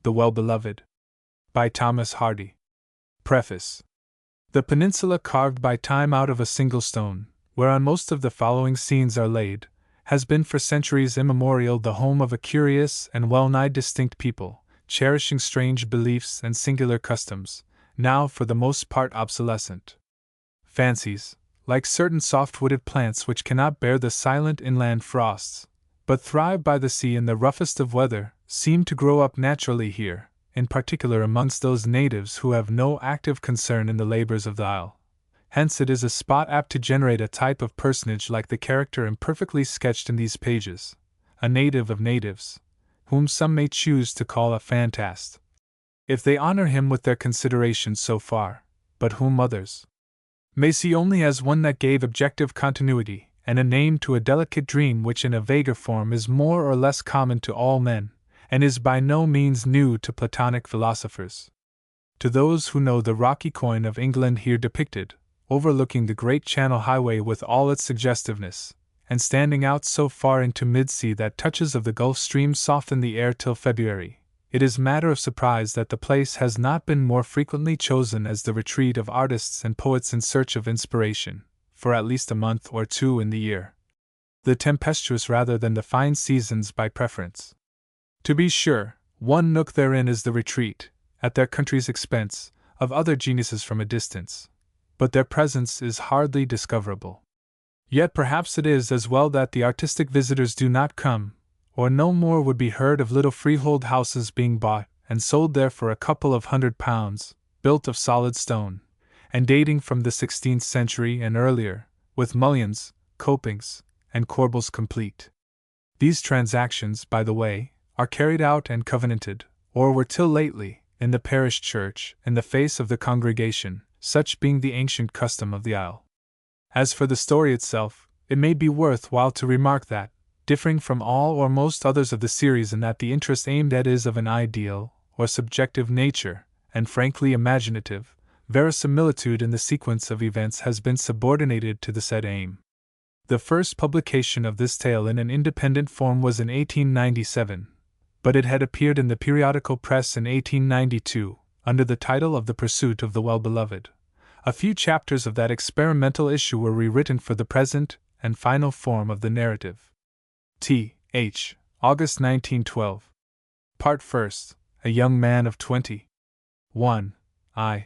The Well-Beloved. By Thomas Hardy. Preface. The peninsula carved by time out of a single stone, whereon most of the following scenes are laid, has been for centuries immemorial the home of a curious and well-nigh distinct people, cherishing strange beliefs and singular customs, now for the most part obsolescent. Fancies, like certain soft-wooded plants which cannot bear the silent inland frosts, but thrive by the sea in the roughest of weather, seem to grow up naturally here, in particular amongst those natives who have no active concern in the labors of the isle. Hence it is a spot apt to generate a type of personage like the character imperfectly sketched in these pages, a native of natives, whom some may choose to call a fantast, if they honor him with their consideration so far, but whom others may see only as one that gave objective continuity and a name to a delicate dream which in a vaguer form is more or less common to all men, and is by no means new to Platonic philosophers. To those who know the rocky coin of England here depicted, overlooking the great Channel highway with all its suggestiveness, and standing out so far into mid-sea that touches of the Gulf Stream soften the air till February, it is matter of surprise that the place has not been more frequently chosen as the retreat of artists and poets in search of inspiration, for at least a month or two in the year. The tempestuous rather than the fine seasons by preference. To be sure, one nook therein is the retreat, at their country's expense, of other geniuses from a distance, but their presence is hardly discoverable. Yet perhaps it is as well that the artistic visitors do not come, or no more would be heard of little freehold houses being bought and sold there for a couple of £100, built of solid stone, and dating from the 16th century and earlier, with mullions, copings, and corbels complete. These transactions, by the way, are carried out and covenanted, or were till lately, in the parish church, in the face of the congregation, such being the ancient custom of the isle. As for the story itself, it may be worth while to remark that, differing from all or most others of the series in that the interest aimed at is of an ideal, or subjective nature, and frankly imaginative, verisimilitude in the sequence of events has been subordinated to the said aim. The first publication of this tale in an independent form was in 1897, but it had appeared in the periodical press in 1892, under the title of The Pursuit of the Well-Beloved. A few chapters of that experimental issue were rewritten for the present and final form of the narrative. Th. August 1912. Part First. A young man of 20. 1. A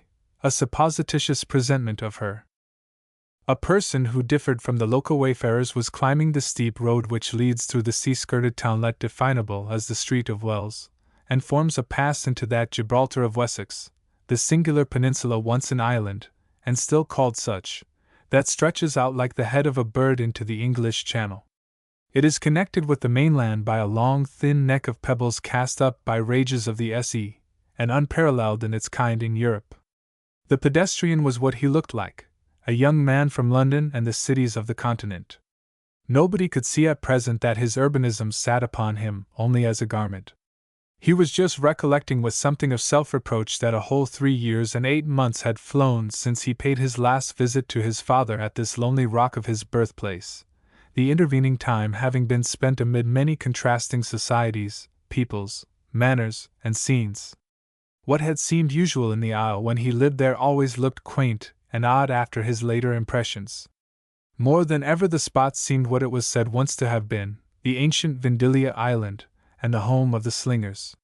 supposititious presentment of her. A person who differed from the local wayfarers was climbing the steep road which leads through the sea-skirted townlet definable as the Street of Wells, and forms a pass into that Gibraltar of Wessex, the singular peninsula once an island, and still called such, that stretches out like the head of a bird into the English Channel. It is connected with the mainland by a long, thin neck of pebbles cast up by rages of the sea, and unparalleled in its kind in Europe. The pedestrian was what he looked like, a young man from London and the cities of the continent. Nobody could see at present that his urbanism sat upon him only as a garment. He was just recollecting with something of self-reproach that a whole 3 years and 8 months had flown since he paid his last visit to his father at this lonely rock of his birthplace, the intervening time having been spent amid many contrasting societies, peoples, manners, and scenes. What had seemed usual in the isle when he lived there always looked quaint and odd after his later impressions. More than ever the spot seemed what it was said once to have been, the ancient Vindilia Island, and the home of the slingers.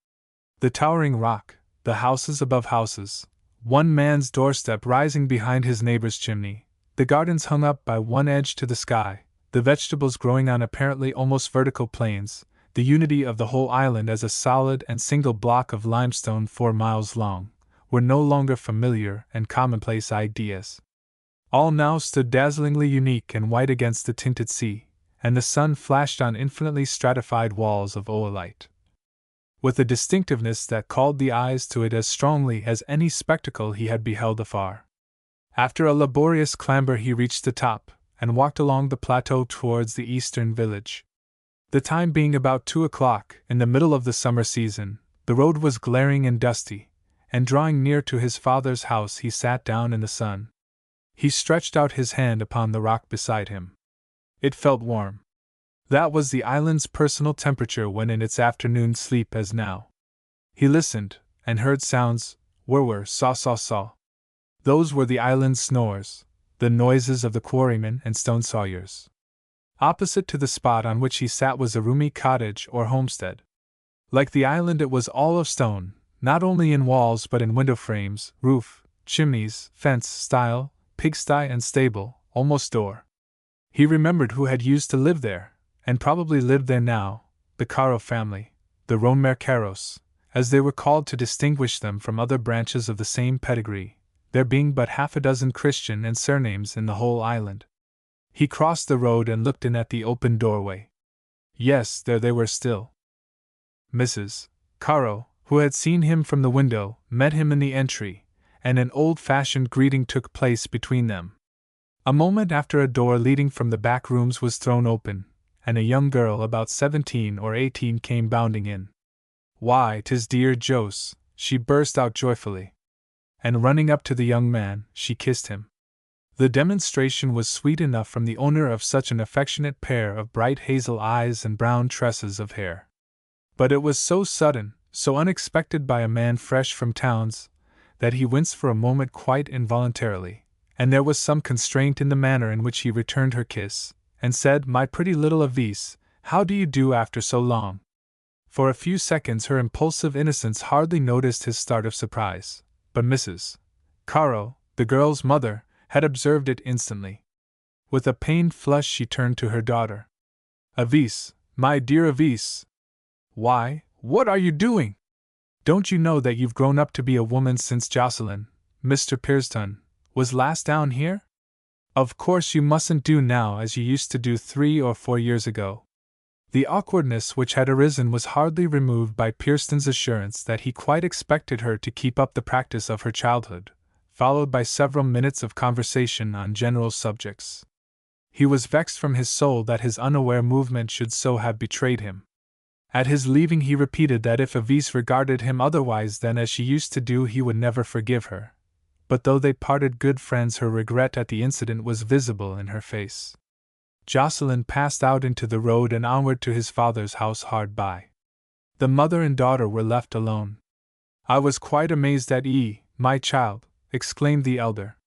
The towering rock, the houses above houses, one man's doorstep rising behind his neighbor's chimney, the gardens hung up by one edge to the sky, the vegetables growing on apparently almost vertical plains, the unity of the whole island as a solid and single block of limestone 4 miles long, were no longer familiar and commonplace ideas. All now stood dazzlingly unique and white against the tinted sea, and the sun flashed on infinitely stratified walls of oolite, with a distinctiveness that called the eyes to it as strongly as any spectacle he had beheld afar. After a laborious clamber he reached the top, and walked along the plateau towards the eastern village. The time being about 2 o'clock, in the middle of the summer season, the road was glaring and dusty, and drawing near to his father's house he sat down in the sun. He stretched out his hand upon the rock beside him. It felt warm. That was the island's personal temperature when in its afternoon sleep as now. He listened, and heard sounds, whir, saw, saw. Those were the island's snores, the noises of the quarrymen and stone sawyers. Opposite to the spot on which he sat was a roomy cottage or homestead. Like the island, it was all of stone, not only in walls but in window frames, roof, chimneys, fence, stile, pigsty and stable, almost door. He remembered who had used to live there, and probably lived there now, the Caro family, the Ronmercaros, as they were called to distinguish them from other branches of the same pedigree, there being but half a dozen Christian and surnames in the whole island. He crossed the road and looked in at the open doorway. Yes, there they were still. Mrs. Caro, who had seen him from the window, met him in the entry, and an old-fashioned greeting took place between them. A moment after, a door leading from the back rooms was thrown open, and a young girl about 17 or 18 came bounding in. "Why, 'tis dear Jos," she burst out joyfully. And running up to the young man, she kissed him. The demonstration was sweet enough from the owner of such an affectionate pair of bright hazel eyes and brown tresses of hair. But it was so sudden, so unexpected by a man fresh from towns, that he winced for a moment quite involuntarily, and there was some constraint in the manner in which he returned her kiss, and said, "My pretty little Avise, how do you do after so long?" For a few seconds her impulsive innocence hardly noticed his start of surprise, but Mrs. Caro, the girl's mother, had observed it instantly. With a pained flush she turned to her daughter. "Avise, my dear Avise! Why, what are you doing? Don't you know that you've grown up to be a woman since Jocelyn, Mr. Pierston, was last down here? Of course you mustn't do now as you used to do 3 or 4 years ago." The awkwardness which had arisen was hardly removed by Pierston's assurance that he quite expected her to keep up the practice of her childhood, followed by several minutes of conversation on general subjects. He was vexed from his soul that his unaware movement should so have betrayed him. At his leaving he repeated that if Avise regarded him otherwise than as she used to do he would never forgive her. But though they parted good friends, her regret at the incident was visible in her face. Jocelyn passed out into the road and onward to his father's house hard by. The mother and daughter were left alone. "I was quite amazed at ye, my child," exclaimed the elder.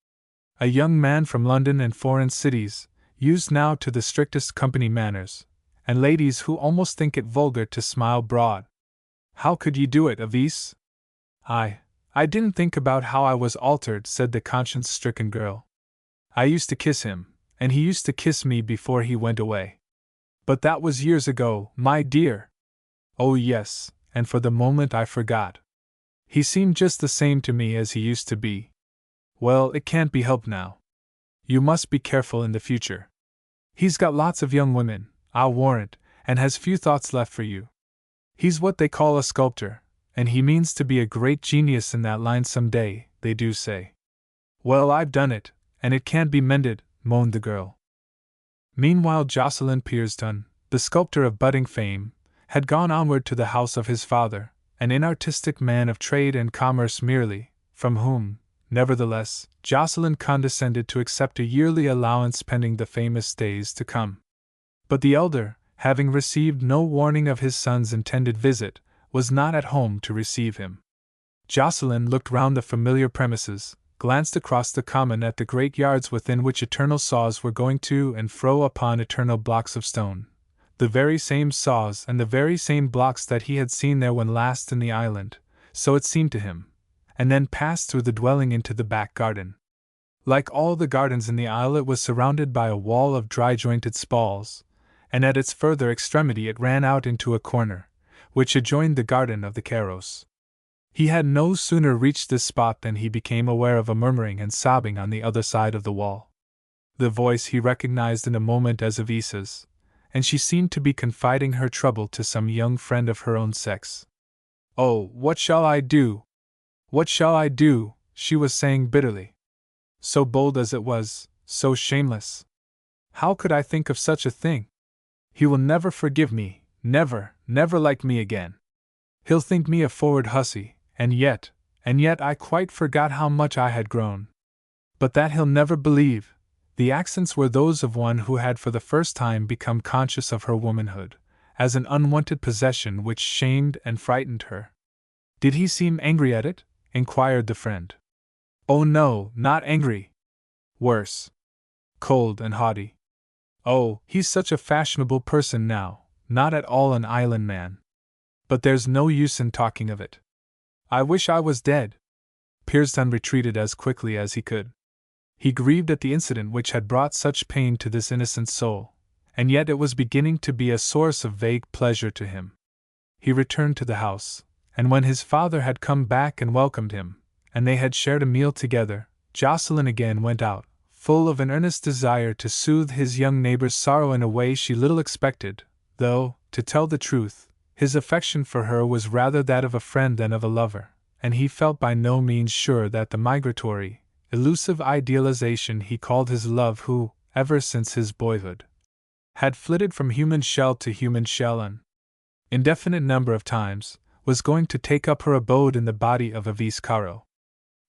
A young man from London and foreign cities, used now to the strictest company manners, and ladies who almost think it vulgar to smile broad. "How could ye do it, Avise?" I didn't think about how I was altered," said the conscience-stricken girl. "I used to kiss him, and he used to kiss me before he went away. But that was years ago, my dear." "Oh yes, and for the moment I forgot. He seemed just the same to me as he used to be. Well, it can't be helped now. You must be careful in the future. He's got lots of young women, I'll warrant, and has few thoughts left for you. He's what they call a sculptor, and he means to be a great genius in that line some day, they do say." "Well, I've done it, and it can't be mended," moaned the girl. Meanwhile Jocelyn Pierston, the sculptor of budding fame, had gone onward to the house of his father, an inartistic man of trade and commerce merely, from whom, nevertheless, Jocelyn condescended to accept a yearly allowance pending the famous days to come. But the elder, having received no warning of his son's intended visit, was not at home to receive him. Jocelyn looked round the familiar premises, glanced across the common at the great yards within which eternal saws were going to and fro upon eternal blocks of stone, the very same saws and the very same blocks that he had seen there when last in the island, so it seemed to him, and then passed through the dwelling into the back garden. Like all the gardens in the isle, it was surrounded by a wall of dry-jointed spalls, and at its further extremity it ran out into a corner, which adjoined the garden of the Caros. He had no sooner reached this spot than he became aware of a murmuring and sobbing on the other side of the wall. The voice he recognized in a moment as Avise's, and she seemed to be confiding her trouble to some young friend of her own sex. "Oh, what shall I do? What shall I do?" she was saying bitterly. "So bold as it was, so shameless. How could I think of such a thing? He will never forgive me, never, never like me again. He'll think me a forward hussy, and yet I quite forgot how much I had grown. But that he'll never believe." The accents were those of one who had for the first time become conscious of her womanhood, as an unwanted possession which shamed and frightened her. Did he seem angry at it? Inquired the friend. Oh no, not angry. Worse. Cold and haughty. Oh, he's such a fashionable person now, not at all an island man. But there's no use in talking of it. I wish I was dead. Pearson retreated as quickly as he could. He grieved at the incident which had brought such pain to this innocent soul, and yet it was beginning to be a source of vague pleasure to him. He returned to the house, and when his father had come back and welcomed him, and they had shared a meal together, Jocelyn again went out, full of an earnest desire to soothe his young neighbor's sorrow in a way she little expected, though, to tell the truth, his affection for her was rather that of a friend than of a lover, and he felt by no means sure that the migratory, elusive idealization he called his love who, ever since his boyhood, had flitted from human shell to human shell an indefinite number of times, was going to take up her abode in the body of Avis Caro.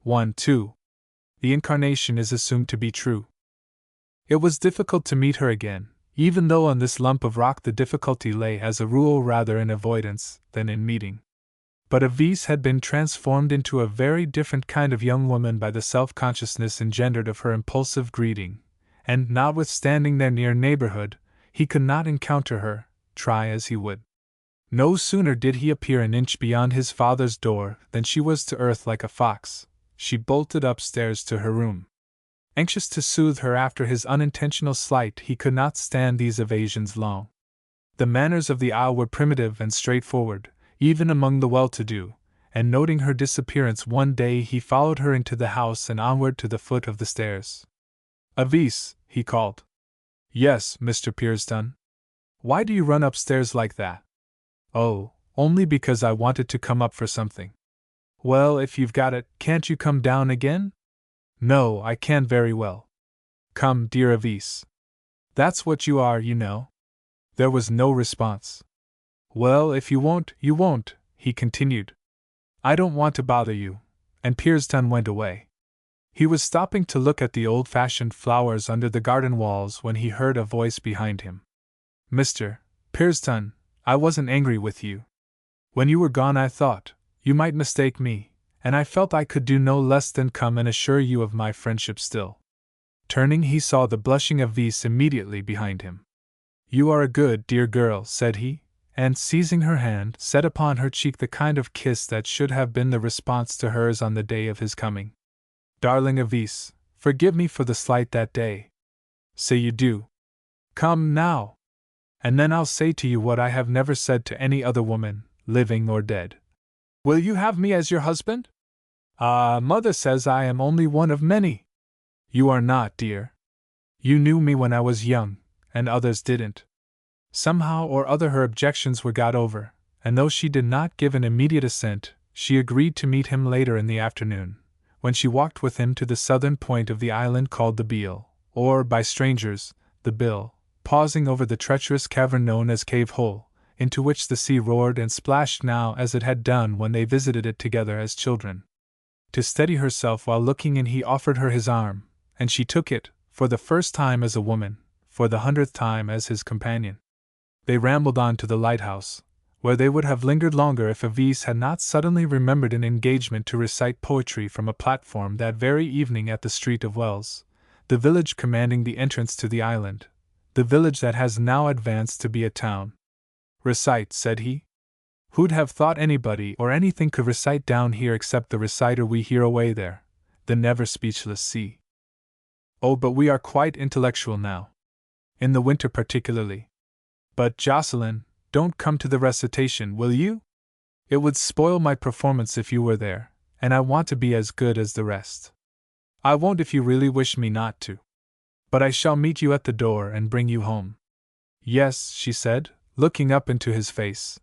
1-2. The incarnation is assumed to be true. It was difficult to meet her again, even though on this lump of rock the difficulty lay as a rule rather in avoidance than in meeting. But Avis had been transformed into a very different kind of young woman by the self-consciousness engendered of her impulsive greeting, and notwithstanding their near neighborhood, he could not encounter her, try as he would. No sooner did he appear an inch beyond his father's door than she was to earth like a fox. She bolted upstairs to her room. Anxious to soothe her after his unintentional slight, he could not stand these evasions long. The manners of the Isle were primitive and straightforward, even among the well-to-do, and noting her disappearance one day he followed her into the house and onward to the foot of the stairs. "Avis," he called. "Yes, Mr. Pearson." "Why do you run upstairs like that?" "Oh, only because I wanted to come up for something." "Well, if you've got it, can't you come down again?" "No, I can't very well." "Come, dear Avis. That's what you are, you know." There was no response. "Well, if you won't, you won't," he continued. "I don't want to bother you," and Pearson went away. He was stopping to look at the old-fashioned flowers under the garden walls when he heard a voice behind him. "Mr. Pearson, I wasn't angry with you. When you were gone I thought you might mistake me, and I felt I could do no less than come and assure you of my friendship still." Turning, he saw the blushing Avis immediately behind him. "You are a good, dear girl," said he, and, seizing her hand, set upon her cheek the kind of kiss that should have been the response to hers on the day of his coming. "Darling Avis, forgive me for the slight that day. Say you do. Come now. And then I'll say to you what I have never said to any other woman, living or dead. Will you have me as your husband?" "Ah, Mother says I am only one of many." "You are not, dear. You knew me when I was young, and others didn't." Somehow or other her objections were got over, and though she did not give an immediate assent, she agreed to meet him later in the afternoon, when she walked with him to the southern point of the island called the Beal, or, by strangers, the Bill, pausing over the treacherous cavern known as Cave Hole, into which the sea roared and splashed now as it had done when they visited it together as children. To steady herself while looking in he offered her his arm, and she took it, for the first time as a woman, for the 100th time as his companion. They rambled on to the lighthouse, where they would have lingered longer if Avis had not suddenly remembered an engagement to recite poetry from a platform that very evening at the Street of Wells, the village commanding the entrance to the island, the village that has now advanced to be a town. "Recite," said he. "Who'd have thought anybody or anything could recite down here except the reciter we hear away there, the never speechless sea? Oh, but we are quite intellectual now. In the winter particularly. But, Jocelyn, don't come to the recitation, will you? It would spoil my performance if you were there, and I want to be as good as the rest." "I won't if you really wish me not to. But I shall meet you at the door and bring you home." "Yes," she said, looking up into his face.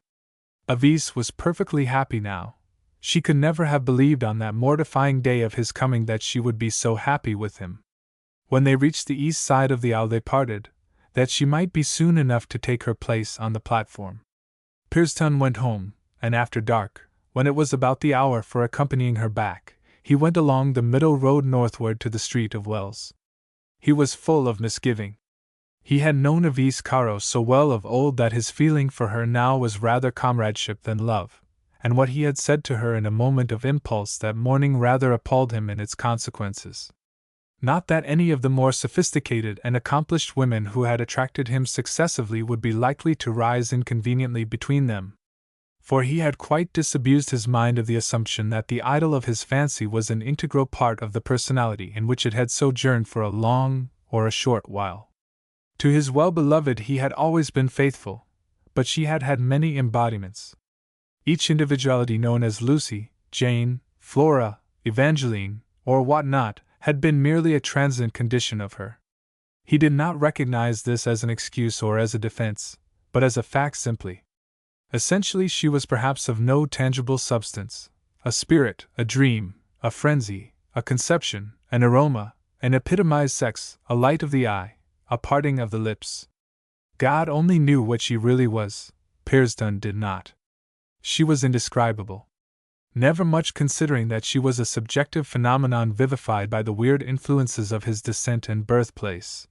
Avis was perfectly happy now. She could never have believed on that mortifying day of his coming that she would be so happy with him. When they reached the east side of the Isle they parted, that she might be soon enough to take her place on the platform. Pearson went home, and after dark, when it was about the hour for accompanying her back, he went along the middle road northward to the Street of Wells. He was full of misgiving. He had known Avis Caro so well of old that his feeling for her now was rather comradeship than love, and what he had said to her in a moment of impulse that morning rather appalled him in its consequences. Not that any of the more sophisticated and accomplished women who had attracted him successively would be likely to rise inconveniently between them, for he had quite disabused his mind of the assumption that the idol of his fancy was an integral part of the personality in which it had sojourned for a long or a short while. To his well-beloved he had always been faithful, but she had had many embodiments. Each individuality known as Lucy, Jane, Flora, Evangeline, or what not, had been merely a transient condition of her. He did not recognize this as an excuse or as a defense, but as a fact simply. Essentially she was perhaps of no tangible substance, a spirit, a dream, a frenzy, a conception, an aroma, an epitomized sex, a light of the eye, a parting of the lips. God only knew what she really was, Pearsdon did not. She was indescribable. Never much considering that she was a subjective phenomenon vivified by the weird influences of his descent and birthplace,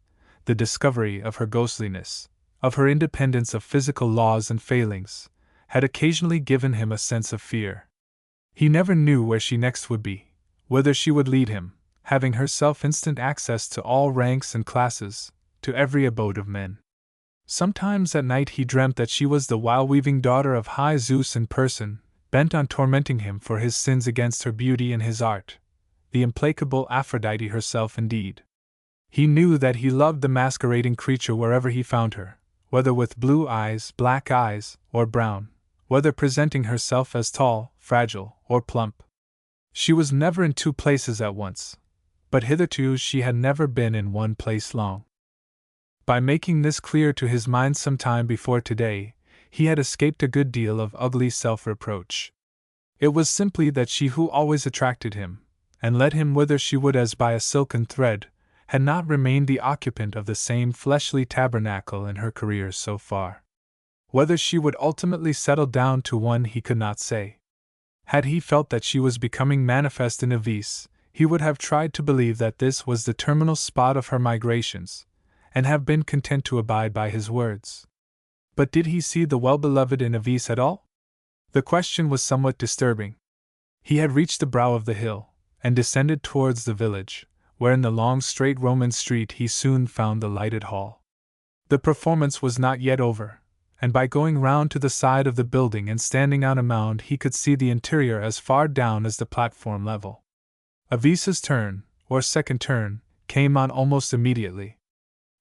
the discovery of her ghostliness, of her independence of physical laws and failings, had occasionally given him a sense of fear. He never knew where she next would be, whither she would lead him, having herself instant access to all ranks and classes, to every abode of men. Sometimes at night he dreamt that she was the wile-weaving daughter of high Zeus in person, bent on tormenting him for his sins against her beauty and his art, the implacable Aphrodite herself indeed. He knew that he loved the masquerading creature wherever he found her, whether with blue eyes, black eyes, or brown, whether presenting herself as tall, fragile, or plump. She was never in two places at once, but hitherto she had never been in one place long. By making this clear to his mind some time before today, he had escaped a good deal of ugly self-reproach. It was simply that she who always attracted him, and led him whither she would as by a silken thread, had not remained the occupant of the same fleshly tabernacle in her career so far. Whether she would ultimately settle down to one he could not say. Had he felt that she was becoming manifest in Avis, he would have tried to believe that this was the terminal spot of her migrations, and have been content to abide by his words. But did he see the well-beloved in Avis at all? The question was somewhat disturbing. He had reached the brow of the hill, and descended towards the village, where in the long straight Roman street he soon found the lighted hall. The performance was not yet over, and by going round to the side of the building and standing on a mound he could see the interior as far down as the platform level. Avis's turn, or second turn, came on almost immediately.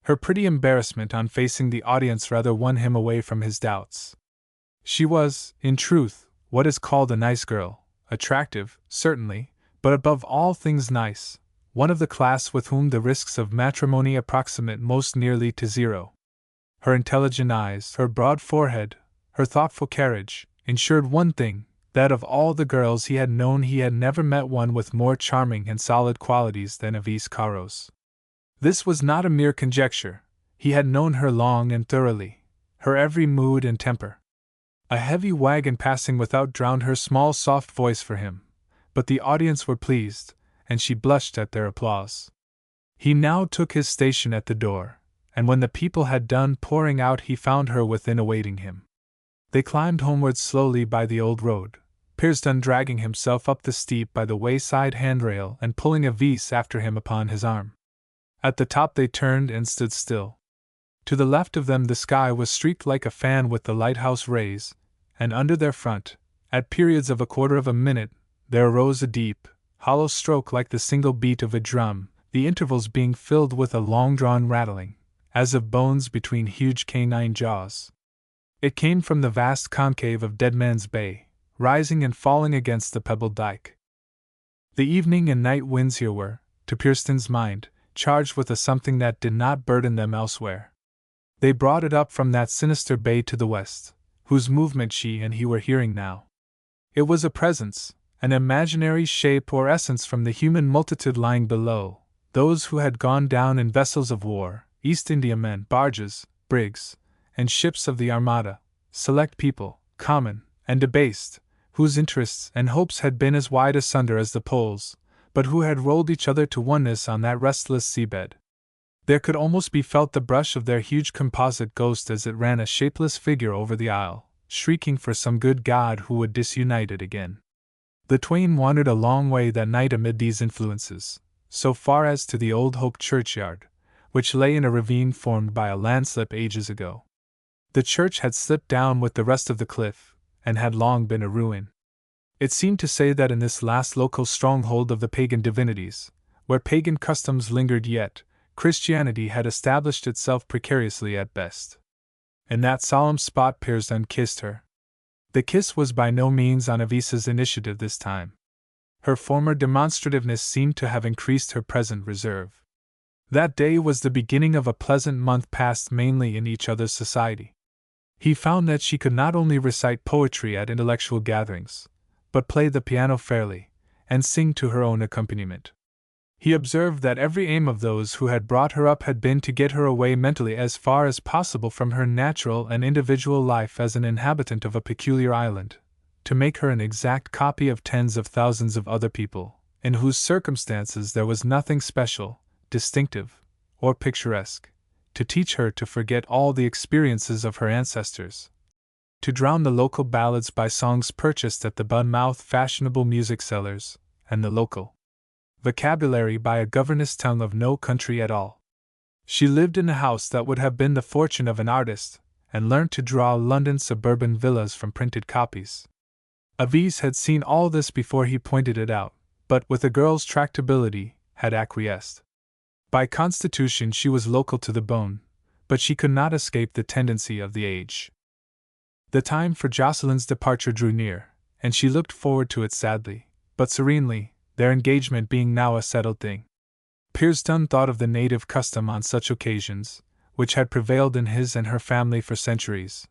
Her pretty embarrassment on facing the audience rather won him away from his doubts. She was, in truth, what is called a nice girl, attractive, certainly, but above all things nice, one of the class with whom the risks of matrimony approximate most nearly to zero. Her intelligent eyes, her broad forehead, her thoughtful carriage, ensured one thing, that of all the girls he had known he had never met one with more charming and solid qualities than Avis Caros. This was not a mere conjecture, he had known her long and thoroughly, her every mood and temper. A heavy wagon passing without drowned her small soft voice for him, but the audience were pleased, and she blushed at their applause. He now took his station at the door, and when the people had done pouring out he found her within awaiting him. They climbed homewards slowly by the old road, Pearsdon dragging himself up the steep by the wayside handrail and pulling Avis after him upon his arm. At the top they turned and stood still. To the left of them the sky was streaked like a fan with the lighthouse rays, and under their front, at periods of a quarter of a minute, there arose a deep, hollow stroke like the single beat of a drum, the intervals being filled with a long-drawn rattling, as of bones between huge canine jaws. It came from the vast concave of Dead Man's Bay, rising and falling against the pebbled dike. The evening and night winds here were, to Pearsdon's mind, charged with a something that did not burden them elsewhere. They brought it up from that sinister bay to the west, whose movement she and he were hearing now. It was a presence, an imaginary shape or essence from the human multitude lying below, those who had gone down in vessels of war, East Indiamen, barges, brigs, and ships of the Armada, select people, common and debased, whose interests and hopes had been as wide asunder as the poles, but who had rolled each other to oneness on that restless seabed. There could almost be felt the brush of their huge composite ghost as it ran a shapeless figure over the isle, shrieking for some good god who would disunite it again. The twain wandered a long way that night amid these influences, so far as to the old Hope churchyard, which lay in a ravine formed by a landslip ages ago. The church had slipped down with the rest of the cliff, and had long been a ruin. It seemed to say that in this last local stronghold of the pagan divinities, where pagan customs lingered yet, Christianity had established itself precariously at best. In that solemn spot Pierston kissed her. The kiss was by no means on Avisa's initiative this time. Her former demonstrativeness seemed to have increased her present reserve. That day was the beginning of a pleasant month passed mainly in each other's society. He found that she could not only recite poetry at intellectual gatherings, but play the piano fairly, and sing to her own accompaniment. He observed that every aim of those who had brought her up had been to get her away mentally as far as possible from her natural and individual life as an inhabitant of a peculiar island, to make her an exact copy of tens of thousands of other people, in whose circumstances there was nothing special, distinctive, or picturesque, to teach her to forget all the experiences of her ancestors, to drown the local ballads by songs purchased at the Budmouth fashionable music sellers, and the local vocabulary by a governess tongue of no country at all. She lived in a house that would have been the fortune of an artist, and learnt to draw London suburban villas from printed copies. Avise had seen all this before he pointed it out, but, with a girl's tractability, had acquiesced. By constitution she was local to the bone, but she could not escape the tendency of the age. The time for Jocelyn's departure drew near, and she looked forward to it sadly, but serenely, their engagement being now a settled thing. Pierston thought of the native custom on such occasions, which had prevailed in his and her family for centuries,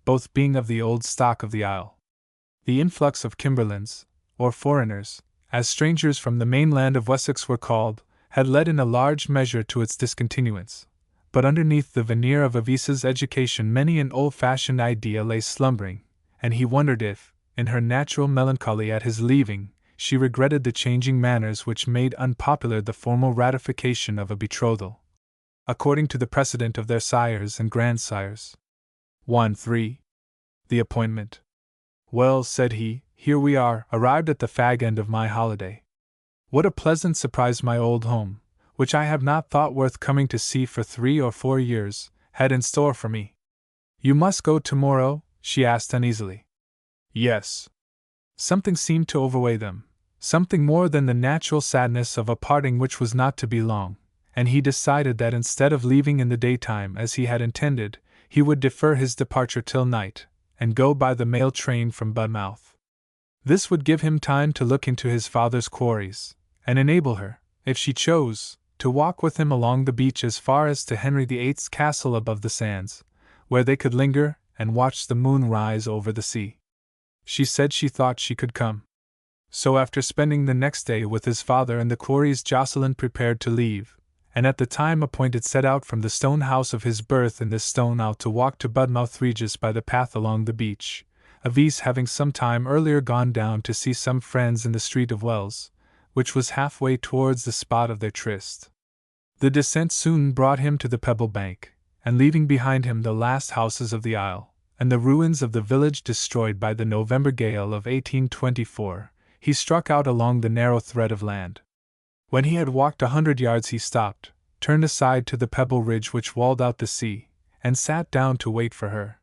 both being of the old stock of the Isle. The influx of Kimberlins, or foreigners, as strangers from the mainland of Wessex were called, had led in a large measure to its discontinuance, but underneath the veneer of Avisa's education many an old-fashioned idea lay slumbering, and he wondered if, in her natural melancholy at his leaving, she regretted the changing manners which made unpopular the formal ratification of a betrothal, according to the precedent of their sires and grandsires. 1-3. The appointment. Well, said he, here we are, arrived at the fag end of my holiday. What a pleasant surprise my old home, which I have not thought worth coming to see for 3 or 4 years, had in store for me. You must go tomorrow? She asked uneasily. Yes. Something seemed to overweigh them, something more than the natural sadness of a parting which was not to be long, and he decided that instead of leaving in the daytime as he had intended, he would defer his departure till night, and go by the mail train from Budmouth. This would give him time to look into his father's quarries, and enable her, if she chose, to walk with him along the beach as far as to Henry VIII's castle above the sands, where they could linger and watch the moon rise over the sea. She said she thought she could come. So after spending the next day with his father and the quarries, Jocelyn prepared to leave, and at the time appointed set out from the stone house of his birth in this stone isle to walk to Budmouth Regis by the path along the beach, Avise having some time earlier gone down to see some friends in the street of Wells, which was halfway towards the spot of their tryst. The descent soon brought him to the pebble bank, and leaving behind him the last houses of the isle, and the ruins of the village destroyed by the November gale of 1824, he struck out along the narrow thread of land. When he had walked 100 yards he stopped, turned aside to the pebble ridge which walled out the sea, and sat down to wait for her.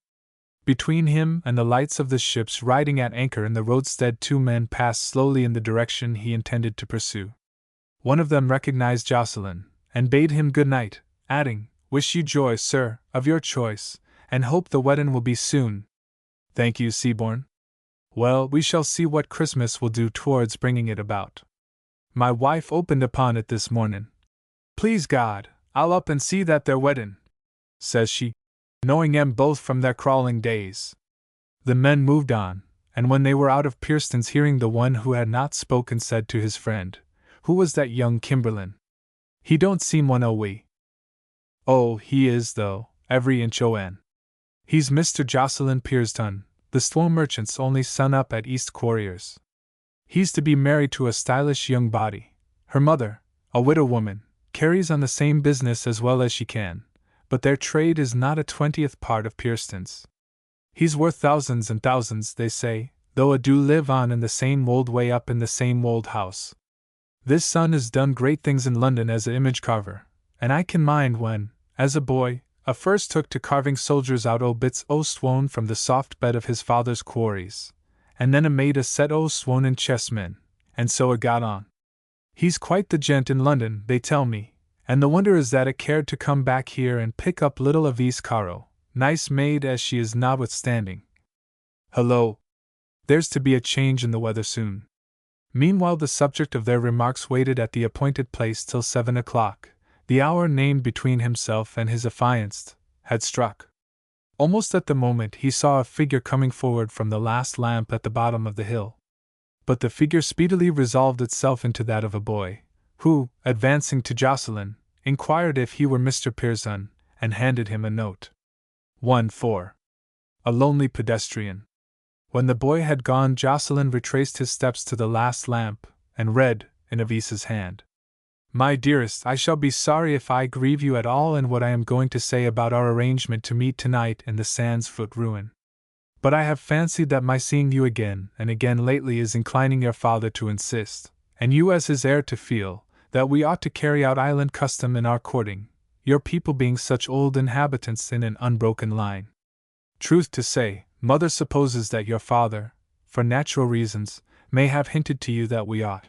Between him and the lights of the ships riding at anchor in the roadstead 2 men passed slowly in the direction he intended to pursue. One of them recognized Jocelyn, and bade him good night, adding, "Wish you joy, sir, of your choice, and hope the wedding will be soon." "Thank you, Seaborn. Well, we shall see what Christmas will do towards bringing it about. My wife opened upon it this morning. Please God, I'll up and see that they're weddin', says she, knowing 'em both from their crawling days." The men moved on, and when they were out of Pierston's hearing, the one who had not spoken said to his friend, "Who was that young Kimberlin? He don't seem one o' we." "Oh, he is, though, every inch o'. He's Mr. Jocelyn Pierston, the stone merchant's only son up at East Quarriers. He's to be married to a stylish young body. Her mother, a widow woman, carries on the same business as well as she can, but their trade is not a 20th part of Pierston's. He's worth thousands and thousands, they say, though a do live on in the same old way up in the same old house. This son has done great things in London as an image carver, and I can mind when, as a boy, a first took to carving soldiers out o' bits o' swone from the soft bed of his father's quarries, and then a made a set o' swone in chessmen, and so a got on. He's quite the gent in London, they tell me, and the wonder is that it cared to come back here and pick up little Avise Caro, nice maid as she is notwithstanding. Hullo! There's to be a change in the weather soon. Meanwhile the subject of their remarks waited at the appointed place till 7 o'clock, the hour named between himself and his affianced, had struck. Almost at the moment he saw a figure coming forward from the last lamp at the bottom of the hill. But the figure speedily resolved itself into that of a boy, who, advancing to Jocelyn, inquired if he were Mr. Pearson, and handed him a note. 1-4. A lonely pedestrian. When the boy had gone, Jocelyn retraced his steps to the last lamp, and read, in Avise's hand: My dearest, I shall be sorry if I grieve you at all in what I am going to say about our arrangement to meet tonight in the Sands Foot ruin. But I have fancied that my seeing you again and again lately is inclining your father to insist, and you as his heir to feel, that we ought to carry out island custom in our courting, your people being such old inhabitants in an unbroken line. Truth to say, Mother supposes that your father, for natural reasons, may have hinted to you that we ought.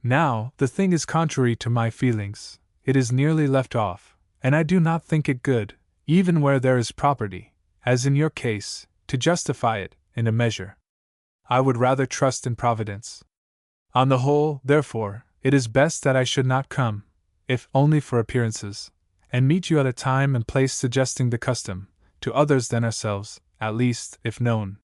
Now, the thing is contrary to my feelings, it is nearly left off, and I do not think it good, even where there is property, as in your case, to justify it, in a measure. I would rather trust in Providence. On the whole, therefore, it is best that I should not come, if only for appearances, and meet you at a time and place suggesting the custom, to others than ourselves, at least, if known.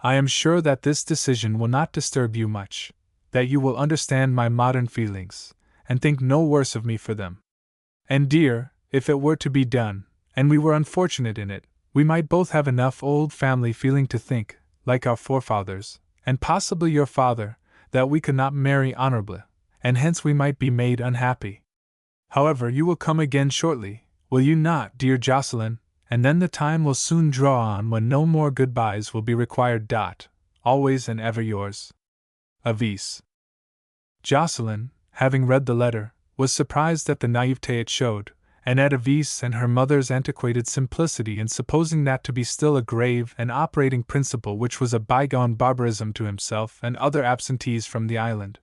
I am sure that this decision will not disturb you much, that you will understand my modern feelings, and think no worse of me for them. And dear, if it were to be done, and we were unfortunate in it, we might both have enough old family feeling to think, like our forefathers, and possibly your father, that we could not marry honorably, and hence we might be made unhappy. However, you will come again shortly, will you not, dear Jocelyn? And then the time will soon draw on when no more goodbyes will be required. Always and ever yours, Avise. Jocelyn, having read the letter, was surprised at the naivete it showed, and at Avise and her mother's antiquated simplicity in supposing that to be still a grave and operating principle which was a bygone barbarism to himself and other absentees from the island.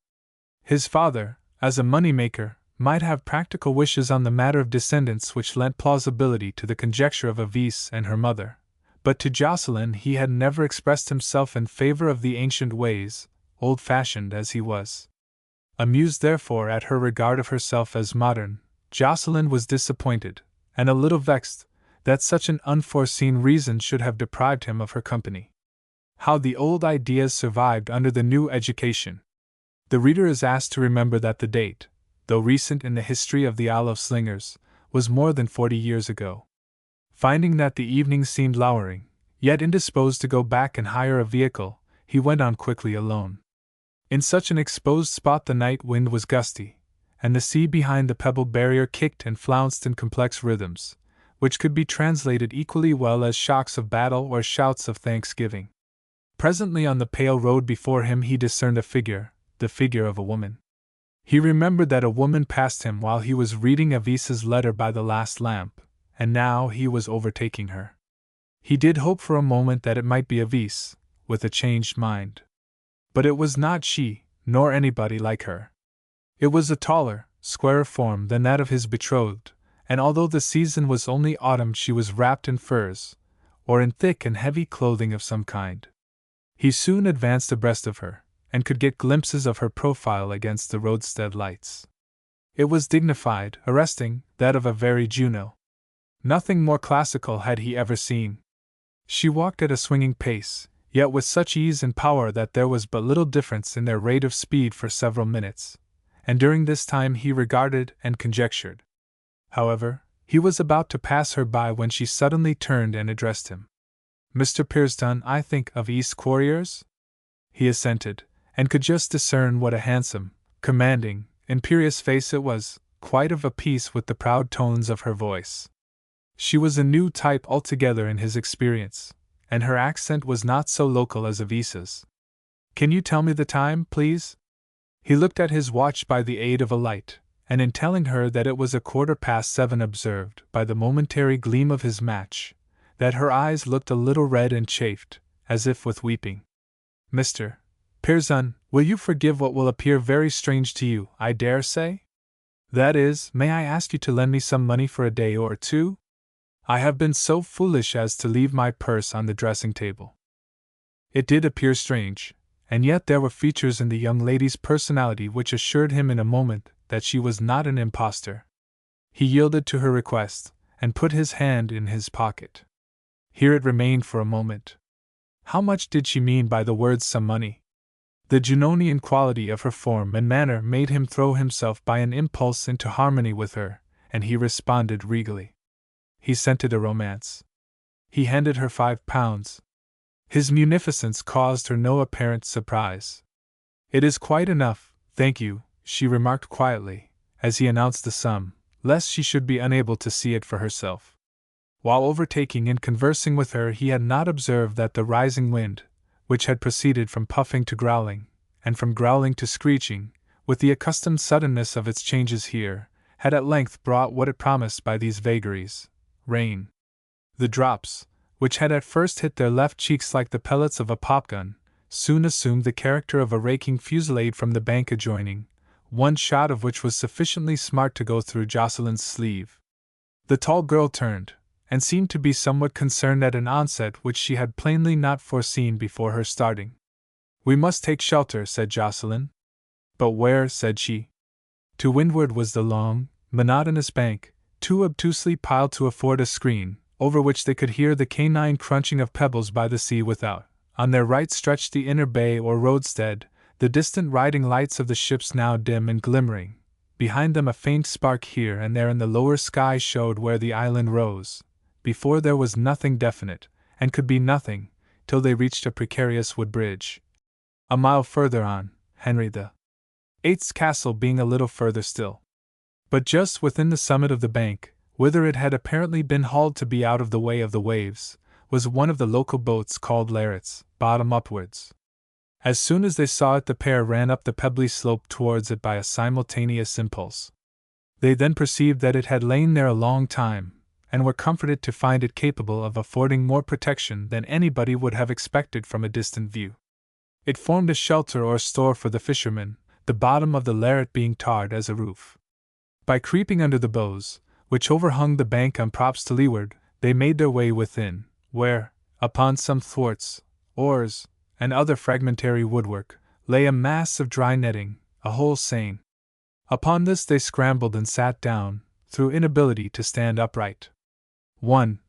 His father, as a money-maker, might have practical wishes on the matter of descendants which lent plausibility to the conjecture of Avise and her mother, but to Jocelyn he had never expressed himself in favor of the ancient ways, old-fashioned as he was. Amused therefore at her regard of herself as modern, Jocelyn was disappointed, and a little vexed, that such an unforeseen reason should have deprived him of her company. How the old ideas survived under the new education! The reader is asked to remember that the date, though recent in the history of the Isle of Slingers, was more than 40 years ago. Finding that the evening seemed lowering, yet indisposed to go back and hire a vehicle, he went on quickly alone. In such an exposed spot the night wind was gusty, and the sea behind the pebbled barrier kicked and flounced in complex rhythms, which could be translated equally well as shocks of battle or shouts of thanksgiving. Presently on the pale road before him he discerned a figure, the figure of a woman. He remembered that a woman passed him while he was reading Avise's letter by the last lamp, and now he was overtaking her. He did hope for a moment that it might be Avise, with a changed mind. But it was not she, nor anybody like her. It was a taller, squarer form than that of his betrothed, and although the season was only autumn she was wrapped in furs, or in thick and heavy clothing of some kind. He soon advanced abreast of her, and could get glimpses of her profile against the roadstead lights. It was dignified, arresting, that of a very Juno. Nothing more classical had he ever seen. She walked at a swinging pace, yet with such ease and power that there was but little difference in their rate of speed for several minutes, and during this time he regarded and conjectured. However, he was about to pass her by when she suddenly turned and addressed him. Mr. Pearson, I think, of East Quarriers? He assented, and could just discern what a handsome, commanding, imperious face it was, quite of a piece with the proud tones of her voice. She was a new type altogether in his experience, and her accent was not so local as Avisa's. "Can you tell me the time, please?" He looked at his watch by the aid of a light, and in telling her that it was 7:15 observed, by the momentary gleam of his match, that her eyes looked a little red and chafed, as if with weeping. "Mr. Pearson, will you forgive what will appear very strange to you, I dare say? That is, may I ask you to lend me some money for a day or two? I have been so foolish as to leave my purse on the dressing table." It did appear strange, and yet there were features in the young lady's personality which assured him in a moment that she was not an impostor. He yielded to her request, and put his hand in his pocket. Here it remained for a moment. How much did she mean by the words "some money"? The Junonian quality of her form and manner made him throw himself by an impulse into harmony with her, and he responded regally. He scented a romance. He handed her £5. His munificence caused her no apparent surprise. "It is quite enough, thank you," she remarked quietly, as he announced the sum, lest she should be unable to see it for herself. While overtaking and conversing with her, he had not observed that the rising wind, which had proceeded from puffing to growling, and from growling to screeching, with the accustomed suddenness of its changes here, had at length brought what it promised by these vagaries: rain. The drops, which had at first hit their left cheeks like the pellets of a popgun, soon assumed the character of a raking fusillade from the bank adjoining, one shot of which was sufficiently smart to go through Jocelyn's sleeve. The tall girl turned, and seemed to be somewhat concerned at an onset which she had plainly not foreseen before her starting. "We must take shelter," said Jocelyn. "But where?" said she. To windward was the long, monotonous bank, too obtusely piled to afford a screen, over which they could hear the canine crunching of pebbles by the sea without. On their right stretched the inner bay or roadstead, the distant riding lights of the ships now dim and glimmering. Behind them a faint spark here and there in the lower sky showed where the island rose. Before there was nothing definite, and could be nothing, till they reached a precarious wood bridge. A mile further on, Henry the Eighth's castle being a little further still. But just within the summit of the bank, whither it had apparently been hauled to be out of the way of the waves, was one of the local boats called Larets, bottom upwards. As soon as they saw it, the pair ran up the pebbly slope towards it by a simultaneous impulse. They then perceived that it had lain there a long time, and were comforted to find it capable of affording more protection than anybody would have expected from a distant view. It formed a shelter or store for the fishermen, the bottom of the Laret being tarred as a roof. By creeping under the boughs, which overhung the bank on props to leeward, they made their way within, where, upon some thwarts, oars, and other fragmentary woodwork, lay a mass of dry netting, a whole seine. Upon this they scrambled and sat down, through inability to stand upright. 1.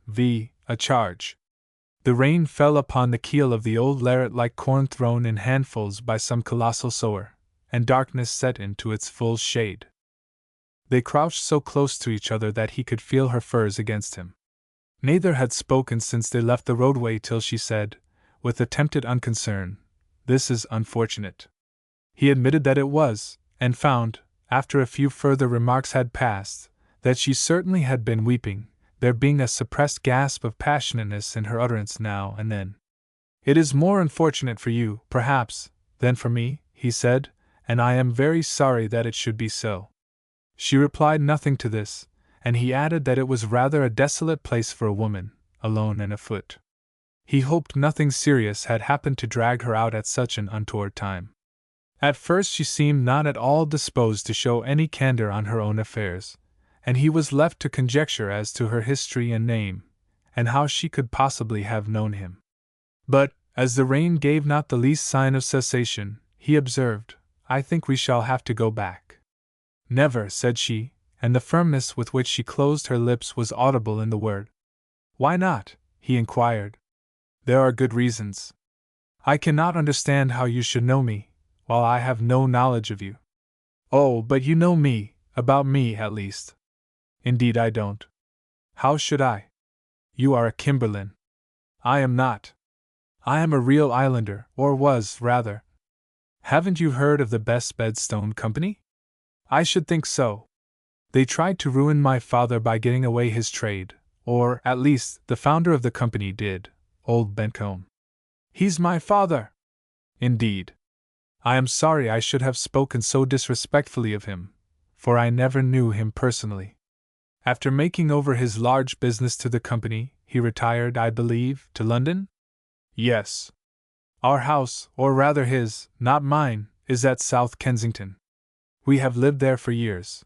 A charge. The rain fell upon the keel of the old Laret like corn thrown in handfuls by some colossal sower, and darkness set into its full shade. They crouched so close to each other that he could feel her furs against him. Neither had spoken since they left the roadway till she said, with attempted unconcern, "This is unfortunate." He admitted that it was, and found, after a few further remarks had passed, that she certainly had been weeping, there being a suppressed gasp of passionateness in her utterance now and then. "It is more unfortunate for you, perhaps, than for me," he said, "and I am very sorry that it should be so." She replied nothing to this, and he added that it was rather a desolate place for a woman, alone and afoot. He hoped nothing serious had happened to drag her out at such an untoward time. At first she seemed not at all disposed to show any candor on her own affairs, and he was left to conjecture as to her history and name, and how she could possibly have known him. But, as the rain gave not the least sign of cessation, he observed, "I think we shall have to go back." "Never," said she, and the firmness with which she closed her lips was audible in the word. "Why not?" he inquired. "There are good reasons. I cannot understand how you should know me, while I have no knowledge of you." "Oh, but you know me, about me at least." "Indeed I don't." "How should I? You are a Kimberlin. I am not. I am a real islander, or was, rather. Haven't you heard of the Best Bedstone Company? I should think so. They tried to ruin my father by getting away his trade, or, at least, the founder of the company did, old Bencombe. He's my father! Indeed. I am sorry I should have spoken so disrespectfully of him, for I never knew him personally. After making over his large business to the company, he retired, I believe, to London? Yes. Our house, or rather his, not mine, is at South Kensington. We have lived there for years.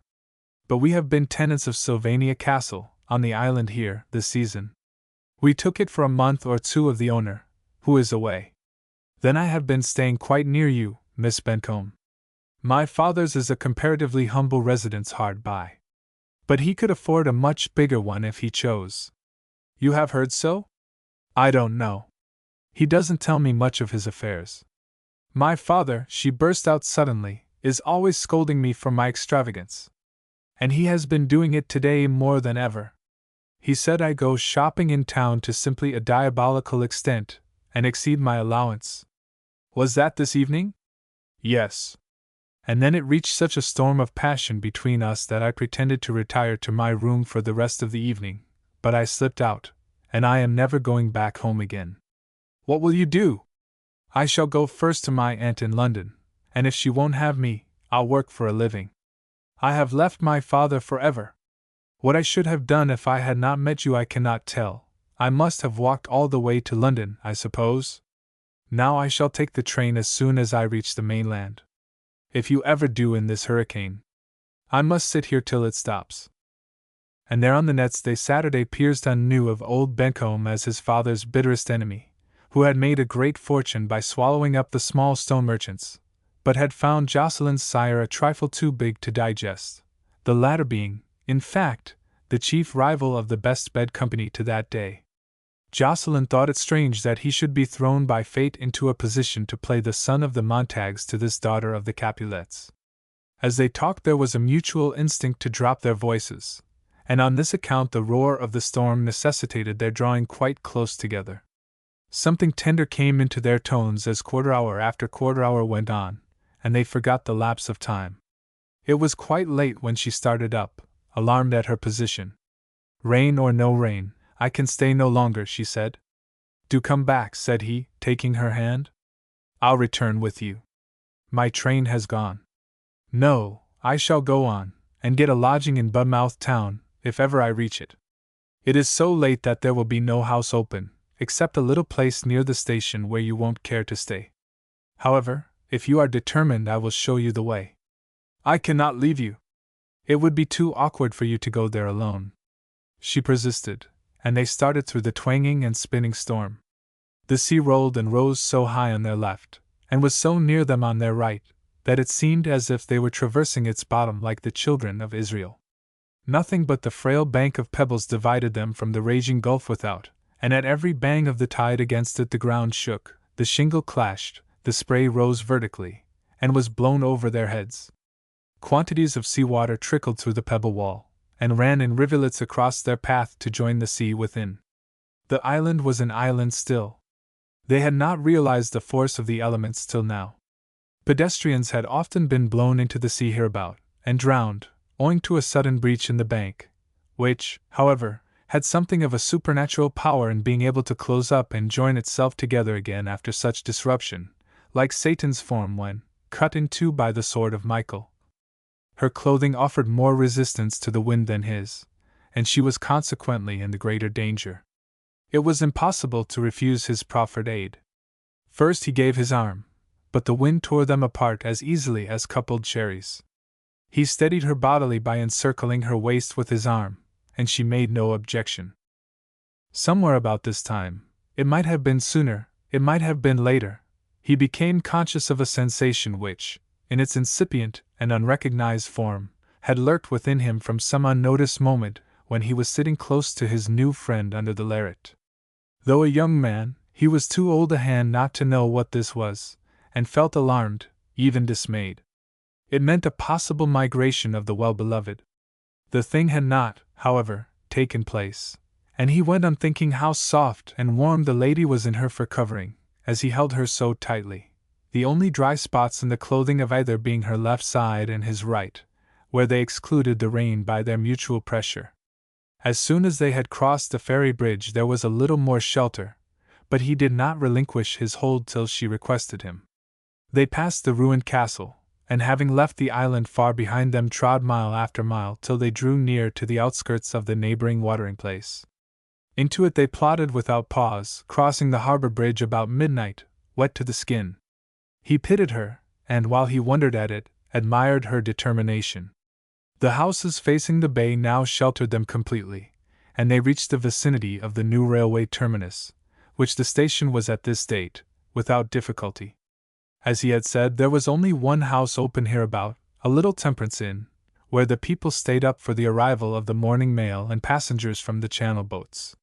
But we have been tenants of Sylvania Castle, on the island here, this season. We took it for a month or two of the owner, who is away. Then I have been staying quite near you, Miss Bencombe. My father's is a comparatively humble residence hard by. But he could afford a much bigger one if he chose. You have heard so? I don't know. He doesn't tell me much of his affairs. My father, she burst out suddenly, is always scolding me for my extravagance. And he has been doing it today more than ever. He said I go shopping in town to simply a diabolical extent, and exceed my allowance. Was that this evening? Yes. And then it reached such a storm of passion between us that I pretended to retire to my room for the rest of the evening, but I slipped out, and I am never going back home again. What will you do? I shall go first to my aunt in London, and if she won't have me, I'll work for a living. I have left my father forever. What I should have done if I had not met you I cannot tell. I must have walked all the way to London, I suppose. Now I shall take the train as soon as I reach the mainland. If you ever do in this hurricane, I must sit here till it stops. And there on the nets day Saturday Pierston knew of old Bencombe as his father's bitterest enemy, who had made a great fortune by swallowing up the small stone merchants, but had found Jocelyn's sire a trifle too big to digest, the latter being, in fact, the chief rival of the best bed company to that day. Jocelyn thought it strange that he should be thrown by fate into a position to play the son of the Montagues to this daughter of the Capulets. As they talked there was a mutual instinct to drop their voices, and on this account the roar of the storm necessitated their drawing quite close together. Something tender came into their tones as quarter hour after quarter hour went on, and they forgot the lapse of time. It was quite late when she started up, alarmed at her position. Rain or no rain, I can stay no longer, she said. Do come back, said he, taking her hand. I'll return with you. My train has gone. No, I shall go on, and get a lodging in Budmouth town, if ever I reach it. It is so late that there will be no house open, except a little place near the station where you won't care to stay. However, if you are determined I will show you the way. I cannot leave you. It would be too awkward for you to go there alone. She persisted, and they started through the twanging and spinning storm. The sea rolled and rose so high on their left, and was so near them on their right, that it seemed as if they were traversing its bottom like the children of Israel. Nothing but the frail bank of pebbles divided them from the raging gulf without, and at every bang of the tide against it the ground shook, the shingle clashed, the spray rose vertically, and was blown over their heads. Quantities of sea water trickled through the pebble wall, and ran in rivulets across their path to join the sea within. The island was an island still. They had not realized the force of the elements till now. Pedestrians had often been blown into the sea hereabout, and drowned, owing to a sudden breach in the bank, which, however, had something of a supernatural power in being able to close up and join itself together again after such disruption, like Satan's form when cut in two by the sword of Michael. Her clothing offered more resistance to the wind than his, and she was consequently in the greater danger. It was impossible to refuse his proffered aid. First he gave his arm, but the wind tore them apart as easily as coupled cherries. He steadied her bodily by encircling her waist with his arm, and she made no objection. Somewhere about this time, it might have been sooner, it might have been later, he became conscious of a sensation which, in its incipient and unrecognized form, had lurked within him from some unnoticed moment when he was sitting close to his new friend under the lariat. Though a young man, he was too old a hand not to know what this was, and felt alarmed, even dismayed. It meant a possible migration of the well-beloved. The thing had not, however, taken place, and he went on thinking how soft and warm the lady was in her fur covering, as he held her so tightly, the only dry spots in the clothing of either being her left side and his right, where they excluded the rain by their mutual pressure. As soon as they had crossed the ferry bridge there was a little more shelter, but he did not relinquish his hold till she requested him. They passed the ruined castle, and having left the island far behind them trod mile after mile till they drew near to the outskirts of the neighboring watering place. Into it they plodded without pause, crossing the harbor bridge about midnight, wet to the skin. He pitied her, and while he wondered at it, admired her determination. The houses facing the bay now sheltered them completely, and they reached the vicinity of the new railway terminus, which the station was at this date, without difficulty. As he had said, there was only one house open hereabout, a little temperance inn, where the people stayed up for the arrival of the morning mail and passengers from the Channel boats.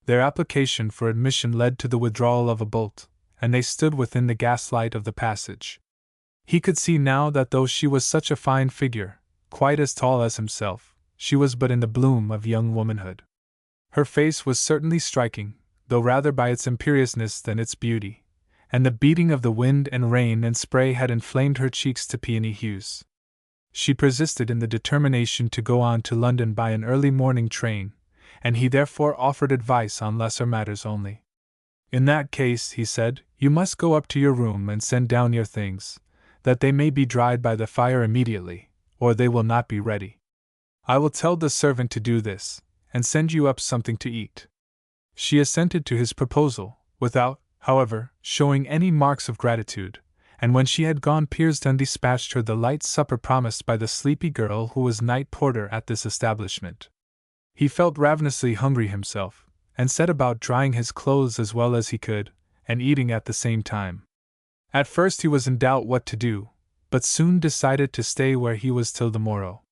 Their application for admission led to the withdrawal of a bolt, and they stood within the gaslight of the passage. He could see now that though she was such a fine figure, quite as tall as himself, she was but in the bloom of young womanhood. Her face was certainly striking, though rather by its imperiousness than its beauty, and the beating of the wind and rain and spray had inflamed her cheeks to peony hues. She persisted in the determination to go on to London by an early morning train, and he therefore offered advice on lesser matters only. In that case, he said, you must go up to your room and send down your things, that they may be dried by the fire immediately, or they will not be ready. I will tell the servant to do this, and send you up something to eat. She assented to his proposal, without, however, showing any marks of gratitude, and when she had gone Pearson dispatched her the light supper promised by the sleepy girl who was night porter at this establishment. He felt ravenously hungry himself, and set about drying his clothes as well as he could, and eating at the same time. At first he was in doubt what to do, but soon decided to stay where he was till the morrow.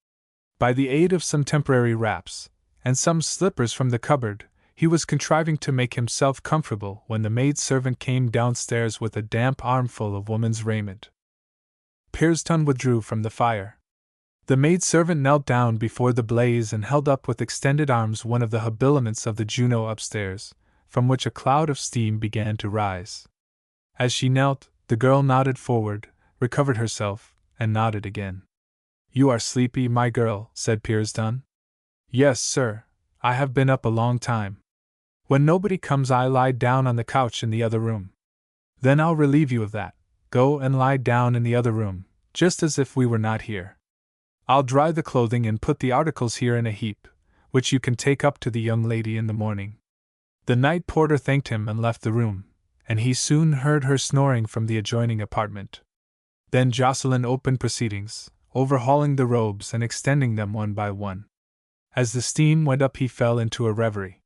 By the aid of some temporary wraps, and some slippers from the cupboard, he was contriving to make himself comfortable when the maid-servant came downstairs with a damp armful of woman's raiment. Pearson withdrew from the fire. The maid-servant knelt down before the blaze and held up with extended arms one of the habiliments of the Juno upstairs, from which a cloud of steam began to rise. As she knelt, the girl nodded forward, recovered herself, and nodded again. You are sleepy, my girl, said Pearson. Yes, sir, I have been up a long time. When nobody comes I lie down on the couch in the other room. Then I'll relieve you of that. Go and lie down in the other room, just as if we were not here. I'll dry the clothing and put the articles here in a heap, which you can take up to the young lady in the morning. The night porter thanked him and left the room, and he soon heard her snoring from the adjoining apartment. Then Jocelyn opened proceedings, overhauling the robes and extending them one by one. As the steam went up he fell into a reverie.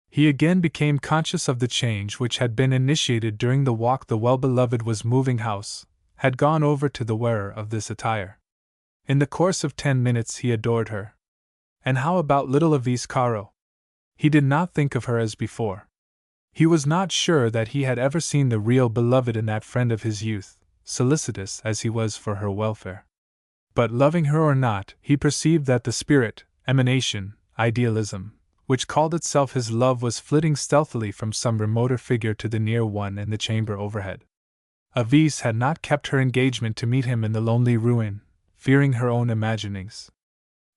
He again became conscious of the change which had been initiated during the walk the well-beloved was moving house, had gone over to the wearer of this attire. In the course of 10 minutes he adored her. And how about little Avise Caro? He did not think of her as before. He was not sure that he had ever seen the real beloved in that friend of his youth, solicitous as he was for her welfare. But loving her or not, he perceived that the spirit, emanation, idealism, which called itself his love was flitting stealthily from some remoter figure to the near one in the chamber overhead. Avise had not kept her engagement to meet him in the lonely ruin, fearing her own imaginings.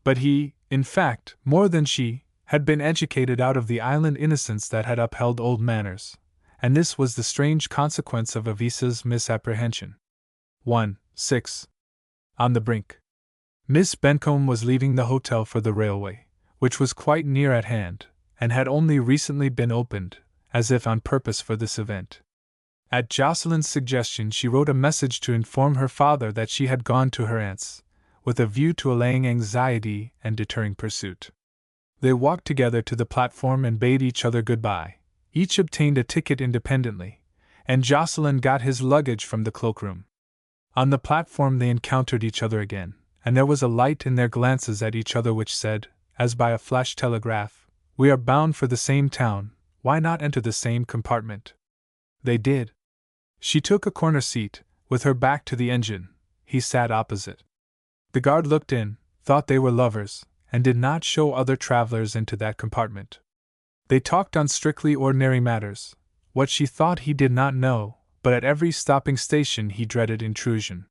But he, in fact, more than she, had been educated out of the island innocence that had upheld old manners, and this was the strange consequence of Avise's misapprehension. 1-6. On the brink. Miss Bencomb was leaving the hotel for the railway, which was quite near at hand, and had only recently been opened, as if on purpose for this event. At Jocelyn's suggestion she wrote a message to inform her father that she had gone to her aunt's, with a view to allaying anxiety and deterring pursuit. They walked together to the platform and bade each other goodbye. Each obtained a ticket independently, and Jocelyn got his luggage from the cloakroom. On the platform they encountered each other again, and there was a light in their glances at each other which said, as by a flash telegraph, "We are bound for the same town, why not enter the same compartment?" They did. She took a corner seat, with her back to the engine. He sat opposite. The guard looked in, thought they were lovers, and did not show other travelers into that compartment. They talked on strictly ordinary matters. What she thought he did not know, but at every stopping station he dreaded intrusion.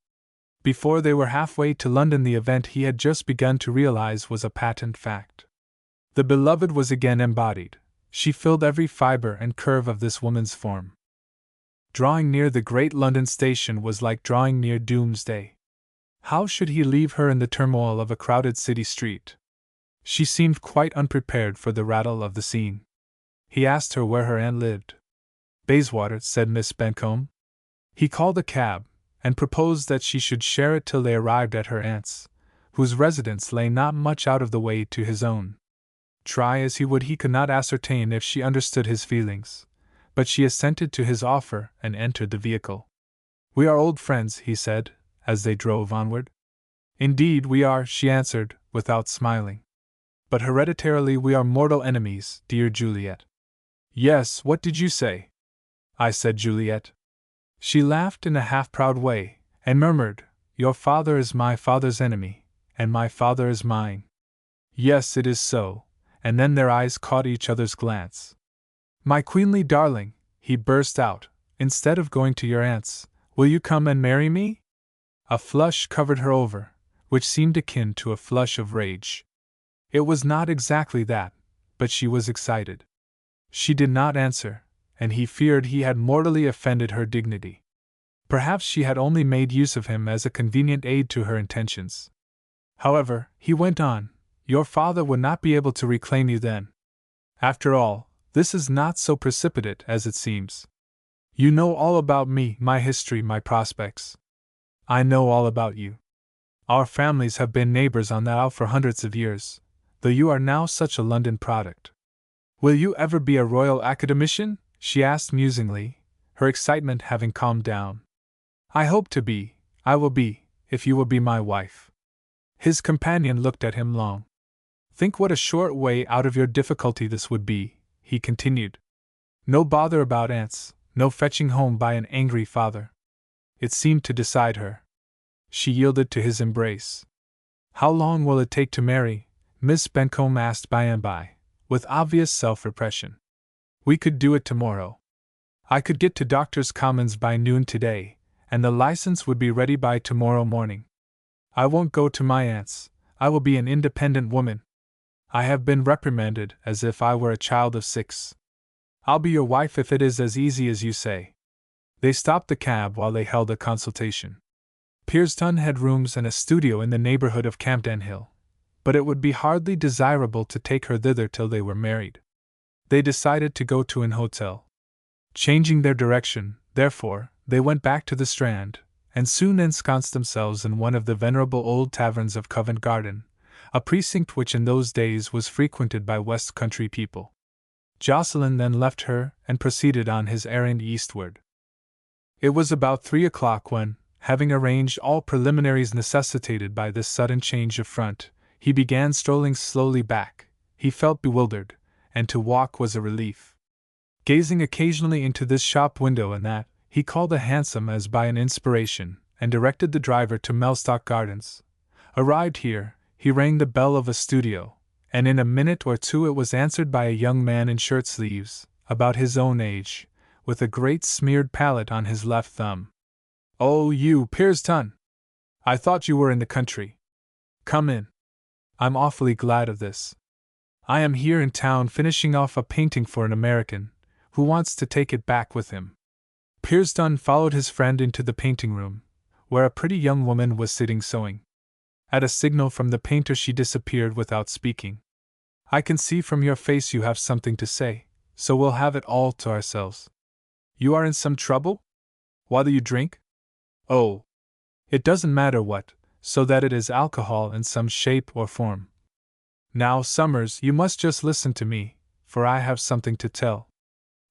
Before they were halfway to London the event he had just begun to realize was a patent fact. The beloved was again embodied, She filled every fibre and curve of this woman's form. Drawing near the great London station was like drawing near doomsday. How should he leave her in the turmoil of a crowded city street? She seemed quite unprepared for the rattle of the scene. He asked her where her aunt lived. Bayswater, said Miss Bencomb. He called a cab, and proposed that she should share it till they arrived at her aunt's, whose residence lay not much out of the way to his own. Try as he would, he could not ascertain if she understood his feelings, but she assented to his offer and entered the vehicle. We are old friends, he said, as they drove onward. Indeed we are, she answered, without smiling. But hereditarily we are mortal enemies, dear Juliet. Yes, what did you say? I said Juliet. She laughed in a half-proud way, and murmured, Your father is my father's enemy, and my father is mine. Yes, it is so, and then their eyes caught each other's glance. My queenly darling, he burst out, instead of going to your aunt's, will you come and marry me? A flush covered her over, which seemed akin to a flush of rage. It was not exactly that, but she was excited. She did not answer, and he feared he had mortally offended her dignity. Perhaps she had only made use of him as a convenient aid to her intentions. However, he went on, your father would not be able to reclaim you then. After all, this is not so precipitate as it seems. You know all about me, my history, my prospects. I know all about you. Our families have been neighbors on that out for hundreds of years, though you are now such a London product. Will you ever be a Royal Academician? She asked musingly, her excitement having calmed down. I hope to be, I will be, if you will be my wife. His companion looked at him long. Think what a short way out of your difficulty this would be, he continued. No bother about aunts, no fetching home by an angry father. It seemed to decide her. She yielded to his embrace. How long will it take to marry? Miss Bencomb asked by and by, with obvious self-repression. We could do it tomorrow. I could get to Doctors' Commons by noon today, and the license would be ready by tomorrow morning. I won't go to my aunt's. I will be an independent woman. I have been reprimanded as if I were a child of 6. I'll be your wife if it is as easy as you say. They stopped the cab while they held a consultation. Pierston had rooms and a studio in the neighborhood of Campden Hill, but it would be hardly desirable to take her thither till they were married. They decided to go to an hotel. Changing their direction, therefore, they went back to the Strand, and soon ensconced themselves in one of the venerable old taverns of Covent Garden, a precinct which in those days was frequented by West Country people. Jocelyn then left her and proceeded on his errand eastward. It was about 3 o'clock when, having arranged all preliminaries necessitated by this sudden change of front, he began strolling slowly back. He felt bewildered, and to walk was a relief. Gazing occasionally into this shop window and that, he called a hansom as by an inspiration, and directed the driver to Mellstock Gardens. Arrived here, he rang the bell of a studio, and in a minute or two it was answered by a young man in shirt-sleeves, about his own age, with a great smeared palette on his left thumb. Oh, you, Pierston! I thought you were in the country. Come in. I'm awfully glad of this. I am here in town finishing off a painting for an American, who wants to take it back with him. Pierston followed his friend into the painting room, where a pretty young woman was sitting sewing. At a signal from the painter she disappeared without speaking. I can see from your face you have something to say, so we'll have it all to ourselves. You are in some trouble? What'll you drink? Oh, it doesn't matter what, so that it is alcohol in some shape or form. Now, Summers, you must just listen to me, for I have something to tell.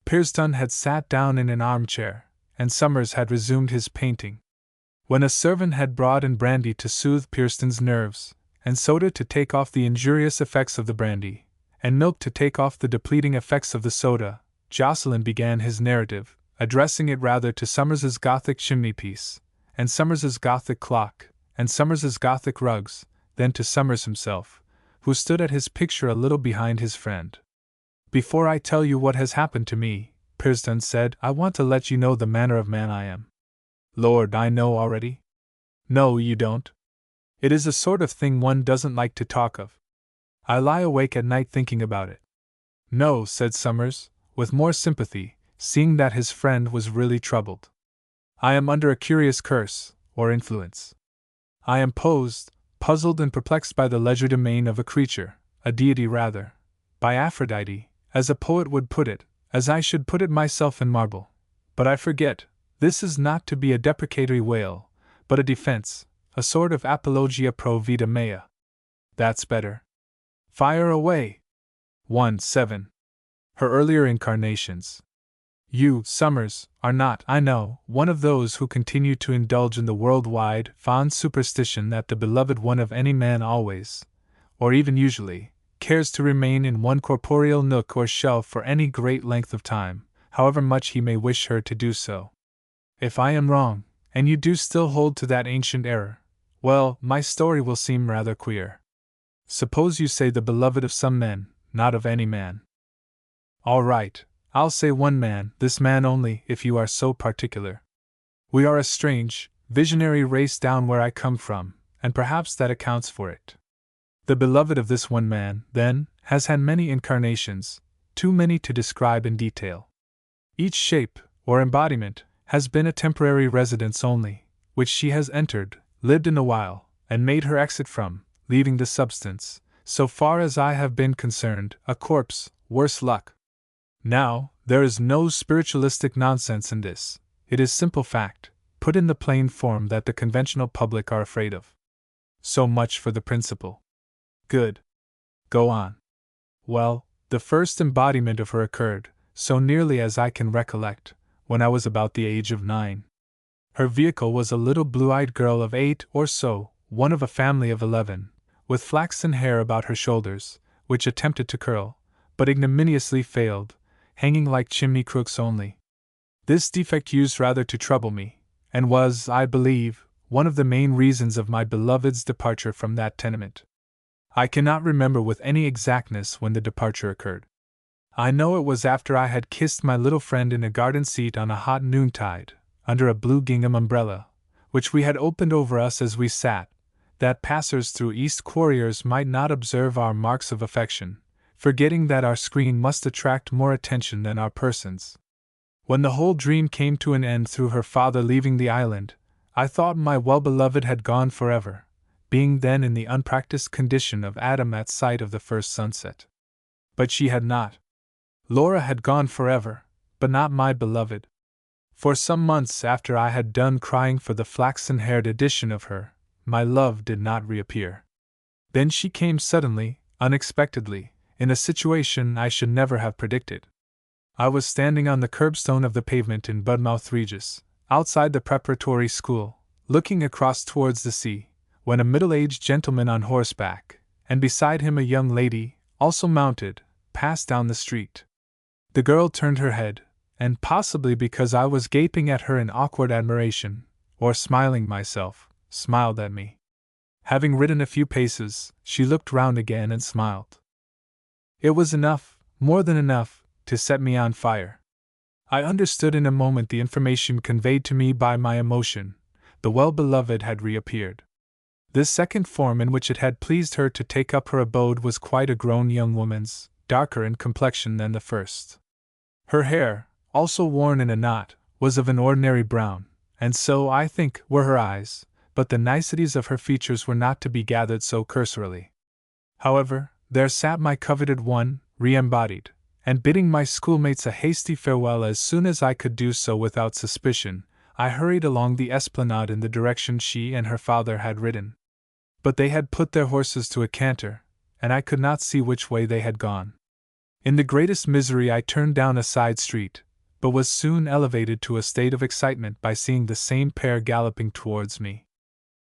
Pierston had sat down in an armchair, and Summers had resumed his painting. When a servant had brought in brandy to soothe Pierston's nerves, and soda to take off the injurious effects of the brandy, and milk to take off the depleting effects of the soda, Jocelyn began his narrative, addressing it rather to Summers's Gothic chimney-piece, and Summers's Gothic clock, and Summers's Gothic rugs, than to Summers himself, who stood at his picture a little behind his friend. Before I tell you what has happened to me, Pierston said, I want to let you know the manner of man I am. Lord, I know already? No, you don't. It is a sort of thing one doesn't like to talk of. I lie awake at night thinking about it. No, said Summers, with more sympathy, seeing that his friend was really troubled. I am under a curious curse, or influence. I am puzzled and perplexed by the legerdemain of a creature, a deity rather, by Aphrodite, as a poet would put it, as I should put it myself in marble. But I forget, this is not to be a deprecatory wail, but a defense, a sort of apologia pro vita mea. That's better. Fire away! 1-7. Her earlier incarnations. You, Summers, are not, I know, one of those who continue to indulge in the worldwide, fond superstition that the beloved one of any man always, or even usually, cares to remain in one corporeal nook or shelf for any great length of time, however much he may wish her to do so. If I am wrong, and you do still hold to that ancient error, well, my story will seem rather queer. Suppose you say the beloved of some men, not of any man. All right, I'll say one man, this man only, if you are so particular. We are a strange, visionary race down where I come from, and perhaps that accounts for it. The beloved of this one man, then, has had many incarnations, too many to describe in detail. Each shape, or embodiment, has been a temporary residence only, which she has entered, lived in a while, and made her exit from, leaving the substance, so far as I have been concerned, a corpse, worse luck. Now, there is no spiritualistic nonsense in this, it is simple fact, put in the plain form that the conventional public are afraid of. So much for the principle. Good. Go on. Well, the first embodiment of her occurred, so nearly as I can recollect, when I was about the age of 9. Her vehicle was a little blue-eyed girl of 8 or so, one of a family of 11, with flaxen hair about her shoulders, which attempted to curl, but ignominiously failed, hanging like chimney crooks only. This defect used rather to trouble me, and was, I believe, one of the main reasons of my beloved's departure from that tenement. I cannot remember with any exactness when the departure occurred. I know it was after I had kissed my little friend in a garden seat on a hot noontide, under a blue gingham umbrella, which we had opened over us as we sat, that passers through East Quarriers might not observe our marks of affection, forgetting that our screen must attract more attention than our persons. When the whole dream came to an end through her father leaving the island, I thought my well-beloved had gone forever, being then in the unpracticed condition of Adam at sight of the first sunset. But she had not. Laura had gone forever, but not my beloved. For some months after I had done crying for the flaxen-haired edition of her, my love did not reappear. Then she came suddenly, unexpectedly, in a situation I should never have predicted. I was standing on the curbstone of the pavement in Budmouth Regis, outside the preparatory school, looking across towards the sea, when a middle-aged gentleman on horseback, and beside him a young lady, also mounted, passed down the street. The girl turned her head, and possibly because I was gaping at her in awkward admiration, or smiling myself, smiled at me. Having ridden a few paces, she looked round again and smiled. It was enough, more than enough, to set me on fire. I understood in a moment the information conveyed to me by my emotion. The well-beloved had reappeared. This second form in which it had pleased her to take up her abode was quite a grown young woman's, darker in complexion than the first. Her hair, also worn in a knot, was of an ordinary brown, and so, I think, were her eyes, but the niceties of her features were not to be gathered so cursorily. However, there sat my coveted one, re-embodied, and bidding my schoolmates a hasty farewell as soon as I could do so without suspicion, I hurried along the esplanade in the direction she and her father had ridden. But they had put their horses to a canter, and I could not see which way they had gone. In the greatest misery I turned down a side street, but was soon elevated to a state of excitement by seeing the same pair galloping towards me.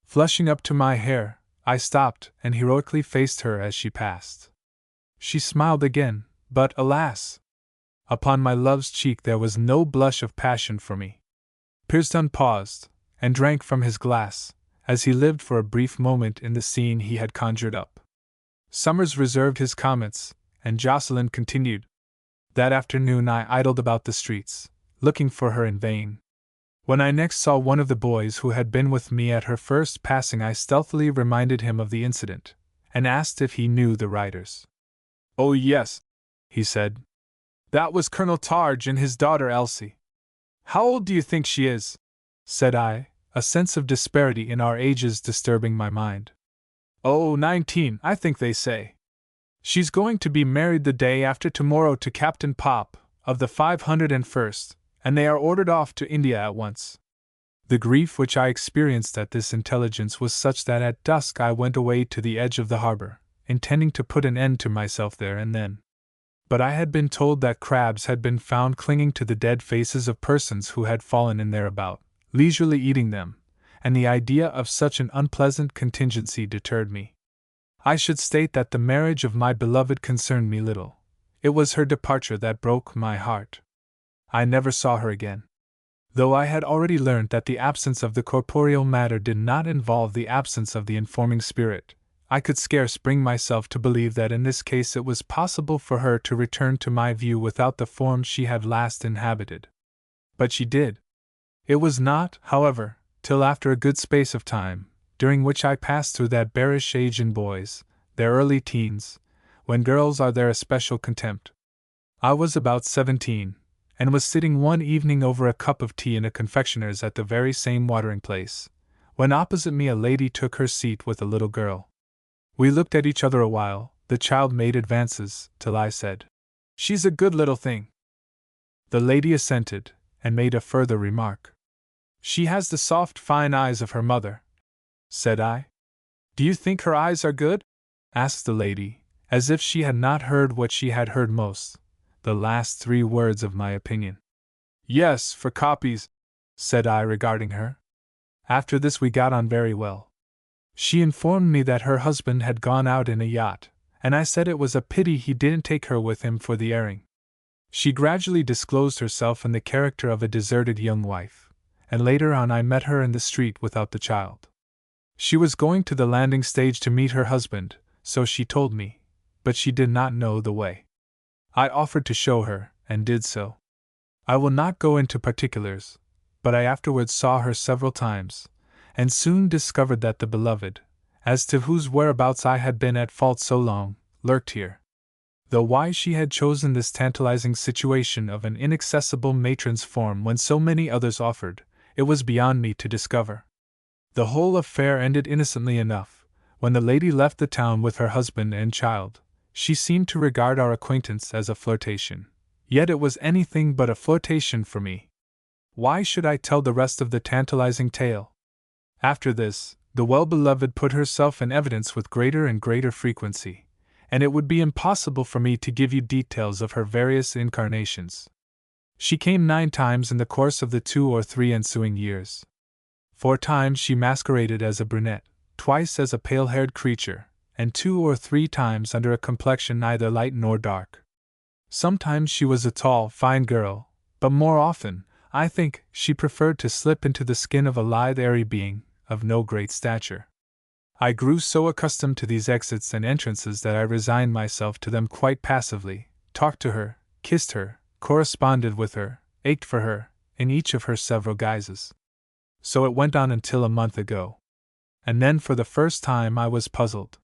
Flushing up to my hair, I stopped and heroically faced her as she passed. She smiled again, but, alas! Upon my love's cheek there was no blush of passion for me. Pearson paused, and drank from his glass, as he lived for a brief moment in the scene he had conjured up. Summers reserved his comments, and Jocelyn continued. That afternoon I idled about the streets, looking for her in vain. When I next saw one of the boys who had been with me at her first passing, I stealthily reminded him of the incident, and asked if he knew the riders. Oh yes, he said. That was Colonel Targe and his daughter Elsie. How old do you think she is? Said I, a sense of disparity in our ages disturbing my mind. Oh, 19, I think they say. She's going to be married the day after tomorrow to Captain Pop, of the 501st, and they are ordered off to India at once. The grief which I experienced at this intelligence was such that at dusk I went away to the edge of the harbor, intending to put an end to myself there and then. But I had been told that crabs had been found clinging to the dead faces of persons who had fallen in thereabout, leisurely eating them, and the idea of such an unpleasant contingency deterred me. I should state that the marriage of my beloved concerned me little. It was her departure that broke my heart. I never saw her again. Though I had already learnt that the absence of the corporeal matter did not involve the absence of the informing spirit, I could scarce bring myself to believe that in this case it was possible for her to return to my view without the form she had last inhabited. But she did. It was not, however, till after a good space of time, during which I passed through that bearish age in boys, their early teens, when girls are their especial contempt. I was about 17, and was sitting one evening over a cup of tea in a confectioner's at the very same watering place, when opposite me a lady took her seat with a little girl. We looked at each other a while. The child made advances, till I said, "She's a good little thing." The lady assented, and made a further remark. "She has the soft, fine eyes of her mother," said I. "Do you think her eyes are good?" asked the lady, as if she had not heard what she had heard most, the last 3 words of my opinion. "Yes, for copies," said I, regarding her. After this we got on very well. She informed me that her husband had gone out in a yacht, and I said it was a pity he didn't take her with him for the airing. She gradually disclosed herself in the character of a deserted young wife, and later on I met her in the street without the child. She was going to the landing stage to meet her husband, so she told me, but she did not know the way. I offered to show her, and did so. I will not go into particulars, but I afterwards saw her several times, and soon discovered that the beloved, as to whose whereabouts I had been at fault so long, lurked here. Though why she had chosen this tantalizing situation of an inaccessible matron's form when so many others offered, it was beyond me to discover. The whole affair ended innocently enough. When the lady left the town with her husband and child, she seemed to regard our acquaintance as a flirtation. Yet it was anything but a flirtation for me. Why should I tell the rest of the tantalizing tale? After this, the well-beloved put herself in evidence with greater and greater frequency, and it would be impossible for me to give you details of her various incarnations. She came 9 times in the course of the 2 or 3 ensuing years. 4 times she masqueraded as a brunette, twice as a pale-haired creature, and 2 or 3 times under a complexion neither light nor dark. Sometimes she was a tall, fine girl, but more often, I think, she preferred to slip into the skin of a lithe, airy being, of no great stature. I grew so accustomed to these exits and entrances that I resigned myself to them quite passively, talked to her, kissed her, corresponded with her, ached for her, in each of her several guises. So it went on until a month ago. And then for the first time I was puzzled.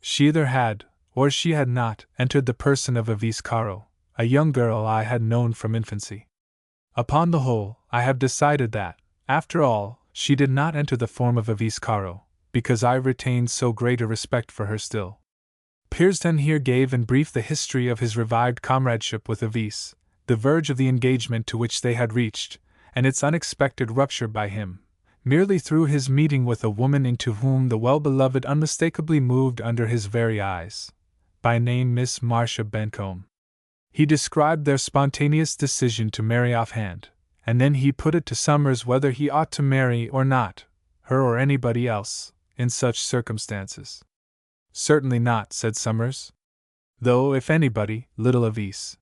She either had, or she had not, entered the person of Elise Caro, a young girl I had known from infancy. Upon the whole, I have decided that, after all, she did not enter the form of Elise Caro, because I retained so great a respect for her still. Pearsden here gave in brief the history of his revived comradeship with Elise, the verge of the engagement to which they had reached, and its unexpected rupture by him, merely through his meeting with a woman into whom the well-beloved unmistakably moved under his very eyes, by name Miss Marcia Bencombe. He described their spontaneous decision to marry offhand, and then he put it to Summers whether he ought to marry or not, her or anybody else, in such circumstances. "Certainly not," said Summers. "Though, if anybody, little Elise.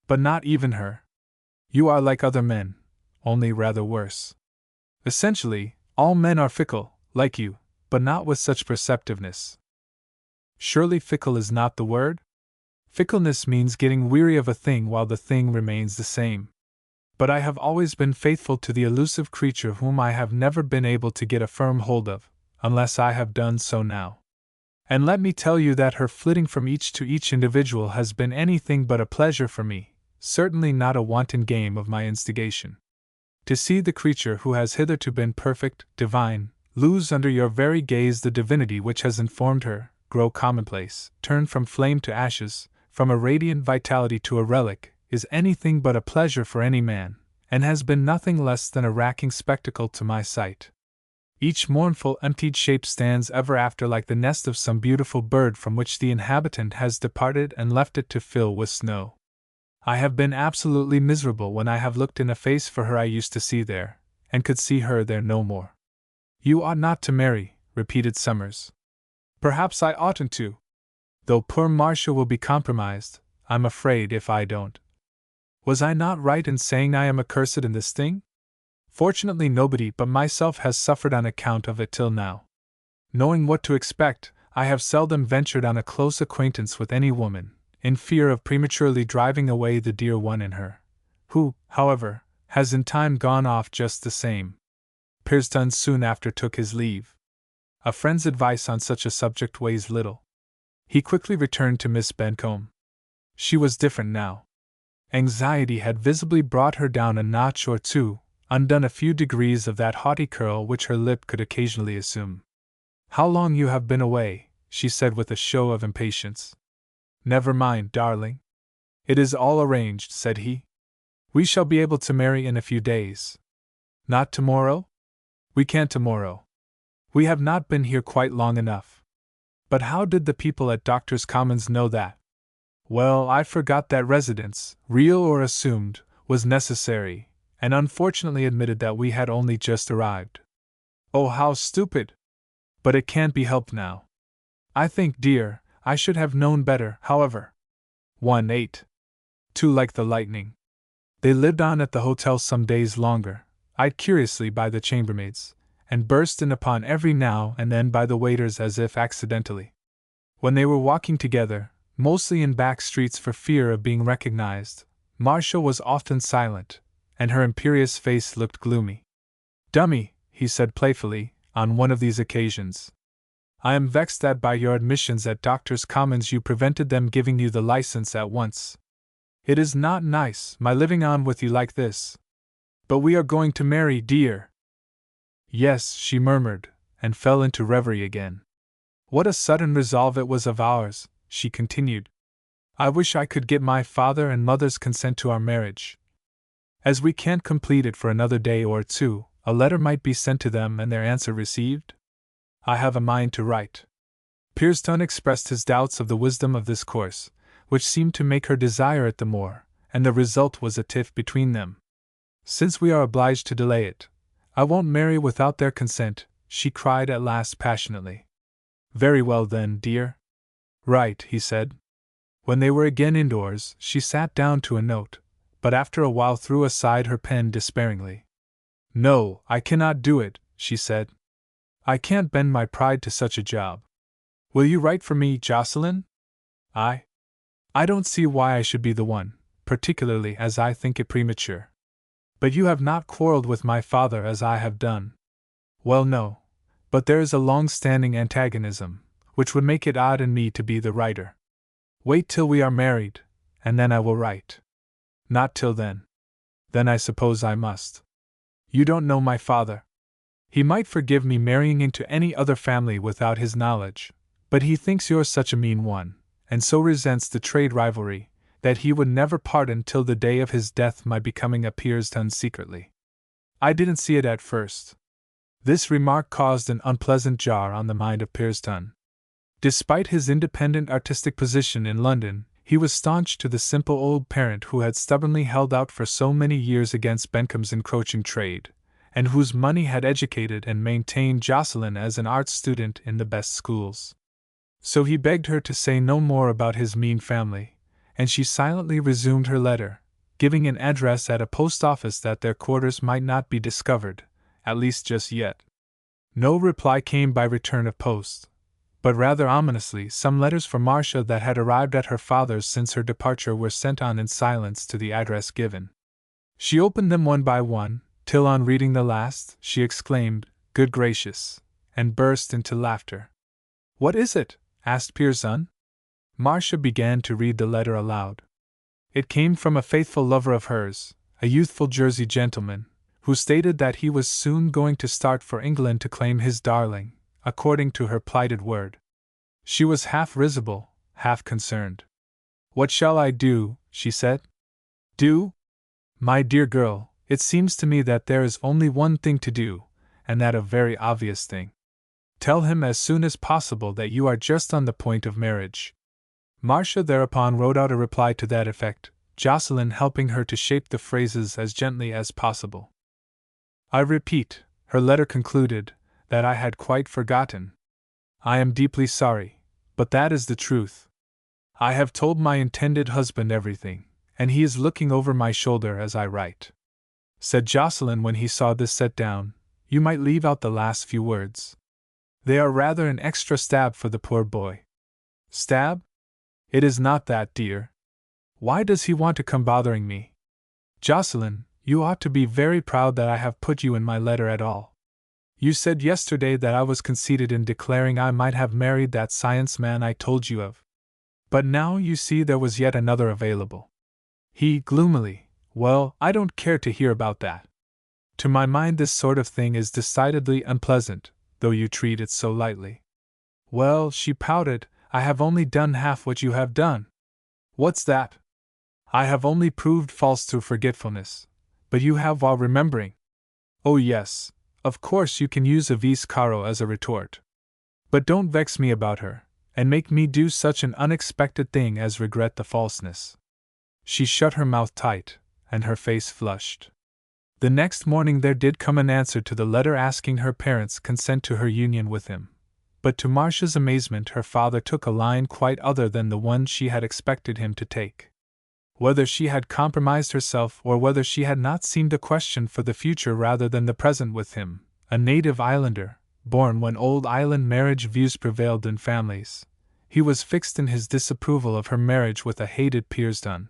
But not even her. You are like other men, only rather worse. Essentially, all men are fickle, like you, but not with such perceptiveness." Surely fickle is not the word? Fickleness means getting weary of a thing while the thing remains the same. But I have always been faithful to the elusive creature whom I have never been able to get a firm hold of, unless I have done so now. And let me tell you that her flitting from each to each individual has been anything but a pleasure for me, certainly not a wanton game of my instigation. To see the creature who has hitherto been perfect, divine, lose under your very gaze the divinity which has informed her, grow commonplace, turn from flame to ashes, from a radiant vitality to a relic, is anything but a pleasure for any man, and has been nothing less than a racking spectacle to my sight. Each mournful emptied shape stands ever after like the nest of some beautiful bird from which the inhabitant has departed and left it to fill with snow. I have been absolutely miserable when I have looked in a face for her I used to see there, and could see her there no more. You ought not to marry, repeated Summers. Perhaps I oughtn't to. Though poor Marcia will be compromised, I'm afraid, if I don't. Was I not right in saying I am accursed in this thing? Fortunately nobody but myself has suffered on account of it till now. Knowing what to expect, I have seldom ventured on a close acquaintance with any woman, in fear of prematurely driving away the dear one in her, who, however, has in time gone off just the same. Pearson soon after took his leave. A friend's advice on such a subject weighs little. He quickly returned to Miss Bencomb. She was different now. Anxiety had visibly brought her down a notch or two, undone a few degrees of that haughty curl which her lip could occasionally assume. How long you have been away, she said with a show of impatience. Never mind, darling. It is all arranged, said he. We shall be able to marry in a few days. Not tomorrow? We can't tomorrow. We have not been here quite long enough. But how did the people at Doctors' Commons know that? Well, I forgot that residence, real or assumed, was necessary, and unfortunately admitted that we had only just arrived. Oh, how stupid! But it can't be helped now. I think, dear, I should have known better, however. 1-8. 2 like the lightning. They lived on at the hotel some days longer, eyed curiously by the chambermaids, and burst in upon every now and then by the waiters as if accidentally. When they were walking together, mostly in back streets for fear of being recognized, Marcia was often silent, and her imperious face looked gloomy. Dummy, he said playfully, on one of these occasions. I am vexed that by your admissions at Doctors' Commons you prevented them giving you the license at once. It is not nice, my living on with you like this. But we are going to marry, dear. Yes, she murmured, and fell into reverie again. What a sudden resolve it was of ours, she continued. I wish I could get my father and mother's consent to our marriage. As we can't complete it for another day or two, a letter might be sent to them and their answer received. I have a mind to write. Pearson expressed his doubts of the wisdom of this course, which seemed to make her desire it the more, and the result was a tiff between them. Since we are obliged to delay it, I won't marry without their consent, she cried at last passionately. Very well then, dear. Right, he said. When they were again indoors, she sat down to a note, but after a while threw aside her pen despairingly. No, I cannot do it, she said. I can't bend my pride to such a job. Will you write for me, Jocelyn? I don't see why I should be the one, particularly as I think it premature. But you have not quarreled with my father as I have done. Well, no, but there is a long-standing antagonism, which would make it odd in me to be the writer. Wait till we are married, and then I will write. Not till then. Then I suppose I must. You don't know my father. He might forgive me marrying into any other family without his knowledge, but he thinks you're such a mean one, and so resents the trade rivalry, that he would never pardon till the day of his death my becoming a Pearson secretly. I didn't see it at first. This remark caused an unpleasant jar on the mind of Pearson. Despite his independent artistic position in London, he was staunch to the simple old parent who had stubbornly held out for so many years against Bencom's encroaching trade, and whose money had educated and maintained Jocelyn as an art student in the best schools. So he begged her to say no more about his mean family, and she silently resumed her letter, giving an address at a post office that their quarters might not be discovered, at least just yet. No reply came by return of post, but rather ominously some letters for Marcia that had arrived at her father's since her departure were sent on in silence to the address given. She opened them one by one, till on reading the last, she exclaimed, "Good gracious!" and burst into laughter. "What is it?" asked Pearson. Marcia began to read the letter aloud. It came from a faithful lover of hers, a youthful Jersey gentleman, who stated that he was soon going to start for England to claim his darling, according to her plighted word. She was half risible, half concerned. "What shall I do?" she said. "Do? My dear girl, it seems to me that there is only one thing to do, and that a very obvious thing. Tell him as soon as possible that you are just on the point of marriage." Marcia thereupon wrote out a reply to that effect, Jocelyn helping her to shape the phrases as gently as possible. "I repeat," her letter concluded, "that I had quite forgotten. I am deeply sorry, but that is the truth. I have told my intended husband everything, and he is looking over my shoulder as I write." Said Jocelyn when he saw this set down, "You might leave out the last few words. They are rather an extra stab for the poor boy." "Stab? It is not that, dear. Why does he want to come bothering me? Jocelyn, you ought to be very proud that I have put you in my letter at all. You said yesterday that I was conceited in declaring I might have married that science man I told you of. But now you see there was yet another available." He, gloomily, "Well, I don't care to hear about that. To my mind this sort of thing is decidedly unpleasant, though you treat it so lightly." "Well," she pouted, "I have only done half what you have done." "What's that?" "I have only proved false through forgetfulness, but you have while remembering." "Oh yes, of course you can use a vis caro as a retort. But don't vex me about her, and make me do such an unexpected thing as regret the falseness." She shut her mouth tight, and her face flushed. The next morning there did come an answer to the letter asking her parents' consent to her union with him. But to Marcia's amazement her father took a line quite other than the one she had expected him to take. Whether she had compromised herself or whether she had not seemed a question for the future rather than the present with him, a native islander, born when old island marriage views prevailed in families, he was fixed in his disapproval of her marriage with a hated Pearson.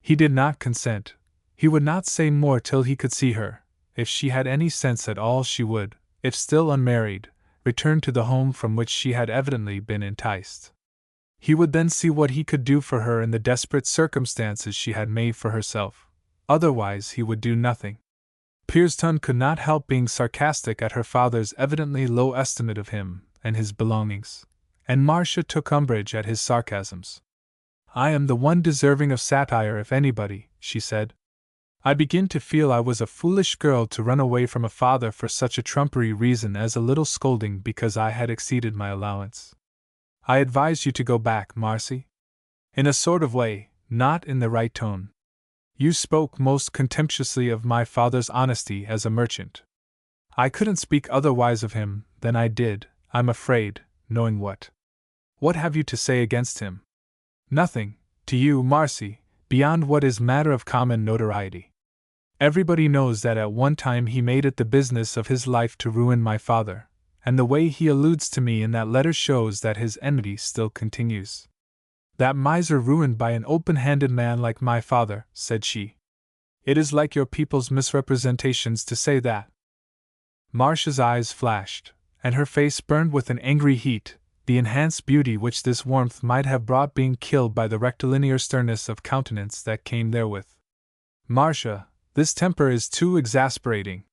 He did not consent. He would not say more till he could see her. If she had any sense at all she would, if still unmarried, return to the home from which she had evidently been enticed. He would then see what he could do for her in the desperate circumstances she had made for herself. Otherwise he would do nothing. Pearson could not help being sarcastic at her father's evidently low estimate of him and his belongings, and Marcia took umbrage at his sarcasms. "I am the one deserving of satire if anybody," she said. "I begin to feel I was a foolish girl to run away from a father for such a trumpery reason as a little scolding because I had exceeded my allowance. I advise you to go back, Marcy." "In a sort of way, not in the right tone. You spoke most contemptuously of my father's honesty as a merchant." "I couldn't speak otherwise of him than I did, I'm afraid, knowing what." "What have you to say against him?" "Nothing, to you, Marcy, beyond what is matter of common notoriety. Everybody knows that at one time he made it the business of his life to ruin my father, and the way he alludes to me in that letter shows that his enmity still continues." "That miser ruined by an open-handed man like my father," said she. "It is like your people's misrepresentations to say that." Marcia's eyes flashed, and her face burned with an angry heat, the enhanced beauty which this warmth might have brought being killed by the rectilinear sternness of countenance that came therewith. "Marcia, this temper is too exasperating.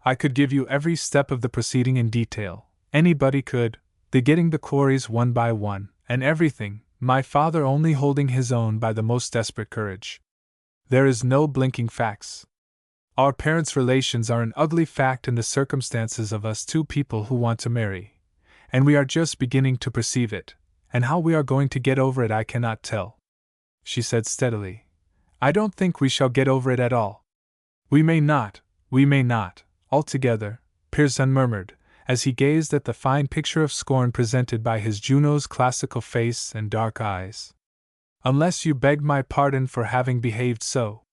I could give you every step of the proceeding in detail, anybody could, the getting the quarries one by one, and everything, my father only holding his own by the most desperate courage. There is no blinking facts. Our parents' relations are an ugly fact in the circumstances of us two people who want to marry, and we are just beginning to perceive it, and how we are going to get over it I cannot tell," she said steadily. "I don't think we shall get over it at all." We may not, altogether," Pearson murmured, as he gazed at the fine picture of scorn presented by his Juno's classical face and dark eyes. "Unless you beg my pardon for having behaved so."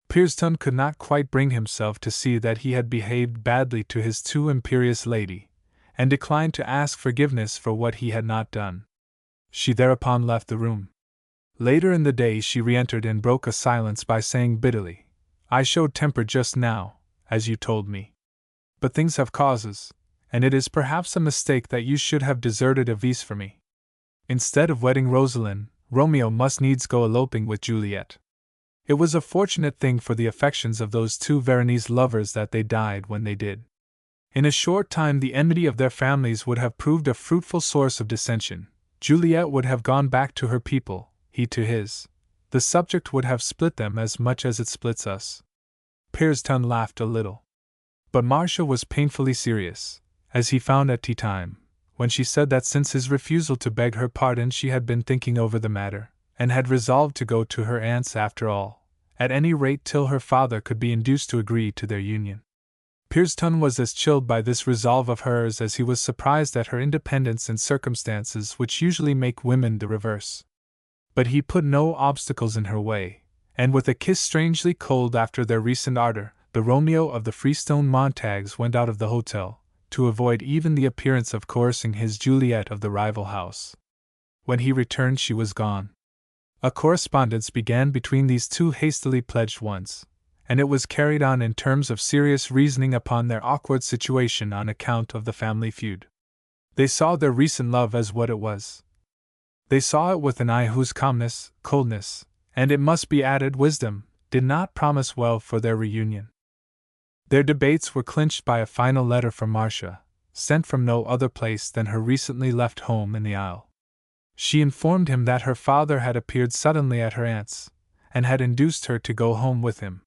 Pearson could not quite bring himself to see that he had behaved badly to his too imperious lady, and declined to ask forgiveness for what he had not done. She thereupon left the room. Later in the day she re-entered and broke a silence by saying bitterly, "I showed temper just now, as you told me. But things have causes, and it is perhaps a mistake that you should have deserted Avis for me." Instead of wedding Rosalind, Romeo must needs go eloping with Juliet. It was a fortunate thing for the affections of those two Veronese lovers that they died when they did. In a short time the enmity of their families would have proved a fruitful source of dissension. Juliet would have gone back to her people, he to his. The subject would have split them as much as it splits us. Pearson laughed a little. But Marcia was painfully serious, as he found at tea time, when she said that since his refusal to beg her pardon she had been thinking over the matter, and had resolved to go to her aunt's after all, at any rate till her father could be induced to agree to their union. Pearson was as chilled by this resolve of hers as he was surprised at her independence in circumstances which usually make women the reverse. But he put no obstacles in her way, and with a kiss strangely cold after their recent ardor, the Romeo of the Freestone Montagues went out of the hotel, to avoid even the appearance of coercing his Juliet of the rival house. When he returned she was gone. A correspondence began between these two hastily pledged ones, and it was carried on in terms of serious reasoning upon their awkward situation on account of the family feud. They saw their recent love as what it was. They saw it with an eye whose calmness, coldness, and it must be added wisdom, did not promise well for their reunion. Their debates were clinched by a final letter from Marcia, sent from no other place than her recently left home in the Isle. She informed him that her father had appeared suddenly at her aunt's, and had induced her to go home with him.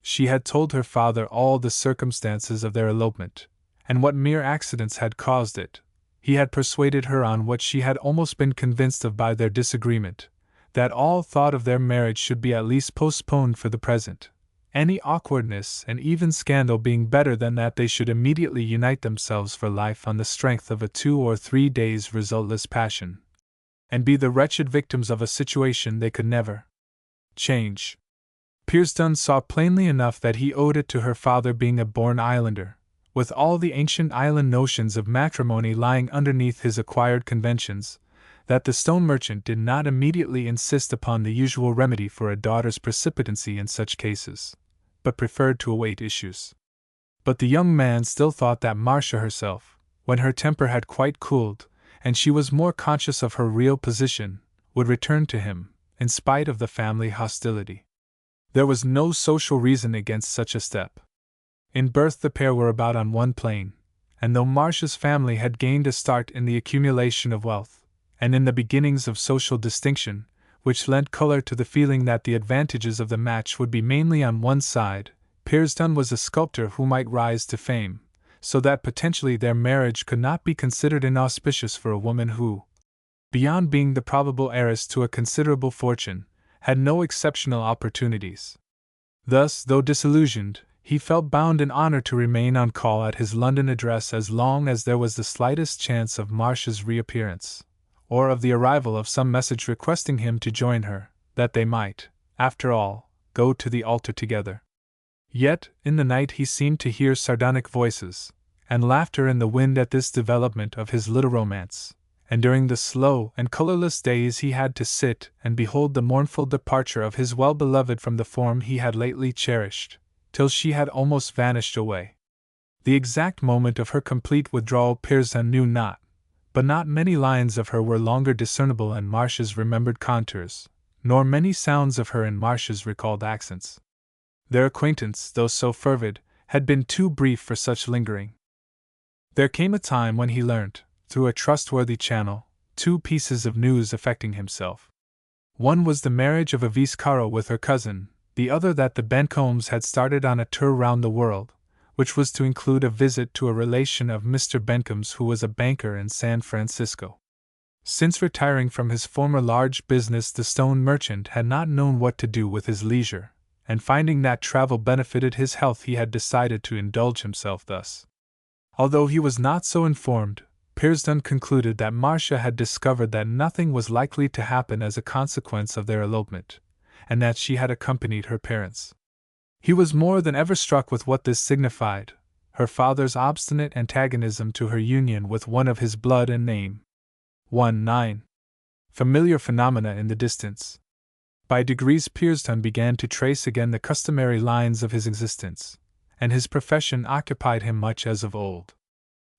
She had told her father all the circumstances of their elopement, and what mere accidents had caused it. He had persuaded her on what she had almost been convinced of by their disagreement, that all thought of their marriage should be at least postponed for the present, any awkwardness and even scandal being better than that they should immediately unite themselves for life on the strength of a 2 or 3 days' resultless passion, and be the wretched victims of a situation they could never change. Pearson saw plainly enough that he owed it to her father being a born islander, with all the ancient island notions of matrimony lying underneath his acquired conventions, that the stone merchant did not immediately insist upon the usual remedy for a daughter's precipitancy in such cases, but preferred to await issues. But the young man still thought that Marcia herself, when her temper had quite cooled, and she was more conscious of her real position, would return to him, in spite of the family hostility. There was no social reason against such a step. In birth the pair were about on one plane, and though Marcia's family had gained a start in the accumulation of wealth, and in the beginnings of social distinction, which lent color to the feeling that the advantages of the match would be mainly on one side, Pearson was a sculptor who might rise to fame, so that potentially their marriage could not be considered inauspicious for a woman who, beyond being the probable heiress to a considerable fortune, had no exceptional opportunities. Thus, though disillusioned, he felt bound in honor to remain on call at his London address as long as there was the slightest chance of Marcia's reappearance, or of the arrival of some message requesting him to join her, that they might, after all, go to the altar together. Yet, in the night he seemed to hear sardonic voices, and laughter in the wind at this development of his little romance, and during the slow and colorless days he had to sit and behold the mournful departure of his well-beloved from the form he had lately cherished, till she had almost vanished away. The exact moment of her complete withdrawal Pearson knew not, but not many lines of her were longer discernible in Marcia's remembered contours, nor many sounds of her in Marcia's recalled accents. Their acquaintance, though so fervid, had been too brief for such lingering. There came a time when he learnt, through a trustworthy channel, 2 pieces of news affecting himself. One was the marriage of Elise Caro with her cousin, the other that the Bencombes had started on a tour round the world, which was to include a visit to a relation of Mr. Bencomb's who was a banker in San Francisco. Since retiring from his former large business, the stone merchant had not known what to do with his leisure, and finding that travel benefited his health he had decided to indulge himself thus. Although he was not so informed, Pearson concluded that Marcia had discovered that nothing was likely to happen as a consequence of their elopement, and that she had accompanied her parents. He was more than ever struck with what this signified, her father's obstinate antagonism to her union with one of his blood and name. 1-9. Familiar phenomena in the distance. By degrees Pearson began to trace again the customary lines of his existence, and his profession occupied him much as of old.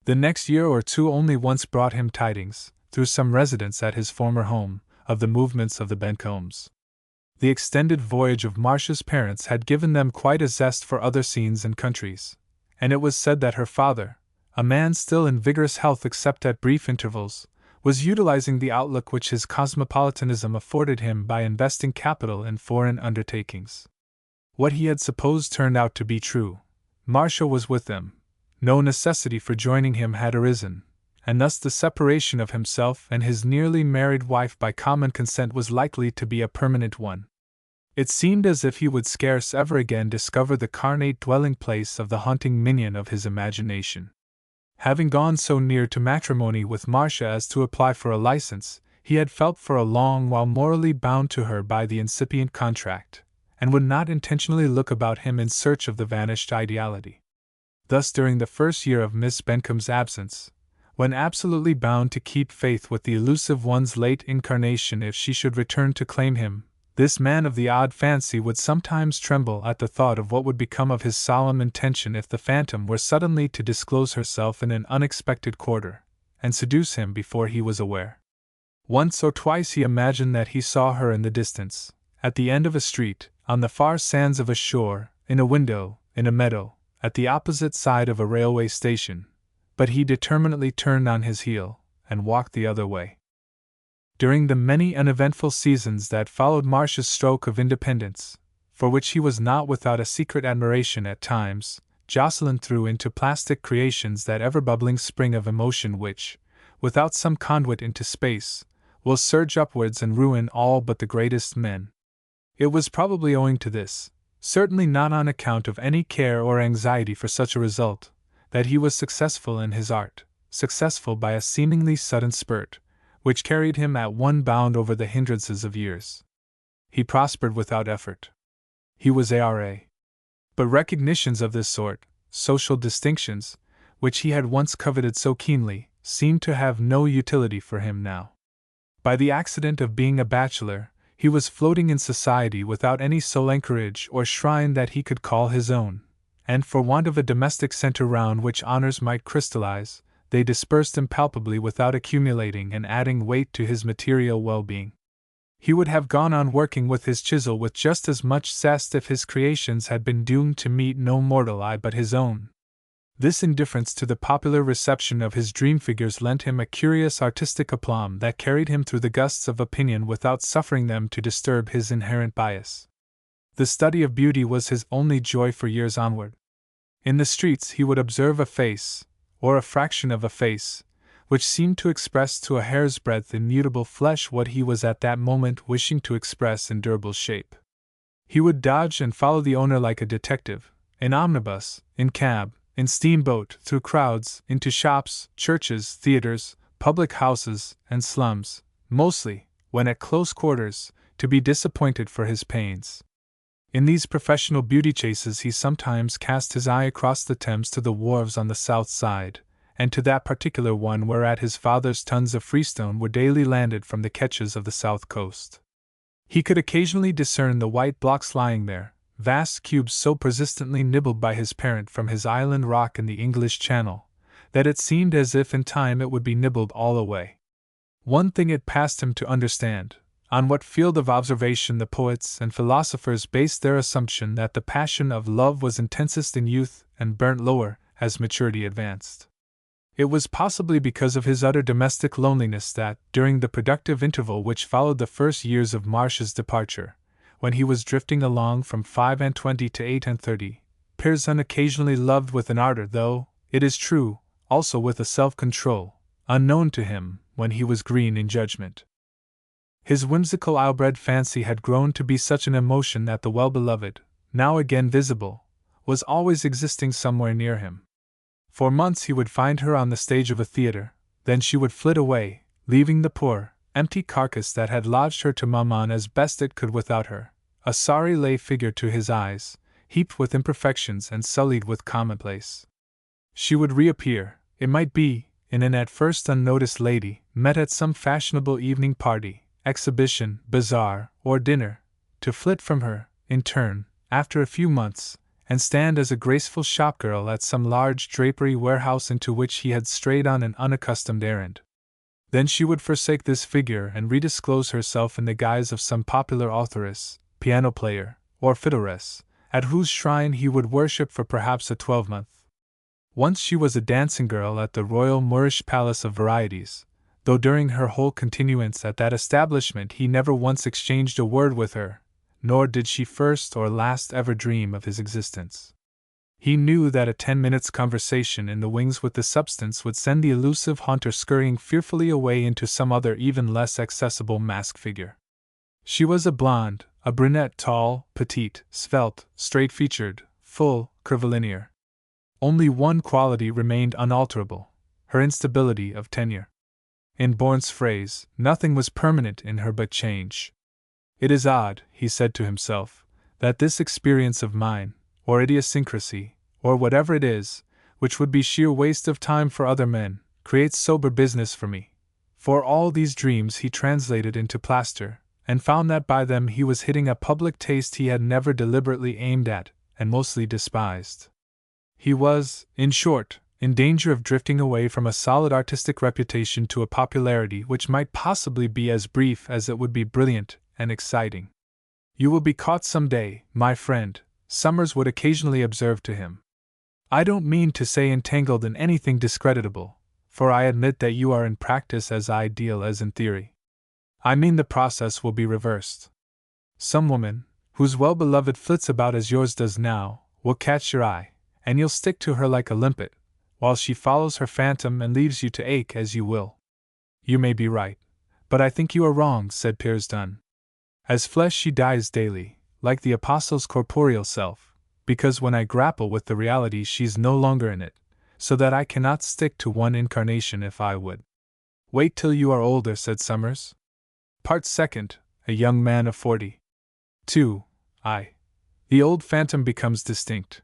The next year or two only once brought him tidings, through some residence at his former home, of the movements of the Bencombes. The extended voyage of Marcia's parents had given them quite a zest for other scenes and countries, and it was said that her father, a man still in vigorous health except at brief intervals, was utilizing the outlook which his cosmopolitanism afforded him by investing capital in foreign undertakings. What he had supposed turned out to be true. Marcia was with them. No necessity for joining him had arisen, and thus the separation of himself and his nearly married wife by common consent was likely to be a permanent one. It seemed as if he would scarce ever again discover the carnate dwelling place of the haunting minion of his imagination. Having gone so near to matrimony with Marcia as to apply for a license, he had felt for a long while morally bound to her by the incipient contract, and would not intentionally look about him in search of the vanished ideality. Thus, during the first year of Miss Bencomb's absence, when absolutely bound to keep faith with the elusive one's late incarnation if she should return to claim him, this man of the odd fancy would sometimes tremble at the thought of what would become of his solemn intention if the phantom were suddenly to disclose herself in an unexpected quarter, and seduce him before he was aware. Once or twice he imagined that he saw her in the distance, at the end of a street, on the far sands of a shore, in a window, in a meadow, at the opposite side of a railway station, but he determinately turned on his heel, and walked the other way. During the many uneventful seasons that followed Marcia's stroke of independence, for which he was not without a secret admiration at times, Jocelyn threw into plastic creations that ever-bubbling spring of emotion which, without some conduit into space, will surge upwards and ruin all but the greatest men. It was probably owing to this, certainly not on account of any care or anxiety for such a result, that he was successful in his art, successful by a seemingly sudden spurt, which carried him at one bound over the hindrances of years. He prospered without effort. He was A.R.A. But recognitions of this sort, social distinctions, which he had once coveted so keenly, seemed to have no utility for him now. By the accident of being a bachelor, he was floating in society without any sole anchorage or shrine that he could call his own, and for want of a domestic center round which honors might crystallize, they dispersed impalpably without accumulating and adding weight to his material well-being. He would have gone on working with his chisel with just as much zest if his creations had been doomed to meet no mortal eye but his own. This indifference to the popular reception of his dream figures lent him a curious artistic aplomb that carried him through the gusts of opinion without suffering them to disturb his inherent bias. The study of beauty was his only joy for years onward. In the streets he would observe a face, or a fraction of a face, which seemed to express to a hair's breadth in mutable flesh what he was at that moment wishing to express in durable shape. He would dodge and follow the owner like a detective, in omnibus, in cab, in steamboat, through crowds, into shops, churches, theaters, public houses, and slums, mostly, when at close quarters, to be disappointed for his pains. In these professional beauty chases he sometimes cast his eye across the Thames to the wharves on the south side, and to that particular one whereat his father's tons of freestone were daily landed from the ketches of the south coast. He could occasionally discern the white blocks lying there, vast cubes so persistently nibbled by his parent from his island rock in the English Channel, that it seemed as if in time it would be nibbled all away. One thing it passed him to understand: on what field of observation the poets and philosophers based their assumption that the passion of love was intensest in youth and burnt lower as maturity advanced. It was possibly because of his utter domestic loneliness that, during the productive interval which followed the first years of Marcia's departure, when he was drifting along from 25 to 28, Pearson occasionally loved with an ardor, though, it is true, also with a self-control, unknown to him when he was green in judgment. His whimsical ill-bred fancy had grown to be such an emotion that the well-beloved, now again visible, was always existing somewhere near him. For months he would find her on the stage of a theater, then she would flit away, leaving the poor, empty carcass that had lodged her to Mammon as best it could without her, a sorry lay figure to his eyes, heaped with imperfections and sullied with commonplace. She would reappear, it might be, in an at first unnoticed lady, met at some fashionable evening party, exhibition, bazaar, or dinner, to flit from her, in turn, after a few months, and stand as a graceful shopgirl at some large drapery warehouse into which he had strayed on an unaccustomed errand. Then she would forsake this figure and redisclose herself in the guise of some popular authoress, piano player, or fiddleress, at whose shrine he would worship for perhaps a 12-month. Once she was a dancing girl at the Royal Moorish Palace of Varieties, though during her whole continuance at that establishment he never once exchanged a word with her, nor did she first or last ever dream of his existence. He knew that a 10 minutes' conversation in the wings with the substance would send the elusive haunter scurrying fearfully away into some other even less accessible masked figure. She was a blonde, a brunette, tall, petite, svelte, straight-featured, full, curvilinear. Only one quality remained unalterable: her instability of tenure. In Bourne's phrase, nothing was permanent in her but change. It is odd, he said to himself, that this experience of mine, or idiosyncrasy, or whatever it is, which would be sheer waste of time for other men, creates sober business for me. For all these dreams he translated into plaster, and found that by them he was hitting a public taste he had never deliberately aimed at, and mostly despised. He was, in short, in danger of drifting away from a solid artistic reputation to a popularity which might possibly be as brief as it would be brilliant and exciting. "You will be caught some day, my friend," Summers would occasionally observe to him. "I don't mean to say entangled in anything discreditable, for I admit that you are in practice as ideal as in theory. I mean the process will be reversed. Some woman, whose well-beloved flits about as yours does now, will catch your eye, and you'll stick to her like a limpet, while she follows her phantom and leaves you to ache as you will. You may be right, but I think you are wrong," said Piers Dunn. "As flesh she dies daily, like the apostle's corporeal self, because when I grapple with the reality she's no longer in it, so that I cannot stick to one incarnation if I would." "Wait till you are older," said Summers. Part Second, a young man of 40. 2. The old phantom becomes distinct.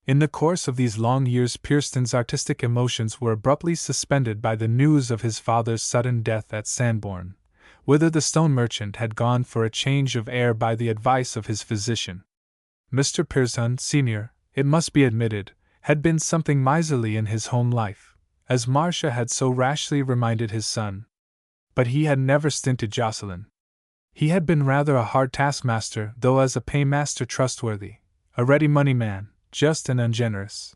In the course of these long years Pearson's artistic emotions were abruptly suspended by the news of his father's sudden death at Sandbourne, whither the stone merchant had gone for a change of air by the advice of his physician. Mr. Pearson, senior, it must be admitted, had been something miserly in his home life, as Marcia had so rashly reminded his son. But he had never stinted Jocelyn. He had been rather a hard taskmaster, though as a paymaster trustworthy, a ready money man, just and ungenerous.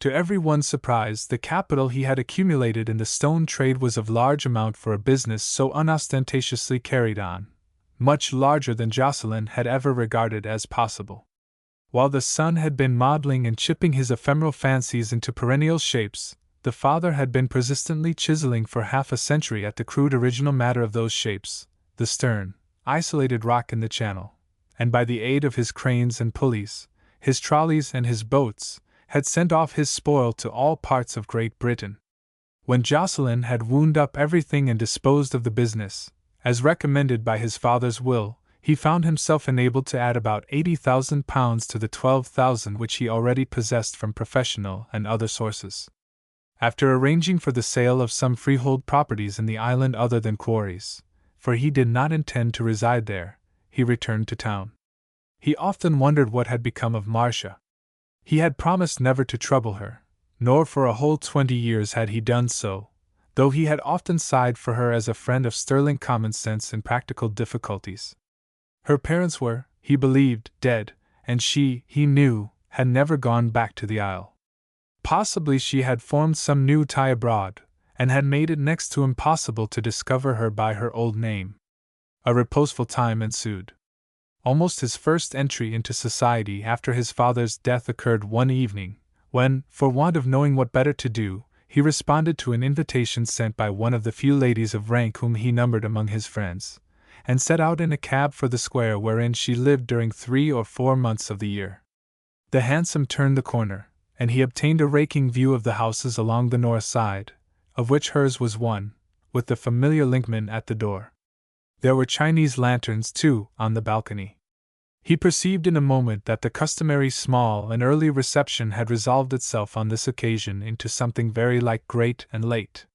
To everyone's surprise, the capital he had accumulated in the stone trade was of large amount for a business so unostentatiously carried on, much larger than Jocelyn had ever regarded as possible. While the son had been modeling and chipping his ephemeral fancies into perennial shapes, the father had been persistently chiseling for half a century at the crude original matter of those shapes, the stern, isolated rock in the channel, and by the aid of his cranes and pulleys, his trolleys and his boats, had sent off his spoil to all parts of Great Britain. When Jocelyn had wound up everything and disposed of the business, as recommended by his father's will, he found himself enabled to add about £80,000 to the £12,000 which he already possessed from professional and other sources. After arranging for the sale of some freehold properties in the island other than quarries, for he did not intend to reside there, he returned to town. He often wondered what had become of Marcia. He had promised never to trouble her, nor for a whole 20 years had he done so, though he had often sighed for her as a friend of sterling common sense in practical difficulties. Her parents were, he believed, dead, and she, he knew, had never gone back to the Isle. Possibly she had formed some new tie abroad, and had made it next to impossible to discover her by her old name. A reposeful time ensued. Almost his first entry into society after his father's death occurred one evening, when, for want of knowing what better to do, he responded to an invitation sent by one of the few ladies of rank whom he numbered among his friends, and set out in a cab for the square wherein she lived during 3 or 4 months of the year. The hansom turned the corner, and he obtained a raking view of the houses along the north side, of which hers was one, with the familiar linkman at the door. There were Chinese lanterns, too, on the balcony. He perceived in a moment that the customary small and early reception had resolved itself on this occasion into something very like great and late.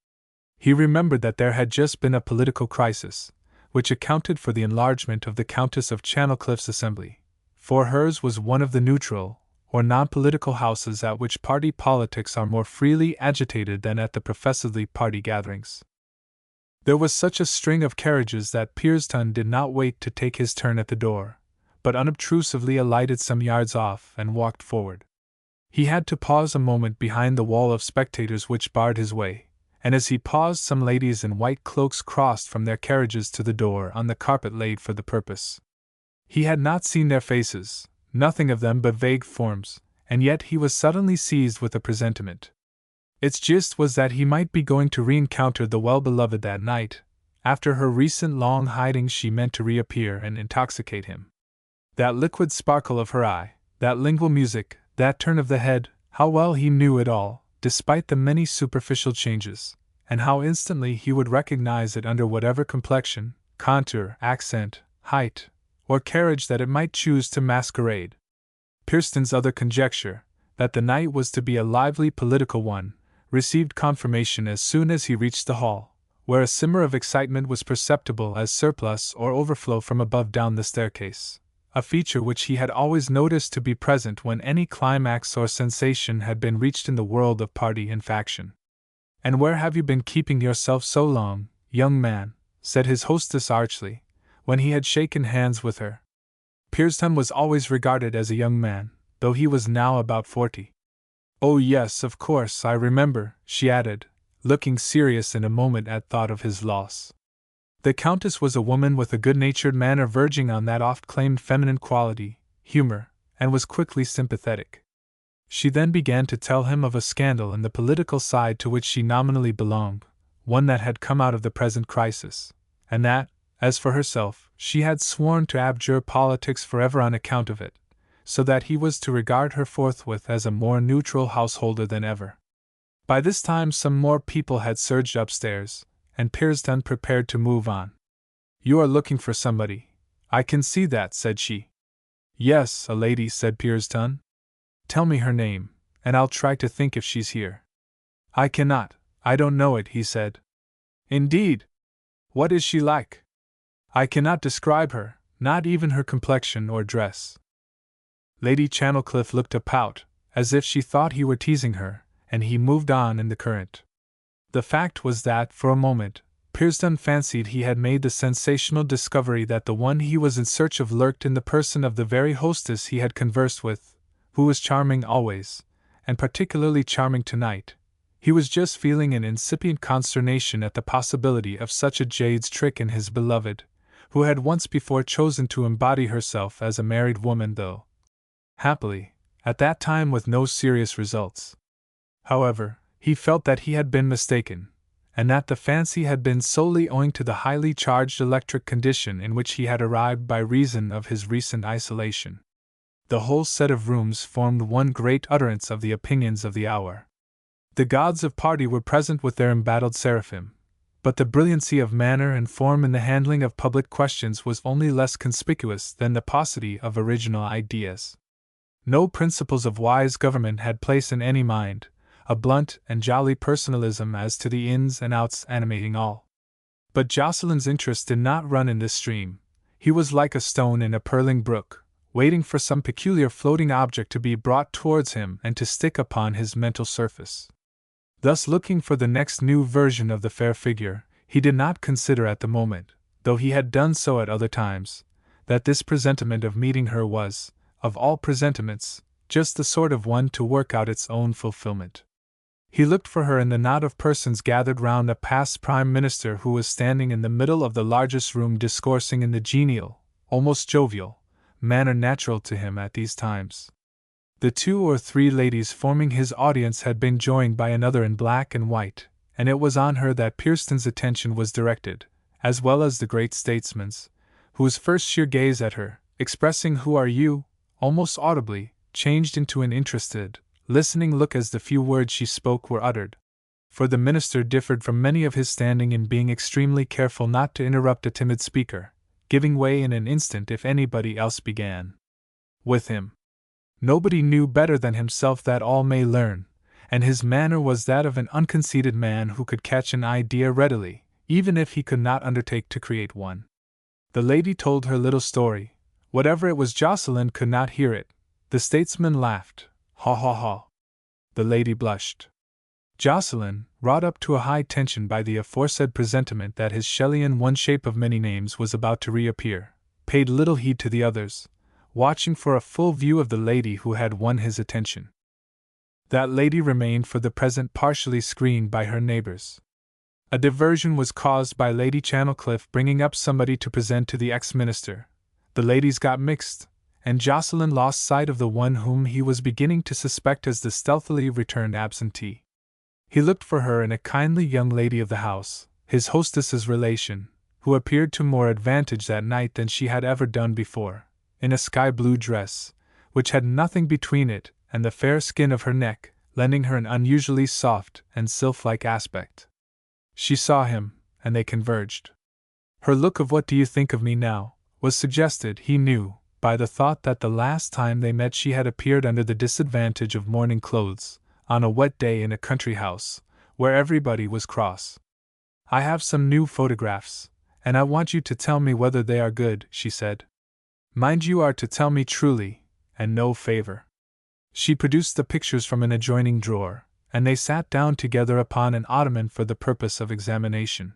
He remembered that there had just been a political crisis, which accounted for the enlargement of the Countess of Channelcliffe's assembly, for hers was one of the neutral, or non-political houses at which party politics are more freely agitated than at the professedly party gatherings. There was such a string of carriages that Pearson did not wait to take his turn at the door, but unobtrusively alighted some yards off and walked forward. He had to pause a moment behind the wall of spectators which barred his way, and as he paused some ladies in white cloaks crossed from their carriages to the door on the carpet laid for the purpose. He had not seen their faces, nothing of them but vague forms, and yet he was suddenly seized with a presentiment. Its gist was that he might be going to re-encounter the well-beloved that night. After her recent long hiding she meant to reappear and intoxicate him. That liquid sparkle of her eye, that lingual music, that turn of the head, how well he knew it all, despite the many superficial changes, and how instantly he would recognize it under whatever complexion, contour, accent, height, or carriage that it might choose to masquerade. Pearson's other conjecture, that the night was to be a lively political one, received confirmation as soon as he reached the hall, where a simmer of excitement was perceptible as surplus or overflow from above down the staircase, a feature which he had always noticed to be present when any climax or sensation had been reached in the world of party and faction. "And where have you been keeping yourself so long, young man?" said his hostess archly, when he had shaken hands with her. Pearson was always regarded as a young man, though he was now about 40. "Oh yes, of course, I remember," she added, looking serious in a moment at thought of his loss. The Countess was a woman with a good-natured manner verging on that oft-claimed feminine quality, humor, and was quickly sympathetic. She then began to tell him of a scandal in the political side to which she nominally belonged, one that had come out of the present crisis, and that, as for herself, she had sworn to abjure politics forever on account of it, so that he was to regard her forthwith as a more neutral householder than ever. By this time some more people had surged upstairs, and Pearson prepared to move on. "You are looking for somebody, I can see that," said she. "Yes, a lady," said Pearson. "Tell me her name, and I'll try to think if she's here." "I cannot, I don't know it," he said. "Indeed? What is she like?" "I cannot describe her, not even her complexion or dress." Lady Channelcliffe looked a pout, as if she thought he were teasing her, and he moved on in the current. The fact was that, for a moment, Pearson fancied he had made the sensational discovery that the one he was in search of lurked in the person of the very hostess he had conversed with, who was charming always, and particularly charming tonight. He was just feeling an incipient consternation at the possibility of such a jade's trick in his beloved, who had once before chosen to embody herself as a married woman, though, happily, at that time with no serious results. However, he felt that he had been mistaken, and that the fancy had been solely owing to the highly charged electric condition in which he had arrived by reason of his recent isolation. The whole set of rooms formed one great utterance of the opinions of the hour. The gods of party were present with their embattled seraphim, but the brilliancy of manner and form in the handling of public questions was only less conspicuous than the paucity of original ideas. No principles of wise government had place in any mind, a blunt and jolly personalism as to the ins and outs animating all. But Jocelyn's interest did not run in this stream. He was like a stone in a purling brook, waiting for some peculiar floating object to be brought towards him and to stick upon his mental surface. Thus, looking for the next new version of the fair figure, he did not consider at the moment, though he had done so at other times, that this presentiment of meeting her was, of all presentiments, just the sort of one to work out its own fulfillment. He looked for her in the knot of persons gathered round a past Prime Minister who was standing in the middle of the largest room discoursing in the genial, almost jovial, manner natural to him at these times. The 2 or 3 ladies forming his audience had been joined by another in black and white, and it was on her that Pearson's attention was directed, as well as the great statesman's, whose first sheer gaze at her, expressing "Who are you?" almost audibly, changed into an interested, listening look as the few words she spoke were uttered. For the minister differed from many of his standing in being extremely careful not to interrupt a timid speaker, giving way in an instant if anybody else began. With him, nobody knew better than himself that all may learn, and his manner was that of an unconceited man who could catch an idea readily, even if he could not undertake to create one. The lady told her little story. Whatever it was, Jocelyn could not hear it. The statesman laughed. Ha ha ha. The lady blushed. Jocelyn, wrought up to a high tension by the aforesaid presentiment that his Shelleyan one shape of many names was about to reappear, paid little heed to the others, watching for a full view of the lady who had won his attention. That lady remained for the present partially screened by her neighbors. A diversion was caused by Lady Channelcliffe bringing up somebody to present to the ex-minister. The ladies got mixed, and Jocelyn lost sight of the one whom he was beginning to suspect as the stealthily returned absentee. He looked for her in a kindly young lady of the house, his hostess's relation, who appeared to more advantage that night than she had ever done before, in a sky-blue dress, which had nothing between it and the fair skin of her neck, lending her an unusually soft and sylph-like aspect. She saw him, and they converged. Her look of "What do you think of me now?" was suggested, he knew, by the thought that the last time they met she had appeared under the disadvantage of morning clothes, on a wet day in a country house, where everybody was cross. "I have some new photographs, and I want you to tell me whether they are good," she said. "Mind you are to tell me truly, and no favor." She produced the pictures from an adjoining drawer, and they sat down together upon an ottoman for the purpose of examination.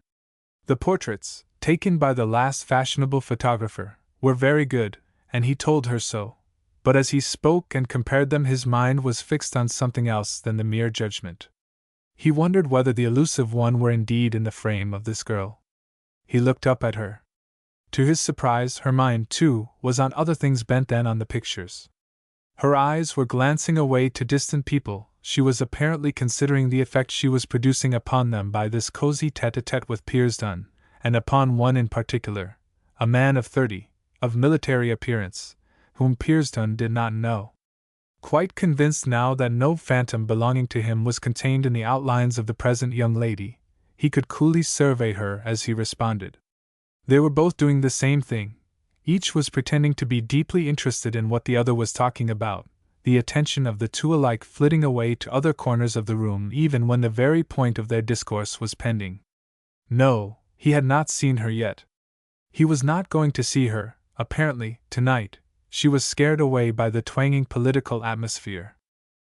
The portraits, taken by the last fashionable photographer, were very good, and he told her so, but as he spoke and compared them his mind was fixed on something else than the mere judgment. He wondered whether the elusive one were indeed in the frame of this girl. He looked up at her. To his surprise, her mind, too, was on other things bent than on the pictures. Her eyes were glancing away to distant people. She was apparently considering the effect she was producing upon them by this cozy tete-a-tete with Pearsdon, and upon one in particular, a man of 30, of military appearance, whom Pearsdon did not know. Quite convinced now that no phantom belonging to him was contained in the outlines of the present young lady, he could coolly survey her as he responded. They were both doing the same thing. Each was pretending to be deeply interested in what the other was talking about, the attention of the two alike flitting away to other corners of the room even when the very point of their discourse was pending. No, he had not seen her yet. He was not going to see her, apparently, tonight. She was scared away by the twanging political atmosphere.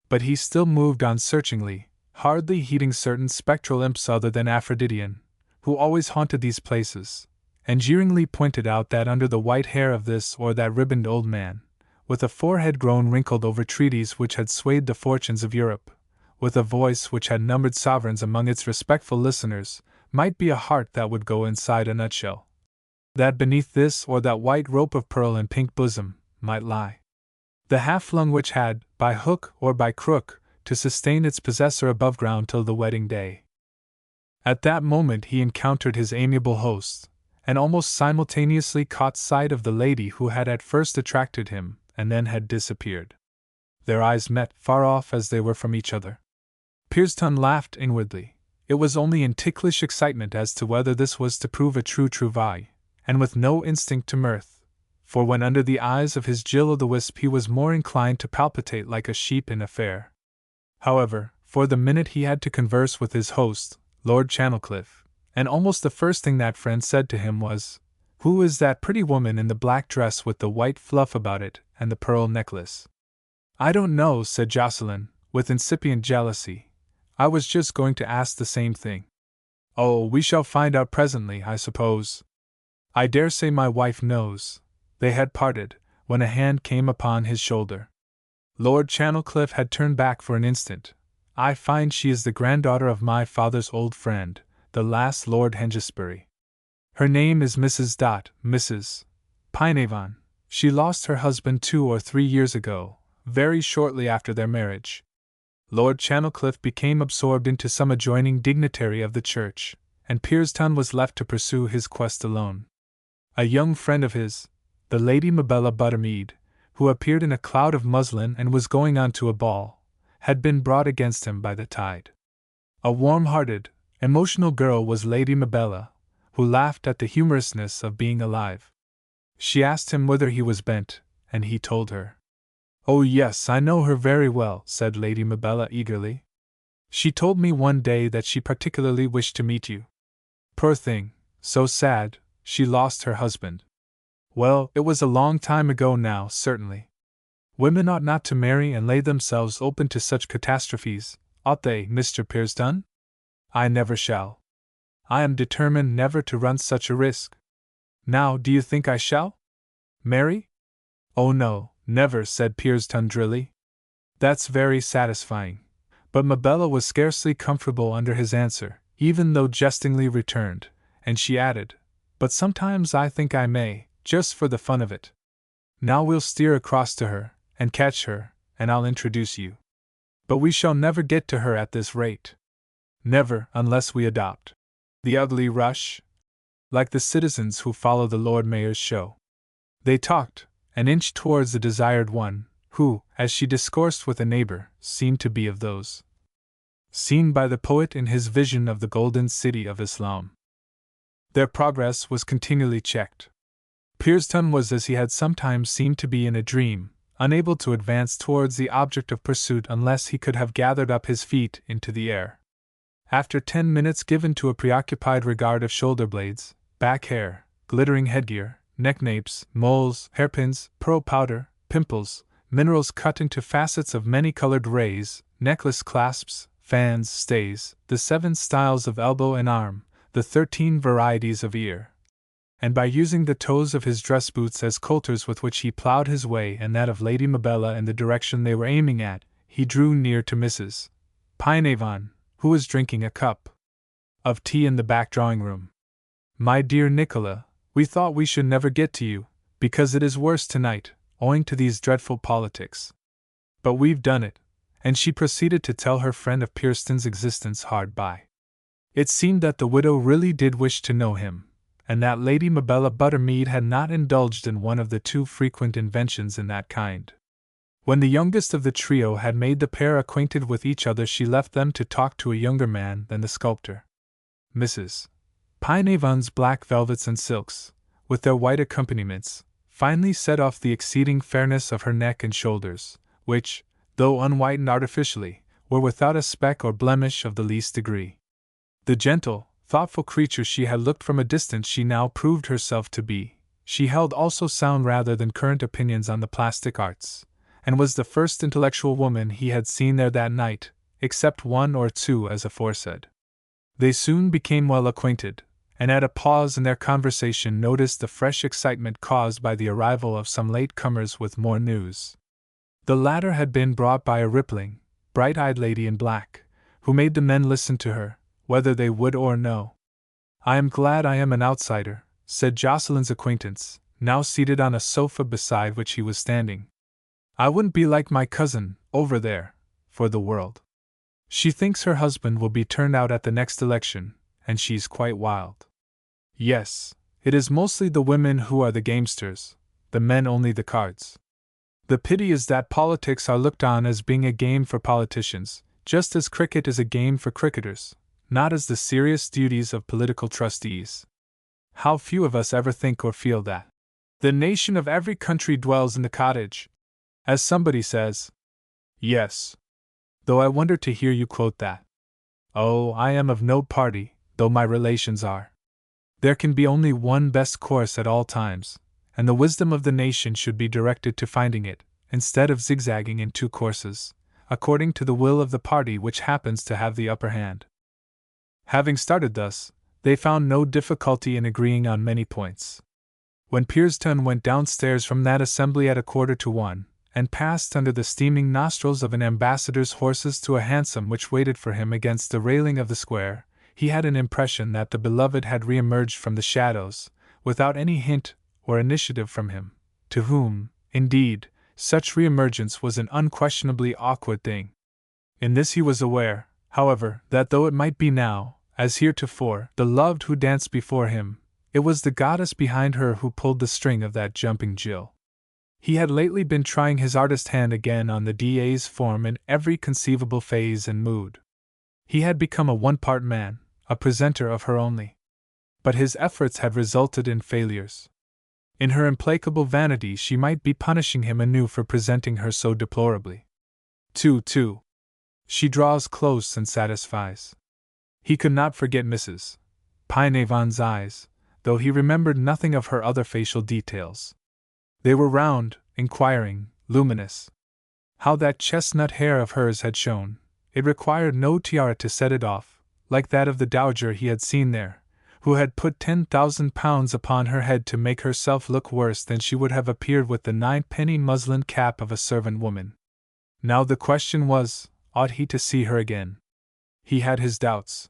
But he still moved on searchingly, hardly heeding certain spectral imps other than Aphroditean, who always haunted these places, and jeeringly pointed out that under the white hair of this or that ribboned old man, with a forehead grown wrinkled over treaties which had swayed the fortunes of Europe, with a voice which had numbered sovereigns among its respectful listeners, might be a heart that would go inside a nutshell. That beneath this or that white rope of pearl and pink bosom might lie the half-lung which had, by hook or by crook, to sustain its possessor above ground till the wedding day. At that moment he encountered his amiable host, and almost simultaneously caught sight of the lady who had at first attracted him, and then had disappeared. Their eyes met, far off as they were from each other. Pearsdon laughed inwardly. It was only in ticklish excitement as to whether this was to prove a true trouvaille, and with no instinct to mirth, for when under the eyes of his Jill-o'-the-Wisp he was more inclined to palpitate like a sheep in a fair. However, for the minute he had to converse with his host, Lord Channelcliffe, and almost the first thing that friend said to him was, "Who is that pretty woman in the black dress with the white fluff about it and the pearl necklace?" "I don't know," said Jocelyn, with incipient jealousy. "I was just going to ask the same thing." "Oh, we shall find out presently, I suppose." "I dare say my wife knows." They had parted, when a hand came upon his shoulder. Lord Channelcliffe had turned back for an instant. "I find she is the granddaughter of my father's old friend, the last Lord Hengesbury. Her name is Mrs. Pineavon. She lost her husband 2 or 3 years ago, very shortly after their marriage." Lord Channelcliffe became absorbed into some adjoining dignitary of the church, and Pearsdon was left to pursue his quest alone. A young friend of his, the Lady Mabella Buttermead, who appeared in a cloud of muslin and was going on to a ball, had been brought against him by the tide. A warm-hearted, emotional girl was Lady Mabella, who laughed at the humorousness of being alive. She asked him whither he was bent, and he told her. "Oh yes, I know her very well," said Lady Mabella eagerly. "She told me one day that she particularly wished to meet you. Poor thing, so sad, she lost her husband. Well, it was a long time ago now, certainly. Women ought not to marry and lay themselves open to such catastrophes, ought they, Mr. Pearsdon?" I never shall. I am determined never to run such a risk. Now, do you think I shall? Marry? Oh no, never, said Pearson drily. That's very satisfying. But Mabella was scarcely comfortable under his answer, even though jestingly returned, and she added, But sometimes I think I may, just for the fun of it. Now we'll steer across to her, and catch her, and I'll introduce you. But we shall never get to her at this rate. Never, unless we adopt the ugly rush, like the citizens who follow the Lord Mayor's show. They talked, and inched towards the desired one, who, as she discoursed with a neighbor, seemed to be of those seen by the poet in his vision of the golden city of Islam. Their progress was continually checked. Pearson was as he had sometimes seemed to be in a dream, unable to advance towards the object of pursuit unless he could have gathered up his feet into the air. After 10 minutes given to a preoccupied regard of shoulder blades, back hair, glittering headgear, neck napes, moles, hairpins, pearl powder, pimples, minerals cut into facets of many-colored rays, necklace clasps, fans, stays, the 7 styles of elbow and arm, the 13 varieties of ear, and by using the toes of his dress boots as coulters with which he plowed his way and that of Lady Mabella in the direction they were aiming at, he drew near to Mrs. Pynavon, who was drinking a cup of tea in the back drawing-room. My dear Nicola, we thought we should never get to you, because it is worse tonight, owing to these dreadful politics. But we've done it, and she proceeded to tell her friend of Pearson's existence hard by. It seemed that the widow really did wish to know him, and that Lady Mabella Buttermead had not indulged in one of the too frequent inventions in that kind. When the youngest of the trio had made the pair acquainted with each other, she left them to talk to a younger man than the sculptor. Mrs. Pynavon's black velvets and silks, with their white accompaniments, finally set off the exceeding fairness of her neck and shoulders, which, though unwhitened artificially, were without a speck or blemish of the least degree. The gentle, thoughtful creature she had looked from a distance she now proved herself to be. She held also sound rather than current opinions on the plastic arts, and was the first intellectual woman he had seen there that night, except 1 or 2 as aforesaid. They soon became well acquainted, and at a pause in their conversation noticed the fresh excitement caused by the arrival of some late comers with more news. The latter had been brought by a rippling, bright-eyed lady in black, who made the men listen to her, whether they would or no. I am glad I am an outsider, said Jocelyn's acquaintance, now seated on a sofa beside which he was standing. I wouldn't be like my cousin, over there, for the world. She thinks her husband will be turned out at the next election, and she's quite wild. Yes, it is mostly the women who are the gamesters, the men only the cards. The pity is that politics are looked on as being a game for politicians, just as cricket is a game for cricketers, not as the serious duties of political trustees. How few of us ever think or feel that the nation of every country dwells in the cottage, as somebody says. Yes. Though I wonder to hear you quote that. Oh, I am of no party, though my relations are. There can be only one best course at all times, and the wisdom of the nation should be directed to finding it, instead of zigzagging in 2 courses, according to the will of the party which happens to have the upper hand. Having started thus, they found no difficulty in agreeing on many points. When Pearson went downstairs from that assembly at 1:45, and passed under the steaming nostrils of an ambassador's horses to a hansom which waited for him against the railing of the square, he had an impression that the beloved had re-emerged from the shadows, without any hint or initiative from him, to whom, indeed, such re-emergence was an unquestionably awkward thing. In this he was aware, however, that though it might be now, as heretofore, the loved who danced before him, it was the goddess behind her who pulled the string of that jumping Jill. He had lately been trying his artist hand again on the DA's form in every conceivable phase and mood. He had become a one-part man, a presenter of her only. But his efforts had resulted in failures. In her implacable vanity she might be punishing him anew for presenting her so deplorably. 2. She draws close and satisfies. He could not forget Mrs. Pynavon's eyes, though he remembered nothing of her other facial details. They were round, inquiring, luminous. How that chestnut hair of hers had shone! It required no tiara to set it off, like that of the dowager he had seen there, who had put £10,000 upon her head to make herself look worse than she would have appeared with the 9-penny muslin cap of a servant woman. Now the question was, ought he to see her again? He had his doubts.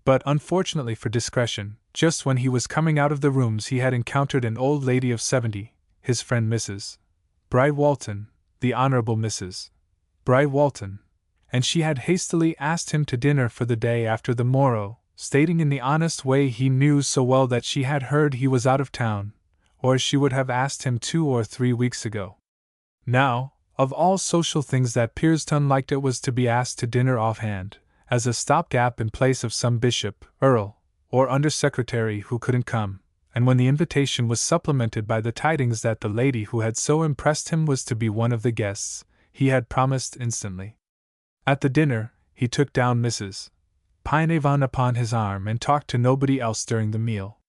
But unfortunately for discretion, just when he was coming out of the rooms he had encountered an old lady of 70, his friend Mrs. Bride-Walton, the Honourable Mrs. Bride-Walton, and she had hastily asked him to dinner for the day after the morrow, stating in the honest way he knew so well that she had heard he was out of town, or she would have asked him 2 or 3 weeks ago. Now, of all social things that Pierston liked it was to be asked to dinner offhand, as a stopgap in place of some bishop, earl, or under-secretary who couldn't come, and when the invitation was supplemented by the tidings that the lady who had so impressed him was to be one of the guests, he had promised instantly. At the dinner, he took down Mrs. Pynavon upon his arm and talked to nobody else during the meal.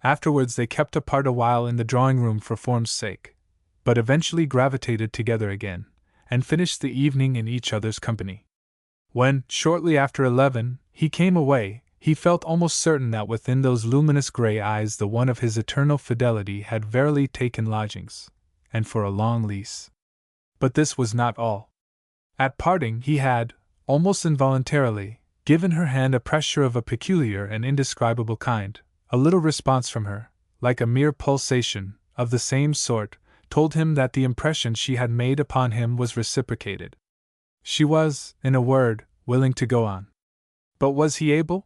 Afterwards they kept apart a while in the drawing-room for form's sake, but eventually gravitated together again, and finished the evening in each other's company. When, shortly after 11, he came away, he felt almost certain that within those luminous grey eyes the one of his eternal fidelity had verily taken lodgings, and for a long lease. But this was not all. At parting he had, almost involuntarily, given her hand a pressure of a peculiar and indescribable kind. A little response from her, like a mere pulsation, of the same sort, told him that the impression she had made upon him was reciprocated. She was, in a word, willing to go on. But was he able?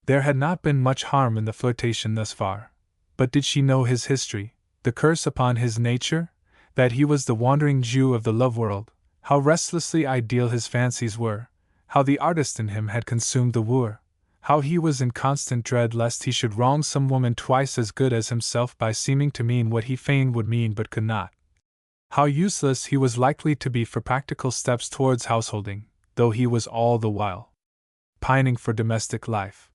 There had not been much harm in the flirtation thus far, but did she know his history, the curse upon his nature, that he was the wandering Jew of the love world, how restlessly ideal his fancies were, how the artist in him had consumed the wooer, how he was in constant dread lest he should wrong some woman twice as good as himself by seeming to mean what he fain would mean but could not, how useless he was likely to be for practical steps towards householding, though he was all the while pining for domestic life.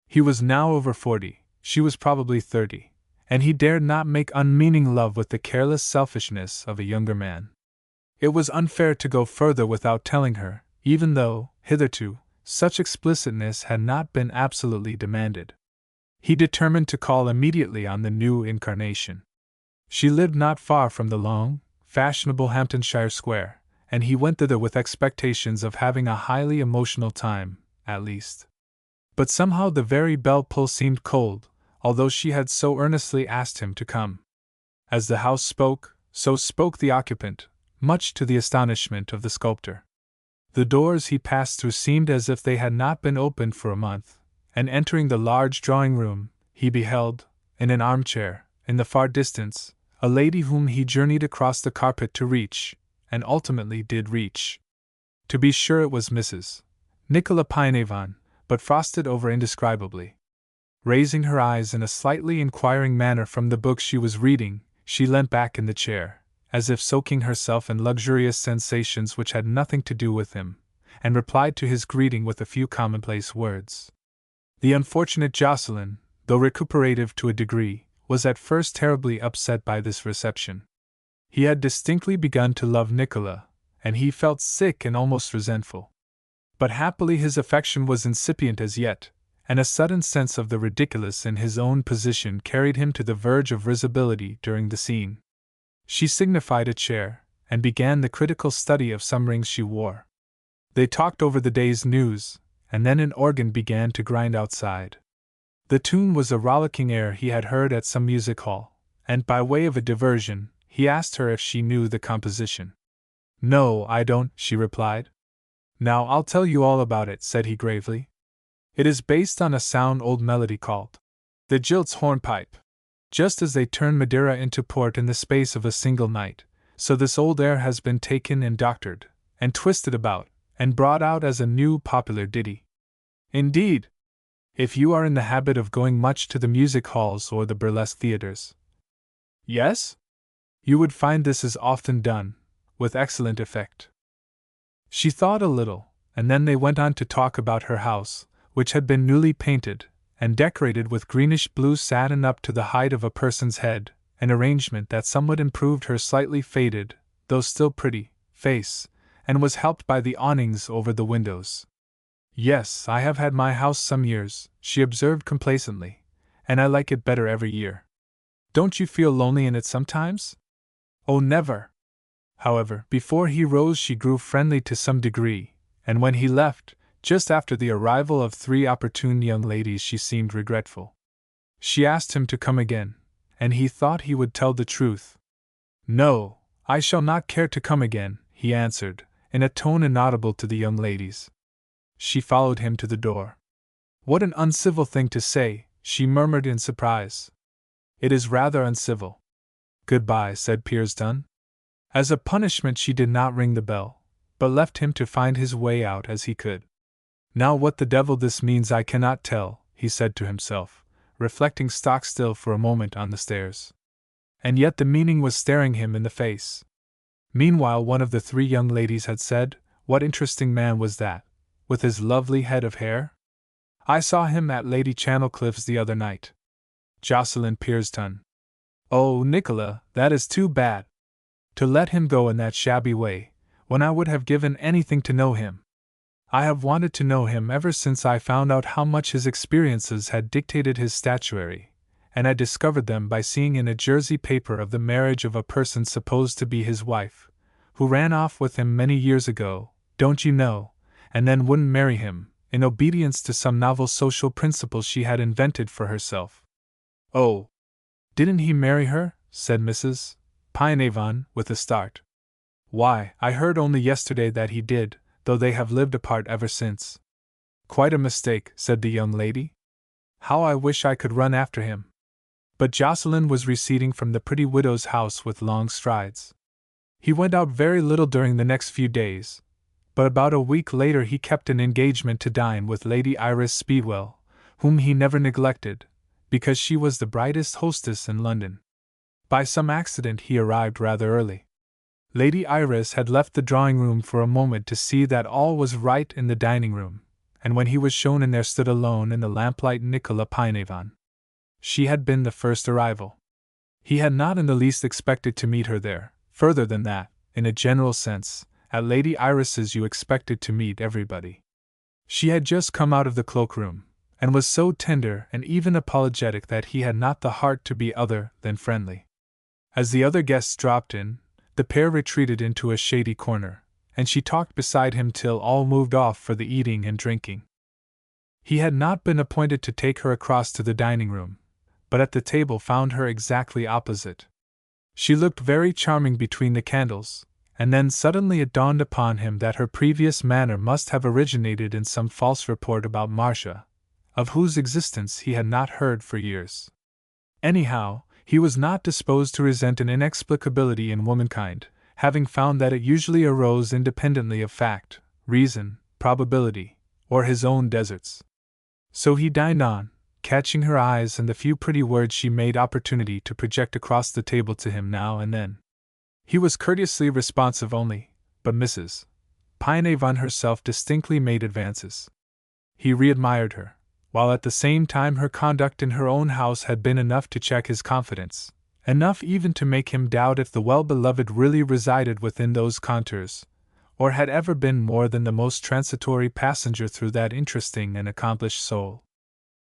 He was now over 40, she was probably 30, and he dared not make unmeaning love with the careless selfishness of a younger man. It was unfair to go further without telling her, even though, hitherto, such explicitness had not been absolutely demanded. He determined to call immediately on the new incarnation. She lived not far from the long, fashionable Hamptonshire Square, and he went thither with expectations of having a highly emotional time, at least. But somehow the very bell-pull seemed cold, although she had so earnestly asked him to come. As the house spoke, so spoke the occupant, much to the astonishment of the sculptor. The doors he passed through seemed as if they had not been opened for a month, and entering the large drawing-room, he beheld, in an armchair, in the far distance, a lady whom he journeyed across the carpet to reach, and ultimately did reach. To be sure it was Mrs. Nicola Pynavon, but frosted over indescribably. Raising her eyes in a slightly inquiring manner from the book she was reading, she leant back in the chair, as if soaking herself in luxurious sensations which had nothing to do with him, and replied to his greeting with a few commonplace words. The unfortunate Jocelyn, though recuperative to a degree, was at first terribly upset by this reception. He had distinctly begun to love Nicola, and he felt sick and almost resentful. But happily his affection was incipient as yet, and a sudden sense of the ridiculous in his own position carried him to the verge of risibility during the scene. She signified a chair, and began the critical study of some rings she wore. They talked over the day's news, and then an organ began to grind outside. The tune was a rollicking air he had heard at some music hall, and by way of a diversion, he asked her if she knew the composition. "No, I don't," she replied. "Now I'll tell you all about it," said he gravely. "It is based on a sound old melody called the Jilt's Hornpipe. Just as they turn Madeira into port in the space of a single night, so this old air has been taken and doctored, and twisted about, and brought out as a new popular ditty. Indeed, if you are in the habit of going much to the music halls or the burlesque theaters, yes, you would find this is often done, with excellent effect." She thought a little, and then they went on to talk about her house, which had been newly painted, and decorated with greenish-blue satin up to the height of a person's head, an arrangement that somewhat improved her slightly faded, though still pretty, face, and was helped by the awnings over the windows. Yes, I have had my house some years, she observed complacently, and I like it better every year. Don't you feel lonely in it sometimes? Oh, never! However, before he rose, she grew friendly to some degree, and when he left, just after the arrival of 3 opportune young ladies, she seemed regretful. She asked him to come again, and he thought he would tell the truth. No, I shall not care to come again, he answered, in a tone inaudible to the young ladies. She followed him to the door. What an uncivil thing to say, she murmured in surprise. It is rather uncivil. Goodbye, said Piers Dunn. As a punishment, she did not ring the bell, but left him to find his way out as he could. Now what the devil this means I cannot tell, he said to himself, reflecting stock still for a moment on the stairs. And yet the meaning was staring him in the face. Meanwhile, one of the 3 young ladies had said, what interesting man was that, with his lovely head of hair? I saw him at Lady Chanelcliffe's the other night. Jocelyn Piers Dunn. Oh, Nicola, that is too bad. To let him go in that shabby way, when I would have given anything to know him. I have wanted to know him ever since I found out how much his experiences had dictated his statuary, and I discovered them by seeing in a Jersey paper of the marriage of a person supposed to be his wife, who ran off with him many years ago, don't you know, and then wouldn't marry him, in obedience to some novel social principle she had invented for herself. Oh! Didn't he marry her? Said Mrs. Pynavon, with a start. Why, I heard only yesterday that he did, though they have lived apart ever since. Quite a mistake, said the young lady. How I wish I could run after him. But Jocelyn was receding from the pretty widow's house with long strides. He went out very little during the next few days, but about a week later he kept an engagement to dine with Lady Iris Speedwell, whom he never neglected, because she was the brightest hostess in London. By some accident he arrived rather early. Lady Iris had left the drawing-room for a moment to see that all was right in the dining-room, and when he was shown in there stood alone in the lamplight Nicola Pynavon. She had been the first arrival. He had not in the least expected to meet her there, further than that, in a general sense, at Lady Iris's you expected to meet everybody. She had just come out of the cloakroom, and was so tender and even apologetic that he had not the heart to be other than friendly. As the other guests dropped in, the pair retreated into a shady corner, and she talked beside him till all moved off for the eating and drinking. He had not been appointed to take her across to the dining-room, but at the table found her exactly opposite. She looked very charming between the candles, and then suddenly it dawned upon him that her previous manner must have originated in some false report about Marcia, of whose existence he had not heard for years. Anyhow, he was not disposed to resent an inexplicability in womankind, having found that it usually arose independently of fact, reason, probability, or his own deserts. So he dined on, catching her eyes and the few pretty words she made opportunity to project across the table to him now and then. He was courteously responsive only, but Mrs. Pynavon herself distinctly made advances. He re-admired her, while at the same time her conduct in her own house had been enough to check his confidence, enough even to make him doubt if the well-beloved really resided within those contours, or had ever been more than the most transitory passenger through that interesting and accomplished soul.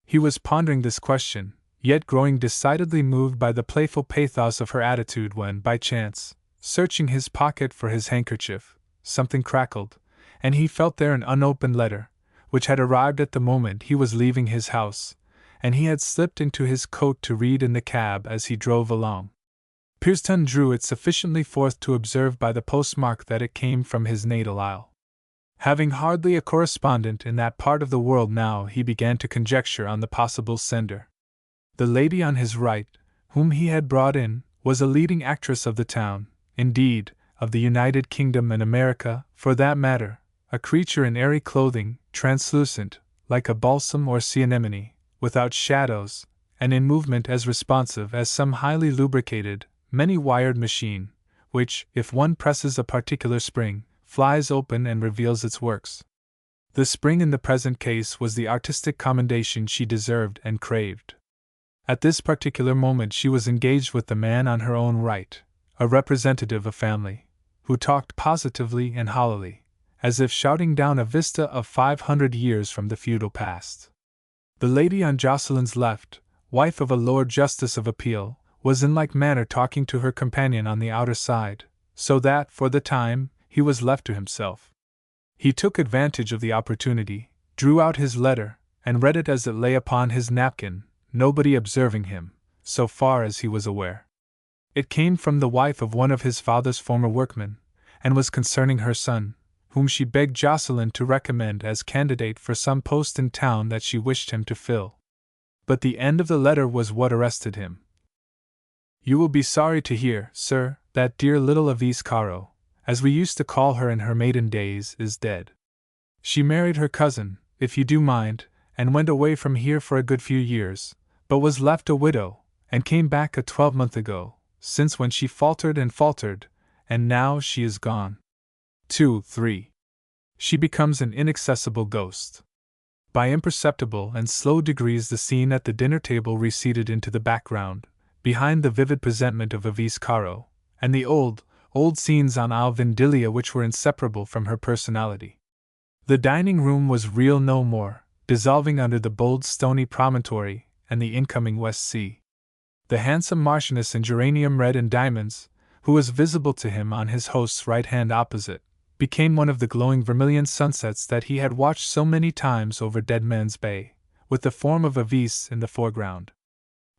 He was pondering this question, yet growing decidedly moved by the playful pathos of her attitude when, by chance, searching his pocket for his handkerchief, something crackled, and he felt there an unopened letter, which had arrived at the moment he was leaving his house, and he had slipped into his coat to read in the cab as he drove along. Piers Dunn drew it sufficiently forth to observe by the postmark that it came from his natal isle. Having hardly a correspondent in that part of the world now, he began to conjecture on the possible sender. The lady on his right, whom he had brought in, was a leading actress of the town, indeed, of the United Kingdom and America, for that matter, a creature in airy clothing, translucent, like a balsam or sea anemone, without shadows, and in movement as responsive as some highly lubricated, many-wired machine, which, if one presses a particular spring, flies open and reveals its works. The spring in the present case was the artistic commendation she deserved and craved. At this particular moment she was engaged with the man on her own right, a representative of family, who talked positively and hollowly, as if shouting down a vista of 500 years from the feudal past. The lady on Jocelyn's left, wife of a Lord Justice of Appeal, was in like manner talking to her companion on the outer side, so that, for the time, he was left to himself. He took advantage of the opportunity, drew out his letter, and read it as it lay upon his napkin, nobody observing him, so far as he was aware. It came from the wife of one of his father's former workmen, and was concerning her son, whom she begged Jocelyn to recommend as candidate for some post in town that she wished him to fill. But the end of the letter was what arrested him. "You will be sorry to hear, sir, that dear little Avise Caro, as we used to call her in her maiden days, is dead. She married her cousin, if you do mind, and went away from here for a good few years, but was left a widow, and came back a 12-month ago, since when she faltered, and now she is gone. 2-3. She becomes an inaccessible ghost." By imperceptible and slow degrees the scene at the dinner table receded into the background, behind the vivid presentment of Avise Caro, and the old scenes on Alvindilia which were inseparable from her personality. The dining room was real no more, dissolving under the bold stony promontory and the incoming West Sea. The handsome Marchioness in geranium red and diamonds, who was visible to him on his host's right hand opposite, became one of the glowing vermilion sunsets that he had watched so many times over Dead Man's Bay, with the form of Avise in the foreground.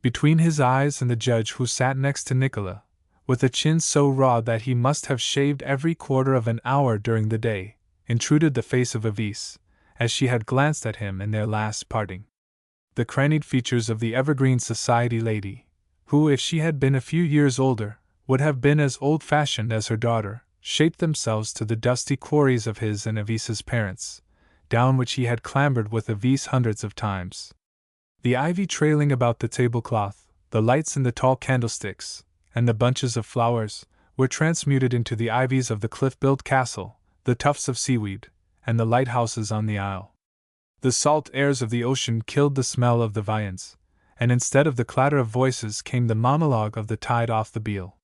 Between his eyes and the judge who sat next to Nicola, with a chin so raw that he must have shaved every quarter of an hour during the day, intruded the face of Avise, as she had glanced at him in their last parting. The crannied features of the evergreen society lady, who, if she had been a few years older, would have been as old-fashioned as her daughter, shaped themselves to the dusty quarries of his and Avise's parents, down which he had clambered with Avise hundreds of times. The ivy trailing about the tablecloth, the lights in the tall candlesticks, and the bunches of flowers, were transmuted into the ivies of the cliff-built castle, the tufts of seaweed, and the lighthouses on the isle. The salt airs of the ocean killed the smell of the viands, and instead of the clatter of voices came the monologue of the tide off the Beal.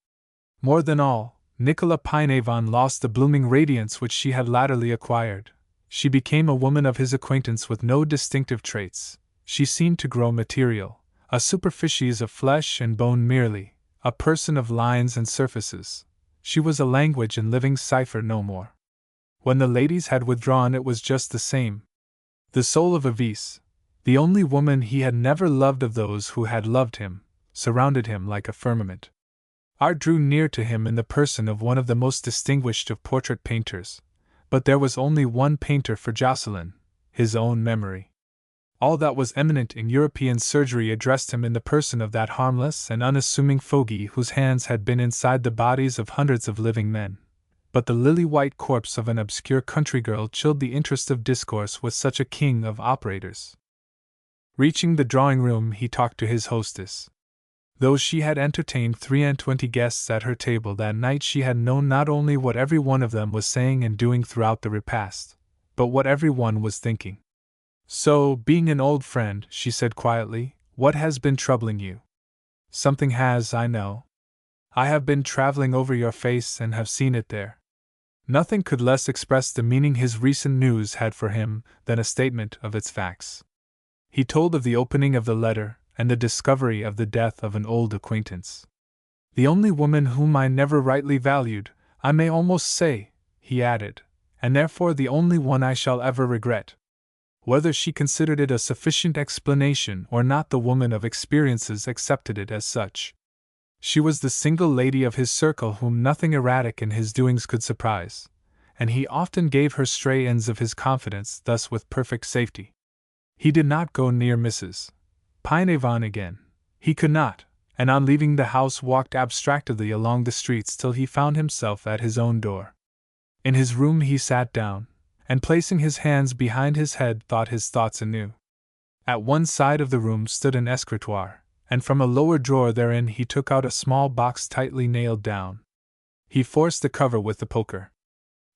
More than all, Nicola Pynavon lost the blooming radiance which she had latterly acquired. She became a woman of his acquaintance with no distinctive traits. She seemed to grow material, a superficies of flesh and bone merely, a person of lines and surfaces. She was a language and living cipher no more. When the ladies had withdrawn it was just the same. The soul of Avise, the only woman he had never loved of those who had loved him, surrounded him like a firmament. Art drew near to him in the person of one of the most distinguished of portrait painters, but there was only one painter for Jocelyn, his own memory. All that was eminent in European surgery addressed him in the person of that harmless and unassuming fogey whose hands had been inside the bodies of hundreds of living men. But the lily-white corpse of an obscure country girl chilled the interest of discourse with such a king of operators. Reaching the drawing-room he talked to his hostess. Though she had entertained 23 guests at her table that night, she had known not only what every one of them was saying and doing throughout the repast, but what every one was thinking. "So, being an old friend," she said quietly, "what has been troubling you? Something has, I know. I have been traveling over your face and have seen it there." Nothing could less express the meaning his recent news had for him than a statement of its facts. He told of the opening of the letter, and the discovery of the death of an old acquaintance. "The only woman whom I never rightly valued, I may almost say," he added, "and therefore the only one I shall ever regret." Whether she considered it a sufficient explanation or not, the woman of experiences accepted it as such. She was the single lady of his circle whom nothing erratic in his doings could surprise, and he often gave her stray ends of his confidence thus with perfect safety. He did not go near Mrs. Pynavon again. He could not, and on leaving the house walked abstractedly along the streets till he found himself at his own door. In his room he sat down, and placing his hands behind his head thought his thoughts anew. At one side of the room stood an escritoire, and from a lower drawer therein he took out a small box tightly nailed down. He forced the cover with the poker.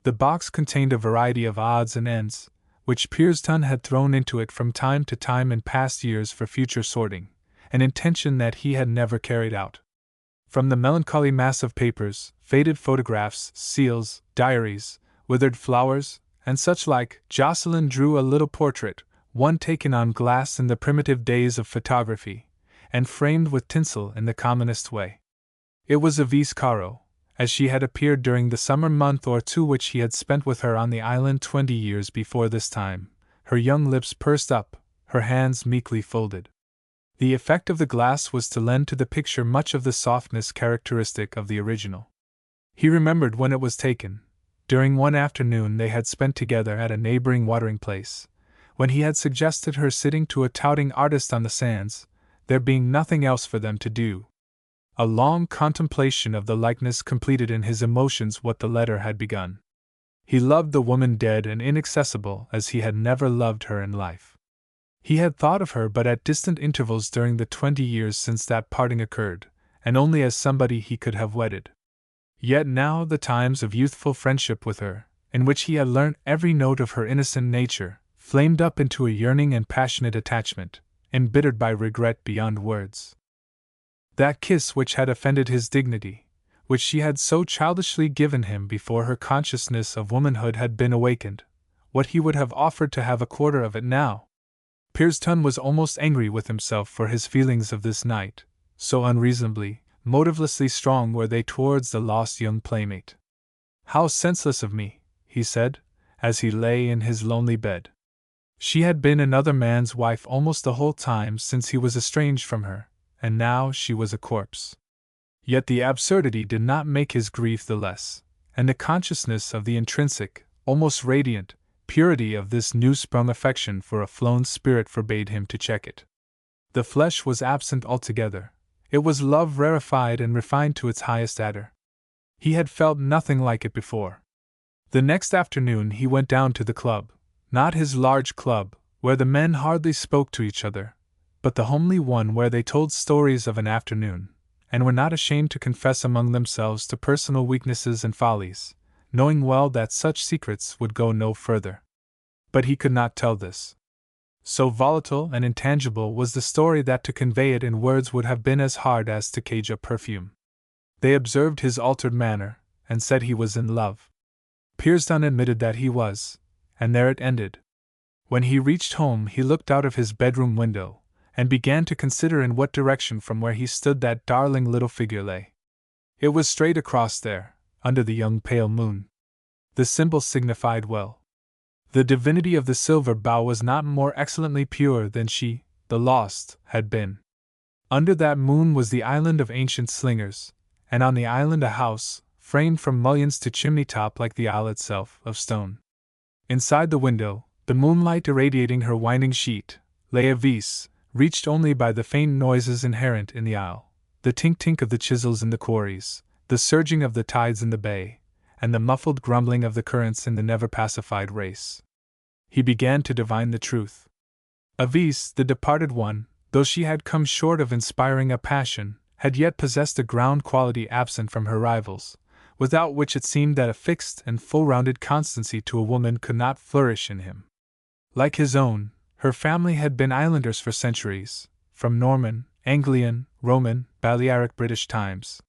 The box contained a variety of odds and ends, which Pierston had thrown into it from time to time in past years for future sorting, an intention that he had never carried out. From the melancholy mass of papers, faded photographs, seals, diaries, withered flowers, and such like. Jocelyn drew a little portrait, one taken on glass in the primitive days of photography, and framed with tinsel in the commonest way. It was Evie Caro, as she had appeared during the summer month or two which he had spent with her on the island 20 years before this time, her young lips pursed up, her hands meekly folded. The effect of the glass was to lend to the picture much of the softness characteristic of the original. He remembered when it was taken, during one afternoon they had spent together at a neighboring watering place, when he had suggested her sitting to a touting artist on the sands, there being nothing else for them to do. A long contemplation of the likeness completed in his emotions what the letter had begun. He loved the woman dead and inaccessible as he had never loved her in life. He had thought of her but at distant intervals during the 20 years since that parting occurred, and only as somebody he could have wedded. Yet now the times of youthful friendship with her, in which he had learnt every note of her innocent nature, flamed up into a yearning and passionate attachment, embittered by regret beyond words. That kiss which had offended his dignity, which she had so childishly given him before her consciousness of womanhood had been awakened, what he would have offered to have a quarter of it now. Pierston was almost angry with himself for his feelings of this night, so unreasonably, motivelessly strong were they towards the lost young playmate. "How senseless of me," he said, as he lay in his lonely bed. She had been another man's wife almost the whole time since he was estranged from her, and now she was a corpse. Yet the absurdity did not make his grief the less, and the consciousness of the intrinsic, almost radiant, purity of this new-sprung affection for a flown spirit forbade him to check it. The flesh was absent altogether. It was love rarefied and refined to its highest adder. He had felt nothing like it before. The next afternoon he went down to the club, not his large club, where the men hardly spoke to each other, but the homely one where they told stories of an afternoon, and were not ashamed to confess among themselves to personal weaknesses and follies, knowing well that such secrets would go no further. But he could not tell this. So volatile and intangible was the story that to convey it in words would have been as hard as to cage a perfume. They observed his altered manner, and said he was in love. Pierston admitted that he was, and there it ended. When he reached home he looked out of his bedroom window, and began to consider in what direction from where he stood that darling little figure lay. It was straight across there, under the young pale moon. The symbol signified well. The divinity of the silver bow was not more excellently pure than she, the lost, had been. Under that moon was the island of ancient slingers, and on the island a house, framed from mullions to chimney-top like the isle itself, of stone. Inside the window, the moonlight irradiating her winding sheet, lay Evie, reached only by the faint noises inherent in the isle, the tink-tink of the chisels in the quarries, the surging of the tides in the bay, and the muffled grumbling of the currents in the never-pacified race. He began to divine the truth. Evie, the departed one, though she had come short of inspiring a passion, had yet possessed a ground quality absent from her rivals, without which it seemed that a fixed and full-rounded constancy to a woman could not flourish in him. Like his own, her family had been islanders for centuries, from Norman, Anglian, Roman, Balearic British times.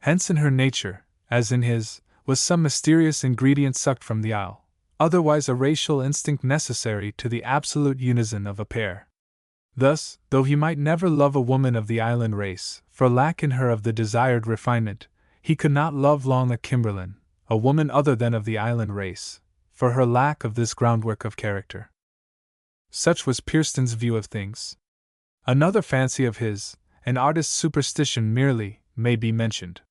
Hence in her nature, as in his, was some mysterious ingredient sucked from the isle, otherwise a racial instinct necessary to the absolute unison of a pair. Thus, though he might never love a woman of the island race, for lack in her of the desired refinement, he could not love long a Kimberlin, a woman other than of the island race, for her lack of this groundwork of character. Such was Pierston's view of things. Another fancy of his, an artist's superstition merely, may be mentioned.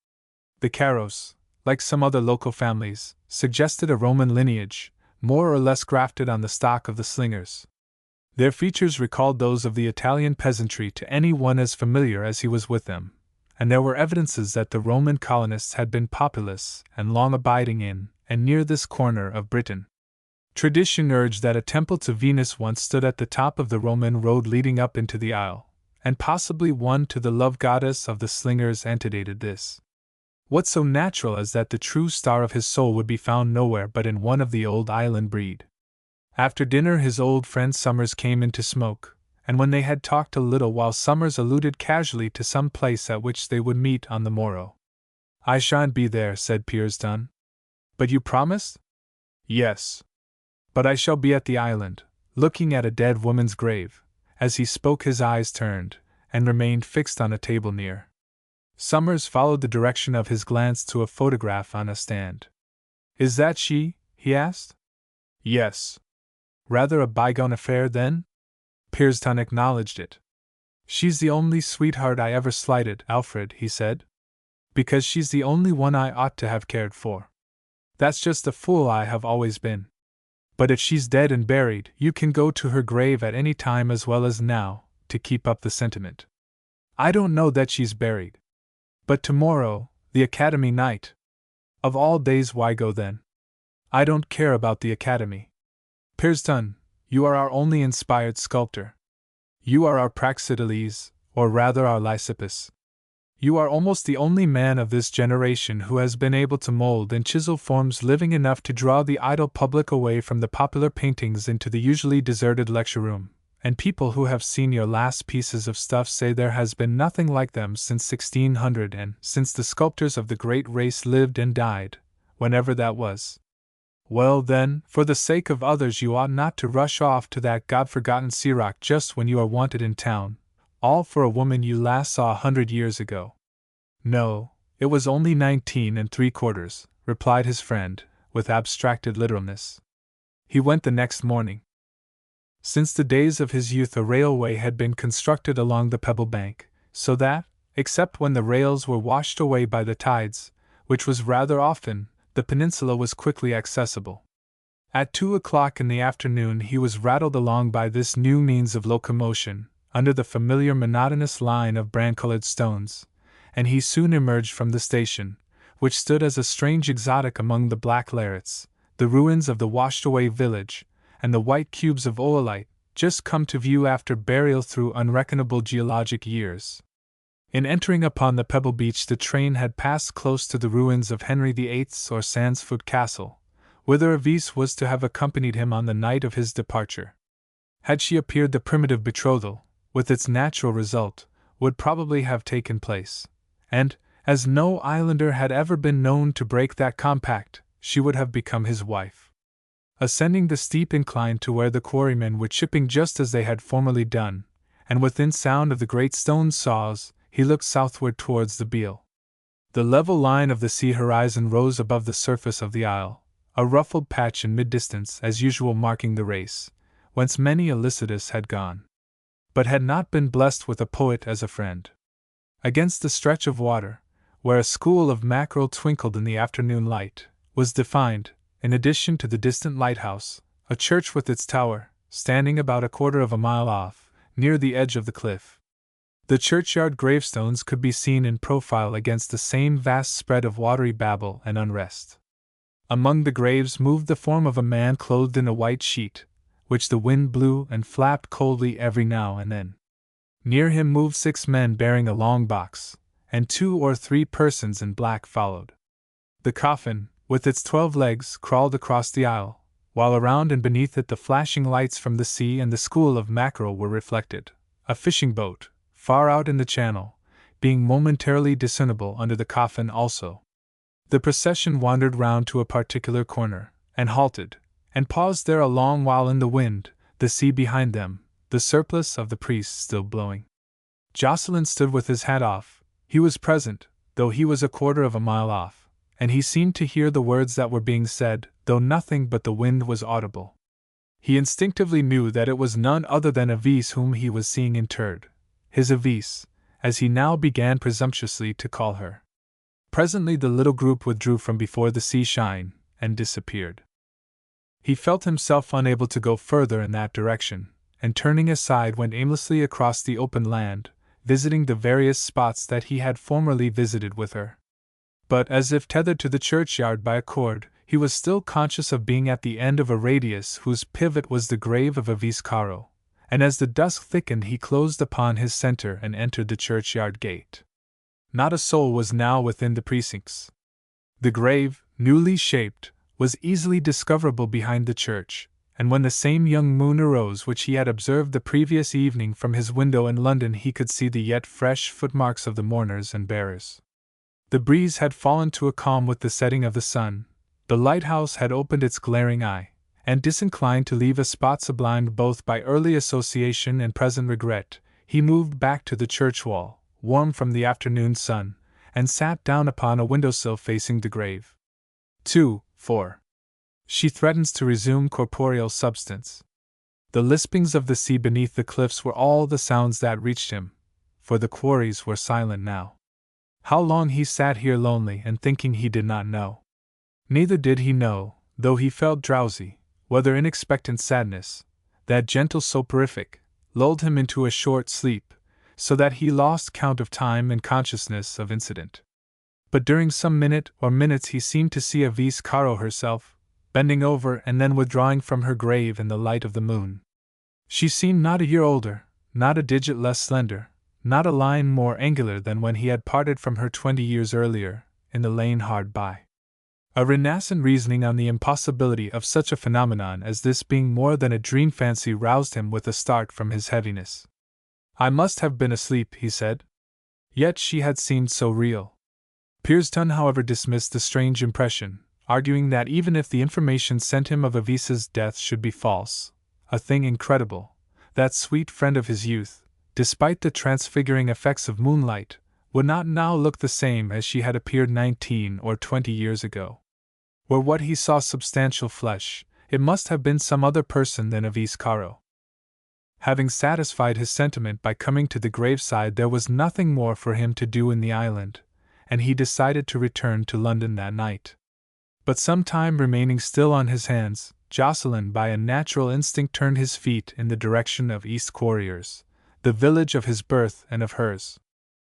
The Caros, like some other local families, suggested a Roman lineage, more or less grafted on the stock of the Slingers. Their features recalled those of the Italian peasantry to any one as familiar as he was with them, and there were evidences that the Roman colonists had been populous and long abiding in and near this corner of Britain. Tradition urged that a temple to Venus once stood at the top of the Roman road leading up into the isle, and possibly one to the love goddess of the Slingers antedated this. What so natural as that the true star of his soul would be found nowhere but in one of the old island breed? After dinner his old friend Summers came in to smoke, and when they had talked a little while Summers alluded casually to some place at which they would meet on the morrow. "I shan't be there," said Pierston. "But you promised?" "Yes. But I shall be at the island, looking at a dead woman's grave." As he spoke, his eyes turned, and remained fixed on a table near. Summers followed the direction of his glance to a photograph on a stand. "Is that she?" he asked. "Yes." "Rather a bygone affair, then?" Pierston acknowledged it. "She's the only sweetheart I ever slighted, Alfred," he said. "Because she's the only one I ought to have cared for. That's just the fool I have always been. But if she's dead and buried, you can go to her grave at any time as well as now, to keep up the sentiment. I don't know that she's buried. But tomorrow, the Academy night. Of all days, why go then?" "I don't care about the Academy. Pierston, you are our only inspired sculptor. You are our Praxiteles, or rather our Lysippus. You are almost the only man of this generation who has been able to mold and chisel forms living enough to draw the idle public away from the popular paintings into the usually deserted lecture room, and people who have seen your last pieces of stuff say there has been nothing like them since 1600 and since the sculptors of the great race lived and died, whenever that was. Well then, for the sake of others you ought not to rush off to that God-forgotten Siroc just when you are wanted in town, all for a woman you last saw 100 years ago." "No, it was only 19 3/4, replied his friend, with abstracted literalness. He went the next morning. Since the days of his youth a railway had been constructed along the pebble bank, so that, except when the rails were washed away by the tides, which was rather often, the peninsula was quickly accessible. At 2 o'clock in the afternoon he was rattled along by this new means of locomotion, under the familiar monotonous line of bran-colored stones, and he soon emerged from the station, which stood as a strange exotic among the black layarets, the ruins of the washed-away village, and the white cubes of oolite, just come to view after burial through unreckonable geologic years. In entering upon the pebble beach the train had passed close to the ruins of Henry VIII's or Sandsfoot Castle, whither Avise was to have accompanied him on the night of his departure. Had she appeared, the primitive betrothal, with its natural result, would probably have taken place, and, as no islander had ever been known to break that compact, she would have become his wife. Ascending the steep incline to where the quarrymen were chipping just as they had formerly done, and within sound of the great stone saws, he looked southward towards the Beale. The level line of the sea horizon rose above the surface of the isle, a ruffled patch in mid-distance as usual marking the race, whence many a Lycidas had gone, but had not been blessed with a poet as a friend. Against the stretch of water, where a school of mackerel twinkled in the afternoon light, was defined, in addition to the distant lighthouse, a church with its tower, standing about 1/4 of a mile off, near the edge of the cliff. The churchyard gravestones could be seen in profile against the same vast spread of watery babble and unrest. Among the graves moved the form of a man clothed in a white sheet, which the wind blew and flapped coldly every now and then. Near him moved 6 men bearing a long box, and 2 or 3 persons in black followed. The coffin, with its 12 legs, crawled across the aisle, while around and beneath it the flashing lights from the sea and the school of mackerel were reflected, a fishing boat, far out in the channel, being momentarily discernible under the coffin also. The procession wandered round to a particular corner, and halted, and paused there a long while in the wind, the sea behind them, the surplice of the priest still blowing. Jocelyn stood with his hat off. He was present, though he was 1/4 of a mile off, and he seemed to hear the words that were being said, though nothing but the wind was audible. He instinctively knew that it was none other than Avise whom he was seeing interred, his Avise, as he now began presumptuously to call her. Presently the little group withdrew from before the sea shine, and disappeared. He felt himself unable to go further in that direction, and turning aside went aimlessly across the open land, visiting the various spots that he had formerly visited with her. But as if tethered to the churchyard by a cord, he was still conscious of being at the end of a radius whose pivot was the grave of Avise Caro, and as the dusk thickened he closed upon his center and entered the churchyard gate. Not a soul was now within the precincts. The grave, newly shaped, was easily discoverable behind the church, and when the same young moon arose which he had observed the previous evening from his window in London he could see the yet fresh footmarks of the mourners and bearers. The breeze had fallen to a calm with the setting of the sun, the lighthouse had opened its glaring eye, and disinclined to leave a spot sublimed both by early association and present regret, he moved back to the church wall, warm from the afternoon sun, and sat down upon a windowsill facing the grave. 2:4. She threatens to resume corporeal substance. The lispings of the sea beneath the cliffs were all the sounds that reached him, for the quarries were silent now. How long he sat here lonely and thinking he did not know. Neither did he know, though he felt drowsy, whether in expectant sadness, that gentle soporific, lulled him into a short sleep, so that he lost count of time and consciousness of incident. But during some minute or minutes he seemed to see Avis Caro herself, bending over and then withdrawing from her grave in the light of the moon. She seemed not a year older, not a digit less slender, not a line more angular than when he had parted from her 20 years earlier, in the lane hard by. A renascent reasoning on the impossibility of such a phenomenon as this being more than a dream fancy roused him with a start from his heaviness. "I must have been asleep," he said. Yet she had seemed so real. Pearson, however, dismissed the strange impression, arguing that even if the information sent him of Avis's death should be false, a thing incredible, that sweet friend of his youth, despite the transfiguring effects of moonlight, would not now look the same as she had appeared 19 or 20 years ago. Were what he saw substantial flesh, it must have been some other person than Avis Caro. Having satisfied his sentiment by coming to the graveside, there was nothing more for him to do in the island, and he decided to return to London that night. But some time remaining still on his hands, Jocelyn by a natural instinct turned his feet in the direction of East Quarriers, the village of his birth and of hers.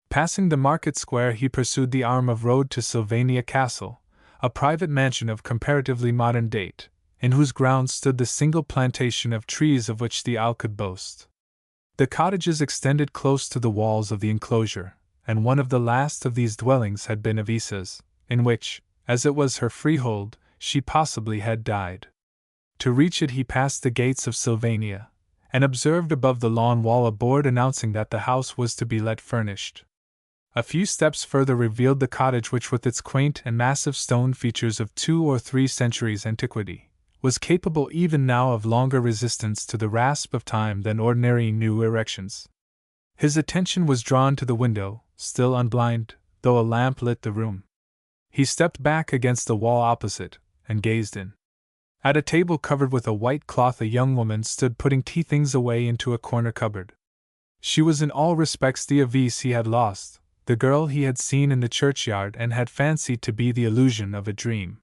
Passing the market square, he pursued the arm of road to Sylvania Castle, a private mansion of comparatively modern date, in whose grounds stood the single plantation of trees of which the Isle could boast. The cottages extended close to the walls of the enclosure, and one of the last of these dwellings had been Avisa's, in which, as it was her freehold, she possibly had died. To reach it he passed the gates of Sylvania, and observed above the lawn wall a board announcing that the house was to be let furnished. A few steps further revealed the cottage, which, with its quaint and massive stone features of 2 or 3 centuries' antiquity, was capable even now of longer resistance to the rasp of time than ordinary new erections. His attention was drawn to the window, still unblind, though a lamp lit the room. He stepped back against the wall opposite, and gazed in. At a table covered with a white cloth a young woman stood putting tea things away into a corner cupboard. She was in all respects the Avis he had lost, the girl he had seen in the churchyard and had fancied to be the illusion of a dream.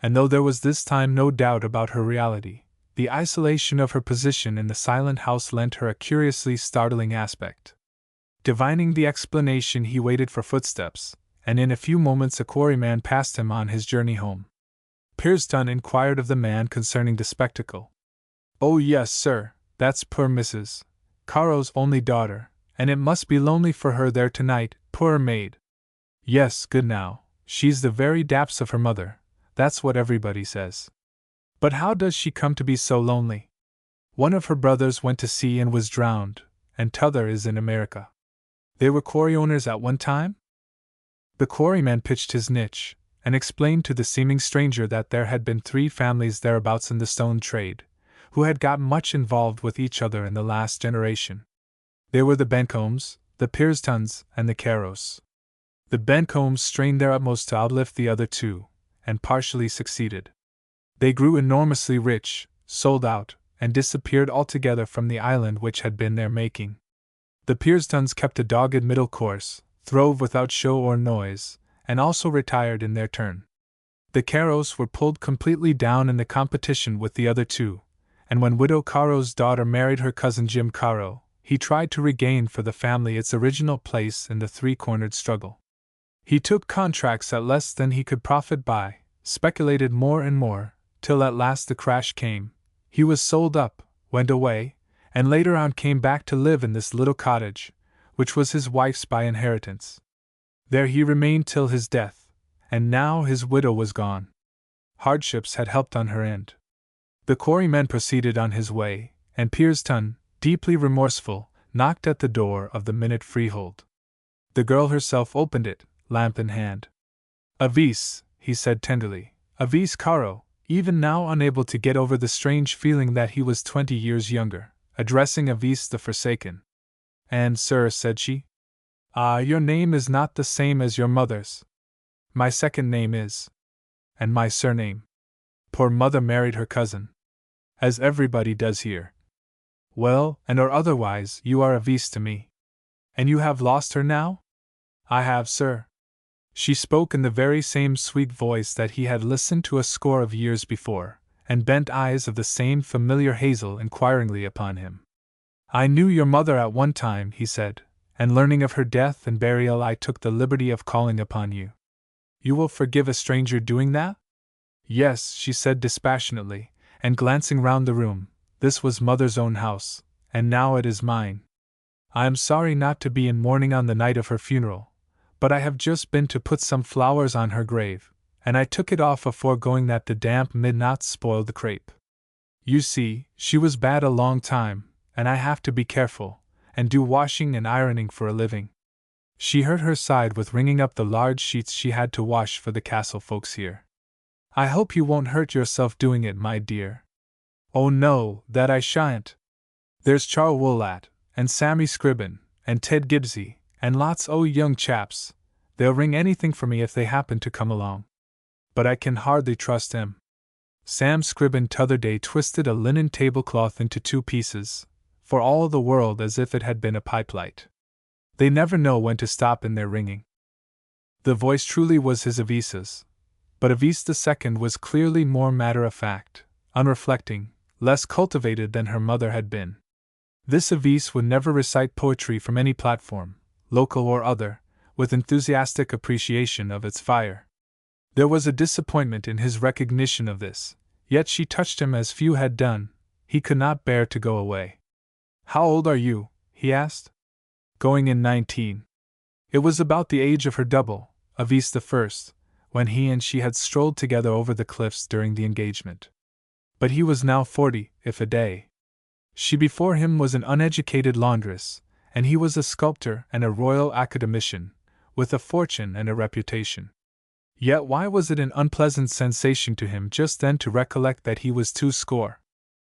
And though there was this time no doubt about her reality, the isolation of her position in the silent house lent her a curiously startling aspect. Divining the explanation, he waited for footsteps, and in a few moments a quarryman passed him on his journey home. Pearson inquired of the man concerning the spectacle. "Oh yes, sir, that's poor Mrs. Caro's only daughter, and it must be lonely for her there tonight, poor maid." "Yes, good now, she's the very daps of her mother, that's what everybody says." "But how does she come to be so lonely?" "One of her brothers went to sea and was drowned, and t'other is in America." "They were quarry owners at one time?" The quarryman pitched his niche, and explained to the seeming stranger that there had been 3 families thereabouts in the stone trade, who had got much involved with each other in the last generation. They were the Bencombes, the Pearsons, and the Caros. The Bencombes strained their utmost to outlift the other 2, and partially succeeded. They grew enormously rich, sold out, and disappeared altogether from the island which had been their making. The Pearsons kept a dogged middle course, throve without show or noise, and also retired in their turn. The Caros were pulled completely down in the competition with the other 2, and when Widow Caro's daughter married her cousin Jim Caro, he tried to regain for the family its original place in the 3-cornered struggle. He took contracts at less than he could profit by, speculated more and more, till at last the crash came. He was sold up, went away, and later on came back to live in this little cottage, which was his wife's by inheritance. There he remained till his death, and now his widow was gone. Hardships had helped on her end. The quarryman proceeded on his way, and Pearson, deeply remorseful, knocked at the door of the minute freehold. The girl herself opened it, lamp in hand. "Avis," he said tenderly, "Avis Caro, even now unable to get over the strange feeling that he was 20 years younger, addressing Avis the Forsaken. "And, sir," said she, your name is not the same as your mother's. My second name is. And my surname. Poor mother married her cousin. As everybody does here. Well, and or otherwise, you are Avis to me. And you have lost her now?" "I have, sir." She spoke in the very same sweet voice that he had listened to a score of years before, and bent eyes of the same familiar hazel inquiringly upon him. "I knew your mother at one time," he said, "and learning of her death and burial I took the liberty of calling upon you. You will forgive a stranger doing that?" "Yes," she said dispassionately, and glancing round the room. "This was mother's own house, and now it is mine. I am sorry not to be in mourning on the night of her funeral, but I have just been to put some flowers on her grave, and I took it off afore going that the damp mid-not spoil the crape. You see, she was bad a long time, and I have to be careful, and do washing and ironing for a living." She hurt her side with wringing up the large sheets she had to wash for the castle folks here. "I hope you won't hurt yourself doing it, my dear." "Oh no, that I shan't. There's Char Woolat, and Sammy Scribbin, and Ted Gibbsy, and lots o' young chaps. They'll ring anything for me if they happen to come along. But I can hardly trust them." Sam Scribbin t'other day twisted a linen tablecloth into two pieces, for all the world as if it had been a pipe light. They never know when to stop in their ringing. The voice truly was his Avisa's, but Avis II was clearly more matter-of-fact, unreflecting, less cultivated than her mother had been. This Avis would never recite poetry from any platform, local or other, with enthusiastic appreciation of its fire. There was a disappointment in his recognition of this, yet she touched him as few had done. He could not bear to go away. "How old are you?" he asked. "Going in 19. It was about the age of her double, Avis I, when he and she had strolled together over the cliffs during the engagement. But he was now 40, if a day. She before him was an uneducated laundress, and he was a sculptor and a royal academician, with a fortune and a reputation. Yet why was it an unpleasant sensation to him just then to recollect that he was 20?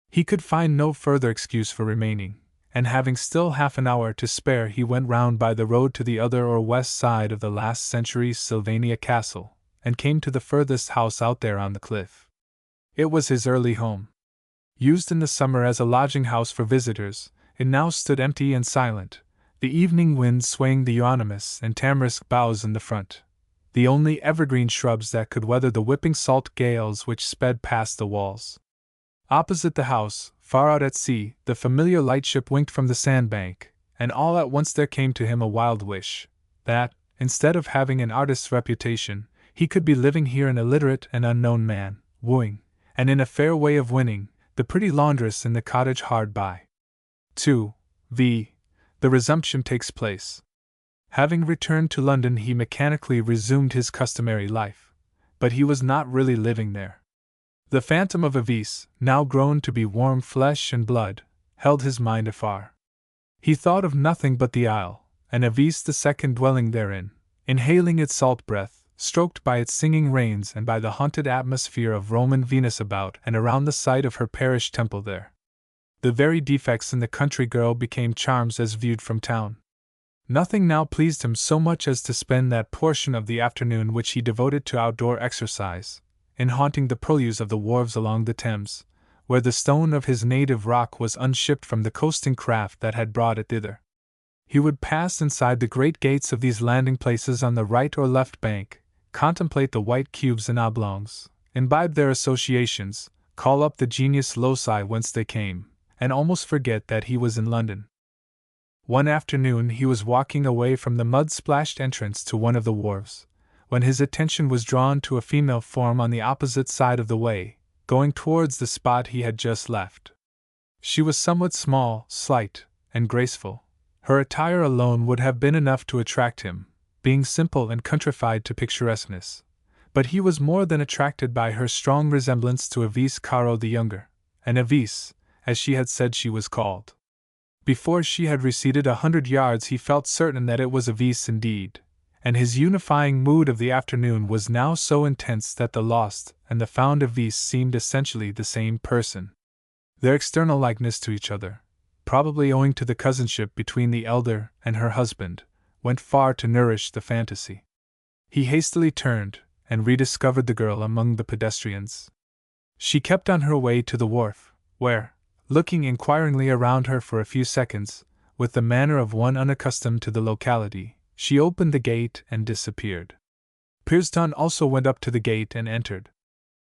He could find no further excuse for remaining, and having still half an hour to spare he went round by the road to the other or west side of the last century's Sylvania Castle, and came to the furthest house out there on the cliff. It was his early home. Used in the summer as a lodging-house for visitors, it now stood empty and silent, the evening wind swaying the euonymus and tamarisk boughs in the front, the only evergreen shrubs that could weather the whipping salt gales which sped past the walls. Opposite the house, far out at sea, the familiar lightship winked from the sandbank, and all at once there came to him a wild wish that, instead of having an artist's reputation, he could be living here an illiterate and unknown man, wooing, and in a fair way of winning, the pretty laundress in the cottage hard by. 2. The resumption takes place. Having returned to London, he mechanically resumed his customary life, but he was not really living there. The phantom of Avis, now grown to be warm flesh and blood, held his mind afar. He thought of nothing but the isle, and Avis II dwelling therein, inhaling its salt breath, stroked by its singing rains and by the haunted atmosphere of Roman Venus about and around the site of her parish temple there. The very defects in the country girl became charms as viewed from town. Nothing now pleased him so much as to spend that portion of the afternoon which he devoted to outdoor exercise, in haunting the purlieus of the wharves along the Thames, where the stone of his native rock was unshipped from the coasting craft that had brought it thither. He would pass inside the great gates of these landing places on the right or left bank, contemplate the white cubes and oblongs, imbibe their associations, call up the genius loci whence they came, and almost forget that he was in London. One afternoon he was walking away from the mud-splashed entrance to one of the wharves, when his attention was drawn to a female form on the opposite side of the way, going towards the spot he had just left. She was somewhat small, slight, and graceful. Her attire alone would have been enough to attract him, being simple and countrified to picturesqueness, but he was more than attracted by her strong resemblance to Avis Caro the younger, and Avis, as she had said she was called. Before she had receded 100 yards he felt certain that it was Avis indeed, and his unifying mood of the afternoon was now so intense that the lost and the found Avise seemed essentially the same person. Their external likeness to each other, probably owing to the cousinship between the elder and her husband, went far to nourish the fantasy. He hastily turned and rediscovered the girl among the pedestrians. She kept on her way to the wharf, where, looking inquiringly around her for a few seconds, with the manner of one unaccustomed to the locality, she opened the gate and disappeared. Pierston also went up to the gate and entered.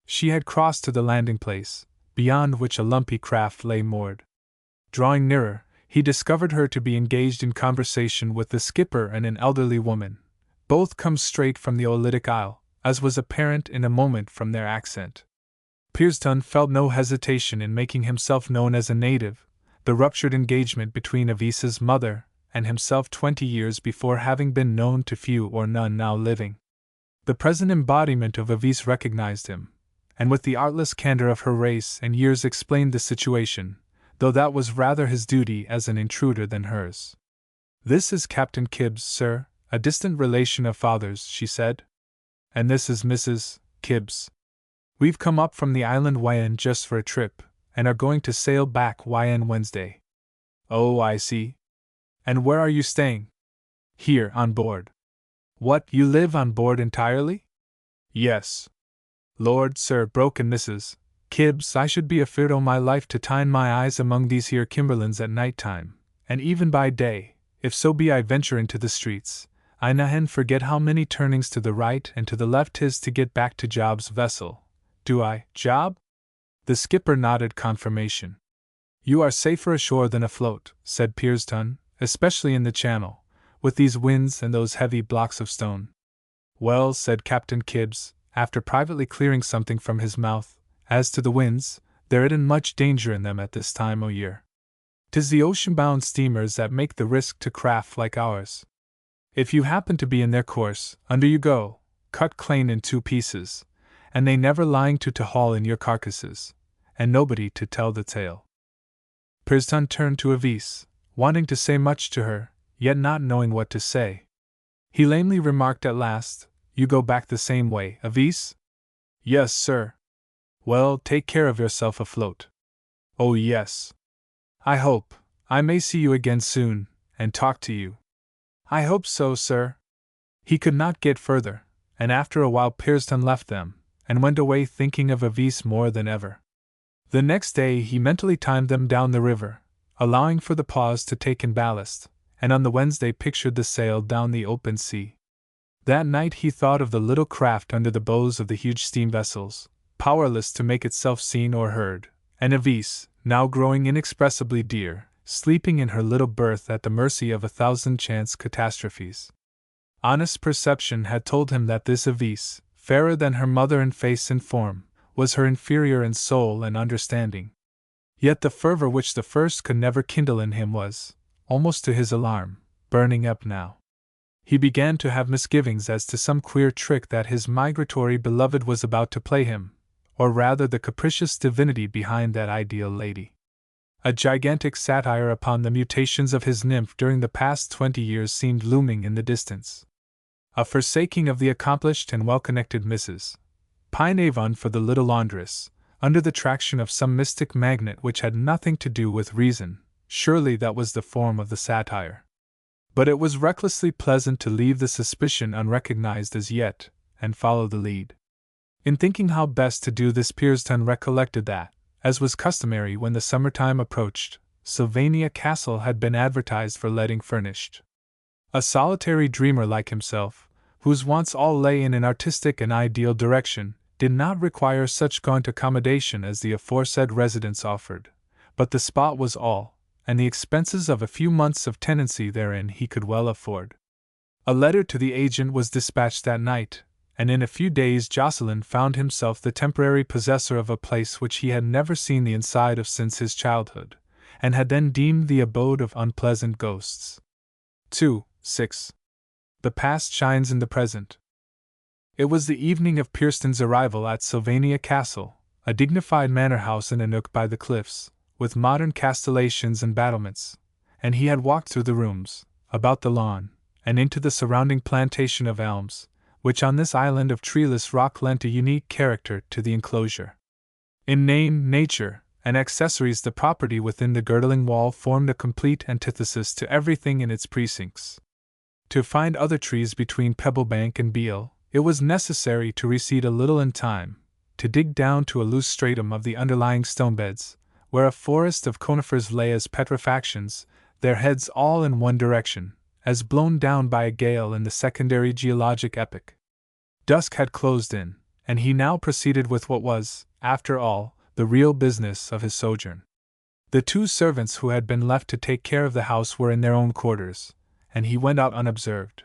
She had crossed to the landing place, beyond which a lumpy craft lay moored. Drawing nearer, he discovered her to be engaged in conversation with the skipper and an elderly woman, both come straight from the Oolitic Isle, as was apparent in a moment from their accent. Pierston felt no hesitation in making himself known as a native, the ruptured engagement between Avise's mother and himself 20 years before having been known to few or none now living. The present embodiment of Avise recognized him, and with the artless candor of her race and years explained the situation, though that was rather his duty as an intruder than hers. "This is Captain Kibbs, sir, a distant relation of father's," she said. "And this is Mrs. Kibbs. We've come up from the island Wyan just for a trip, and are going to sail back Wyan Wednesday." "Oh, I see. And where are you staying?" "Here, on board." "What, you live on board entirely?" "Yes." "Lord, sir," broke in Mrs. Kibbs, "I should be afeard o' my life to tine my eyes among these here Kimberlands at night time, and even by day, if so be I venture into the streets. I nahen forget how many turnings to the right and to the left 'tis to get back to Job's vessel. Do I, Job?" The skipper nodded confirmation. "You are safer ashore than afloat," said Pierston, "especially in the channel, with these winds and those heavy blocks of stone." "Well," said Captain Kibbs, after privately clearing something from his mouth, "as to the winds, there isn't much danger in them at this time o' year. 'Tis the ocean-bound steamers that make the risk to craft like ours. If you happen to be in their course, under you go, cut clane in 2 pieces, and they never lying to haul in your carcasses, and nobody to tell the tale." Pierston turned to Avise, wanting to say much to her, yet not knowing what to say. He lamely remarked at last, "You go back the same way, Avise?" "Yes, sir." "Well, take care of yourself afloat." "Oh, yes." "I hope I may see you again soon, and talk to you." "I hope so, sir." He could not get further, and after a while Pierston left them, and went away thinking of Avise more than ever. The next day he mentally timed them down the river, allowing for the pause to take in ballast, and on the Wednesday pictured the sail down the open sea. That night he thought of the little craft under the bows of the huge steam vessels, powerless to make itself seen or heard, and Avise, now growing inexpressibly dear, sleeping in her little berth at the mercy of 1,000 chance catastrophes. Honest perception had told him that this Avise, fairer than her mother in face and form, was her inferior in soul and understanding. Yet the fervor which the first could never kindle in him was, almost to his alarm, burning up now. He began to have misgivings as to some queer trick that his migratory beloved was about to play him, or rather the capricious divinity behind that ideal lady. A gigantic satire upon the mutations of his nymph during the past 20 years seemed looming in the distance. A forsaking of the accomplished and well-connected Mrs. Pineavon for the little laundress, under the traction of some mystic magnet which had nothing to do with reason, surely that was the form of the satire. But it was recklessly pleasant to leave the suspicion unrecognized as yet, and follow the lead. In thinking how best to do this, Pierston recollected that, as was customary when the summertime approached, Sylvania Castle had been advertised for letting furnished. A solitary dreamer like himself, whose wants all lay in an artistic and ideal direction, did not require such gaunt accommodation as the aforesaid residence offered, but the spot was all, and the expenses of a few months of tenancy therein he could well afford. A letter to the agent was dispatched that night, and in a few days Jocelyn found himself the temporary possessor of a place which he had never seen the inside of since his childhood, and had then deemed the abode of unpleasant ghosts. 2:6. The past shines in the present. It was the evening of Pierston's arrival at Sylvania Castle, a dignified manor house in a nook by the cliffs, with modern castellations and battlements, and he had walked through the rooms, about the lawn, and into the surrounding plantation of elms, which on this island of treeless rock lent a unique character to the enclosure. In name, nature, and accessories, the property within the girdling wall formed a complete antithesis to everything in its precincts. To find other trees between Pebblebank and Beale, it was necessary to recede a little in time, to dig down to a loose stratum of the underlying stonebeds, where a forest of conifers lay as petrifactions, their heads all in one direction, as blown down by a gale in the secondary geologic epoch. Dusk had closed in, and he now proceeded with what was, after all, the real business of his sojourn. The two servants who had been left to take care of the house were in their own quarters, and he went out unobserved.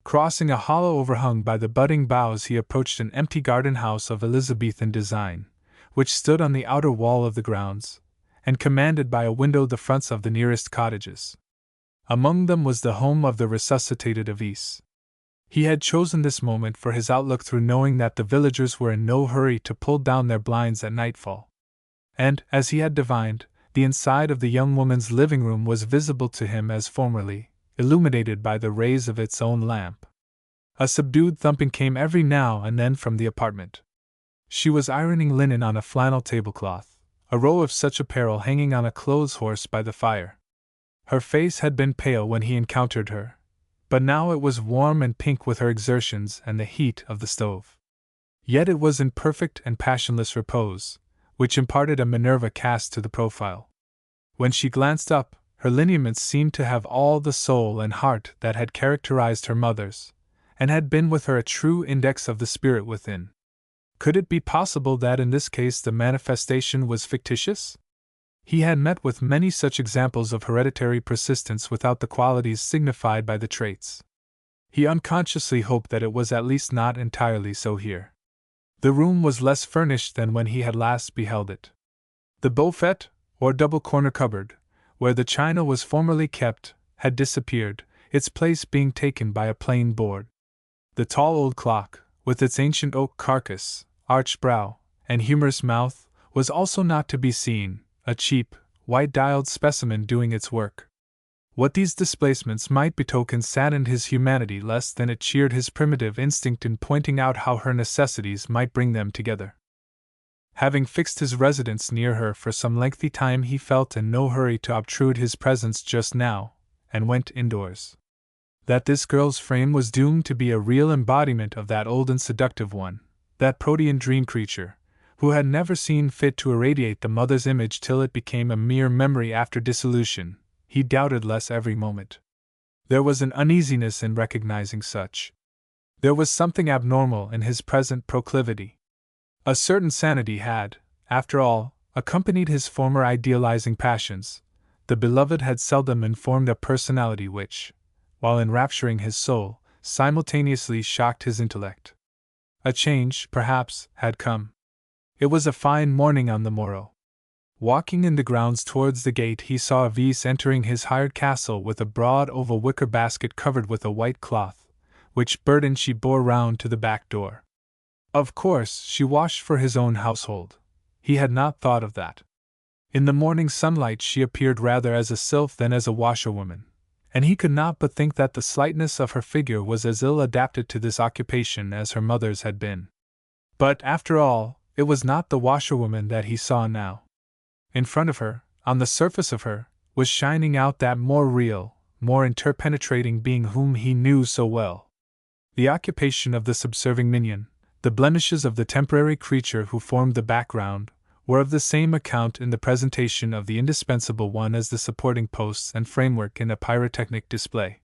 Crossing a hollow overhung by the budding boughs, he approached an empty garden house of Elizabethan design, which stood on the outer wall of the grounds, and commanded by a window the fronts of the nearest cottages. Among them was the home of the resuscitated Avis. He had chosen this moment for his outlook through knowing that the villagers were in no hurry to pull down their blinds at nightfall. And, as he had divined, the inside of the young woman's living room was visible to him as formerly, illuminated by the rays of its own lamp. A subdued thumping came every now and then from the apartment. She was ironing linen on a flannel tablecloth, a row of such apparel hanging on a clothes horse by the fire. Her face had been pale when he encountered her, but now it was warm and pink with her exertions and the heat of the stove. Yet it was in perfect and passionless repose, which imparted a Minerva cast to the profile. When she glanced up, her lineaments seemed to have all the soul and heart that had characterized her mother's, and had been with her a true index of the spirit within. Could it be possible that in this case the manifestation was fictitious? He had met with many such examples of hereditary persistence without the qualities signified by the traits. He unconsciously hoped that it was at least not entirely so here. The room was less furnished than when he had last beheld it. The beaufet, or double corner cupboard, where the china was formerly kept, had disappeared, its place being taken by a plain board. The tall old clock, with its ancient oak carcass, arched brow, and humorous mouth, was also not to be seen, a cheap, white-dialed specimen doing its work. What these displacements might betoken saddened his humanity less than it cheered his primitive instinct in pointing out how her necessities might bring them together. Having fixed his residence near her for some lengthy time, he felt in no hurry to obtrude his presence just now, and went indoors. That this girl's frame was doomed to be a real embodiment of that old and seductive one, that protean dream creature, who had never seen fit to irradiate the mother's image till it became a mere memory after dissolution, he doubted less every moment. There was an uneasiness in recognizing such. There was something abnormal in his present proclivity. A certain sanity had, after all, accompanied his former idealizing passions. The beloved had seldom informed a personality which, while enrapturing his soul, simultaneously shocked his intellect. A change, perhaps, had come. It was a fine morning on the morrow. Walking in the grounds towards the gate, he saw Avis entering his hired castle with a broad oval wicker basket covered with a white cloth, which burden she bore round to the back door. Of course, she washed for his own household. He had not thought of that. In the morning sunlight she appeared rather as a sylph than as a washerwoman, and he could not but think that the slightness of her figure was as ill adapted to this occupation as her mother's had been. But, after all, it was not the washerwoman that he saw now. In front of her, on the surface of her, was shining out that more real, more interpenetrating being whom he knew so well. The occupation of the subserving minion, the blemishes of the temporary creature who formed the background, were of the same account in the presentation of the indispensable one as the supporting posts and framework in a pyrotechnic display.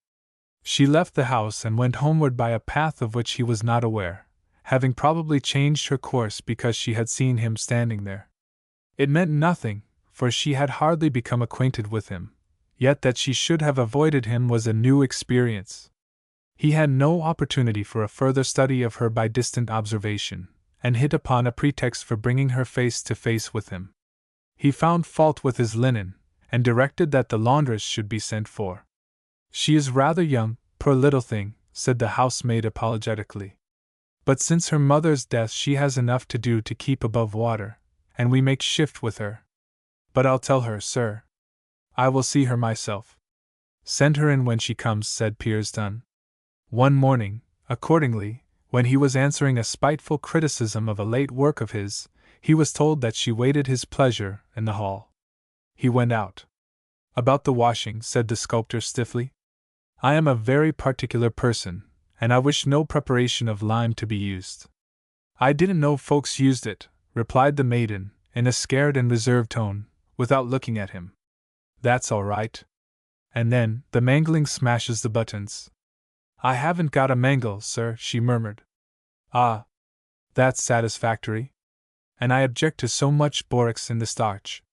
She left the house and went homeward by a path of which he was not aware, having probably changed her course because she had seen him standing there. It meant nothing, for she had hardly become acquainted with him, yet that she should have avoided him was a new experience. He had no opportunity for a further study of her by distant observation, and hit upon a pretext for bringing her face to face with him. He found fault with his linen, and directed that the laundress should be sent for. "She is rather young, poor little thing," said the housemaid apologetically. "But since her mother's death she has enough to do to keep above water, and we make shift with her. But I'll tell her, sir. I will see her myself." Send her in when she comes, said Piers Dunn. One morning, accordingly, when he was answering a spiteful criticism of a late work of his, he was told that she waited his pleasure in the hall. He went out. About the washing, said the sculptor stiffly. I am a very particular person, and I wish no preparation of lime to be used. I didn't know folks used it, replied the maiden, in a scared and reserved tone, without looking at him. That's all right. And then, the mangling smashes the buttons. I haven't got a mangle, sir, she murmured. Ah, that's satisfactory. And I object to so much borax in the starch.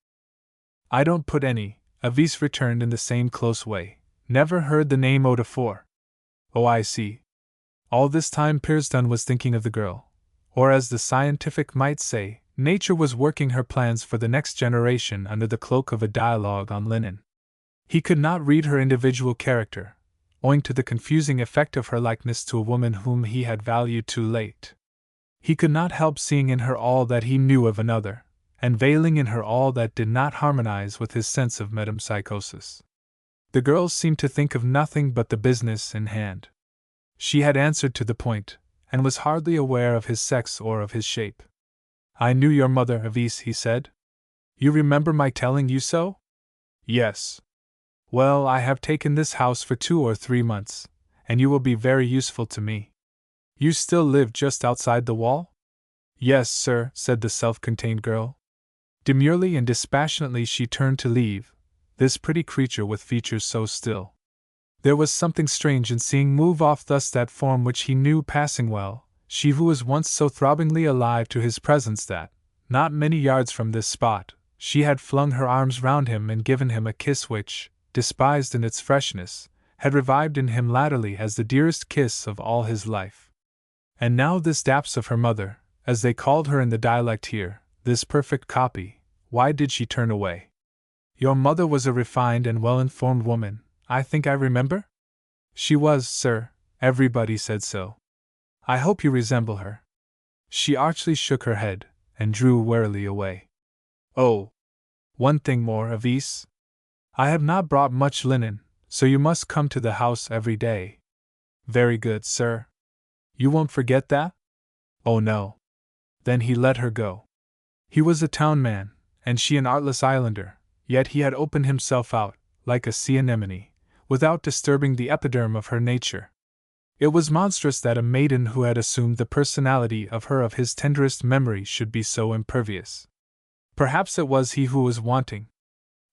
I don't put any, Avis returned in the same close way. Never heard the name eau de four. Oh, I see. All this time Piers Dunn was thinking of the girl. Or as the scientific might say, nature was working her plans for the next generation under the cloak of a dialogue on linen. He could not read her individual character, owing to the confusing effect of her likeness to a woman whom he had valued too late. He could not help seeing in her all that he knew of another, and veiling in her all that did not harmonize with his sense of metempsychosis. The girl seemed to think of nothing but the business in hand. She had answered to the point, and was hardly aware of his sex or of his shape. I knew your mother, Avis, he said. You remember my telling you so? Yes. Well, I have taken this house for 2 or 3 months, and you will be very useful to me. You still live just outside the wall? Yes, sir, said the self-contained girl. Demurely and dispassionately she turned to leave, this pretty creature with features so still. There was something strange in seeing move off thus that form which he knew passing well, she who was once so throbbingly alive to his presence that, not many yards from this spot, she had flung her arms round him and given him a kiss which, despised in its freshness, had revived in him latterly as the dearest kiss of all his life. And now this daps of her mother, as they called her in the dialect here, this perfect copy, why did she turn away? Your mother was a refined and well-informed woman, I think I remember? She was, sir, everybody said so. I hope you resemble her. She archly shook her head, and drew warily away. Oh! One thing more, Avis. I have not brought much linen, so you must come to the house every day. Very good, sir. You won't forget that? Oh no. Then he let her go. He was a town man, and she an artless islander, yet he had opened himself out, like a sea anemone, without disturbing the epiderm of her nature. It was monstrous that a maiden who had assumed the personality of her of his tenderest memory should be so impervious. Perhaps it was he who was wanting.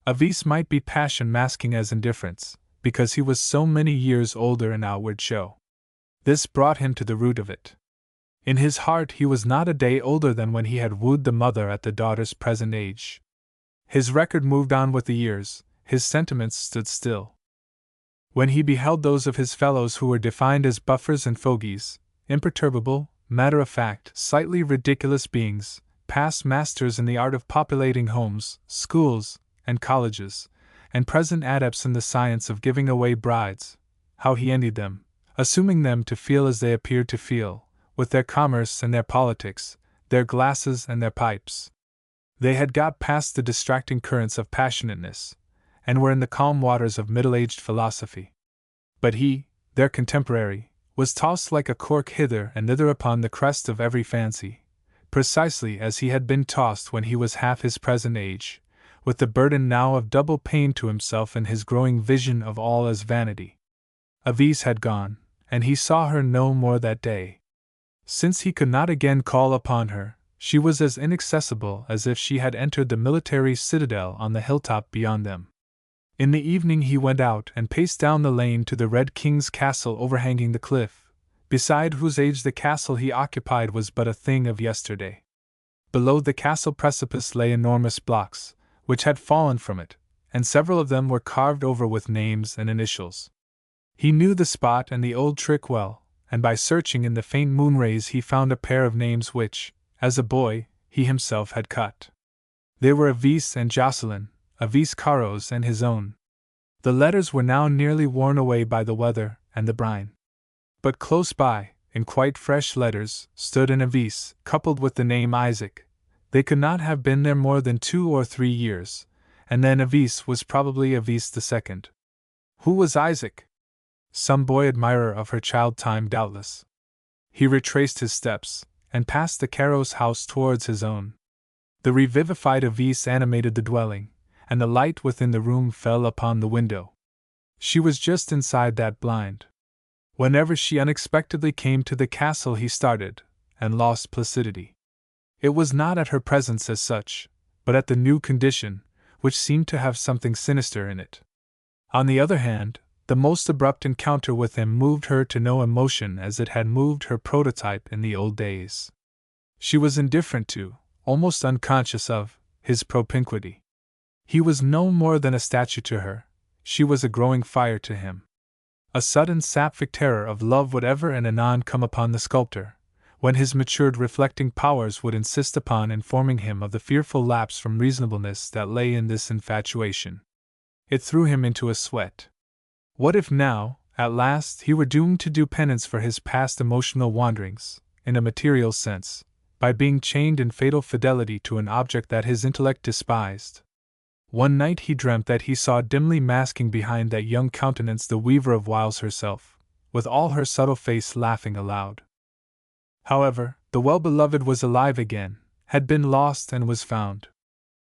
Avis might be passion masking as indifference, because he was so many years older in outward show. This brought him to the root of it. In his heart he was not a day older than when he had wooed the mother at the daughter's present age. His record moved on with the years, his sentiments stood still. When he beheld those of his fellows who were defined as buffers and fogies, imperturbable, matter-of-fact, slightly ridiculous beings, past masters in the art of populating homes, schools, and colleges, and present adepts in the science of giving away brides, how he envied them, assuming them to feel as they appeared to feel, with their commerce and their politics, their glasses and their pipes. They had got past the distracting currents of passionateness, and were in the calm waters of middle-aged philosophy. But he, their contemporary, was tossed like a cork hither and thither upon the crest of every fancy, precisely as he had been tossed when he was half his present age, with the burden now of double pain to himself and his growing vision of all as vanity. Avis had gone, and he saw her no more that day. Since he could not again call upon her, she was as inaccessible as if she had entered the military citadel on the hilltop beyond them. In the evening he went out and paced down the lane to the Red King's castle overhanging the cliff, beside whose age the castle he occupied was but a thing of yesterday. Below the castle precipice lay enormous blocks, which had fallen from it, and several of them were carved over with names and initials. He knew the spot and the old trick well, and by searching in the faint moonrays he found a pair of names which, as a boy, he himself had cut. They were Avis and Jocelyn, Avis Caro's and his own. The letters were now nearly worn away by the weather and the brine. But close by, in quite fresh letters, stood an Avis, coupled with the name Isaac. They could not have been there more than 2 or 3 years, and then Avis was probably Avis II. Who was Isaac? Some boy admirer of her child time, doubtless. He retraced his steps, and passed the Caro's house towards his own. The revivified Avise animated the dwelling, and the light within the room fell upon the window. She was just inside that blind. Whenever she unexpectedly came to the castle he started, and lost placidity. It was not at her presence as such, but at the new condition, which seemed to have something sinister in it. On the other hand, the most abrupt encounter with him moved her to no emotion as it had moved her prototype in the old days. She was indifferent to, almost unconscious of, his propinquity. He was no more than a statue to her, she was a growing fire to him. A sudden sapphic terror of love would ever and anon come upon the sculptor, when his matured reflecting powers would insist upon informing him of the fearful lapse from reasonableness that lay in this infatuation. It threw him into a sweat. What if now, at last, he were doomed to do penance for his past emotional wanderings, in a material sense, by being chained in fatal fidelity to an object that his intellect despised? One night he dreamt that he saw dimly masking behind that young countenance the weaver of wiles herself, with all her subtle face laughing aloud. However, the well-beloved was alive again, had been lost and was found.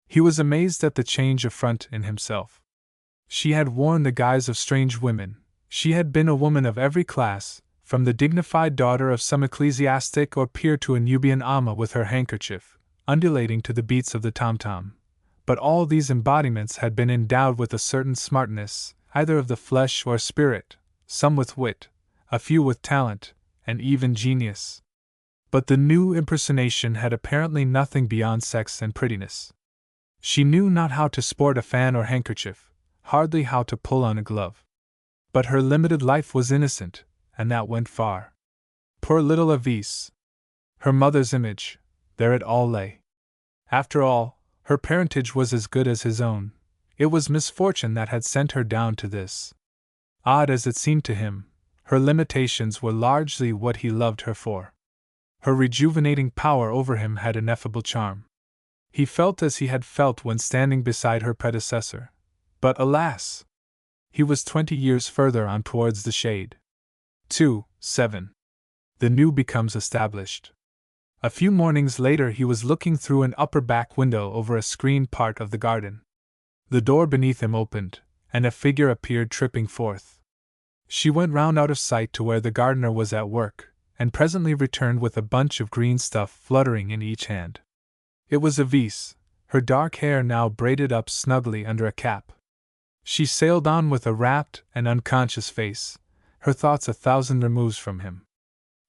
He was amazed at the change of front in himself. She had worn the guise of strange women, she had been a woman of every class, from the dignified daughter of some ecclesiastic or peer to a Nubian Amma with her handkerchief, undulating to the beats of the tom-tom. But all these embodiments had been endowed with a certain smartness, either of the flesh or spirit, some with wit, a few with talent, and even genius. But the new impersonation had apparently nothing beyond sex and prettiness. She knew not how to sport a fan or handkerchief, hardly how to pull on a glove. But her limited life was innocent, and that went far. Poor little Avise! Her mother's image, there it all lay. After all, her parentage was as good as his own. It was misfortune that had sent her down to this. Odd as it seemed to him, her limitations were largely what he loved her for. Her rejuvenating power over him had ineffable charm. He felt as he had felt when standing beside her predecessor. But alas! He was 20 years further on towards the shade. 2:7. The new becomes established. A few mornings later he was looking through an upper back window over a screened part of the garden. The door beneath him opened, and a figure appeared tripping forth. She went round out of sight to where the gardener was at work, and presently returned with a bunch of green stuff fluttering in each hand. It was Avise, her dark hair now braided up snugly under a cap. She sailed on with a rapt and unconscious face, her thoughts 1,000 removes from him.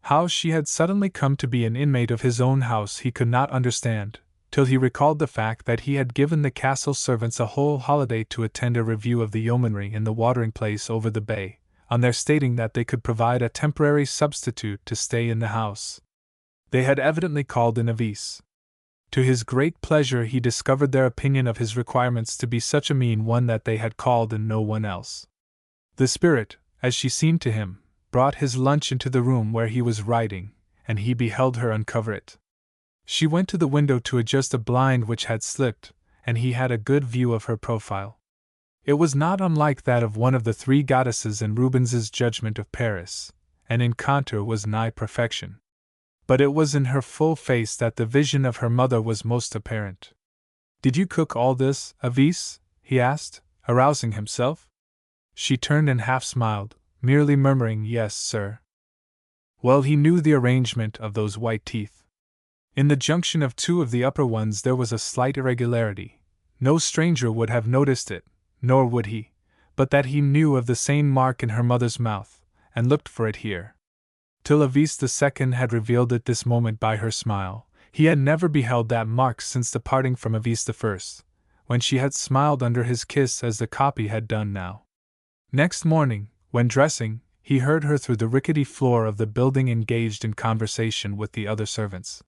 How she had suddenly come to be an inmate of his own house he could not understand, till he recalled the fact that he had given the castle servants a whole holiday to attend a review of the yeomanry in the watering place over the bay, on their stating that they could provide a temporary substitute to stay in the house. They had evidently called in Avise. To his great pleasure he discovered their opinion of his requirements to be such a mean one that they had called in no one else. The spirit, as she seemed to him, brought his lunch into the room where he was writing, and he beheld her uncover it. She went to the window to adjust a blind which had slipped, and he had a good view of her profile. It was not unlike that of one of the three goddesses in Rubens's Judgment of Paris, and in contour was nigh perfection. But it was in her full face that the vision of her mother was most apparent. "Did you cook all this, Avise?" he asked, arousing himself. She turned and half smiled, merely murmuring, "Yes, sir." Well, he knew the arrangement of those white teeth. In the junction of two of the upper ones there was a slight irregularity. No stranger would have noticed it, nor would he, but that he knew of the same mark in her mother's mouth, and looked for it here. Till Avise II had revealed it this moment by her smile, he had never beheld that mark since the parting from Avise I, when she had smiled under his kiss as the copy had done now. Next morning, when dressing, he heard her through the rickety floor of the building engaged in conversation with the other servants.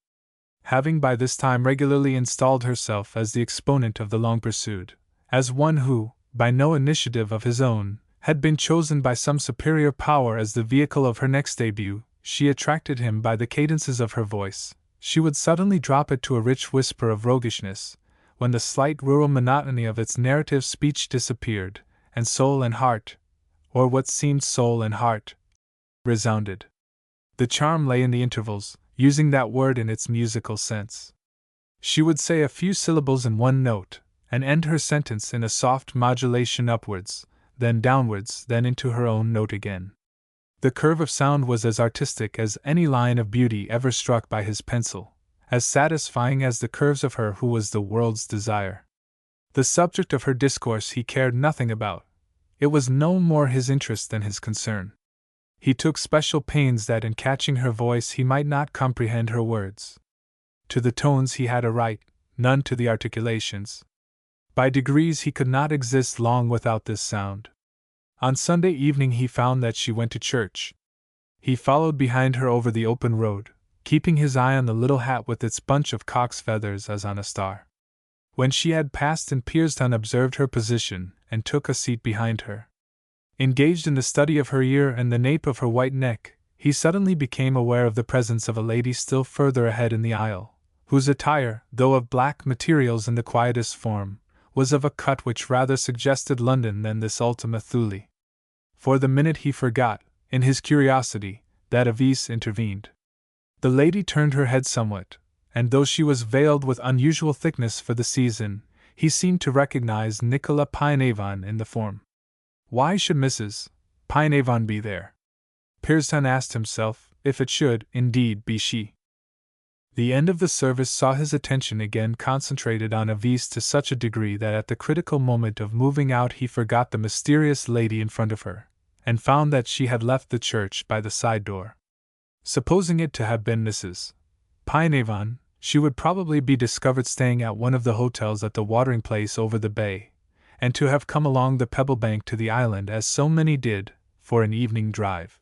Having by this time regularly installed herself as the exponent of the long pursued, as one who, by no initiative of his own, had been chosen by some superior power as the vehicle of her next debut, she attracted him by the cadences of her voice. She would suddenly drop it to a rich whisper of roguishness, when the slight rural monotony of its narrative speech disappeared, and soul and heart, or what seemed soul and heart, resounded. The charm lay in the intervals, using that word in its musical sense. She would say a few syllables in one note, and end her sentence in a soft modulation upwards, then downwards, then into her own note again. The curve of sound was as artistic as any line of beauty ever struck by his pencil, as satisfying as the curves of her who was the world's desire. The subject of her discourse he cared nothing about. It was no more his interest than his concern. He took special pains that in catching her voice he might not comprehend her words. To the tones he had a right, none to the articulations. By degrees he could not exist long without this sound. On Sunday evening he found that she went to church. He followed behind her over the open road, keeping his eye on the little hat with its bunch of cock's feathers as on a star. When she had passed and Pierston observed her position and took a seat behind her. Engaged in the study of her ear and the nape of her white neck, he suddenly became aware of the presence of a lady still further ahead in the aisle, whose attire, though of black materials in the quietest form, was of a cut which rather suggested London than this Ultima Thule. For the minute he forgot, in his curiosity, that Avise intervened. The lady turned her head somewhat, and though she was veiled with unusual thickness for the season, he seemed to recognize Nicola Pynavon in the form. Why should Mrs. Pynavon be there? Pierston asked himself, if it should, indeed, be she. The end of the service saw his attention again concentrated on Avise to such a degree that at the critical moment of moving out he forgot the mysterious lady in front of her, and found that she had left the church by the side door. Supposing it to have been Mrs. Pynavon, she would probably be discovered staying at one of the hotels at the watering place over the bay, and to have come along the pebble bank to the island as so many did, for an evening drive.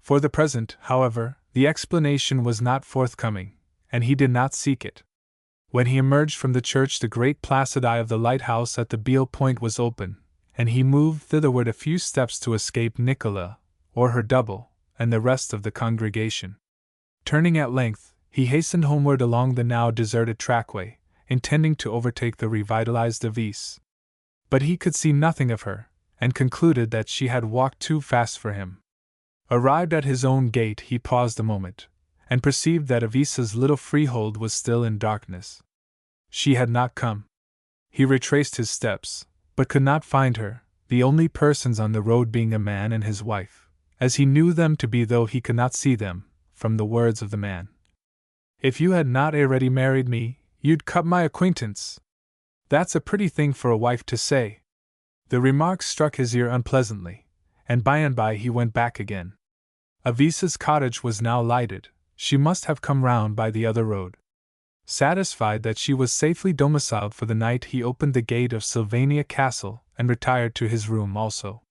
For the present, however, the explanation was not forthcoming, and he did not seek it. When he emerged from the church the great placid eye of the lighthouse at the Beale Point was open, and he moved thitherward a few steps to escape Nicola, or her double, and the rest of the congregation. Turning at length, he hastened homeward along the now deserted trackway, intending to overtake the revitalized Avise. But he could see nothing of her, and concluded that she had walked too fast for him. Arrived at his own gate he paused a moment, and perceived that Avise's little freehold was still in darkness. She had not come. He retraced his steps, but could not find her, the only persons on the road being a man and his wife, as he knew them to be though he could not see them, from the words of the man. "If you had not already married me, you'd cut my acquaintance." That's a pretty thing for a wife to say. The remark struck his ear unpleasantly, and by he went back again. Avise's cottage was now lighted. She must have come round by the other road. Satisfied that she was safely domiciled for the night, he opened the gate of Sylvania Castle and retired to his room also.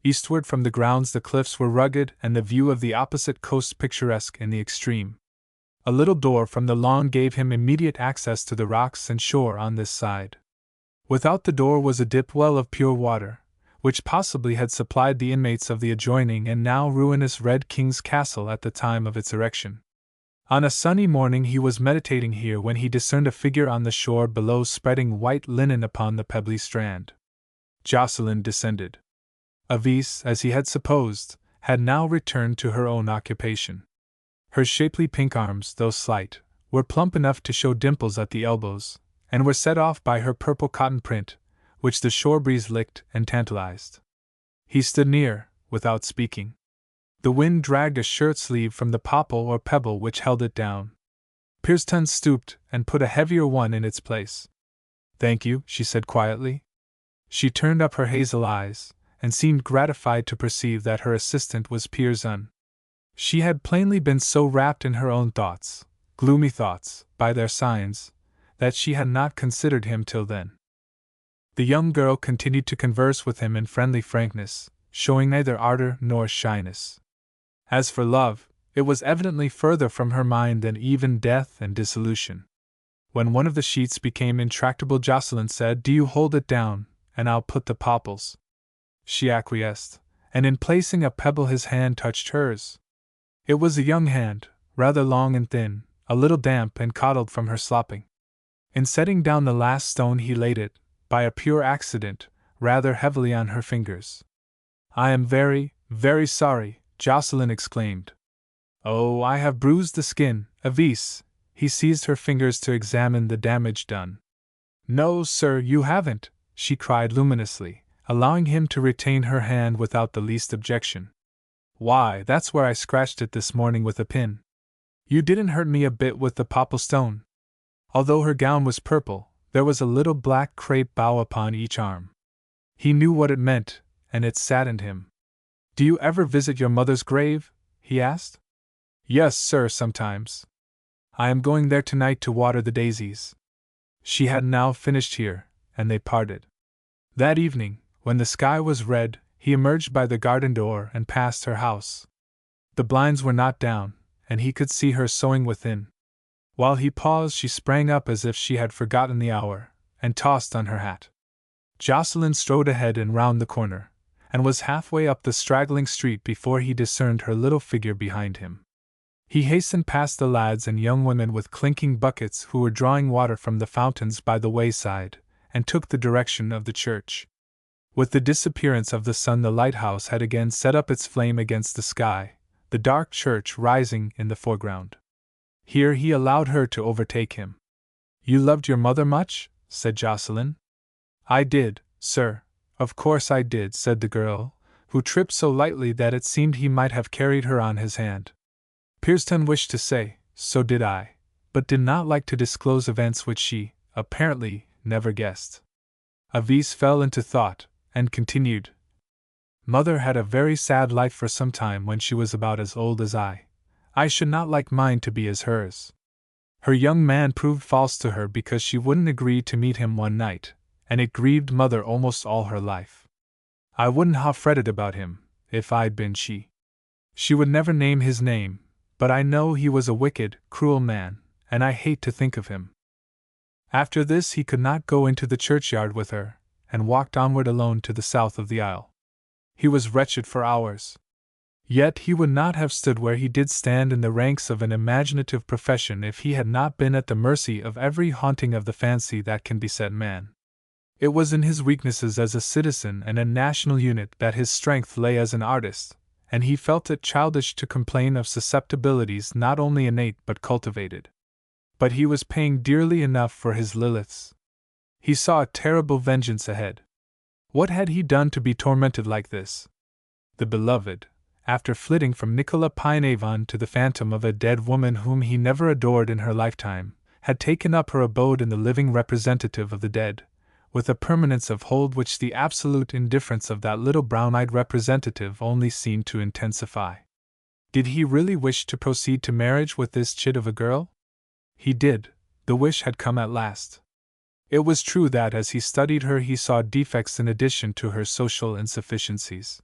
Eastward from the grounds the cliffs were rugged and the view of the opposite coast picturesque in the extreme. A little door from the lawn gave him immediate access to the rocks and shore on this side. Without the door was a dip well of pure water, which possibly had supplied the inmates of the adjoining and now ruinous Red King's Castle at the time of its erection. On a sunny morning he was meditating here when he discerned a figure on the shore below spreading white linen upon the pebbly strand. Jocelyn descended. Avise, as he had supposed, had now returned to her own occupation. Her shapely pink arms, though slight, were plump enough to show dimples at the elbows, and were set off by her purple cotton print, which the shore breeze licked and tantalized. He stood near, without speaking. The wind dragged a shirt sleeve from the popple or pebble which held it down. Pierston stooped and put a heavier one in its place. "Thank you," she said quietly. She turned up her hazel eyes, and seemed gratified to perceive that her assistant was Pierston. She had plainly been so wrapped in her own thoughts, gloomy thoughts, by their signs, that she had not considered him till then. The young girl continued to converse with him in friendly frankness, showing neither ardor nor shyness. As for love, it was evidently further from her mind than even death and dissolution. When one of the sheets became intractable, Jocelyn said, "Do you hold it down, and I'll put the popples." She acquiesced, and in placing a pebble his hand touched hers. It was a young hand, rather long and thin, a little damp and coddled from her slopping. In setting down the last stone he laid it, by a pure accident, rather heavily on her fingers. I am very, very sorry, Jocelyn exclaimed. Oh, I have bruised the skin, Avise. He seized her fingers to examine the damage done. No, sir, you haven't, she cried luminously, allowing him to retain her hand without the least objection. Why, that's where I scratched it this morning with a pin. You didn't hurt me a bit with the popple stone. Although her gown was purple, there was a little black crape bow upon each arm. He knew what it meant, and it saddened him. Do you ever visit your mother's grave? He asked. Yes, sir, sometimes. I am going there tonight to water the daisies. She had now finished here, and they parted. That evening, when the sky was red, he emerged by the garden door and passed her house. The blinds were not down, and he could see her sewing within. While he paused, she sprang up as if she had forgotten the hour, and tossed on her hat. Jocelyn strode ahead and round the corner, and was halfway up the straggling street before he discerned her little figure behind him. He hastened past the lads and young women with clinking buckets who were drawing water from the fountains by the wayside, and took the direction of the church. With the disappearance of the sun, the lighthouse had again set up its flame against the sky, the dark church rising in the foreground. Here he allowed her to overtake him. You loved your mother much? Said Jocelyn. I did, sir. Of course I did, said the girl, who tripped so lightly that it seemed he might have carried her on his hand. Pearson wished to say, so did I, but did not like to disclose events which she, apparently, never guessed. Avise fell into thought, and continued. Mother had a very sad life for some time when she was about as old as I. I should not like mine to be as hers. Her young man proved false to her because she wouldn't agree to meet him one night, and it grieved Mother almost all her life. I wouldn't have fretted about him, if I'd been she. She would never name his name, but I know he was a wicked, cruel man, and I hate to think of him. After this he could not go into the churchyard with her, and walked onward alone to the south of the aisle. He was wretched for hours. Yet he would not have stood where he did stand in the ranks of an imaginative profession if he had not been at the mercy of every haunting of the fancy that can beset man. It was in his weaknesses as a citizen and a national unit that his strength lay as an artist, and he felt it childish to complain of susceptibilities not only innate but cultivated. But he was paying dearly enough for his Liliths. He saw a terrible vengeance ahead. What had he done to be tormented like this? The beloved, after flitting from Nicola Pineavon to the phantom of a dead woman whom he never adored in her lifetime, had taken up her abode in the living representative of the dead, with a permanence of hold which the absolute indifference of that little brown-eyed representative only seemed to intensify. Did he really wish to proceed to marriage with this chit of a girl? He did. The wish had come at last. It was true that as he studied her he saw defects in addition to her social insufficiencies.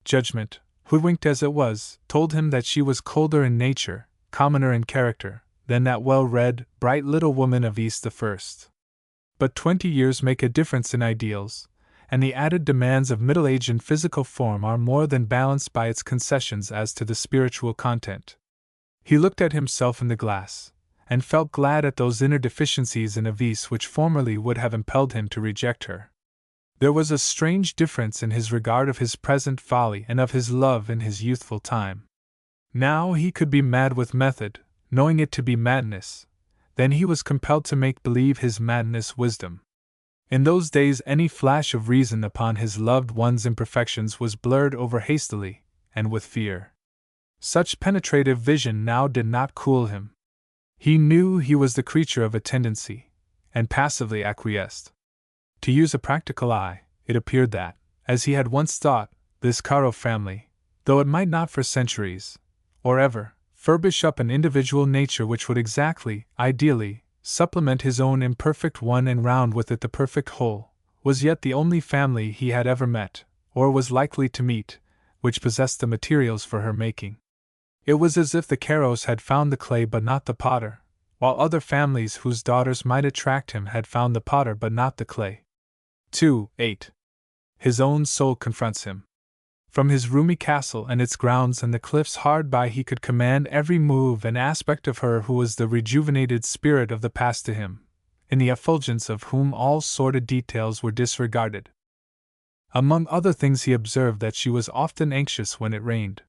Judgment, hoodwinked as it was, told him that she was colder in nature, commoner in character, than that well-read, bright little woman of East the First. But 20 years make a difference in ideals, and the added demands of middle age in physical form are more than balanced by its concessions as to the spiritual content. He looked at himself in the glass, and felt glad at those inner deficiencies in Avise which formerly would have impelled him to reject her. There was a strange difference in his regard of his present folly and of his love in his youthful time. Now he could be mad with method, knowing it to be madness. Then he was compelled to make believe his madness wisdom. In those days any flash of reason upon his loved one's imperfections was blurred over hastily, and with fear. Such penetrative vision now did not cool him. He knew he was the creature of a tendency, and passively acquiesced. To use a practical eye, it appeared that, as he had once thought, this Caro family, though it might not for centuries, or ever, furbish up an individual nature which would exactly, ideally, supplement his own imperfect one and round with it the perfect whole, was yet the only family he had ever met, or was likely to meet, which possessed the materials for her making. It was as if the Caros had found the clay but not the potter, while other families whose daughters might attract him had found the potter but not the clay. 2:8. His own soul confronts him. From his roomy castle and its grounds and the cliffs hard by he could command every move and aspect of her who was the rejuvenated spirit of the past to him, in the effulgence of whom all sordid details were disregarded. Among other things, he observed that she was often anxious when it rained.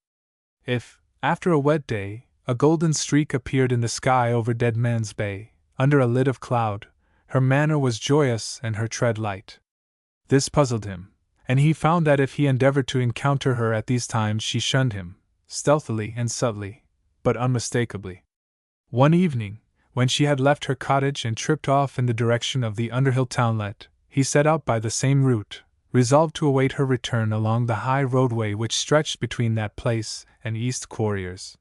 If, after a wet day, a golden streak appeared in the sky over Dead Man's Bay, under a lid of cloud, her manner was joyous and her tread light. This puzzled him, and he found that if he endeavored to encounter her at these times, she shunned him, stealthily and subtly, but unmistakably. One evening, when she had left her cottage and tripped off in the direction of the Underhill townlet, he set out by the same route, resolved to await her return along the high roadway which stretched between that place and East Quarriers.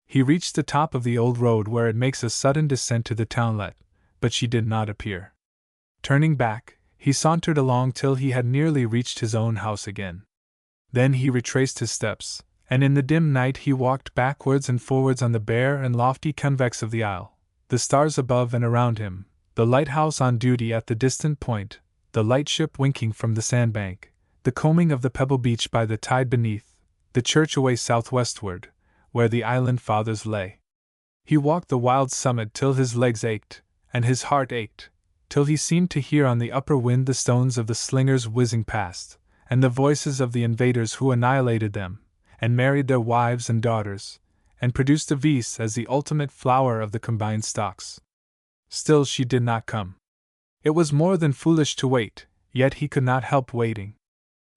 He reached the top of the old road where it makes a sudden descent to the townlet, but she did not appear. Turning back, he sauntered along till he had nearly reached his own house again. Then he retraced his steps, and in the dim night he walked backwards and forwards on the bare and lofty convex of the isle, the stars above and around him, the lighthouse on duty at the distant point, the lightship winking from the sandbank, the combing of the pebble beach by the tide beneath, the church away southwestward, where the island fathers lay. He walked the wild summit till his legs ached, and his heart ached, till he seemed to hear on the upper wind the stones of the slingers whizzing past, and the voices of the invaders who annihilated them, and married their wives and daughters, and produced a Vis as the ultimate flower of the combined stocks. Still she did not come. It was more than foolish to wait, yet he could not help waiting.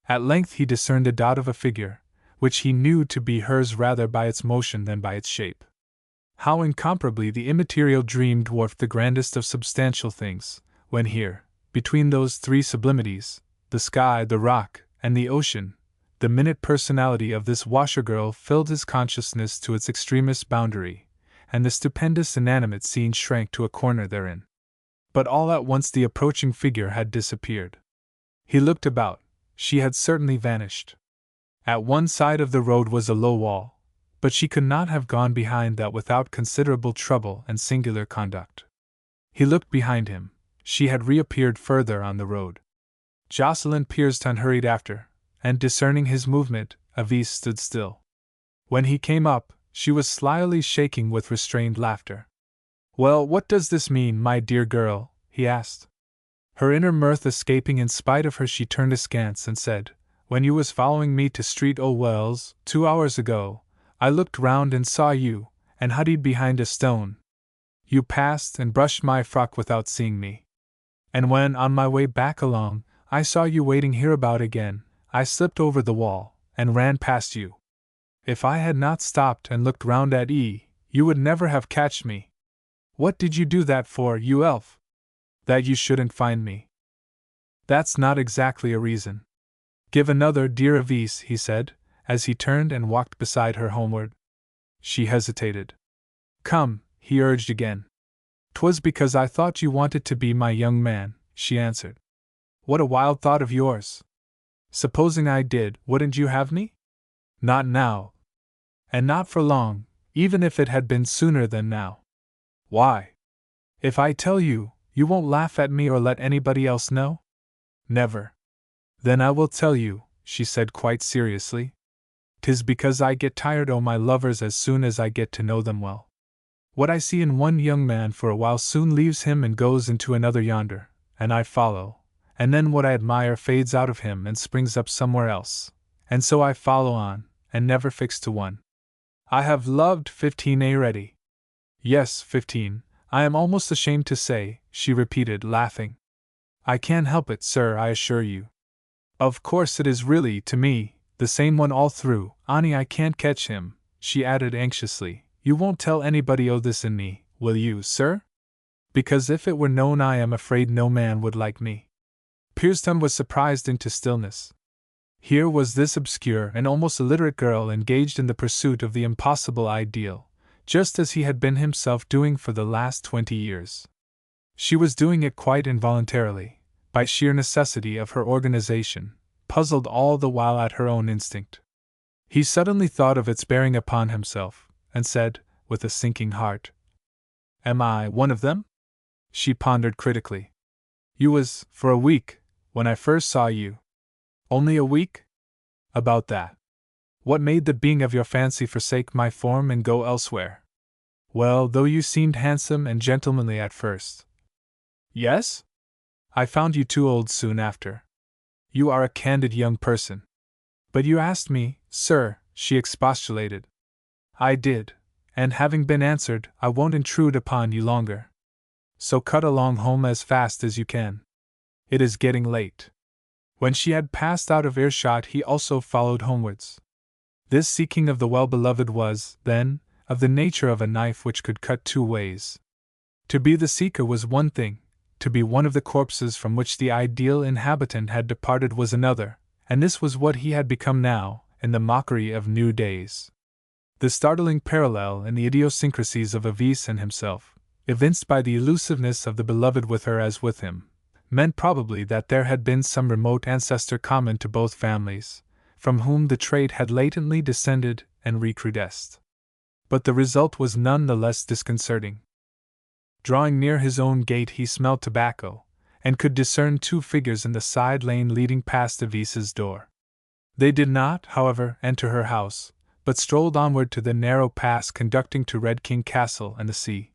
At length he discerned a dot of a figure, which he knew to be hers rather by its motion than by its shape. How incomparably the immaterial dream dwarfed the grandest of substantial things, when here, between those three sublimities, the sky, the rock, and the ocean, the minute personality of this washergirl filled his consciousness to its extremest boundary, and the stupendous inanimate scene shrank to a corner therein. But all at once the approaching figure had disappeared. He looked about; she had certainly vanished. At one side of the road was a low wall, but she could not have gone behind that without considerable trouble and singular conduct. He looked behind him; she had reappeared further on the road. Jocelyn Pearson hurried after, and discerning his movement, Avis stood still. When he came up, she was slyly shaking with restrained laughter. "Well, what does this mean, my dear girl?" he asked. Her inner mirth escaping in spite of her, she turned askance and said, "When you was following me to Street O'Wells, 2 hours ago, I looked round and saw you, and huddied behind a stone. You passed and brushed my frock without seeing me. And when, on my way back along, I saw you waiting hereabout again, I slipped over the wall, and ran past you. If I had not stopped and looked round at you would never have catched me. What did you do that for, you elf? That you shouldn't find me." "That's not exactly a reason. Give another, dear Avis," he said, as he turned and walked beside her homeward. She hesitated. "Come," he urged again. "'Twas because I thought you wanted to be my young man," she answered. "What a wild thought of yours! Supposing I did, wouldn't you have me?" "Not now. And not for long, even if it had been sooner than now." "Why? If I tell you, you won't laugh at me or let anybody else know?" "Never." "Then I will tell you," she said quite seriously. "'Tis because I get tired o' my lovers as soon as I get to know them well. What I see in one young man for a while soon leaves him and goes into another yonder, and I follow, and then what I admire fades out of him and springs up somewhere else, and so I follow on, and never fix to one. I have loved 15 already." "Yes, 15, I am almost ashamed to say," she repeated, laughing. "I can't help it, sir, I assure you. Of course it is really, to me, the same one all through, only I can't catch him," she added anxiously. "You won't tell anybody o' this in me, will you, sir? Because if it were known I am afraid no man would like me." Pearson was surprised into stillness. Here was this obscure and almost illiterate girl engaged in the pursuit of the impossible ideal, just as he had been himself doing for the last 20 years. She was doing it quite involuntarily, by sheer necessity of her organization, puzzled all the while at her own instinct. He suddenly thought of its bearing upon himself, and said, with a sinking heart, "Am I one of them?" She pondered critically. "You was, for a week, when I first saw you." "Only a week?" "About that." "What made the being of your fancy forsake my form and go elsewhere?" "Well, though you seemed handsome and gentlemanly at first." "Yes?" "I found you too old soon after." You are a candid young person. But you asked me, sir, she expostulated. I did, and having been answered, I won't intrude upon you longer. So cut along home as fast as you can. It is getting late. When she had passed out of earshot, he also followed homewards. This seeking of the well-beloved was, then, of the nature of a knife which could cut two ways. To be the seeker was one thing, to be one of the corpses from which the ideal inhabitant had departed was another, and this was what he had become now, in the mockery of new days. The startling parallel in the idiosyncrasies of Avise and himself, evinced by the elusiveness of the beloved with her as with him, meant probably that there had been some remote ancestor common to both families, from whom the trait had latently descended and recrudesced. But the result was none the less disconcerting. Drawing near his own gate, he smelled tobacco, and could discern two figures in the side lane leading past Avise's door. They did not, however, enter her house, but strolled onward to the narrow pass conducting to Red King Castle and the sea.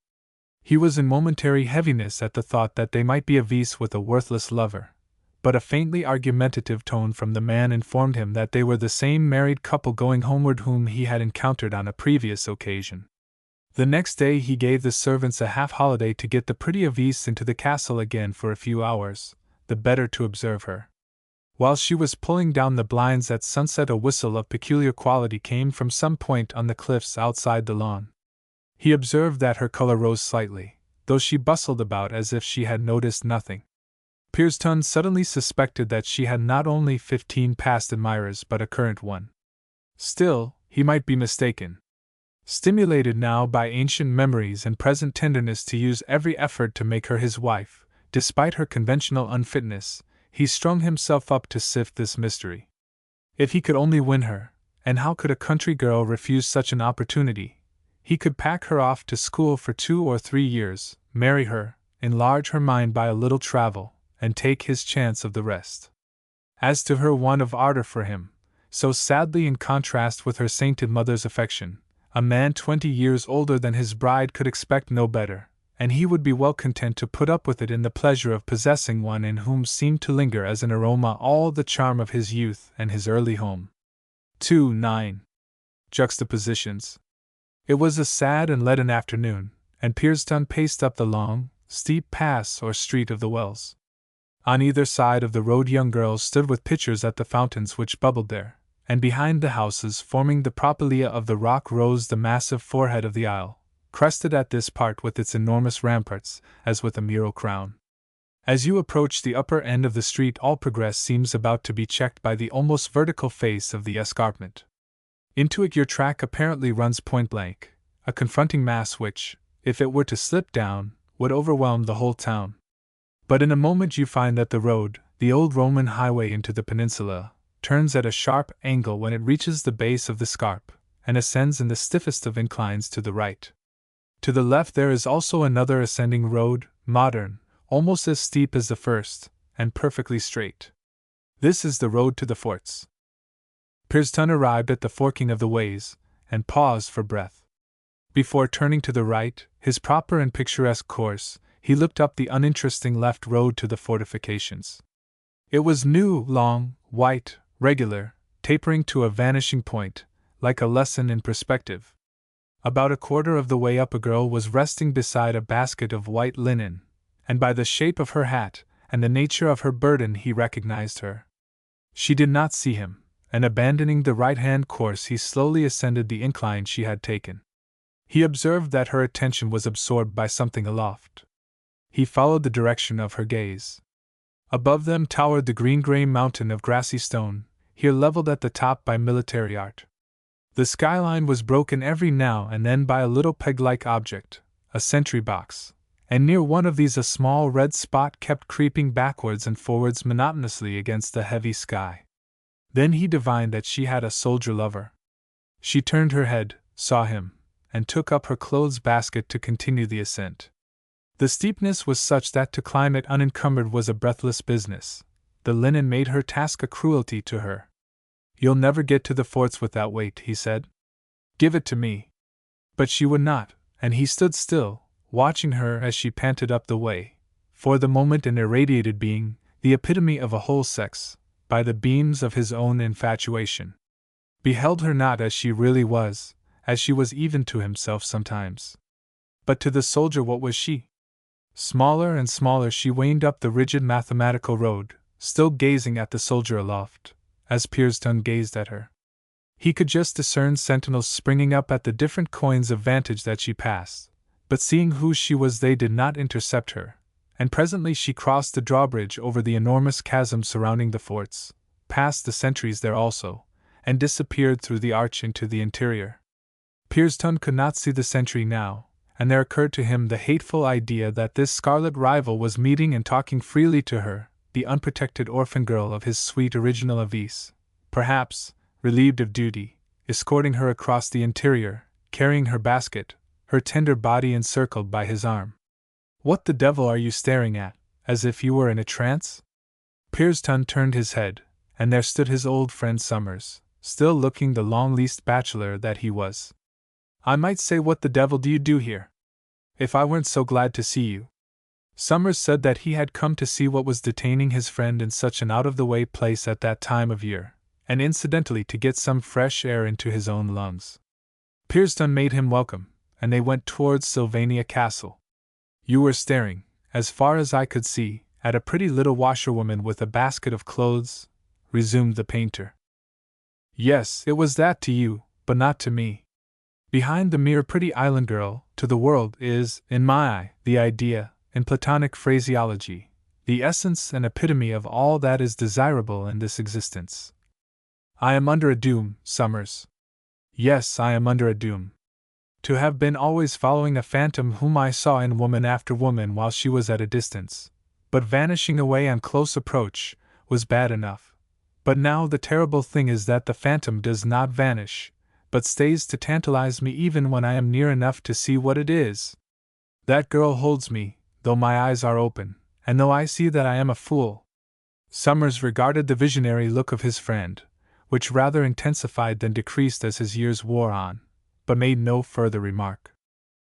He was in momentary heaviness at the thought that they might be Avise with a worthless lover, but a faintly argumentative tone from the man informed him that they were the same married couple going homeward whom he had encountered on a previous occasion. The next day he gave the servants a half-holiday to get the pretty Avise into the castle again for a few hours, the better to observe her. While she was pulling down the blinds at sunset, a whistle of peculiar quality came from some point on the cliffs outside the lawn. He observed that her color rose slightly, though she bustled about as if she had noticed nothing. Pierston suddenly suspected that she had not only 15 past admirers but a current one. Still, he might be mistaken. Stimulated now by ancient memories and present tenderness to use every effort to make her his wife, despite her conventional unfitness, he strung himself up to sift this mystery. If he could only win her, and how could a country girl refuse such an opportunity? He could pack her off to school for 2 or 3 years, marry her, enlarge her mind by a little travel, and take his chance of the rest. As to her want of ardor for him, so sadly in contrast with her sainted mother's affection, a man 20 years older than his bride could expect no better, and he would be well content to put up with it in the pleasure of possessing one in whom seemed to linger as an aroma all the charm of his youth and his early home. 2-9. Juxtapositions. It was a sad and leaden afternoon, and Pierston paced up the long, steep pass or street of the Wells. On either side of the road young girls stood with pitchers at the fountains which bubbled there, and behind the houses forming the propylaea of the rock rose the massive forehead of the isle, crested at this part with its enormous ramparts, as with a mural crown. As you approach the upper end of the street, all progress seems about to be checked by the almost vertical face of the escarpment. Into it your track apparently runs point-blank, a confronting mass which, if it were to slip down, would overwhelm the whole town. But in a moment you find that the road, the old Roman highway into the peninsula, turns at a sharp angle when it reaches the base of the scarp, and ascends in the stiffest of inclines to the right. To the left there is also another ascending road, modern, almost as steep as the first, and perfectly straight. This is the road to the forts. Pierston arrived at the forking of the ways, and paused for breath. Before turning to the right, his proper and picturesque course, he looked up the uninteresting left road to the fortifications. It was new, long, white, regular, tapering to a vanishing point, like a lesson in perspective. About a quarter of the way up a girl was resting beside a basket of white linen, and by the shape of her hat and the nature of her burden he recognized her. She did not see him, and abandoning the right-hand course he slowly ascended the incline she had taken. He observed that her attention was absorbed by something aloft. He followed the direction of her gaze. Above them towered the green-gray mountain of grassy stone, here leveled at the top by military art. The skyline was broken every now and then by a little peg-like object, a sentry box, and near one of these a small red spot kept creeping backwards and forwards monotonously against the heavy sky. Then he divined that she had a soldier lover. She turned her head, saw him, and took up her clothes basket to continue the ascent. The steepness was such that to climb it unencumbered was a breathless business. The linen made her task a cruelty to her. "You'll never get to the forts with that weight," he said. "Give it to me." But she would not, and he stood still, watching her as she panted up the way, for the moment an irradiated being, the epitome of a whole sex, by the beams of his own infatuation. Beheld her not as she really was, as she was even to himself sometimes. But to the soldier what was she? Smaller and smaller she waned up the rigid mathematical road, still gazing at the soldier aloft, as Pearson gazed at her. He could just discern sentinels springing up at the different coigns of vantage that she passed, but seeing who she was they did not intercept her, and presently she crossed the drawbridge over the enormous chasm surrounding the forts, passed the sentries there also, and disappeared through the arch into the interior. Pearson could not see the sentry now, and there occurred to him the hateful idea that this scarlet rival was meeting and talking freely to her, the unprotected orphan girl of his sweet original Avis, perhaps, relieved of duty, escorting her across the interior, carrying her basket, her tender body encircled by his arm. What the devil are you staring at, as if you were in a trance? Pearson turned his head, and there stood his old friend Summers, still looking the long-leased bachelor that he was. I might say, what the devil do you do here? If I weren't so glad to see you. Summers said that he had come to see what was detaining his friend in such an out-of-the-way place at that time of year, and incidentally to get some fresh air into his own lungs. Pearson made him welcome, and they went towards Sylvania Castle. You were staring, as far as I could see, at a pretty little washerwoman with a basket of clothes, resumed the painter. Yes, it was that to you, but not to me. Behind the mere pretty island girl, to the world, is, in my eye, the idea, in Platonic phraseology, the essence and epitome of all that is desirable in this existence. I am under a doom, Summers. Yes, I am under a doom. To have been always following a phantom whom I saw in woman after woman while she was at a distance, but vanishing away on close approach, was bad enough. But now the terrible thing is that the phantom does not vanish, but stays to tantalize me even when I am near enough to see what it is. That girl holds me, though my eyes are open, and though I see that I am a fool. Summers regarded the visionary look of his friend, which rather intensified than decreased as his years wore on, but made no further remark.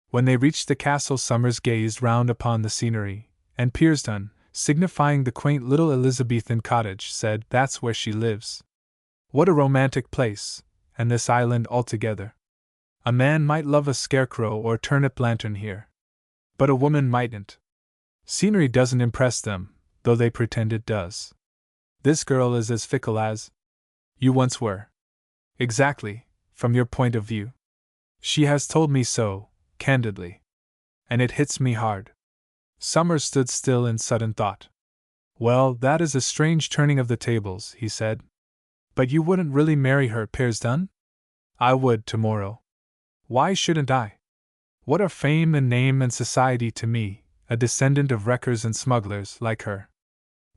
When they reached the castle, Summers gazed round upon the scenery, and Pearson, signifying the quaint little Elizabethan cottage, said, That's where she lives. What a romantic place, and this island altogether. A man might love a scarecrow or turnip lantern here, but a woman mightn't. Scenery doesn't impress them, though they pretend it does. This girl is as fickle as you once were. Exactly, from your point of view. She has told me so, candidly. And it hits me hard. Summers stood still in sudden thought. Well, that is a strange turning of the tables, he said. But you wouldn't really marry her, Pearson? I would, tomorrow. Why shouldn't I? What are fame and name and society to me, a descendant of wreckers and smugglers like her?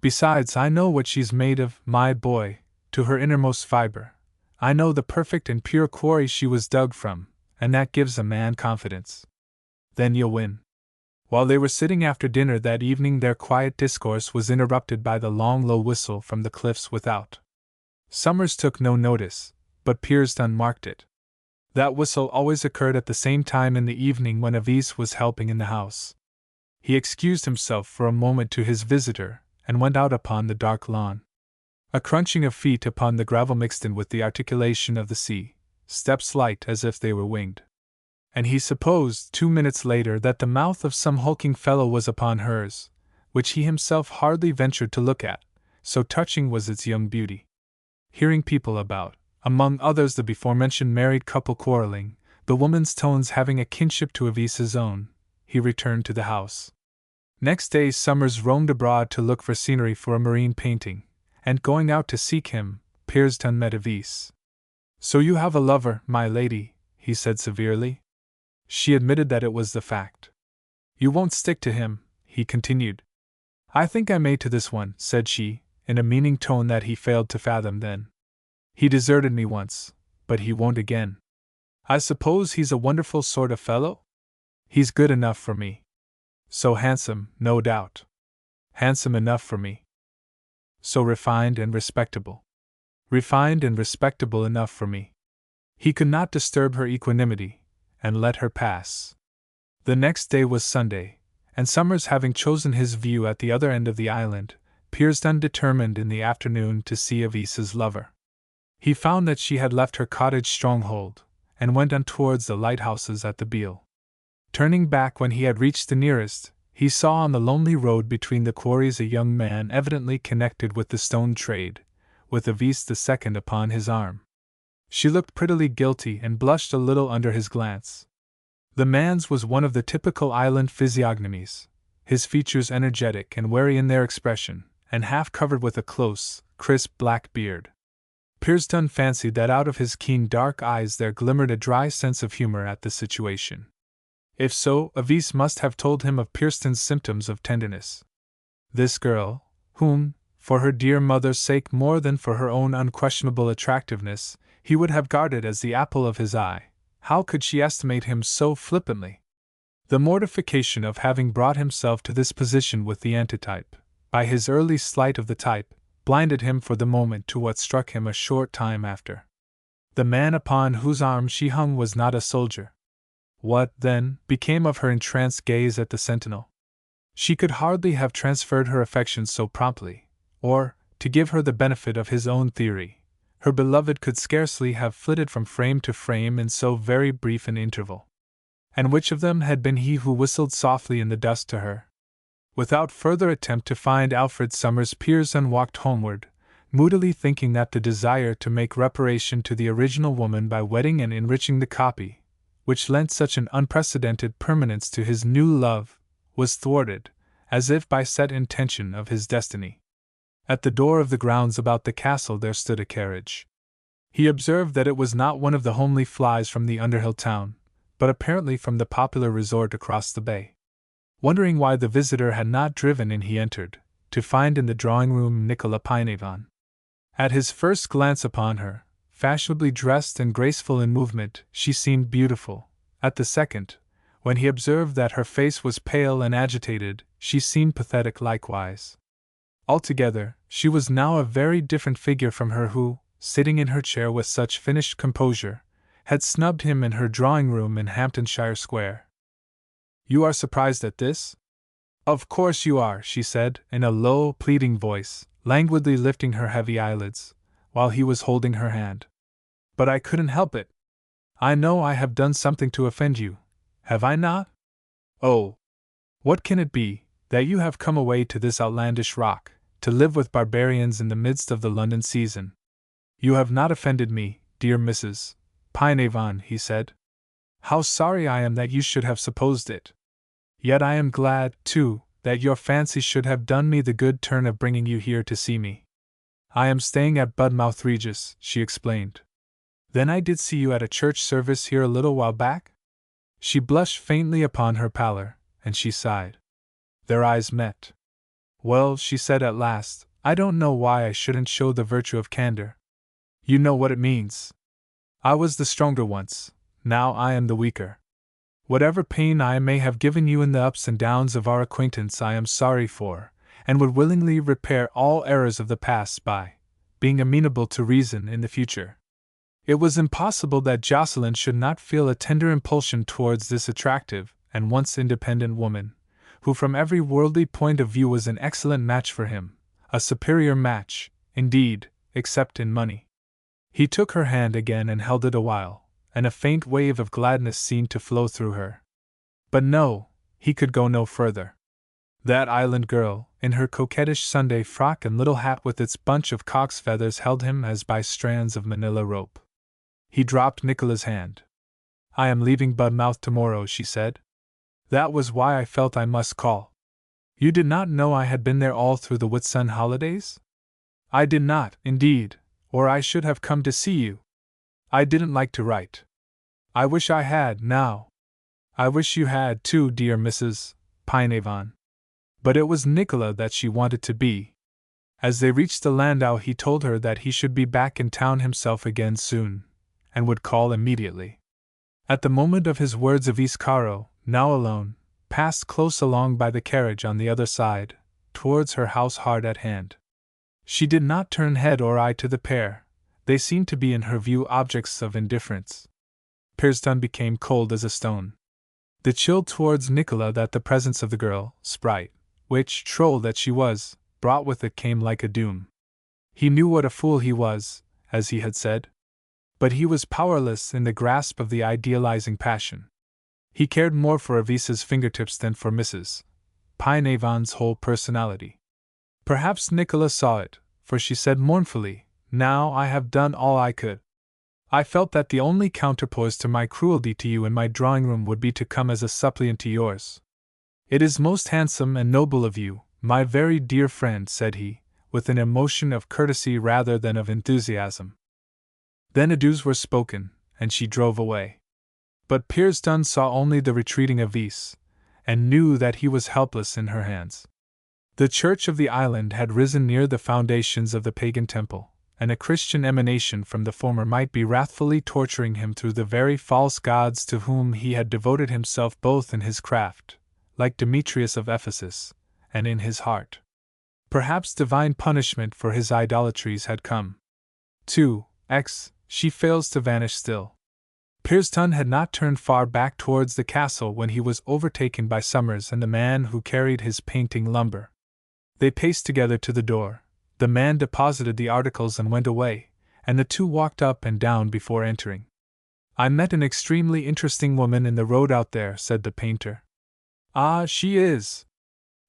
Besides, I know what she's made of, my boy, to her innermost fibre. I know the perfect and pure quarry she was dug from, and that gives a man confidence. Then you'll win. While they were sitting after dinner that evening, their quiet discourse was interrupted by the long low whistle from the cliffs without. Summers took no notice, but Pearson marked it. That whistle always occurred at the same time in the evening when Avis was helping in the house. He excused himself for a moment to his visitor, and went out upon the dark lawn. A crunching of feet upon the gravel mixed in with the articulation of the sea, steps light as if they were winged. And he supposed 2 minutes later that the mouth of some hulking fellow was upon hers, which he himself hardly ventured to look at, so touching was its young beauty. Hearing people about, among others the before-mentioned married couple quarreling, the woman's tones having a kinship to Avis's own, he returned to the house. Next day Summers roamed abroad to look for scenery for a marine painting, and going out to seek him, Pearson met Avis. So you have a lover, my lady, he said severely. She admitted that it was the fact. You won't stick to him, he continued. I think I may to this one, said she, in a meaning tone that he failed to fathom then. He deserted me once, but he won't again. I suppose he's a wonderful sort of fellow? He's good enough for me. So handsome, no doubt. Handsome enough for me. So refined and respectable. Refined and respectable enough for me. He could not disturb her equanimity, and let her pass. The next day was Sunday, and Summers, having chosen his view at the other end of the island, Pearson determined in the afternoon to see Avisa's lover. He found that she had left her cottage stronghold, and went on towards the lighthouses at the Beale. Turning back when he had reached the nearest, he saw on the lonely road between the quarries a young man evidently connected with the stone trade, with Avise II upon his arm. She looked prettily guilty and blushed a little under his glance. The man's was one of the typical island physiognomies, his features energetic and wary in their expression, and half covered with a close, crisp black beard. Pearson fancied that out of his keen dark eyes there glimmered a dry sense of humor at the situation. If so, Avise must have told him of Pearson's symptoms of tenderness. This girl, whom, for her dear mother's sake more than for her own unquestionable attractiveness, he would have guarded as the apple of his eye, how could she estimate him so flippantly? The mortification of having brought himself to this position with the antitype, by his early slight of the type, blinded him for the moment to what struck him a short time after. The man upon whose arm she hung was not a soldier. What, then, became of her entranced gaze at the sentinel? She could hardly have transferred her affections so promptly, or, to give her the benefit of his own theory, her beloved could scarcely have flitted from frame to frame in so very brief an interval. And which of them had been he who whistled softly in the dusk to her? Without further attempt to find Alfred Somers, Pearson walked homeward, moodily thinking that the desire to make reparation to the original woman by wedding and enriching the copy, which lent such an unprecedented permanence to his new love, was thwarted, as if by set intention of his destiny. At the door of the grounds about the castle there stood a carriage. He observed that it was not one of the homely flies from the Underhill town, but apparently from the popular resort across the bay. Wondering why the visitor had not driven in, he entered, to find in the drawing-room Nicola Pynavon. At his first glance upon her, fashionably dressed and graceful in movement, she seemed beautiful. At the second, when he observed that her face was pale and agitated, she seemed pathetic likewise. Altogether, she was now a very different figure from her who, sitting in her chair with such finished composure, had snubbed him in her drawing-room in Hamptonshire Square. "You are surprised at this?" "Of course you are," she said, in a low, pleading voice, languidly lifting her heavy eyelids, while he was holding her hand. "But I couldn't help it. I know I have done something to offend you, have I not? Oh! What can it be, that you have come away to this outlandish rock, to live with barbarians in the midst of the London season?" "You have not offended me, dear Mrs. Pynavon," he said. "How sorry I am that you should have supposed it. Yet I am glad, too, that your fancy should have done me the good turn of bringing you here to see me. I am staying at Budmouth Regis," she explained. "Then I did see you at a church service here a little while back?" She blushed faintly upon her pallor, and she sighed. Their eyes met. "Well," she said at last, "I don't know why I shouldn't show the virtue of candor. You know what it means. I was the stronger once, now I am the weaker. Whatever pain I may have given you in the ups and downs of our acquaintance I am sorry for, and would willingly repair all errors of the past by being amenable to reason in the future." It was impossible that Jocelyn should not feel a tender impulsion towards this attractive and once independent woman, who from every worldly point of view was an excellent match for him, a superior match, indeed, except in money. He took her hand again and held it a while, and a faint wave of gladness seemed to flow through her. But no, he could go no further. That island girl, in her coquettish Sunday frock and little hat with its bunch of cock's feathers, held him as by strands of manila rope. He dropped Nicola's hand. "I am leaving Budmouth tomorrow," she said. "That was why I felt I must call. You did not know I had been there all through the Whitsun holidays?" "I did not, indeed, or I should have come to see you. I didn't like to write. I wish I had, now. I wish you had, too, dear Mrs. Pynavon." But it was Nicola that she wanted to be. As they reached the landau, he told her that he should be back in town himself again soon, and would call immediately. At the moment of his words, Avise Caro, now alone, passed close along by the carriage on the other side, towards her house hard at hand. She did not turn head or eye to the pair; they seemed to be in her view objects of indifference. Pearson became cold as a stone. The chill towards Nicola that the presence of the girl, sprite, witch, troll that she was, brought with it came like a doom. He knew what a fool he was, as he had said. But he was powerless in the grasp of the idealizing passion. He cared more for Avisa's fingertips than for Mrs. Pynavon's whole personality. Perhaps Nicola saw it, for she said mournfully, "Now I have done all I could. I felt that the only counterpoise to my cruelty to you in my drawing-room would be to come as a suppliant to yours." "It is most handsome and noble of you, my very dear friend," said he, with an emotion of courtesy rather than of enthusiasm. Then adieus were spoken, and she drove away. But Pearsdon saw only the retreating Avise, and knew that he was helpless in her hands. The church of the island had risen near the foundations of the pagan temple, and a Christian emanation from the former might be wrathfully torturing him through the very false gods to whom he had devoted himself both in his craft, like Demetrius of Ephesus, and in his heart. Perhaps divine punishment for his idolatries had come. 2x. She fails to vanish still. Pearsdon had not turned far back towards the castle when he was overtaken by Summers and the man who carried his painting lumber. They paced together to the door. The man deposited the articles and went away, and the two walked up and down before entering. "I met an extremely interesting woman in the road out there," said the painter. "Ah, she is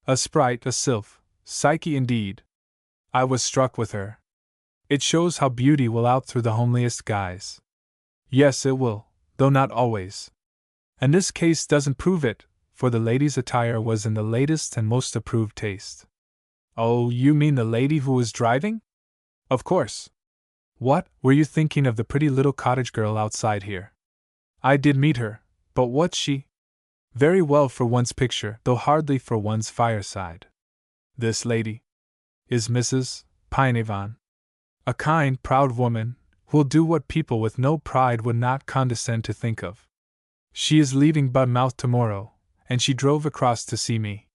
a sprite, a sylph, Psyche indeed. I was struck with her. It shows how beauty will out through the homeliest guise." "Yes, it will, though not always. And this case doesn't prove it, for the lady's attire was in the latest and most approved taste." "Oh, you mean the lady who was driving?" "Of course. What, were you thinking of the pretty little cottage girl outside here?" "I did meet her, but what's she?" "Very well for one's picture, though hardly for one's fireside." "This lady is Mrs. Pynavon. A kind, proud woman, who'll do what people with no pride would not condescend to think of. She is leaving Budmouth tomorrow, and she drove across to see me.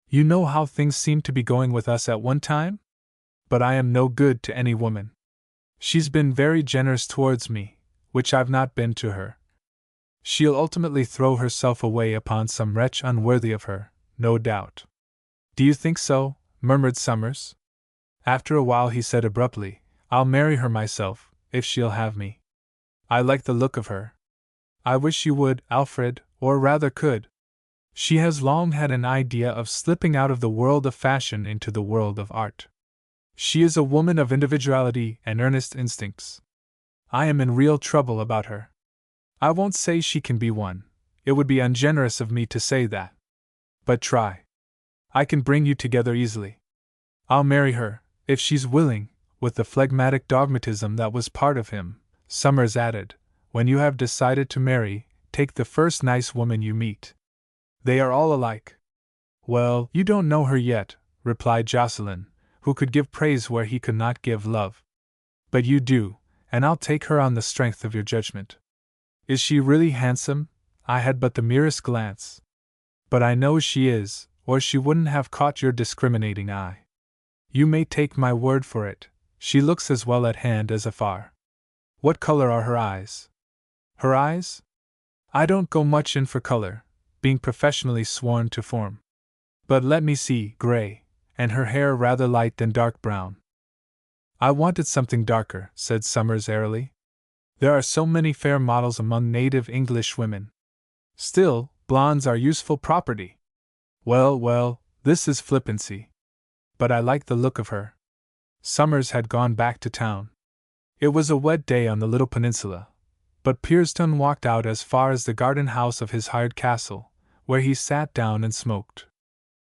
You know how things seemed to be going with us at one time? But I am no good to any woman. She's been very generous towards me, which I've not been to her. She'll ultimately throw herself away upon some wretch unworthy of her, no doubt." "Do you think so?" murmured Summers. After a while he said abruptly, "I'll marry her myself, if she'll have me. I like the look of her." "I wish you would, Alfred, or rather could. She has long had an idea of slipping out of the world of fashion into the world of art. She is a woman of individuality and earnest instincts. I am in real trouble about her. I won't say she can be one, it would be ungenerous of me to say that. But try. I can bring you together easily. I'll marry her, if she's willing," with the phlegmatic dogmatism that was part of him. Summers added, "When you have decided to marry, take the first nice woman you meet. They are all alike." "Well, you don't know her yet," replied Jocelyn, who could give praise where he could not give love. "But you do, and I'll take her on the strength of your judgment." "Is she really handsome? I had but the merest glance. But I know she is, or she wouldn't have caught your discriminating eye. You may take my word for it, she looks as well at hand as afar." "What color are her eyes?" "Her eyes? I don't go much in for color, being professionally sworn to form. But let me see, gray, and her hair rather light than dark brown." "I wanted something darker," said Summers airily. "There are so many fair models among native English women. Still, blondes are useful property." "Well, well, this is flippancy. But I like the look of her." Summers had gone back to town. It was a wet day on the little peninsula, but Pearsdon walked out as far as the garden house of his hired castle, where he sat down and smoked.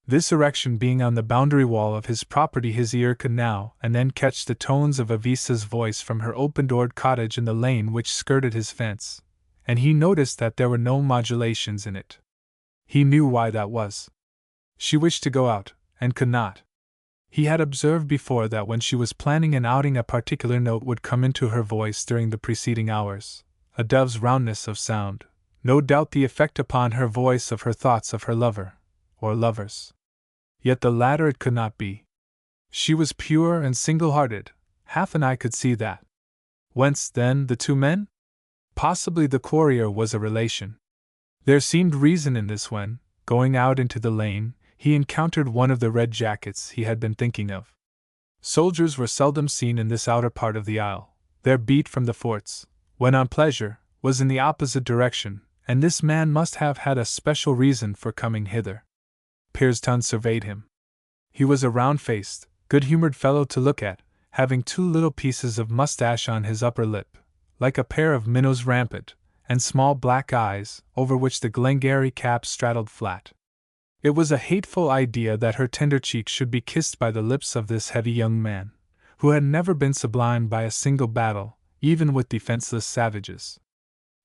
This erection being on the boundary wall of his property, his ear could now and then catch the tones of Avisa's voice from her open-doored cottage in the lane which skirted his fence, and he noticed that there were no modulations in it. He knew why that was. She wished to go out, and could not. He had observed before that when she was planning an outing a particular note would come into her voice during the preceding hours, a dove's roundness of sound, no doubt the effect upon her voice of her thoughts of her lover, or lovers. Yet the latter it could not be. She was pure and single-hearted, half an eye could see that. Whence, then, the two men? Possibly the courier was a relation. There seemed reason in this when, going out into the lane, he encountered one of the red jackets he had been thinking of. Soldiers were seldom seen in this outer part of the isle. Their beat from the forts, when on pleasure, was in the opposite direction, and this man must have had a special reason for coming hither. Pierston surveyed him. He was a round-faced, good-humored fellow to look at, having 2 little pieces of mustache on his upper lip, like a pair of minnows rampant, and small black eyes, over which the Glengarry cap straddled flat. It was a hateful idea that her tender cheek should be kissed by the lips of this heavy young man, who had never been sublimed by a single battle, even with defenseless savages.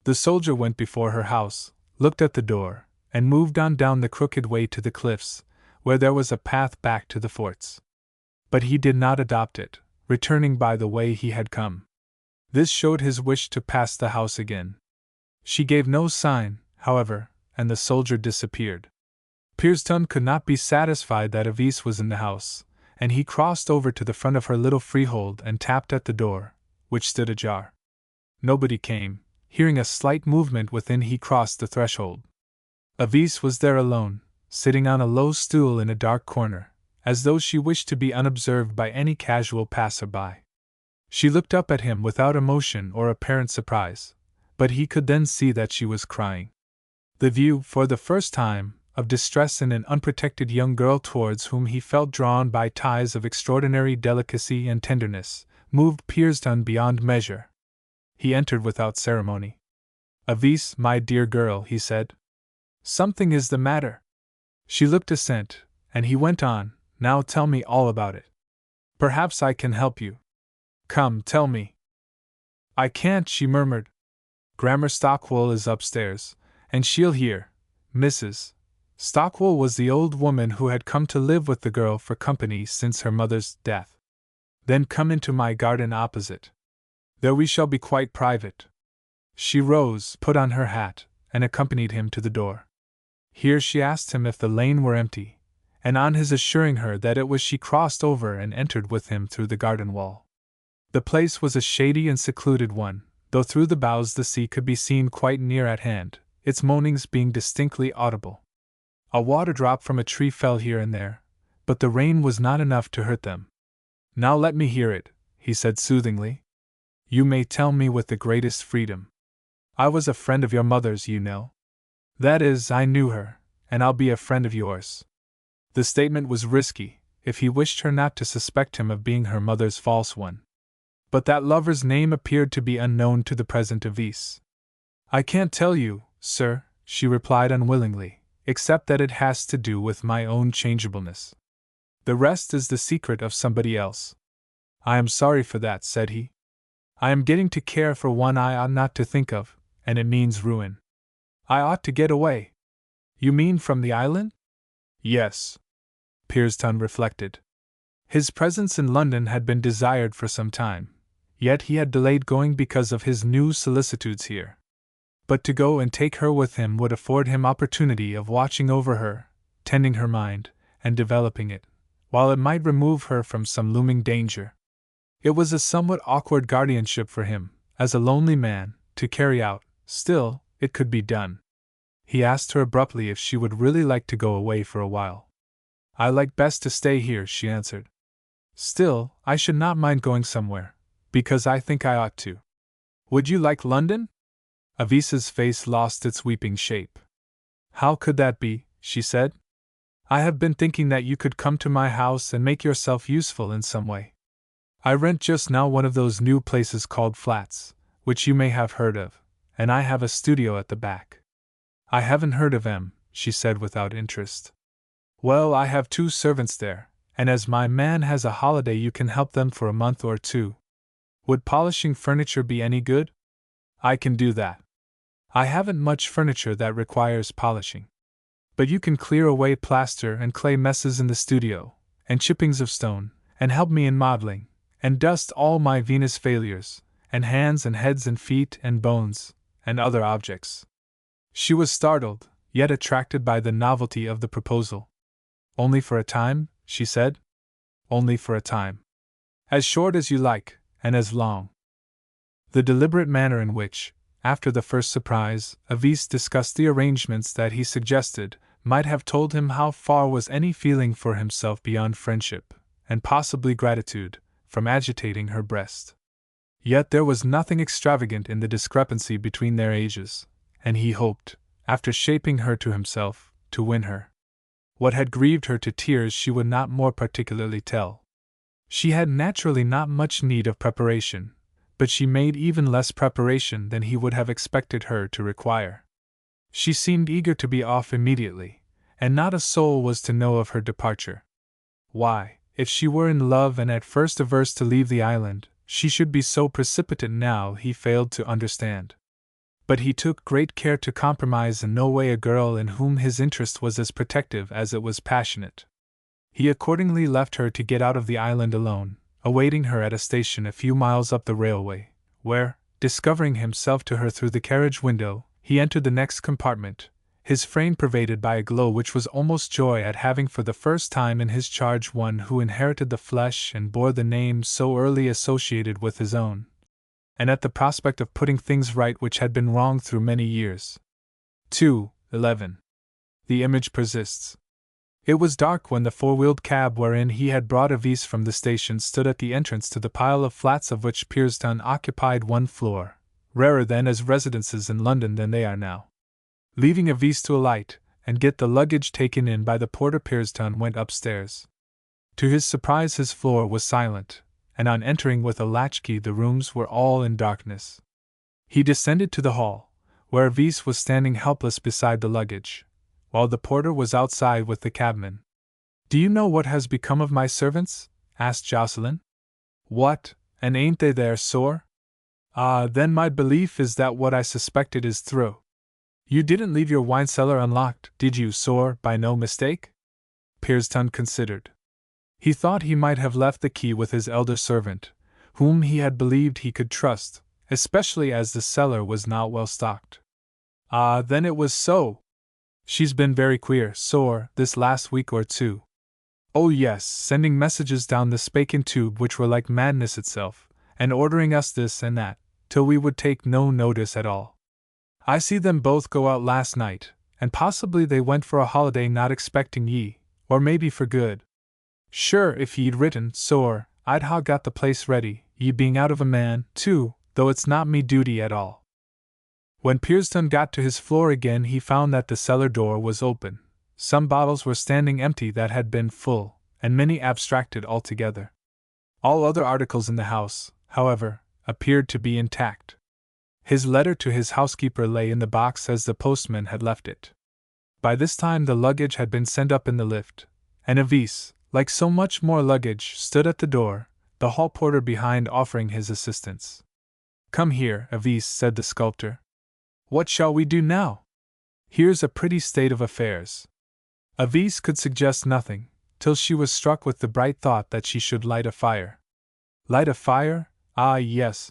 The soldier went before her house, looked at the door, and moved on down the crooked way to the cliffs, where there was a path back to the forts. But he did not adopt it, returning by the way he had come. This showed his wish to pass the house again. She gave no sign, however, and the soldier disappeared. Pierston could not be satisfied that Avis was in the house, and he crossed over to the front of her little freehold and tapped at the door, which stood ajar. Nobody came. Hearing a slight movement within, he crossed the threshold. Avis was there alone, sitting on a low stool in a dark corner, as though she wished to be unobserved by any casual passer-by. She looked up at him without emotion or apparent surprise, but he could then see that she was crying. The view, for the first time, of distress in an unprotected young girl towards whom he felt drawn by ties of extraordinary delicacy and tenderness, moved Pierston beyond measure. He entered without ceremony. "Avis, my dear girl," he said. "Something is the matter." She looked assent, and he went on, "Now tell me all about it. Perhaps I can help you. Come, tell me." "I can't," she murmured. "Grammar Stockwell is upstairs, and she'll hear. Mrs. Stockwell was the old woman who had come to live with the girl for company since her mother's death. Then come into my garden opposite. There we shall be quite private." She rose, put on her hat, and accompanied him to the door. Here she asked him if the lane were empty, and on his assuring her that it was, she crossed over and entered with him through the garden wall. The place was a shady and secluded one, though through the boughs the sea could be seen quite near at hand, its moanings being distinctly audible. A water drop from a tree fell here and there, but the rain was not enough to hurt them. "Now let me hear it," he said soothingly. "You may tell me with the greatest freedom. I was a friend of your mother's, you know. That is, I knew her, and I'll be a friend of yours." The statement was risky, if he wished her not to suspect him of being her mother's false one. But that lover's name appeared to be unknown to the present Avis. "I can't tell you, sir," she replied unwillingly, "except that it has to do with my own changeableness. The rest is the secret of somebody else." "I am sorry for that," said he. "I am getting to care for one I ought not to think of, and it means ruin. I ought to get away." "You mean from the island?" "Yes." Pierston reflected. His presence in London had been desired for some time, yet he had delayed going because of his new solicitudes here. But to go and take her with him would afford him opportunity of watching over her, tending her mind, and developing it, while it might remove her from some looming danger. It was a somewhat awkward guardianship for him, as a lonely man, to carry out. Still, it could be done. He asked her abruptly if she would really like to go away for a while. "I like best to stay here," she answered. "Still, I should not mind going somewhere, because I think I ought to." "Would you like London?" Avis's face lost its weeping shape. "How could that be?" she said. "I have been thinking that you could come to my house and make yourself useful in some way. I rent just now one of those new places called flats, which you may have heard of, and I have a studio at the back." "I haven't heard of them," she said without interest. "Well, I have 2 servants there, and as my man has a holiday you can help them for a month or 2. Would polishing furniture be any good?" "I can do that. I haven't much furniture that requires polishing. But you can clear away plaster and clay messes in the studio, and chippings of stone, and help me in modeling, and dust all my Venus failures, and hands and heads and feet and bones, and other objects." She was startled, yet attracted by the novelty of the proposal. "Only for a time?" she said. "Only for a time. As short as you like, and as long." The deliberate manner in which, after the first surprise, Avis discussed the arrangements that he suggested, might have told him how far was any feeling for himself beyond friendship, and possibly gratitude, from agitating her breast. Yet there was nothing extravagant in the discrepancy between their ages, and he hoped, after shaping her to himself, to win her. What had grieved her to tears she would not more particularly tell. She had naturally not much need of preparation, but she made even less preparation than he would have expected her to require. She seemed eager to be off immediately, and not a soul was to know of her departure. Why, if she were in love and at first averse to leave the island, she should be so precipitate now, he failed to understand. But he took great care to compromise in no way a girl in whom his interest was as protective as it was passionate. He accordingly left her to get out of the island alone, awaiting her at a station a few miles up the railway, where, discovering himself to her through the carriage window, he entered the next compartment, his frame pervaded by a glow which was almost joy at having for the first time in his charge one who inherited the flesh and bore the name so early associated with his own, and at the prospect of putting things right which had been wrong through many years. 2:11. The image persists. It was dark when the four-wheeled cab wherein he had brought Avis from the station stood at the entrance to the pile of flats of which Pierstown occupied one floor, rarer then as residences in London than they are now. Leaving Avis to alight and get the luggage taken in by the porter, Pierstown went upstairs. To his surprise his floor was silent, and on entering with a latchkey the rooms were all in darkness. He descended to the hall, where Avis was standing helpless beside the luggage, while the porter was outside with the cabman. "Do you know what has become of my servants?" asked Jocelyn. "What, and ain't they there, sir?" "Ah, then my belief is that what I suspected is through. You didn't leave your wine cellar unlocked, did you, sir, by no mistake?" Pierstown considered. He thought he might have left the key with his elder servant, whom he had believed he could trust, especially as the cellar was not well stocked. "Ah, then it was so. She's been very queer, sir, this last week or two. Oh yes, sending messages down the Spaken tube which were like madness itself, and ordering us this and that, till we would take no notice at all. I see them both go out last night, and possibly they went for a holiday not expecting ye, or maybe for good. Sure, if ye'd written, sir, I'd ha' got the place ready, ye being out of a man, too, though it's not me duty at all." When Pierstown got to his floor again he found that the cellar door was open, some bottles were standing empty that had been full, and many abstracted altogether. All other articles in the house, however, appeared to be intact. His letter to his housekeeper lay in the box as the postman had left it. By this time the luggage had been sent up in the lift, and Avis, like so much more luggage, stood at the door, the hall porter behind offering his assistance. "Come here, Avis," said the sculptor. "What shall we do now? Here's a pretty state of affairs." Avis could suggest nothing, till she was struck with the bright thought that she should light a fire. Light a fire? Ah, yes.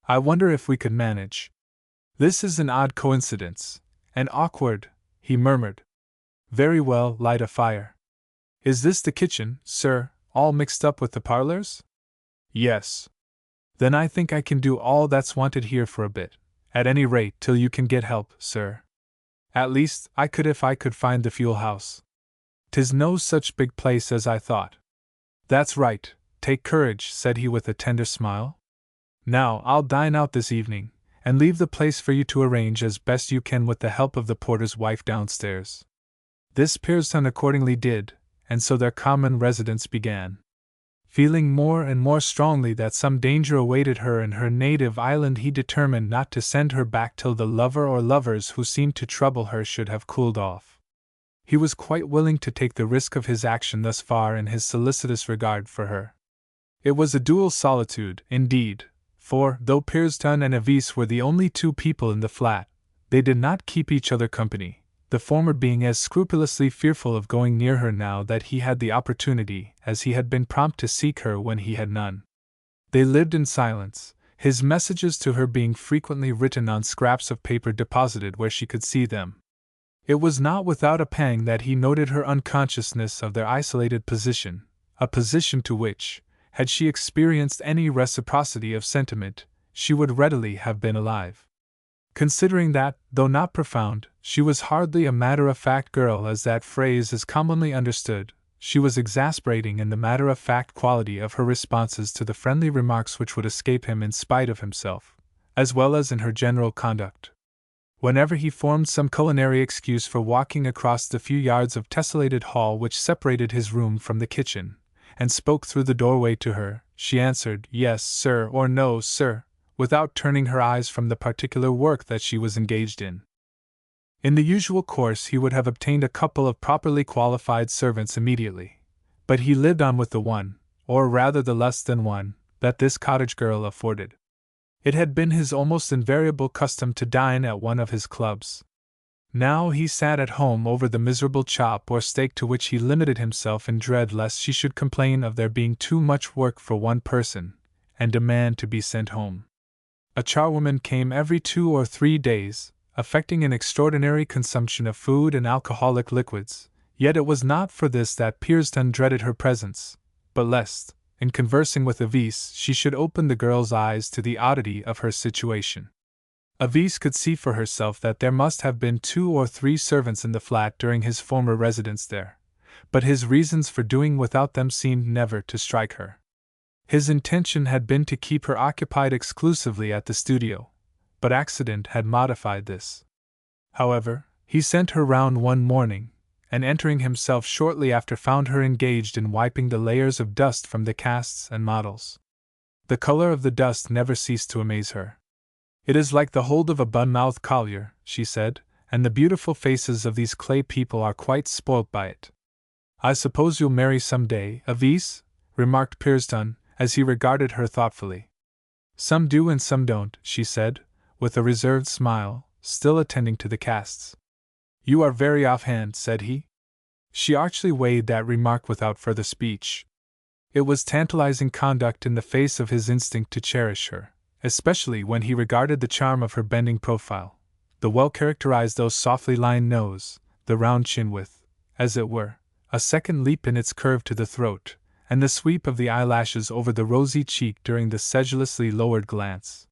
I wonder if we could manage. This is an odd coincidence, and awkward, he murmured. Very well, light a fire. Is this the kitchen, sir, all mixed up with the parlors? Yes. Then I think I can do all that's wanted here for a bit, at any rate till you can get help, sir. At least, I could if I could find the fuel house. 'Tis no such big place as I thought. That's right, take courage, said he with a tender smile. Now, I'll dine out this evening, and leave the place for you to arrange as best you can with the help of the porter's wife downstairs. This Pierstown accordingly did, and so their common residence began. Feeling more and more strongly that some danger awaited her in her native island, he determined not to send her back till the lover or lovers who seemed to trouble her should have cooled off. He was quite willing to take the risk of his action thus far in his solicitous regard for her. It was a dual solitude, indeed, for, though Pierstown and Avis were the only two people in the flat, they did not keep each other company, the former being as scrupulously fearful of going near her now that he had the opportunity as he had been prompt to seek her when he had none. They lived in silence, his messages to her being frequently written on scraps of paper deposited where she could see them. It was not without a pang that he noted her unconsciousness of their isolated position, a position to which, had she experienced any reciprocity of sentiment, she would readily have been alive. Considering that, though not profound, she was hardly a matter-of-fact girl as that phrase is commonly understood, she was exasperating in the matter-of-fact quality of her responses to the friendly remarks which would escape him in spite of himself, as well as in her general conduct. Whenever he formed some culinary excuse for walking across the few yards of tessellated hall which separated his room from the kitchen, and spoke through the doorway to her, she answered, "Yes, sir," or "No, sir," without turning her eyes from the particular work that she was engaged in. In the usual course he would have obtained a couple of properly qualified servants immediately, but he lived on with the one, or rather the less than one, that this cottage girl afforded. It had been his almost invariable custom to dine at one of his clubs. Now he sat at home over the miserable chop or steak to which he limited himself in dread lest she should complain of there being too much work for one person, and demand to be sent home. A charwoman came every 2 or 3 days, affecting an extraordinary consumption of food and alcoholic liquids, yet it was not for this that Pearson dreaded her presence, but lest, in conversing with Avis, she should open the girl's eyes to the oddity of her situation. Avis could see for herself that there must have been 2 or 3 servants in the flat during his former residence there, but his reasons for doing without them seemed never to strike her. His intention had been to keep her occupied exclusively at the studio, but accident had modified this. However, he sent her round one morning, and entering himself shortly after found her engaged in wiping the layers of dust from the casts and models. The color of the dust never ceased to amaze her. "It is like the hold of a bun-mouthed collier," she said, "and the beautiful faces of these clay people are quite spoilt by it." "I suppose you'll marry some day, Avis?" remarked Pearson, as he regarded her thoughtfully. "Some do and some don't," she said, with a reserved smile, still attending to the casts. "You are very offhand," said he. She archly weighed that remark without further speech. It was tantalizing conduct in the face of his instinct to cherish her, especially when he regarded the charm of her bending profile, the well-characterized though softly lined nose, the round chin with, as it were, a second leap in its curve to the throat, and the sweep of the eyelashes over the rosy cheek during the sedulously lowered glance.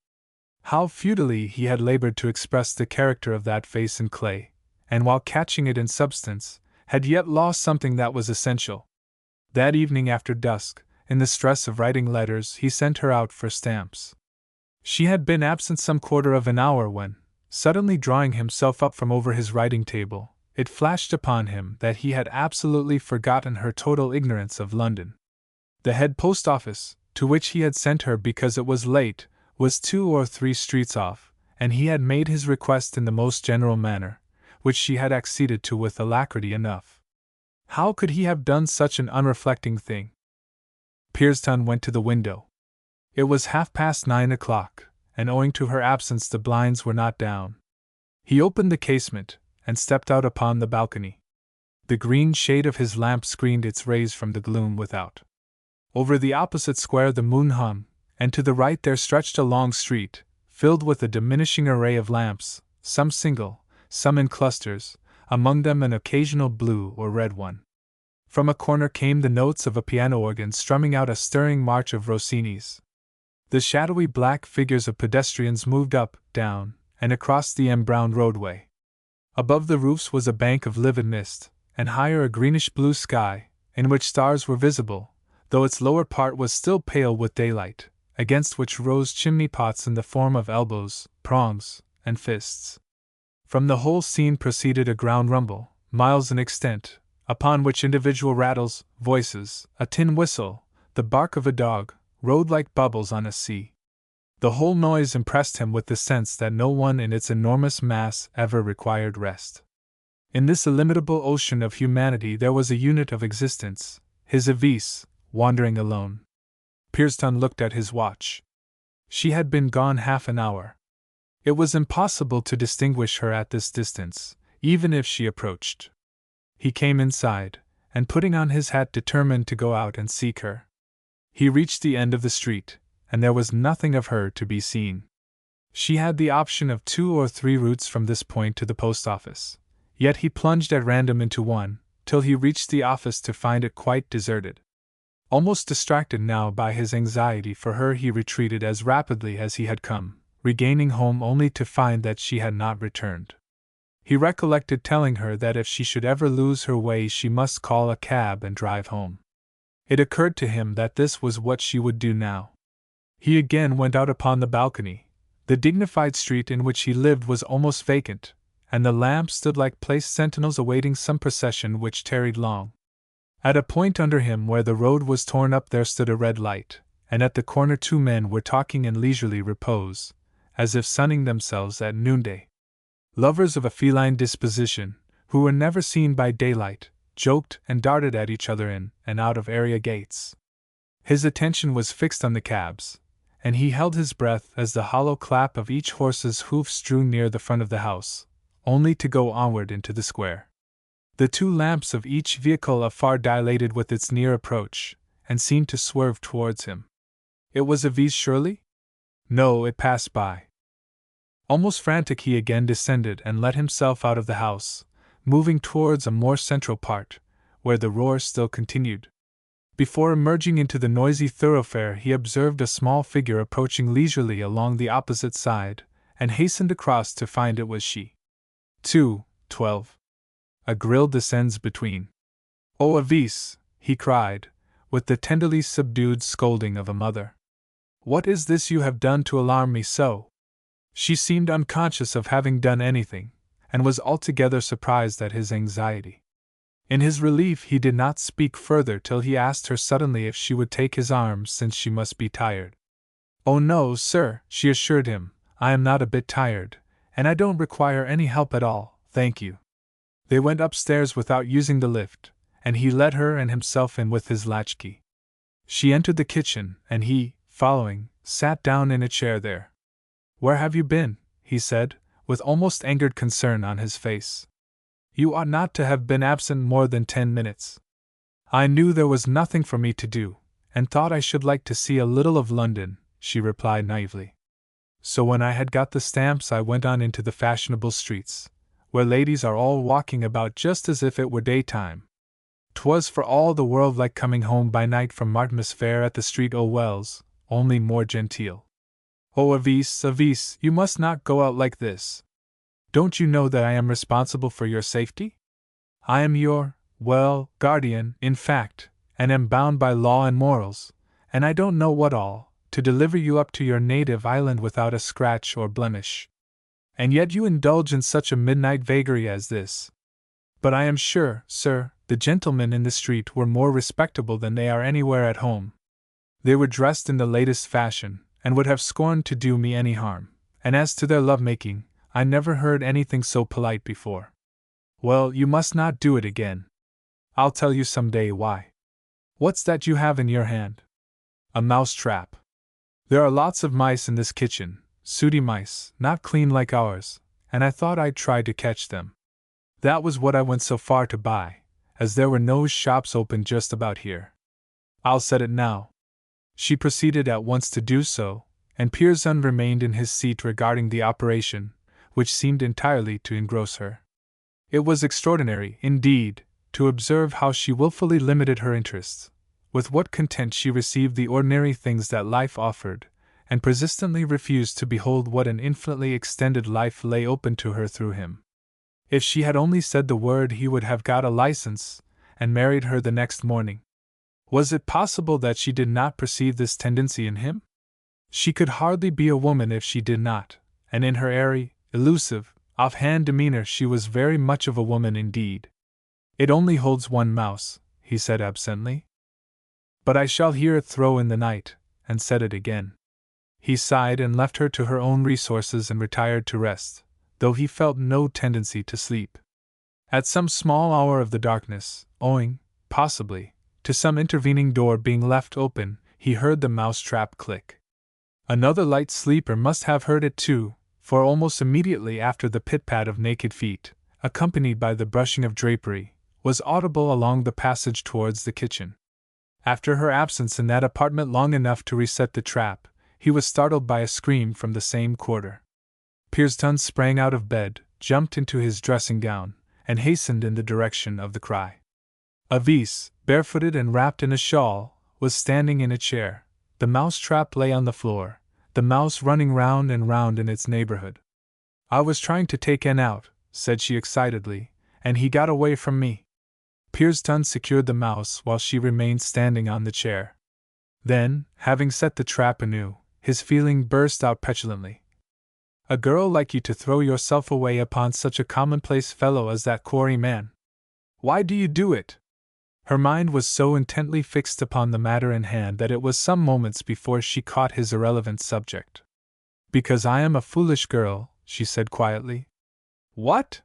How futilely he had labored to express the character of that face in clay, and while catching it in substance, had yet lost something that was essential. That evening after dusk, in the stress of writing letters, he sent her out for stamps. She had been absent some quarter of an hour when, suddenly drawing himself up from over his writing table, it flashed upon him that he had absolutely forgotten her total ignorance of London. The head post office, to which he had sent her because it was late, was 2 or 3 streets off, and he had made his request in the most general manner, which she had acceded to with alacrity enough. How could he have done such an unreflecting thing? Pearson went to the window. It was 9:30 o'clock, and owing to her absence the blinds were not down. He opened the casement, and stepped out upon the balcony. The green shade of his lamp screened its rays from the gloom without. Over the opposite square the moon hung, and to the right there stretched a long street, filled with a diminishing array of lamps, some single, some in clusters, among them an occasional blue or red one. From a corner came the notes of a piano organ strumming out a stirring march of Rossini's. The shadowy black figures of pedestrians moved up, down, and across the embrowned roadway. Above the roofs was a bank of livid mist, and higher a greenish-blue sky, in which stars were visible, though its lower part was still pale with daylight, against which rose chimney-pots in the form of elbows, prongs, and fists. From the whole scene proceeded a ground rumble, miles in extent, upon which individual rattles, voices, a tin whistle, the bark of a dog, rode like bubbles on a sea. The whole noise impressed him with the sense that no one in its enormous mass ever required rest. In this illimitable ocean of humanity there was a unit of existence, his Avis, wandering alone. Pearson looked at his watch. She had been gone half an hour. It was impossible to distinguish her at this distance, even if she approached. He came inside, and putting on his hat determined to go out and seek her. He reached the end of the street, and there was nothing of her to be seen. She had the option of 2 or 3 routes from this point to the post office, yet he plunged at random into one, till he reached the office to find it quite deserted. Almost distracted now by his anxiety for her, he retreated as rapidly as he had come, regaining home only to find that she had not returned. He recollected telling her that if she should ever lose her way she must call a cab and drive home. It occurred to him that this was what she would do now. He again went out upon the balcony. The dignified street in which he lived was almost vacant, and the lamps stood like placed sentinels awaiting some procession which tarried long. At a point under him where the road was torn up there stood a red light, and at the corner 2 men were talking in leisurely repose, as if sunning themselves at noonday. Lovers of a feline disposition, who were never seen by daylight, joked and darted at each other in and out of area gates. His attention was fixed on the cabs, and he held his breath as the hollow clap of each horse's hoofs drew near the front of the house, only to go onward into the square. The 2 lamps of each vehicle afar dilated with its near approach, and seemed to swerve towards him. It was a vis surely? No, it passed by. Almost frantic, he again descended and let himself out of the house, moving towards a more central part, where the roar still continued. Before emerging into the noisy thoroughfare he observed a small figure approaching leisurely along the opposite side, and hastened across to find it was she. 2:12. A grille descends between. "Oh, Avis!" he cried, with the tenderly subdued scolding of a mother. "What is this you have done to alarm me so?" She seemed unconscious of having done anything, and was altogether surprised at his anxiety. In his relief he did not speak further till he asked her suddenly if she would take his arm since she must be tired. "Oh no, sir," she assured him, "I am not a bit tired, and I don't require any help at all, thank you." They went upstairs without using the lift, and he let her and himself in with his latchkey. She entered the kitchen, and he, following, sat down in a chair there. "Where have you been?" he said, with almost angered concern on his face. "You ought not to have been absent more than 10 minutes. I knew there was nothing for me to do, and thought I should like to see a little of London," she replied naively. "So when I had got the stamps I went on into the fashionable streets, where ladies are all walking about just as if it were daytime. 'Twas for all the world like coming home by night from Martinmas Fair at the Street o' Wells, only more genteel. Oh, Avis, Avis, you must not go out like this. Don't you know that I am responsible for your safety? I am your, well, guardian, in fact, and am bound by law and morals, and I don't know what all, to deliver you up to your native island without a scratch or blemish. And yet you indulge in such a midnight vagary as this. But I am sure, sir, the gentlemen in the street were more respectable than they are anywhere at home. They were dressed in the latest fashion, and would have scorned to do me any harm, and as to their love-making, I never heard anything so polite before. Well, you must not do it again. I'll tell you some day why. What's that you have in your hand?" "A mouse trap. There are lots of mice in this kitchen, sooty mice, not clean like ours, and I thought I'd try to catch them. That was what I went so far to buy, as there were no shops open just about here. I'll set it now." She proceeded at once to do so, and Pearson remained in his seat regarding the operation, which seemed entirely to engross her. It was extraordinary, indeed, to observe how she wilfully limited her interests, with what content she received the ordinary things that life offered, and persistently refused to behold what an infinitely extended life lay open to her through him. If she had only said the word he would have got a license, and married her the next morning. Was it possible that she did not perceive this tendency in him? She could hardly be a woman if she did not, and in her airy, elusive, off-hand demeanor she was very much of a woman indeed. "It only holds 1 mouse," he said absently. "But I shall hear it throw in the night, and set it again." He sighed and left her to her own resources and retired to rest, though he felt no tendency to sleep. At some small hour of the darkness, owing, possibly, to some intervening door being left open, he heard the mouse-trap click. Another light sleeper must have heard it too, for almost immediately after the pit-pat of naked feet, accompanied by the brushing of drapery, was audible along the passage towards the kitchen. After her absence in that apartment long enough to reset the trap, he was startled by a scream from the same quarter. Pearson sprang out of bed, jumped into his dressing-gown, and hastened in the direction of the cry. Avis, barefooted and wrapped in a shawl, was standing in a chair. The mouse-trap lay on the floor, the mouse running round and round in its neighborhood. I was trying to take N out, said she excitedly, and he got away from me. Pearson secured the mouse while she remained standing on the chair. Then, having set the trap anew, his feeling burst out petulantly. A girl like you to throw yourself away upon such a commonplace fellow as that quarryman! Why do you do it? Her mind was so intently fixed upon the matter in hand that it was some moments before she caught his irrelevant subject. Because I am a foolish girl, she said quietly. What?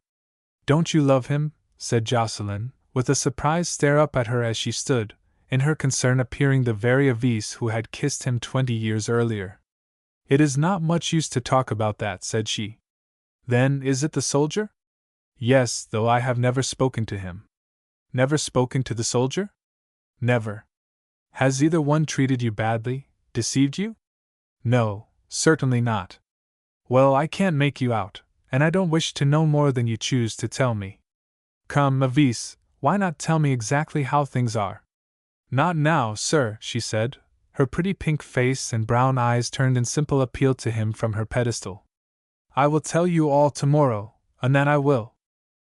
Don't you love him? Said Jocelyn, with a surprised stare up at her as she stood, in her concern appearing the very Avise who had kissed him 20 years earlier. It is not much use to talk about that, said she. Then is it the soldier? Yes, though I have never spoken to him. Never spoken to the soldier? Never. Has either one treated you badly, deceived you? No, certainly not. Well, I can't make you out, and I don't wish to know more than you choose to tell me. Come, Avise, why not tell me exactly how things are? Not now, sir, she said, her pretty pink face and brown eyes turned in simple appeal to him from her pedestal. I will tell you all tomorrow, and that I will.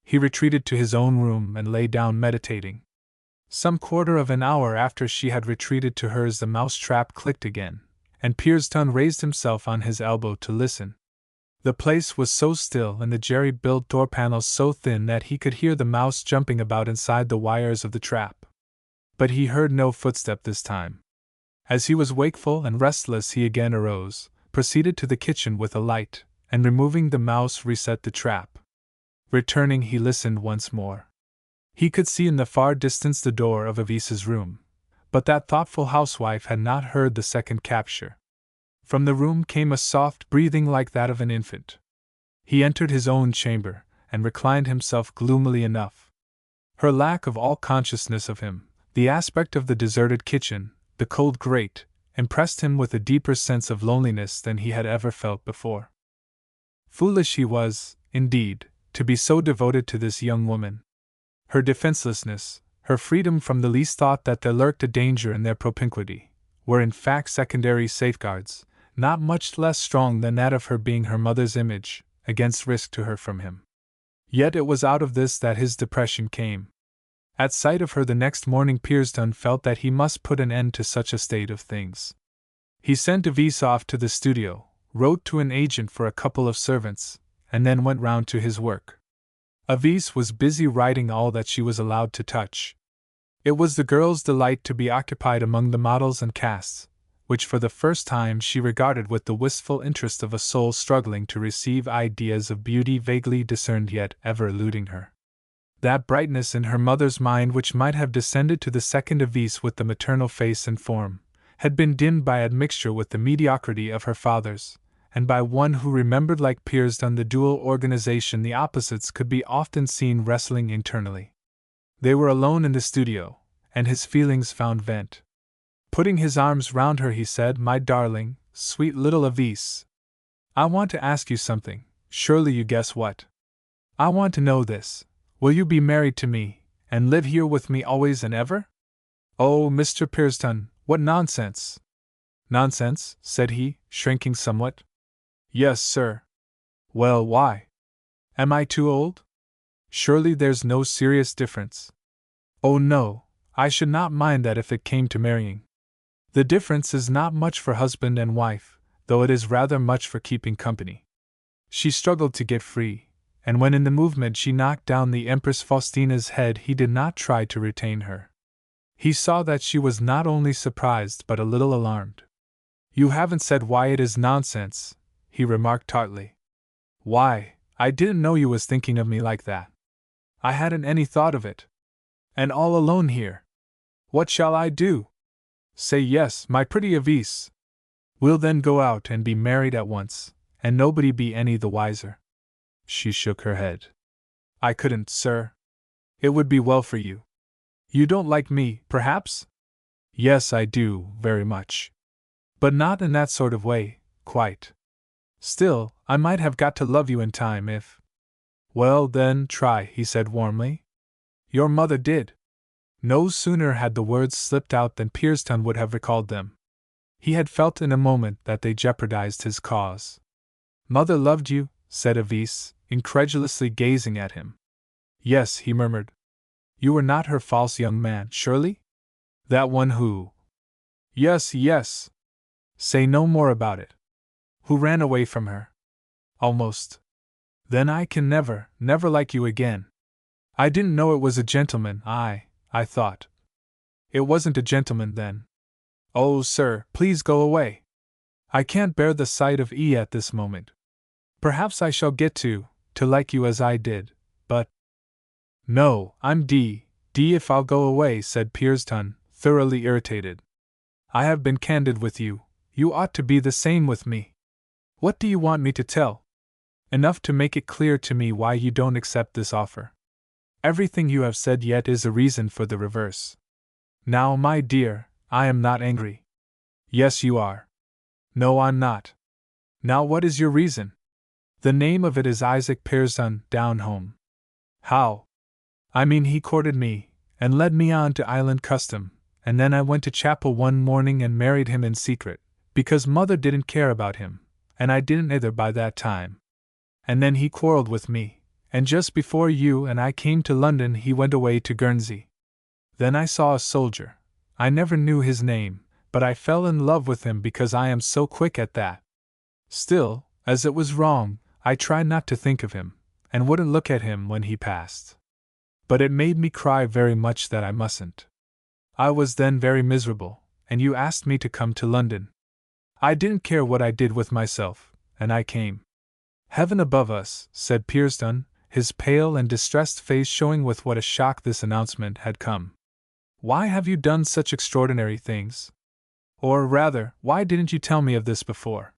He retreated to his own room and lay down meditating. Some quarter of an hour after she had retreated to hers, the mouse-trap clicked again, and Pearson raised himself on his elbow to listen. The place was so still and the jerry-built door panels so thin that he could hear the mouse jumping about inside the wires of the trap. But he heard no footstep this time. As he was wakeful and restless, he again arose, proceeded to the kitchen with a light, and removing the mouse reset the trap. Returning, he listened once more. He could see in the far distance the door of Avise's room, but that thoughtful housewife had not heard the second capture. From the room came a soft breathing like that of an infant. He entered his own chamber, and reclined himself gloomily enough. Her lack of all consciousness of him, the aspect of the deserted kitchen, the cold grate, impressed him with a deeper sense of loneliness than he had ever felt before. Foolish he was, indeed, to be so devoted to this young woman. Her defenselessness, her freedom from the least thought that there lurked a danger in their propinquity, were in fact secondary safeguards, not much less strong than that of her being her mother's image, against risk to her from him. Yet it was out of this that his depression came. At sight of her the next morning, Pearson felt that he must put an end to such a state of things. He sent Avise off to the studio, wrote to an agent for a couple of servants, and then went round to his work. Avise was busy writing all that she was allowed to touch. It was the girl's delight to be occupied among the models and casts, which for the first time she regarded with the wistful interest of a soul struggling to receive ideas of beauty vaguely discerned yet ever eluding her. That brightness in her mother's mind which might have descended to the second Avise with the maternal face and form, had been dimmed by admixture with the mediocrity of her father's, and by one who remembered like Pearson the dual organization the opposites could be often seen wrestling internally. They were alone in the studio, and his feelings found vent. Putting his arms round her, he said, "My darling, sweet little Avise, I want to ask you something. Surely you guess what? I want to know this. Will you be married to me, and live here with me always and ever?" "Oh, Mr. Pearson, what nonsense!" "Nonsense?" said he, shrinking somewhat. "Yes, sir." "Well, why? Am I too old? Surely there's no serious difference." "Oh, no, I should not mind that if it came to marrying. The difference is not much for husband and wife, though it is rather much for keeping company." She struggled to get free, and when in the movement she knocked down the Empress Faustina's head, he did not try to retain her. He saw that she was not only surprised but a little alarmed. "You haven't said why it is nonsense," he remarked tartly. "Why, I didn't know you was thinking of me like that. I hadn't any thought of it. And all alone here. What shall I do?" "Say yes, my pretty Avise. We'll then go out and be married at once, and nobody be any the wiser." She shook her head. "I couldn't, sir. It would be well for you. You don't like me, perhaps?" "Yes, I do, very much. But not in that sort of way, quite. Still, I might have got to love you in time if—" "Well, then, try," he said warmly. "Your mother did." No sooner had the words slipped out than Pearson would have recalled them. He had felt in a moment that they jeopardized his cause. Mother loved you, said Avis, incredulously gazing at him. Yes, he murmured. You were not her false young man, surely? That one who… Yes, yes. Say no more about it. Who ran away from her. Almost. Then I can never like you again. I didn't know it was a gentleman, I thought. It wasn't a gentleman, then. Oh, sir, please go away. I can't bear the sight of E at this moment. Perhaps I shall get to like you as I did, but… No, I'm D if I'll go away, said Pearson, thoroughly irritated. I have been candid with you. You ought to be the same with me. What do you want me to tell? Enough to make it clear to me why you don't accept this offer. Everything you have said yet is a reason for the reverse. Now, my dear, I am not angry. Yes, you are. No, I'm not. Now, what is your reason? The name of it is Isaac Pearson, down home. How? I mean, he courted me, and led me on to island custom, and then I went to chapel one morning and married him in secret, because mother didn't care about him, and I didn't either by that time. And then he quarreled with me, and just before you and I came to London he went away to Guernsey. Then I saw a soldier. I never knew his name, but I fell in love with him because I am so quick at that. Still, as it was wrong, I tried not to think of him, and wouldn't look at him when he passed. But it made me cry very much that I mustn't. I was then very miserable, and you asked me to come to London. I didn't care what I did with myself, and I came. Heaven above us, said Pearson, his pale and distressed face showing with what a shock this announcement had come. Why have you done such extraordinary things? Or rather, why didn't you tell me of this before?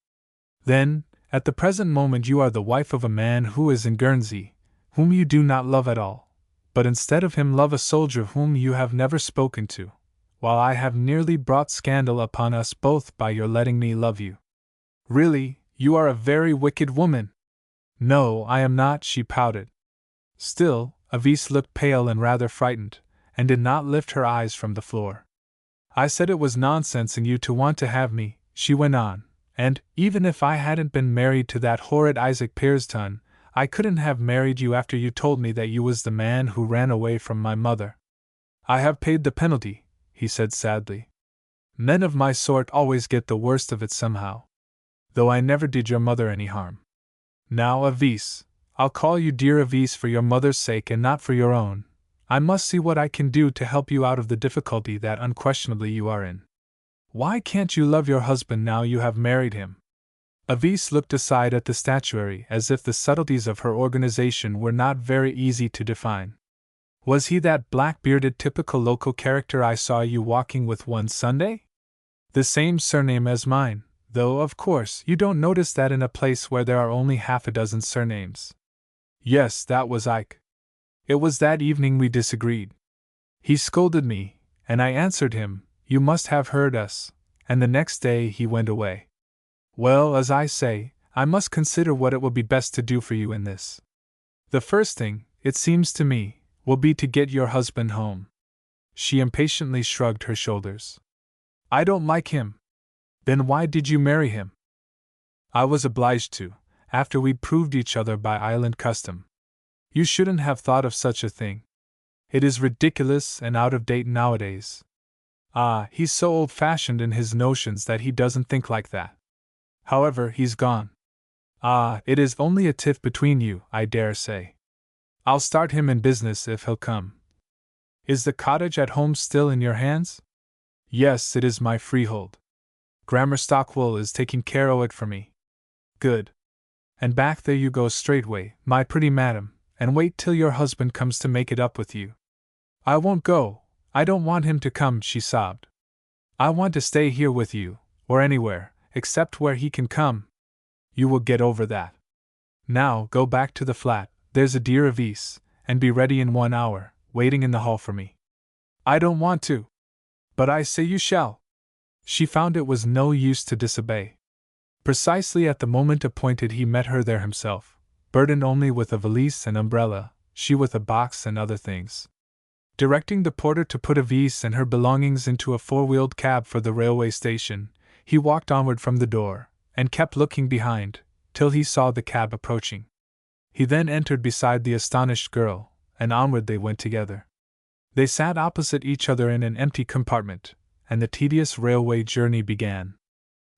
Then, at the present moment you are the wife of a man who is in Guernsey, whom you do not love at all, but instead of him love a soldier whom you have never spoken to, while I have nearly brought scandal upon us both by your letting me love you. Really, you are a very wicked woman. No, I am not, she pouted. Still, Avis looked pale and rather frightened, and did not lift her eyes from the floor. I said it was nonsense in you to want to have me, she went on, and, even if I hadn't been married to that horrid Isaac Pearson, I couldn't have married you after you told me that you was the man who ran away from my mother. I have paid the penalty, he said sadly. Men of my sort always get the worst of it somehow. Though I never did your mother any harm. Now, Avis, I'll call you dear Avis for your mother's sake and not for your own. I must see what I can do to help you out of the difficulty that unquestionably you are in. Why can't you love your husband now you have married him? Avis looked aside at the statuary as if the subtleties of her organization were not very easy to define. Was he that black-bearded typical local character I saw you walking with one Sunday? The same surname as mine, though of course you don't notice that in a place where there are only half a dozen surnames. Yes, that was Ike. It was that evening we disagreed. He scolded me, and I answered him, "You must have heard us," and the next day he went away. Well, as I say, I must consider what it will be best to do for you in this. The first thing, it seems to me, will be to get your husband home. She impatiently shrugged her shoulders. I don't like him. Then why did you marry him? I was obliged to, after we'd proved each other by island custom. You shouldn't have thought of such a thing. It is ridiculous and out of date nowadays. Ah, he's so old-fashioned in his notions that he doesn't think like that. However, he's gone. Ah, it is only a tiff between you, I dare say. I'll start him in business if he'll come. Is the cottage at home still in your hands? Yes, it is my freehold. Grammer Stockwell is taking care o' it for me. Good. And back there you go straightway, my pretty madam, and wait till your husband comes to make it up with you. I won't go. I don't want him to come, she sobbed. I want to stay here with you, or anywhere, except where he can come. You will get over that. Now, go back to the flat, there's a dear Avis, and be ready in 1 hour, waiting in the hall for me. I don't want to. But I say you shall. She found it was no use to disobey. Precisely at the moment appointed he met her there himself, burdened only with a valise and umbrella, she with a box and other things. Directing the porter to put Avis and her belongings into a four-wheeled cab for the railway station, He walked onward from the door, and kept looking behind, till he saw the cab approaching. He then entered beside the astonished girl, and onward they went together. They sat opposite each other in an empty compartment, and the tedious railway journey began.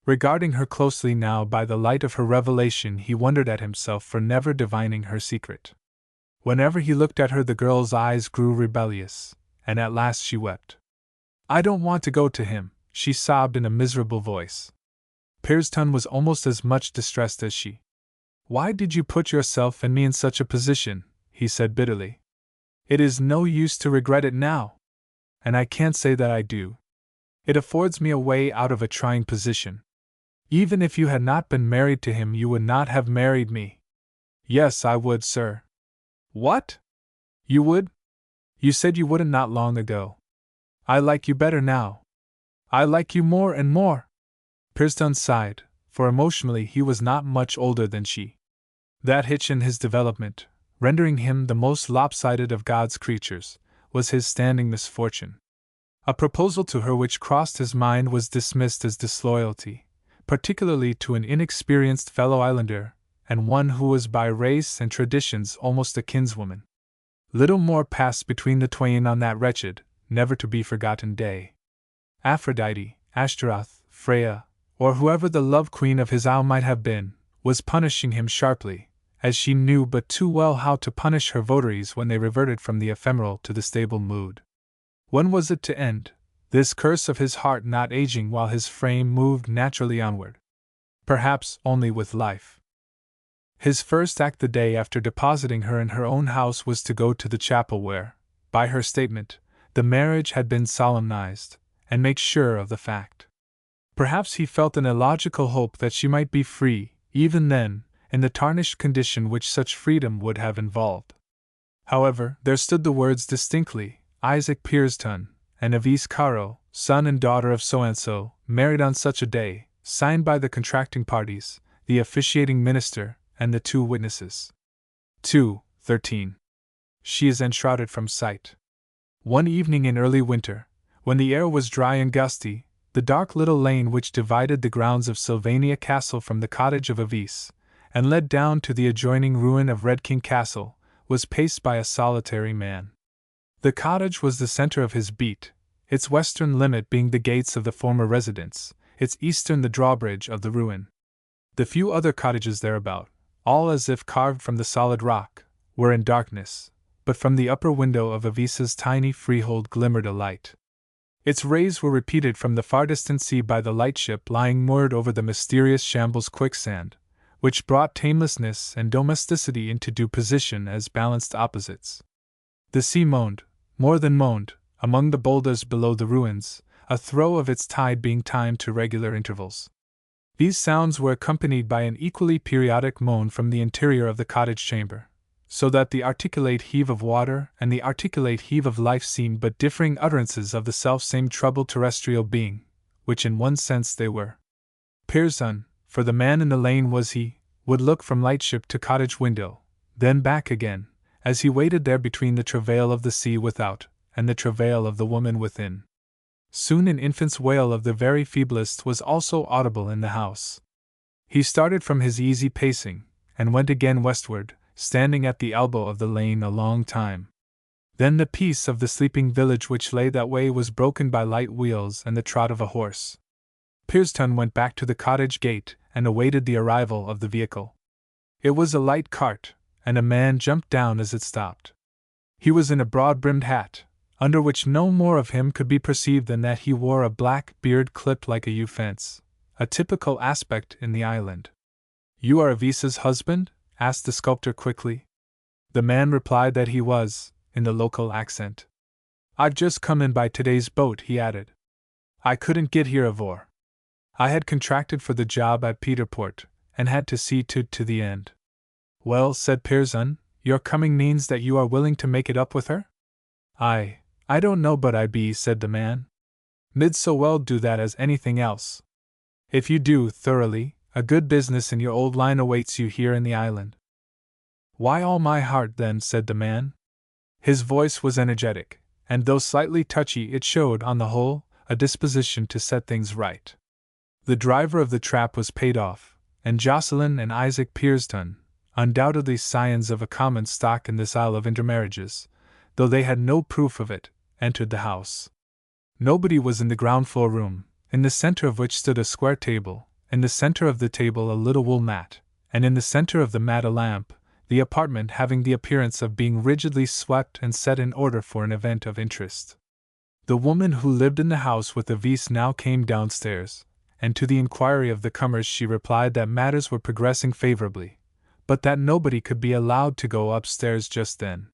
Regarding her closely now by the light of her revelation, he wondered at himself for never divining her secret. Whenever he looked at her, the girl's eyes grew rebellious, and at last she wept. "I don't want to go to him," she sobbed in a miserable voice. Pierston was almost as much distressed as she. "Why did you put yourself and me in such a position?" he said bitterly. "It is no use to regret it now. And I can't say that I do. It affords me a way out of a trying position. Even if you had not been married to him, you would not have married me." "Yes, I would, sir." "What? You would? You said you wouldn't not long ago." "I like you better now. I like you more and more." Pierston sighed, for emotionally he was not much older than she. That hitch in his development, rendering him the most lopsided of God's creatures, was his standing misfortune. A proposal to her which crossed his mind was dismissed as disloyalty, particularly to an inexperienced fellow islander, and one who was by race and traditions almost a kinswoman. Little more passed between the twain on that wretched, never-to-be-forgotten day. Aphrodite, Ashtaroth, Freya, or whoever the love-queen of his isle might have been, was punishing him sharply, as she knew but too well how to punish her votaries when they reverted from the ephemeral to the stable mood. When was it to end, this curse of his heart not aging while his frame moved naturally onward? Perhaps only with life. His first act the day after depositing her in her own house was to go to the chapel where, by her statement, the marriage had been solemnized, and make sure of the fact. Perhaps he felt an illogical hope that she might be free, even then, in the tarnished condition which such freedom would have involved. However, there stood the words distinctly: Isaac Pierston, and Evise Caro, son and daughter of so-and-so, married on such a day, signed by the contracting parties, the officiating minister, and the 2 witnesses. 2:13. She is enshrouded from sight. One evening in early winter, when the air was dry and gusty, the dark little lane which divided the grounds of Sylvania Castle from the cottage of Evise, and led down to the adjoining ruin of Red King Castle, was paced by a solitary man. The cottage was the center of his beat, its western limit being the gates of the former residence, its eastern the drawbridge of the ruin. The few other cottages thereabout, all as if carved from the solid rock, were in darkness, but from the upper window of Evise's tiny freehold glimmered a light. Its rays were repeated from the far distant sea by the lightship lying moored over the mysterious shambles quicksand, which brought tamelessness and domesticity into due position as balanced opposites. The sea moaned, more than moaned, among the boulders below the ruins, a throe of its tide being timed to regular intervals. These sounds were accompanied by an equally periodic moan from the interior of the cottage chamber, so that the articulate heave of water and the articulate heave of life seemed but differing utterances of the self-same troubled terrestrial being, which in one sense they were. Pierston, for the man in the lane was he, would look from lightship to cottage window, then back again, as he waited there between the travail of the sea without and the travail of the woman within. Soon an infant's wail of the very feeblest was also audible in the house. He started from his easy pacing, and went again westward, standing at the elbow of the lane a long time. Then the peace of the sleeping village which lay that way was broken by light wheels and the trot of a horse. Pierston went back to the cottage gate and awaited the arrival of the vehicle. It was a light cart, and a man jumped down as it stopped. He was in a broad-brimmed hat, under which no more of him could be perceived than that he wore a black beard clipped like a yew fence, a typical aspect in the island. "You are Evise's husband?" asked the sculptor quickly. The man replied that he was, in the local accent. "I've just come in by today's boat," he added. "I couldn't get here avore. I had contracted for the job at Peterport, and had to see to the end." "Well," said Pierston, "your coming means that you are willing to make it up with her?" I don't know but I be," said the man. "Mid so well do that as anything else. If you do thoroughly, a good business in your old line awaits you here in the island." "Why, all my heart, then," said the man. His voice was energetic, and though slightly touchy, it showed, on the whole, a disposition to set things right. The driver of the trap was paid off, and Jocelyn and Isaac Pearson, undoubtedly scions of a common stock in this isle of intermarriages, though they had no proof of it, entered the house. Nobody was in the ground floor room, in the center of which stood a square table, in the center of the table a little wool mat, and in the center of the mat a lamp, the apartment having the appearance of being rigidly swept and set in order for an event of interest. The woman who lived in the house with the vis now came downstairs, and to the inquiry of the comers she replied that matters were progressing favorably, but that nobody could be allowed to go upstairs just then.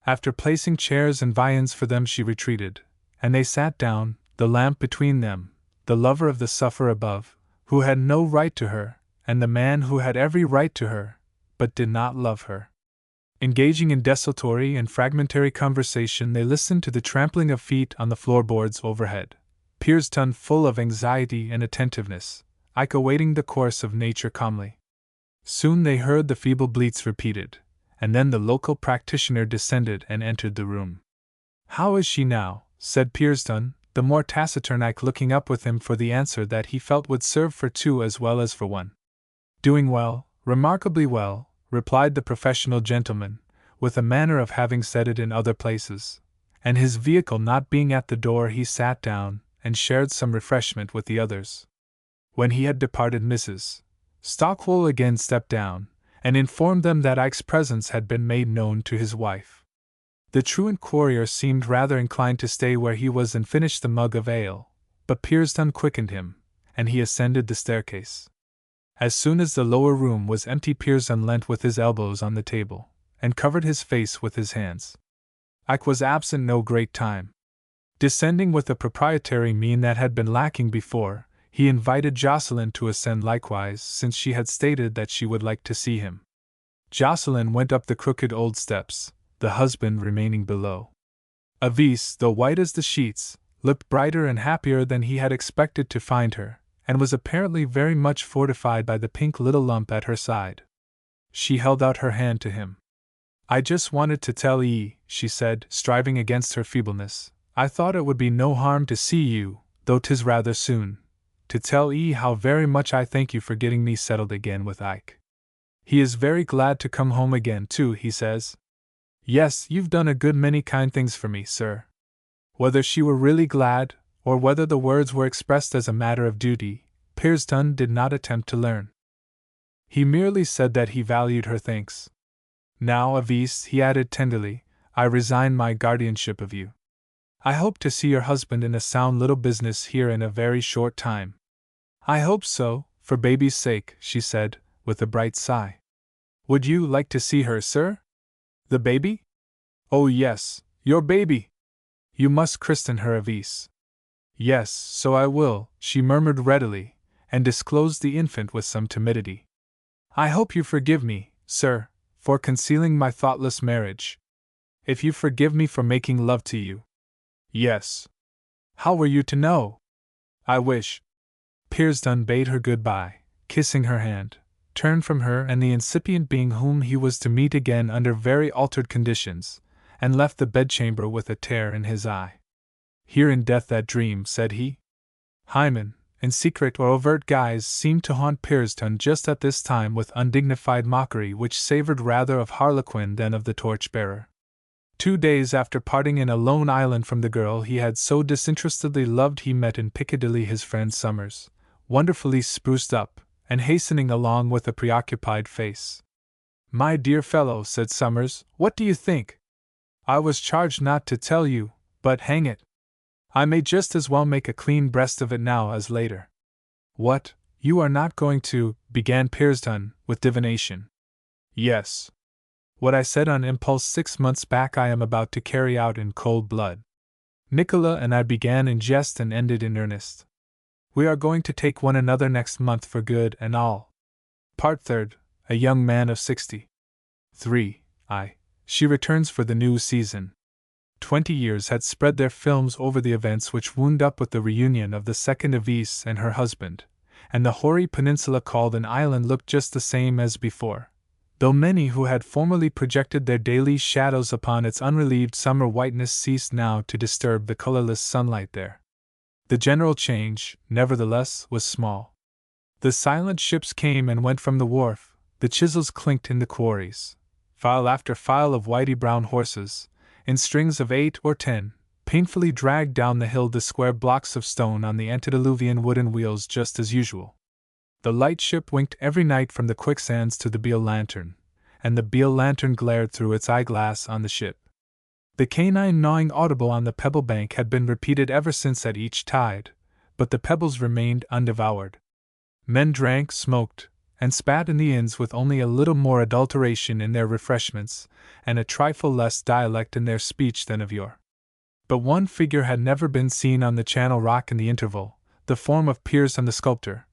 After placing chairs and viands for them she retreated, and they sat down, the lamp between them, the lover of the sufferer above, who had no right to her, and the man who had every right to her, but did not love her. Engaging in desultory and fragmentary conversation, they listened to the trampling of feet on the floorboards overhead, Pearson full of anxiety and attentiveness, Ike awaiting the course of nature calmly. Soon they heard the feeble bleats repeated, and then the local practitioner descended and entered the room. "How is she now?" said Pearson, the more taciturn Ike looking up with him for the answer that he felt would serve for two as well as for one. "Doing well, remarkably well," replied the professional gentleman, with a manner of having said it in other places, and his vehicle not being at the door he sat down and shared some refreshment with the others. When he had departed, Mrs. Stockwell again stepped down, and informed them that Ike's presence had been made known to his wife. The truant courier seemed rather inclined to stay where he was and finish the mug of ale, but Pearson quickened him, and he ascended the staircase. As soon as the lower room was empty, Pearson leant with his elbows on the table, and covered his face with his hands. Ike was absent no great time. Descending with a proprietary mien that had been lacking before, he invited Jocelyn to ascend likewise, since she had stated that she would like to see him. Jocelyn went up the crooked old steps, the husband remaining below. Avis, though white as the sheets, looked brighter and happier than he had expected to find her, and was apparently very much fortified by the pink little lump at her side. She held out her hand to him. "I just wanted to tell ye," she said, striving against her feebleness, "I thought it would be no harm to see you, though 'tis rather soon. To tell ye how very much I thank you for getting me settled again with Ike. He is very glad to come home again, too, he says. Yes, you've done a good many kind things for me, sir." Whether she were really glad, or whether the words were expressed as a matter of duty, Pearson did not attempt to learn. He merely said that he valued her thanks. "Now, Avis," he added tenderly, "I resign my guardianship of you. I hope to see your husband in a sound little business here in a very short time." "I hope so, for baby's sake," she said, with a bright sigh. "Would you like to see her, sir?" "The baby?" "Oh yes, your baby. You must christen her, Avis." "Yes, so I will," she murmured readily, and disclosed the infant with some timidity. "I hope you forgive me, sir, for concealing my thoughtless marriage. If you forgive me for making love to you." "Yes." "How were you to know?" "I wish." Pearson bade her good-bye, kissing her hand, turned from her and the incipient being whom he was to meet again under very altered conditions, and left the bedchamber with a tear in his eye. "Here in death that dream," said he. Hymen, in secret or overt guise, seemed to haunt Pearson just at this time with undignified mockery which savored rather of harlequin than of the torch-bearer. 2 days after parting in a lone island from the girl he had so disinterestedly loved, he met in Piccadilly his friend Summers, wonderfully spruced up, and hastening along with a preoccupied face. "My dear fellow," said Summers, "what do you think? I was charged not to tell you, but hang it, I may just as well make a clean breast of it now as later." "What, you are not going to," began Pearson, with divination. "Yes. What I said on impulse 6 months back I am about to carry out in cold blood." Nicola and I began in jest and ended in earnest. "We are going to take one another next month for good and all." Part Third. A young man of 63. She returns for the new season. 20 years had spread their films over the events which wound up with the reunion of the second Avis and her husband, and the hoary peninsula called an island looked just the same as before, though many who had formerly projected their daily shadows upon its unrelieved summer whiteness ceased now to disturb the colorless sunlight there. The general change, nevertheless, was small. The silent ships came and went from the wharf, the chisels clinked in the quarries. File after file of whitey brown horses, in strings of 8 or 10, painfully dragged down the hill the square blocks of stone on the antediluvian wooden wheels just as usual. The light ship winked every night from the quicksands to the Beale lantern, and the Beale lantern glared through its eyeglass on the ship. The canine gnawing audible on the pebble bank had been repeated ever since at each tide, but the pebbles remained undevoured. Men drank, smoked, and spat in the inns with only a little more adulteration in their refreshments, and a trifle less dialect in their speech than of yore. But one figure had never been seen on the Channel rock in the interval, the form of Pearson the sculptor,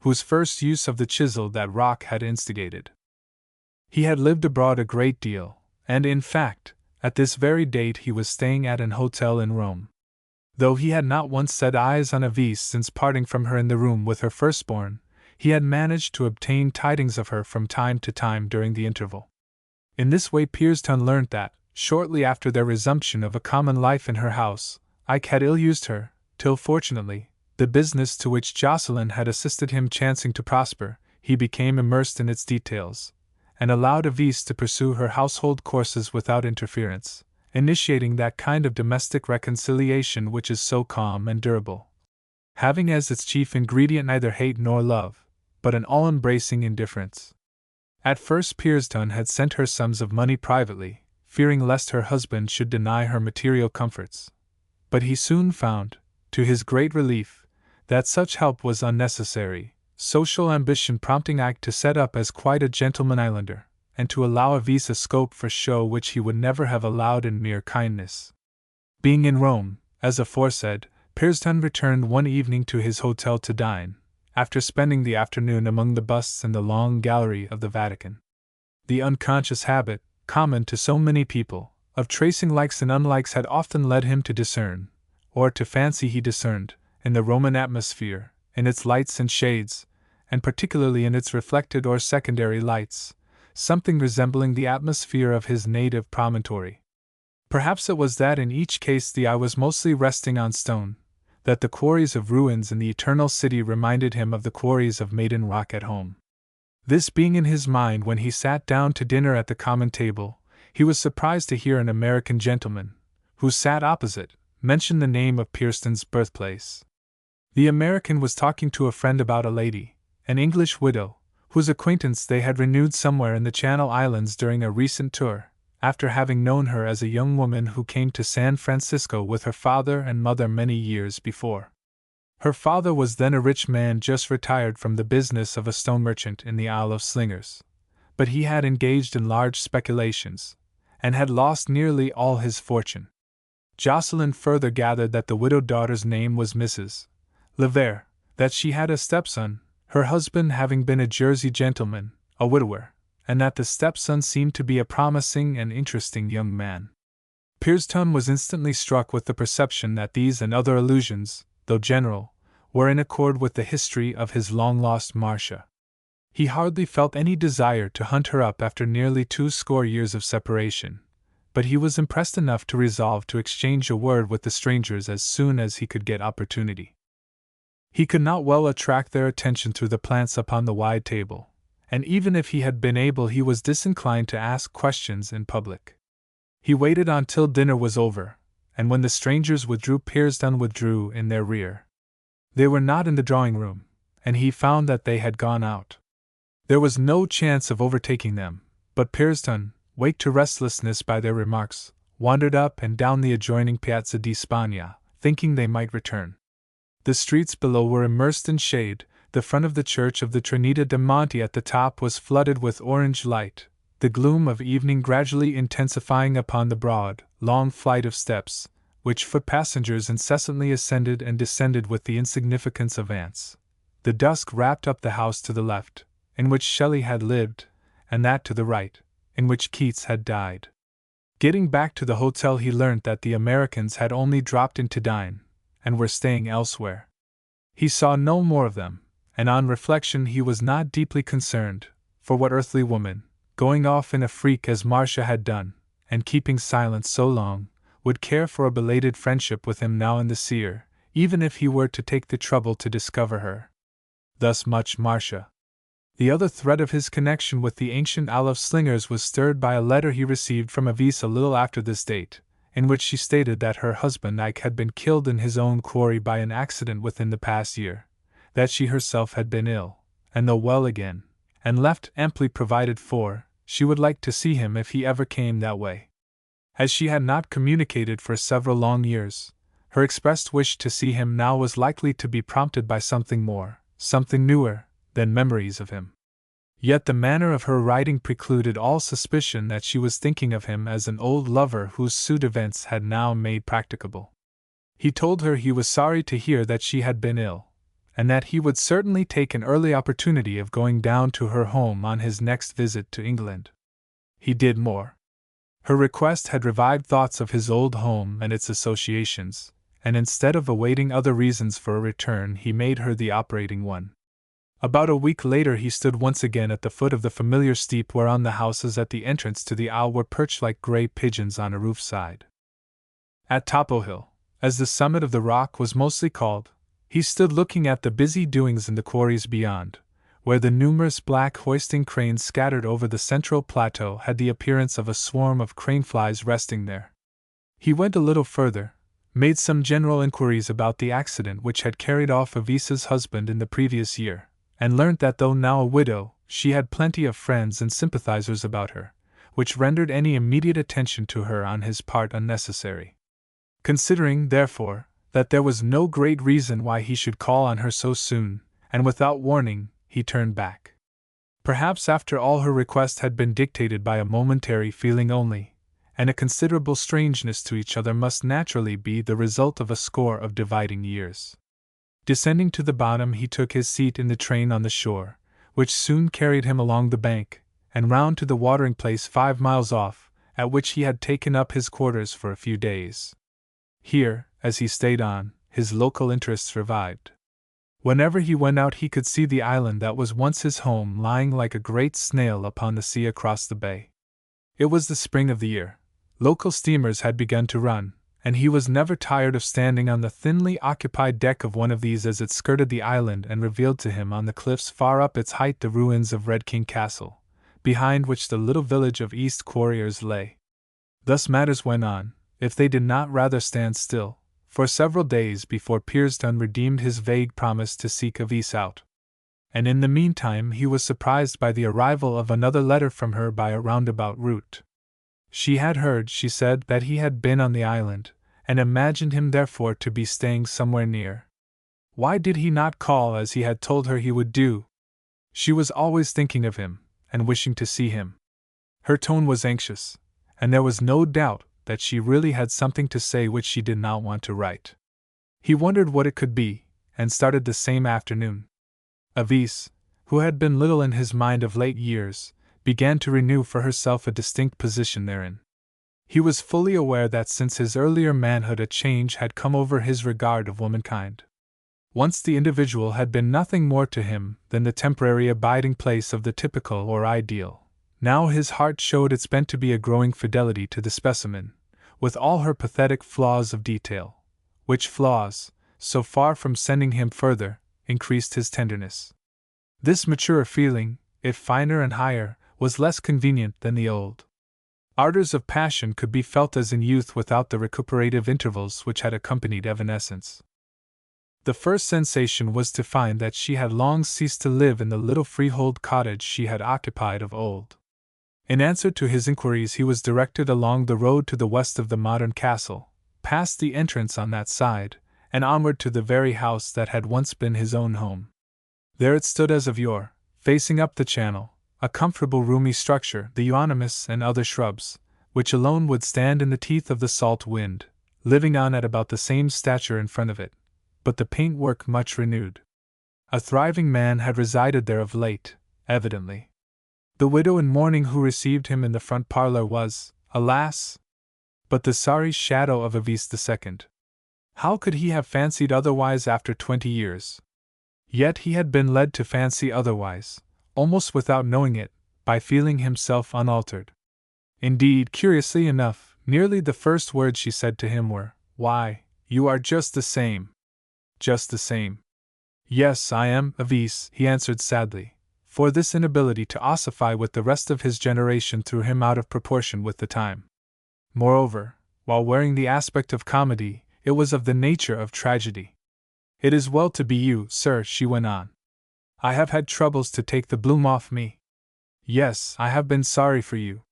whose first use of the chisel that rock had instigated. He had lived abroad a great deal, and in fact, at this very date he was staying at an hotel in Rome. Though he had not once set eyes on Avise since parting from her in the room with her firstborn, he had managed to obtain tidings of her from time to time during the interval. In this way Pearson learnt that, shortly after their resumption of a common life in her house, Ike had ill-used her, till fortunately, the business to which Jocelyn had assisted him chancing to prosper, he became immersed in its details, and allowed Avise to pursue her household courses without interference, initiating that kind of domestic reconciliation which is so calm and durable, having as its chief ingredient neither hate nor love, but an all-embracing indifference. At first Pearson had sent her sums of money privately, fearing lest her husband should deny her material comforts. But he soon found, to his great relief, that such help was unnecessary, social ambition prompting Ike to set up as quite a gentleman islander, and to allow Avise a scope for show which he would never have allowed in mere kindness. Being in Rome, as aforesaid, Pearson returned one evening to his hotel to dine, after spending the afternoon among the busts in the long gallery of the Vatican. The unconscious habit, common to so many people, of tracing likes and unlikes had often led him to discern, or to fancy he discerned, in the Roman atmosphere, in its lights and shades, and particularly in its reflected or secondary lights, something resembling the atmosphere of his native promontory. Perhaps it was that in each case the eye was mostly resting on stone, that the quarries of ruins in the Eternal City reminded him of the quarries of Maiden Rock at home. This being in his mind when he sat down to dinner at the common table, he was surprised to hear an American gentleman, who sat opposite, mention the name of Pearson's birthplace. The American was talking to a friend about a lady, an English widow, whose acquaintance they had renewed somewhere in the Channel Islands during a recent tour, after having known her as a young woman who came to San Francisco with her father and mother many years before. Her father was then a rich man just retired from the business of a stone merchant in the Isle of Slingers, but he had engaged in large speculations, and had lost nearly all his fortune. Jocelyn further gathered that the widowed daughter's name was Mrs. Levere, that she had a stepson, her husband having been a Jersey gentleman, a widower, and that the stepson seemed to be a promising and interesting young man. Pearson was instantly struck with the perception that these and other allusions, though general, were in accord with the history of his long-lost Marcia. He hardly felt any desire to hunt her up after nearly 20 years of separation, but he was impressed enough to resolve to exchange a word with the strangers as soon as he could get opportunity. He could not well attract their attention through the plants upon the wide table, and even if he had been able he was disinclined to ask questions in public. He waited until dinner was over, and when the strangers withdrew Pearson withdrew in their rear. They were not in the drawing-room, and he found that they had gone out. There was no chance of overtaking them, but Pearson, waked to restlessness by their remarks, wandered up and down the adjoining Piazza di Spagna, thinking they might return. The streets below were immersed in shade, the front of the church of the Trinita de Monte at the top was flooded with orange light, the gloom of evening gradually intensifying upon the broad, long flight of steps, which foot passengers incessantly ascended and descended with the insignificance of ants. The dusk wrapped up the house to the left, in which Shelley had lived, and that to the right, in which Keats had died. Getting back to the hotel he learnt that the Americans had only dropped in to dine, and were staying elsewhere. He saw no more of them, and on reflection he was not deeply concerned, for what earthly woman, going off in a freak as Marcia had done, and keeping silence so long, would care for a belated friendship with him now in the seer, even if he were to take the trouble to discover her. Thus much Marcia. The other thread of his connection with the ancient Isle of Slingers was stirred by a letter he received from Avis a little after this date, in which she stated that her husband Ike had been killed in his own quarry by an accident within the past year, that she herself had been ill, and though well again, and left amply provided for, she would like to see him if he ever came that way. As she had not communicated for several long years, her expressed wish to see him now was likely to be prompted by something more, something newer, than memories of him. Yet the manner of her writing precluded all suspicion that she was thinking of him as an old lover whose suit events had now made practicable. He told her he was sorry to hear that she had been ill, and that he would certainly take an early opportunity of going down to her home on his next visit to England. He did more. Her request had revived thoughts of his old home and its associations, and instead of awaiting other reasons for a return, he made her the operating one. About a week later he stood once again at the foot of the familiar steep whereon the houses at the entrance to the Isle were perched like grey pigeons on a roof side. At Topo Hill, as the summit of the rock was mostly called, he stood looking at the busy doings in the quarries beyond, where the numerous black hoisting cranes scattered over the central plateau had the appearance of a swarm of craneflies resting there. He went a little further, made some general inquiries about the accident which had carried off Avisa's husband in the previous year, and learnt that though now a widow, she had plenty of friends and sympathizers about her, which rendered any immediate attention to her on his part unnecessary. Considering, therefore, that there was no great reason why he should call on her so soon, and without warning, he turned back. Perhaps after all her request had been dictated by a momentary feeling only, and a considerable strangeness to each other must naturally be the result of a score of dividing years. Descending to the bottom, he took his seat in the train on the shore, which soon carried him along the bank, and round to the watering place 5 miles off, at which he had taken up his quarters for a few days. Here, as he stayed on, his local interests revived. Whenever he went out he could see the island that was once his home lying like a great snail upon the sea across the bay. It was the spring of the year. Local steamers had begun to run, and he was never tired of standing on the thinly occupied deck of one of these as it skirted the island and revealed to him on the cliffs far up its height the ruins of Red King Castle, behind which the little village of East Quarriers lay. Thus matters went on, if they did not rather stand still, for several days before Pearsdon redeemed his vague promise to seek Avis out. And in the meantime he was surprised by the arrival of another letter from her by a roundabout route. She had heard, she said, that he had been on the island, and imagined him therefore to be staying somewhere near. Why did he not call as he had told her he would do? She was always thinking of him, and wishing to see him. Her tone was anxious, and there was no doubt that she really had something to say which she did not want to write. He wondered what it could be, and started the same afternoon. Avis, who had been little in his mind of late years, began to renew for herself a distinct position therein. He was fully aware that since his earlier manhood a change had come over his regard of womankind. Once the individual had been nothing more to him than the temporary abiding place of the typical or ideal. Now his heart showed its bent to be a growing fidelity to the specimen, with all her pathetic flaws of detail, which flaws, so far from sending him further, increased his tenderness. This maturer feeling, if finer and higher, was less convenient than the old. Ardors of passion could be felt as in youth without the recuperative intervals which had accompanied evanescence. The first sensation was to find that she had long ceased to live in the little freehold cottage she had occupied of old. In answer to his inquiries he was directed along the road to the west of the modern castle, past the entrance on that side, and onward to the very house that had once been his own home. There it stood as of yore, facing up the channel, a comfortable roomy structure, the euonymus and other shrubs, which alone would stand in the teeth of the salt wind, living on at about the same stature in front of it, but the paintwork much renewed. A thriving man had resided there of late, evidently. The widow in mourning who received him in the front parlor was, alas, but the sorry shadow of Avis II. How could he have fancied otherwise after 20 years? Yet he had been led to fancy otherwise, almost without knowing it, by feeling himself unaltered. Indeed, curiously enough, nearly the first words she said to him were, "Why, you are just the same." Just the same. Yes, I am Avis, he answered sadly, for this inability to ossify with the rest of his generation threw him out of proportion with the time. Moreover, while wearing the aspect of comedy, it was of the nature of tragedy. It is well to be you, sir, she went on. I have had troubles to take the bloom off me. Yes, I have been sorry for you.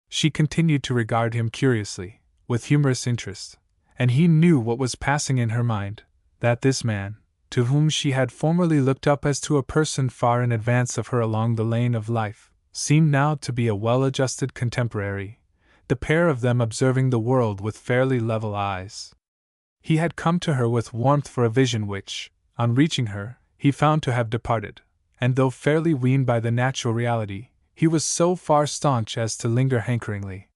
She continued to regard him curiously, with humorous interest, and he knew what was passing in her mind, that this man, to whom she had formerly looked up as to a person far in advance of her along the lane of life, seemed now to be a well-adjusted contemporary, the pair of them observing the world with fairly level eyes. He had come to her with warmth for a vision which, on reaching her, he found to have departed, and though fairly weaned by the natural reality, he was so far staunch as to linger hankeringly.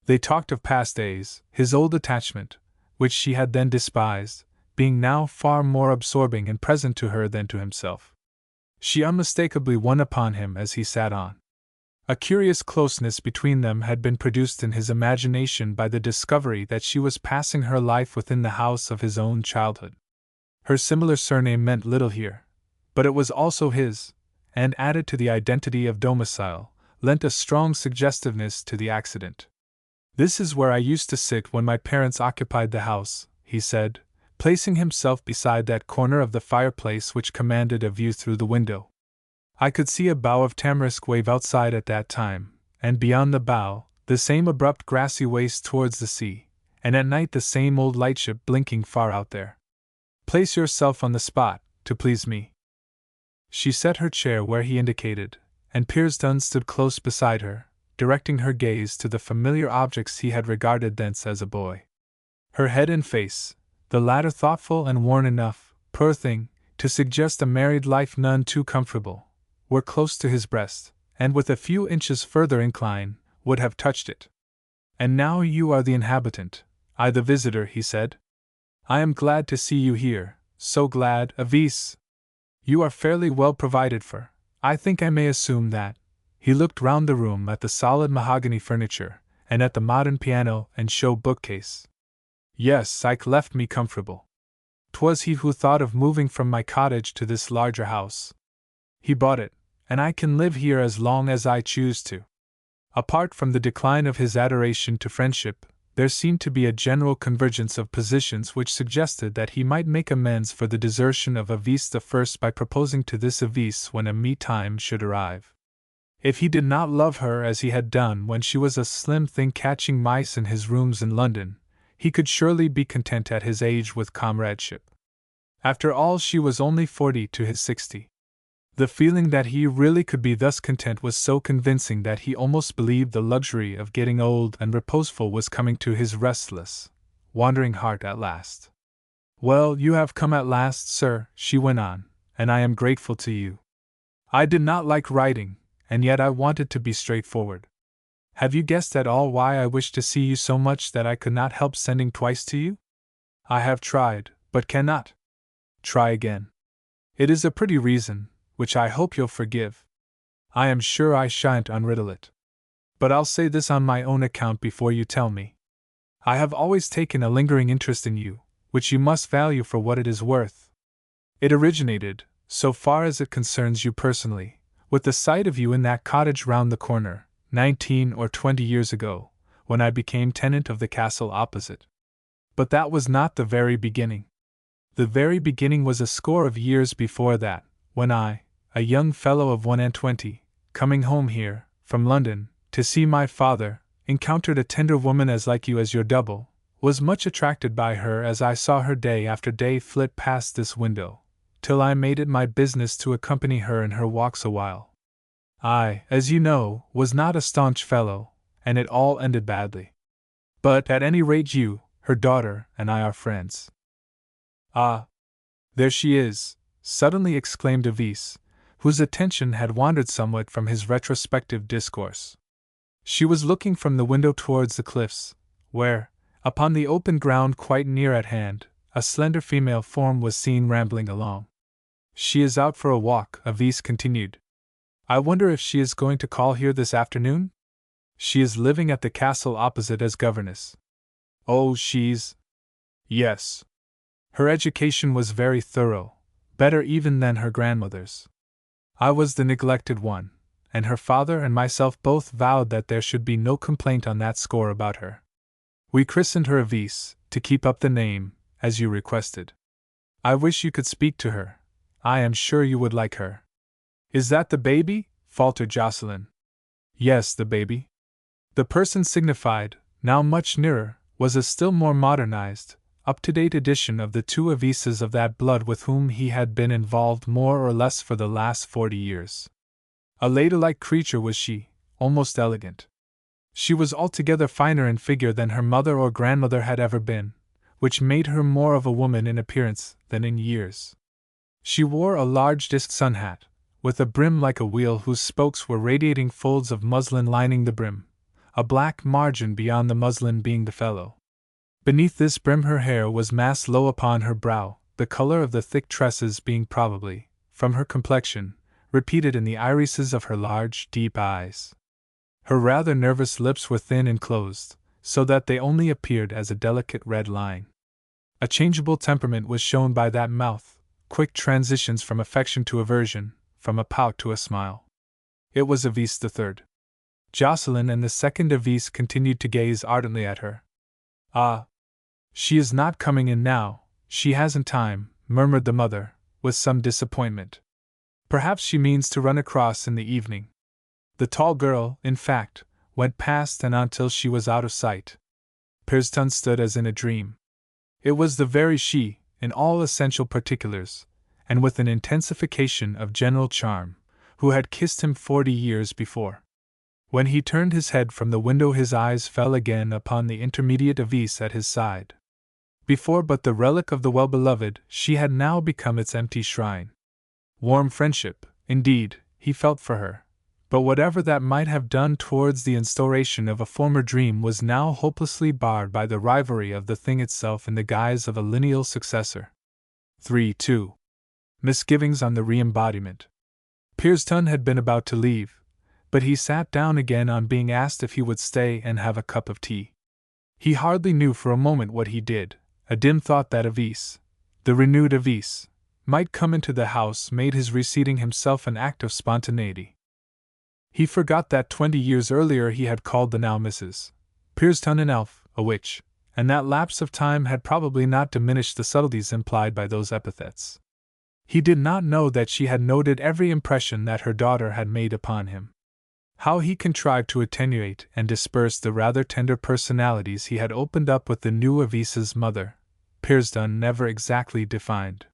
They talked of past days, his old attachment, which she had then despised, being now far more absorbing and present to her than to himself. She unmistakably won upon him as he sat on. A curious closeness between them had been produced in his imagination by the discovery that she was passing her life within the house of his own childhood. Her similar surname meant little here, but it was also his, and added to the identity of domicile, lent a strong suggestiveness to the accident. This is where I used to sit when my parents occupied the house, he said, placing himself beside that corner of the fireplace which commanded a view through the window. I could see a bough of tamarisk wave outside at that time, and beyond the bough, the same abrupt grassy waste towards the sea, and at night the same old lightship blinking far out there. Place yourself on the spot, to please me. She set her chair where he indicated, and Piers Dunn stood close beside her, directing her gaze to the familiar objects he had regarded thence as a boy. Her head and face, the latter thoughtful and worn enough, poor thing, to suggest a married life none too comfortable, were close to his breast, and with a few inches further incline, would have touched it. And now you are the inhabitant, I the visitor, he said. I am glad to see you here, so glad, Avis. You are fairly well provided for, I think I may assume that. He looked round the room at the solid mahogany furniture, and at the modern piano and show bookcase. Yes, Ike left me comfortable. 'Twas he who thought of moving from my cottage to this larger house. He bought it, and I can live here as long as I choose to. Apart from the decline of his adoration to friendship, there seemed to be a general convergence of positions which suggested that he might make amends for the desertion of Avis the first by proposing to this Avis when a me time should arrive. If he did not love her as he had done when she was a slim thing catching mice in his rooms in London, he could surely be content at his age with comradeship. After all, she was only 40 to his 60. The feeling that he really could be thus content was so convincing that he almost believed the luxury of getting old and reposeful was coming to his restless, wandering heart at last. Well, you have come at last, sir, she went on, and I am grateful to you. I did not like writing, and yet I wanted to be straightforward. Have you guessed at all why I wished to see you so much that I could not help sending twice to you? I have tried, but cannot. Try again. It is a pretty reason, which I hope you'll forgive. I am sure I shan't unriddle it. But I'll say this on my own account before you tell me. I have always taken a lingering interest in you, which you must value for what it is worth. It originated, so far as it concerns you personally, with the sight of you in that cottage round the corner, 19 or 20 years ago, when I became tenant of the castle opposite. But that was not the very beginning. The very beginning was a score of years before that, when I, a young fellow of 21, coming home here, from London, to see my father, encountered a tender woman as like you as your double, was much attracted by her as I saw her day after day flit past this window, till I made it my business to accompany her in her walks awhile. I, as you know, was not a staunch fellow, and it all ended badly. But at any rate you, her daughter, and I are friends. Ah! There she is! Suddenly exclaimed Avis, whose attention had wandered somewhat from his retrospective discourse. She was looking from the window towards the cliffs, where, upon the open ground quite near at hand, a slender female form was seen rambling along. She is out for a walk, Avis continued. I wonder if she is going to call here this afternoon? She is living at the castle opposite as governess. Oh, she's... Yes. Her education was very thorough, better even than her grandmother's. I was the neglected one, and her father and myself both vowed that there should be no complaint on that score about her. We christened her Avise, to keep up the name, as you requested. I wish you could speak to her. I am sure you would like her. Is that the baby? Faltered Jocelyn. Yes, the baby. The person signified, now much nearer, was a still more modernized, up-to-date edition of the two Avises of that blood with whom he had been involved more or less for the last 40 years. A ladylike creature was she, almost elegant. She was altogether finer in figure than her mother or grandmother had ever been, which made her more of a woman in appearance than in years. She wore a large disk sun hat, with a brim like a wheel whose spokes were radiating folds of muslin lining the brim, a black margin beyond the muslin being the fellow. Beneath this brim her hair was massed low upon her brow, the color of the thick tresses being probably, from her complexion, repeated in the irises of her large, deep eyes. Her rather nervous lips were thin and closed, so that they only appeared as a delicate red line. A changeable temperament was shown by that mouth, quick transitions from affection to aversion, from a pout to a smile. It was Avise the third. Jocelyn and the second Avise continued to gaze ardently at her. Ah! She is not coming in now, she hasn't time, murmured the mother, with some disappointment. Perhaps she means to run across in the evening. The tall girl, in fact, went past and on till she was out of sight. Pierston stood as in a dream. It was the very she, in all essential particulars, and with an intensification of general charm, who had kissed him 40 years before. When he turned his head from the window his eyes fell again upon the intermediate Avise at his side. Before but the relic of the well-beloved, she had now become its empty shrine. Warm friendship, indeed, he felt for her, but whatever that might have done towards the instauration of a former dream was now hopelessly barred by the rivalry of the thing itself in the guise of a lineal successor. 3-2. Misgivings on the re-embodiment. Pierston had been about to leave, but he sat down again on being asked if he would stay and have a cup of tea. He hardly knew for a moment what he did. A dim thought that Avise, the renewed Avise, might come into the house made his reseating himself an act of spontaneity. He forgot that 20 years earlier he had called the now Mrs. Pierston an elf, a witch, and that lapse of time had probably not diminished the subtleties implied by those epithets. He did not know that she had noted every impression that her daughter had made upon him. How he contrived to attenuate and disperse the rather tender personalities he had opened up with the new Avise's mother, Pierston never exactly defined.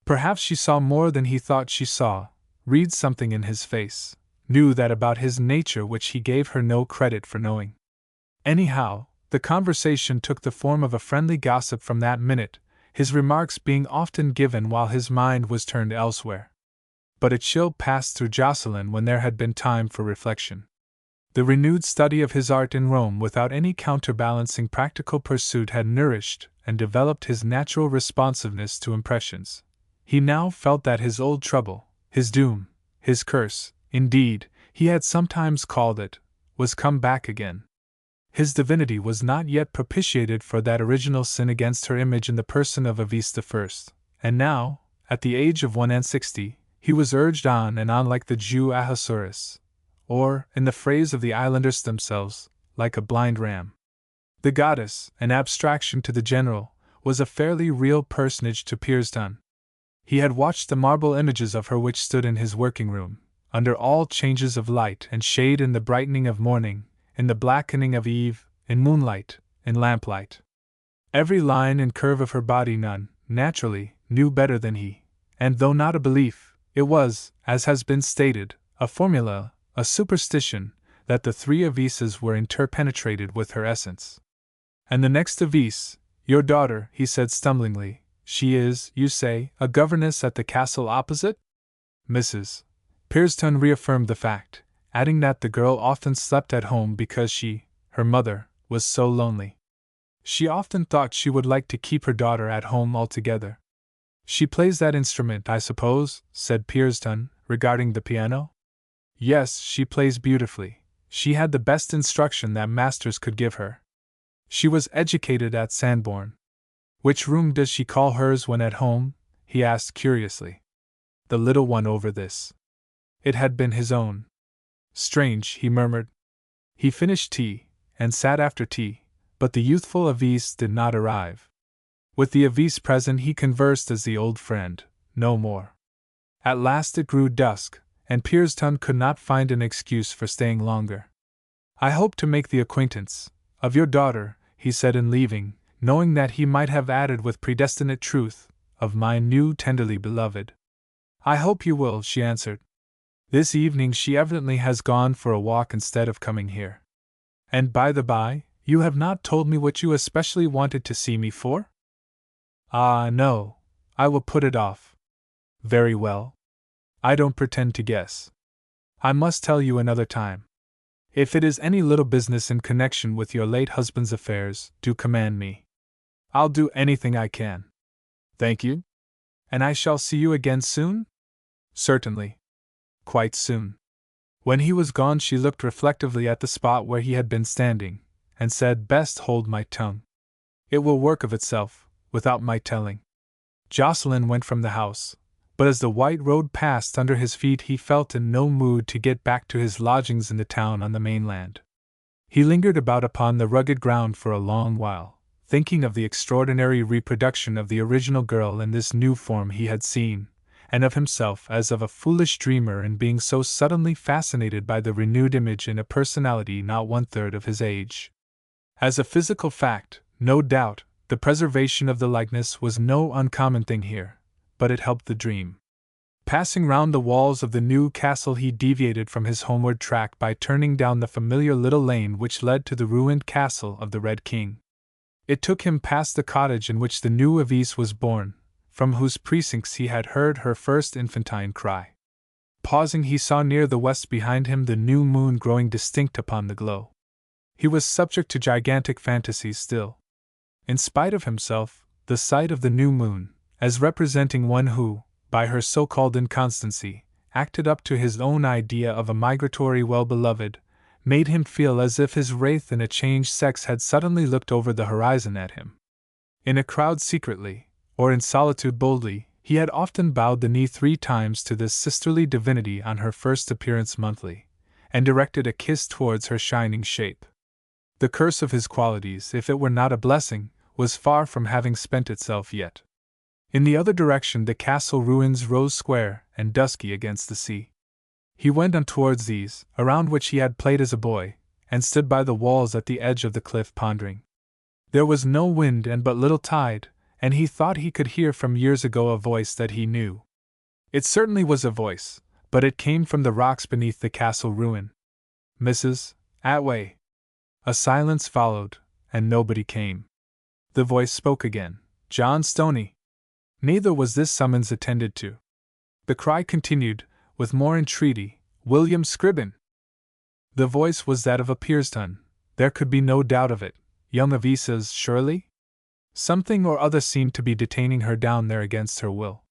Perhaps she saw more than he thought she saw, read something in his face, knew that about his nature which he gave her no credit for knowing. Anyhow, the conversation took the form of a friendly gossip from that minute, his remarks being often given while his mind was turned elsewhere. But a chill passed through Jocelyn when there had been time for reflection. The renewed study of his art in Rome without any counterbalancing practical pursuit had nourished and developed his natural responsiveness to impressions. He now felt that his old trouble, his doom, his curse, indeed, he had sometimes called it, was come back again. His divinity was not yet propitiated for that original sin against her image in the person of Avise I, and now, at the age of 61, he was urged on and on like the Jew Ahasuerus, or, in the phrase of the islanders themselves, like a blind ram. The goddess, an abstraction to the general, was a fairly real personage to Pierston. He had watched the marble images of her which stood in his working room, under all changes of light and shade, in the brightening of morning, in the blackening of eve, in moonlight, in lamplight. Every line and curve of her body none, naturally, knew better than he, and though not a belief, it was, as has been stated, a formula, a superstition, that the three Avises were interpenetrated with her essence. And the next Avise, your daughter, he said stumblingly, she is, you say, a governess at the castle opposite? Mrs. Pierston reaffirmed the fact, adding that the girl often slept at home because she, her mother, was so lonely. She often thought she would like to keep her daughter at home altogether. She plays that instrument, I suppose, said Pierston, regarding the piano. Yes, she plays beautifully. She had the best instruction that masters could give her. She was educated at Sanborn. Which room does she call hers when at home? He asked curiously. The little one over this. It had been his own. Strange, he murmured. He finished tea, and sat after tea, but the youthful Avis did not arrive. With the Avis present he conversed as the old friend, no more. At last it grew dusk, and Pierston could not find an excuse for staying longer. I hope to make the acquaintance of your daughter, he said in leaving, knowing that he might have added with predestinate truth, of my new tenderly beloved. I hope you will, she answered. This evening she evidently has gone for a walk instead of coming here. And by the by, you have not told me what you especially wanted to see me for? Ah, no, I will put it off. Very well. I don't pretend to guess. I must tell you another time. If it is any little business in connection with your late husband's affairs, do command me. I'll do anything I can. Thank you. And I shall see you again soon? Certainly. Quite soon. When he was gone, she looked reflectively at the spot where he had been standing, and said, Best hold my tongue. It will work of itself, without my telling. Jocelyn went from the house, but as the white road passed under his feet, he felt in no mood to get back to his lodgings in the town on the mainland. He lingered about upon the rugged ground for a long while, thinking of the extraordinary reproduction of the original girl in this new form he had seen, and of himself as of a foolish dreamer in being so suddenly fascinated by the renewed image in a personality not 1/3 of his age. As a physical fact, no doubt, the preservation of the likeness was no uncommon thing here, but it helped the dream. Passing round the walls of the new castle, he deviated from his homeward track by turning down the familiar little lane which led to the ruined castle of the Red King. It took him past the cottage in which the new Avis was born, from whose precincts he had heard her first infantine cry. Pausing, he saw near the west behind him the new moon growing distinct upon the glow. He was subject to gigantic fantasies still. In spite of himself, the sight of the new moon, as representing one who, by her so-called inconstancy, acted up to his own idea of a migratory well-beloved, made him feel as if his wraith in a changed sex had suddenly looked over the horizon at him. In a crowd secretly, or in solitude boldly, he had often bowed the knee 3 times to this sisterly divinity on her first appearance monthly, and directed a kiss towards her shining shape. The curse of his qualities, if it were not a blessing, was far from having spent itself yet. In the other direction the castle ruins rose square and dusky against the sea. He went on towards these, around which he had played as a boy, and stood by the walls at the edge of the cliff pondering. There was no wind and but little tide, and he thought he could hear from years ago a voice that he knew. It certainly was a voice, but it came from the rocks beneath the castle ruin. Mrs. Atway. A silence followed, and nobody came. The voice spoke again. John Stoney. Neither was this summons attended to. The cry continued, with more entreaty, William Scribbin. The voice was that of a Pierston, there could be no doubt of it, young Avisa's surely? Something or other seemed to be detaining her down there against her will.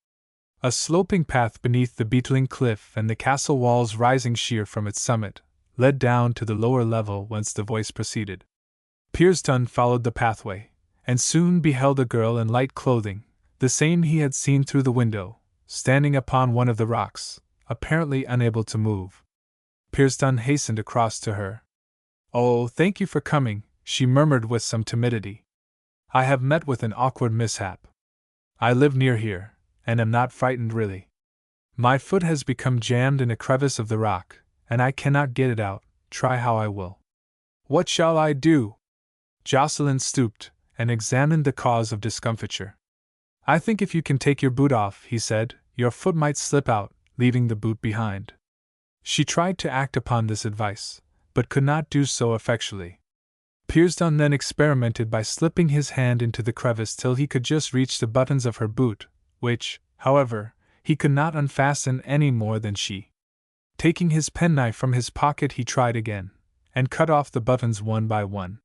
A sloping path beneath the beetling cliff and the castle walls rising sheer from its summit, led down to the lower level whence the voice proceeded. Pierston followed the pathway, and soon beheld a girl in light clothing, the same he had seen through the window, standing upon one of the rocks, apparently unable to move. Pierston hastened across to her. Oh, thank you for coming, she murmured with some timidity. I have met with an awkward mishap. I live near here, and am not frightened really. My foot has become jammed in a crevice of the rock, and I cannot get it out, try how I will. What shall I do? Jocelyn stooped, and examined the cause of discomfiture. I think if you can take your boot off, he said, your foot might slip out, leaving the boot behind. She tried to act upon this advice, but could not do so effectually. Pierston then experimented by slipping his hand into the crevice till he could just reach the buttons of her boot, which, however, he could not unfasten any more than she. Taking his penknife from his pocket, he tried again, and cut off the buttons one by one.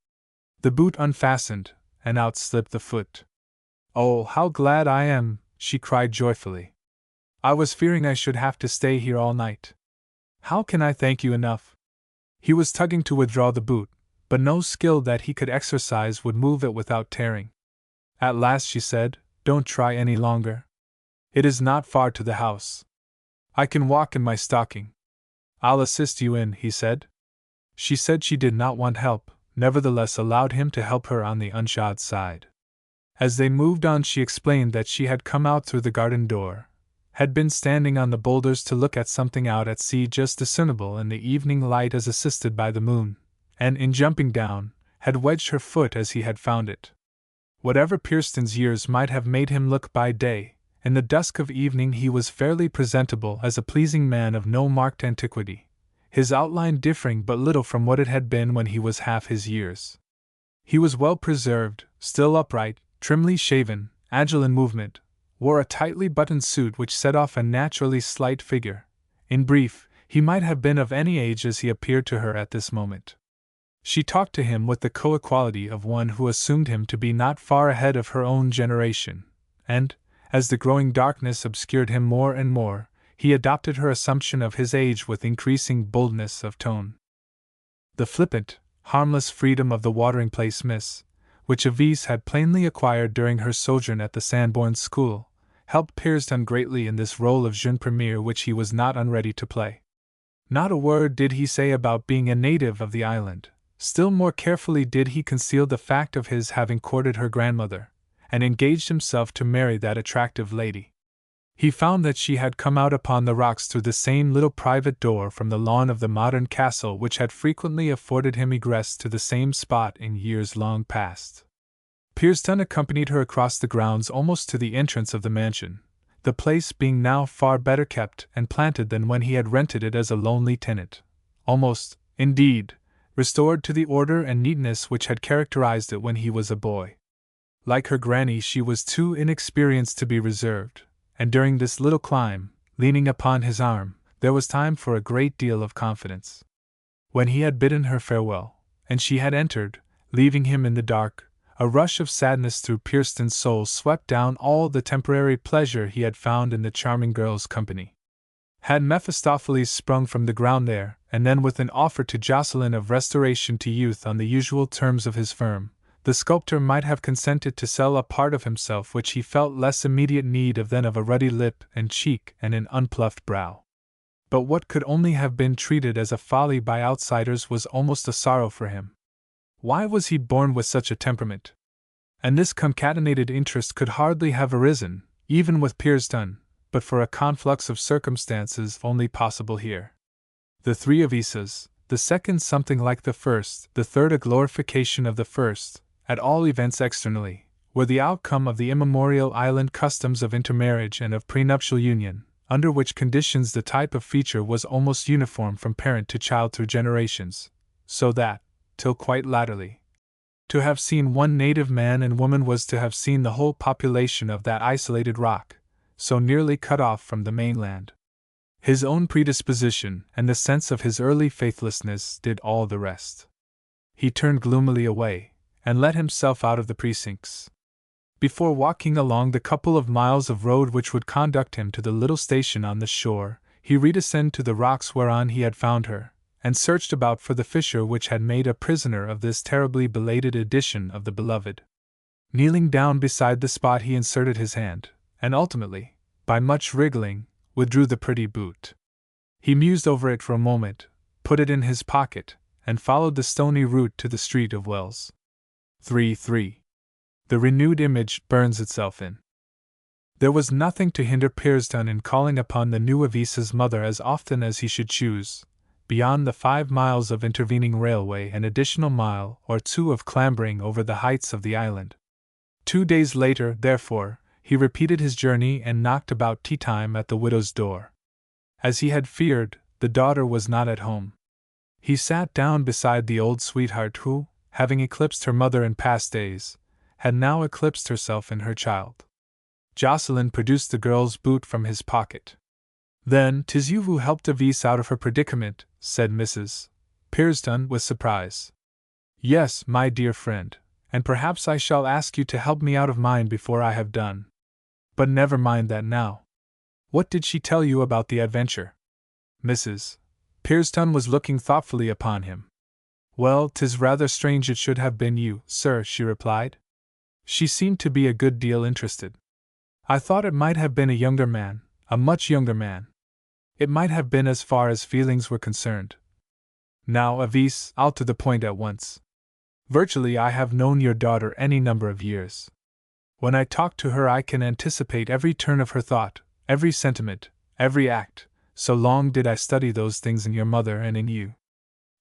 The boot unfastened, and out slipped the foot. Oh, how glad I am, she cried joyfully. I was fearing I should have to stay here all night. How can I thank you enough? He was tugging to withdraw the boot, but no skill that he could exercise would move it without tearing. At last she said, "Don't try any longer. It is not far to the house. I can walk in my stocking." "I'll assist you in," he said. She said she did not want help, nevertheless allowed him to help her on the unshod side. As they moved on, she explained that she had come out through the garden door, had been standing on the boulders to look at something out at sea just discernible in the evening light as assisted by the moon, and in jumping down, had wedged her foot as he had found it. Whatever Pearson's years might have made him look by day, in the dusk of evening he was fairly presentable as a pleasing man of no marked antiquity, his outline differing but little from what it had been when he was half his years. He was well preserved, still upright, trimly shaven, agile in movement, wore a tightly buttoned suit which set off a naturally slight figure. In brief, he might have been of any age as he appeared to her at this moment. She talked to him with the co-equality of one who assumed him to be not far ahead of her own generation, and, as the growing darkness obscured him more and more, he adopted her assumption of his age with increasing boldness of tone. The flippant, harmless freedom of the watering-place miss, which Avise had plainly acquired during her sojourn at the Sanborn school, helped Pearson greatly in this role of jeune premier which he was not unready to play. Not a word did he say about being a native of the island. Still more carefully did he conceal the fact of his having courted her grandmother, and engaged himself to marry that attractive lady. He found that she had come out upon the rocks through the same little private door from the lawn of the modern castle which had frequently afforded him egress to the same spot in years long past. Pearson accompanied her across the grounds almost to the entrance of the mansion, the place being now far better kept and planted than when he had rented it as a lonely tenant, almost, indeed, restored to the order and neatness which had characterized it when he was a boy. Like her granny, she was too inexperienced to be reserved, and during this little climb, leaning upon his arm, there was time for a great deal of confidence. When he had bidden her farewell, and she had entered, leaving him in the dark, a rush of sadness through Pearson's soul swept down all the temporary pleasure he had found in the charming girl's company. Had Mephistopheles sprung from the ground there, and then with an offer to Jocelyn of restoration to youth on the usual terms of his firm, the sculptor might have consented to sell a part of himself which he felt less immediate need of than of a ruddy lip and cheek and an unpluffed brow. But what could only have been treated as a folly by outsiders was almost a sorrow for him. Why was he born with such a temperament? And this concatenated interest could hardly have arisen, even with Pearson, but for a conflux of circumstances only possible here. The three Avises, the second something like the first, the third a glorification of the first, at all events externally, were the outcome of the immemorial island customs of intermarriage and of prenuptial union, under which conditions the type of feature was almost uniform from parent to child through generations, so that, till quite latterly, to have seen one native man and woman was to have seen the whole population of that isolated rock, so nearly cut off from the mainland. His own predisposition and the sense of his early faithlessness did all the rest. He turned gloomily away, and let himself out of the precincts. Before walking along the couple of miles of road which would conduct him to the little station on the shore, he redescended to the rocks whereon he had found her, and searched about for the fissure which had made a prisoner of this terribly belated edition of the beloved. Kneeling down beside the spot, he inserted his hand, and ultimately, by much wriggling, withdrew the pretty boot. He mused over it for a moment, put it in his pocket, and followed the stony route to the street of Wells. 3. The renewed image burns itself in. There was nothing to hinder Pearson in calling upon the new Avise's mother as often as he should choose, beyond the 5 miles of intervening railway and additional mile or two of clambering over the heights of the island. 2 days later, therefore, he repeated his journey and knocked about tea-time at the widow's door. As he had feared, the daughter was not at home. He sat down beside the old sweetheart who, having eclipsed her mother in past days, had now eclipsed herself in her child. Jocelyn produced the girl's boot from his pocket. "Then 'tis you who helped Avise out of her predicament," said Mrs. Pearson with surprise. "Yes, my dear friend, and perhaps I shall ask you to help me out of mine before I have done. But never mind that now. What did she tell you about the adventure?" Mrs. Pearson was looking thoughtfully upon him. "Well, 'tis rather strange it should have been you, sir," she replied. She seemed to be a good deal interested. I thought it might have been a younger man, a much younger man. It might have been as far as feelings were concerned. Now, Avis, I'll to the point at once. Virtually, I have known your daughter any number of years. When I talk to her, I can anticipate every turn of her thought, every sentiment, every act, so long did I study those things in your mother and in you.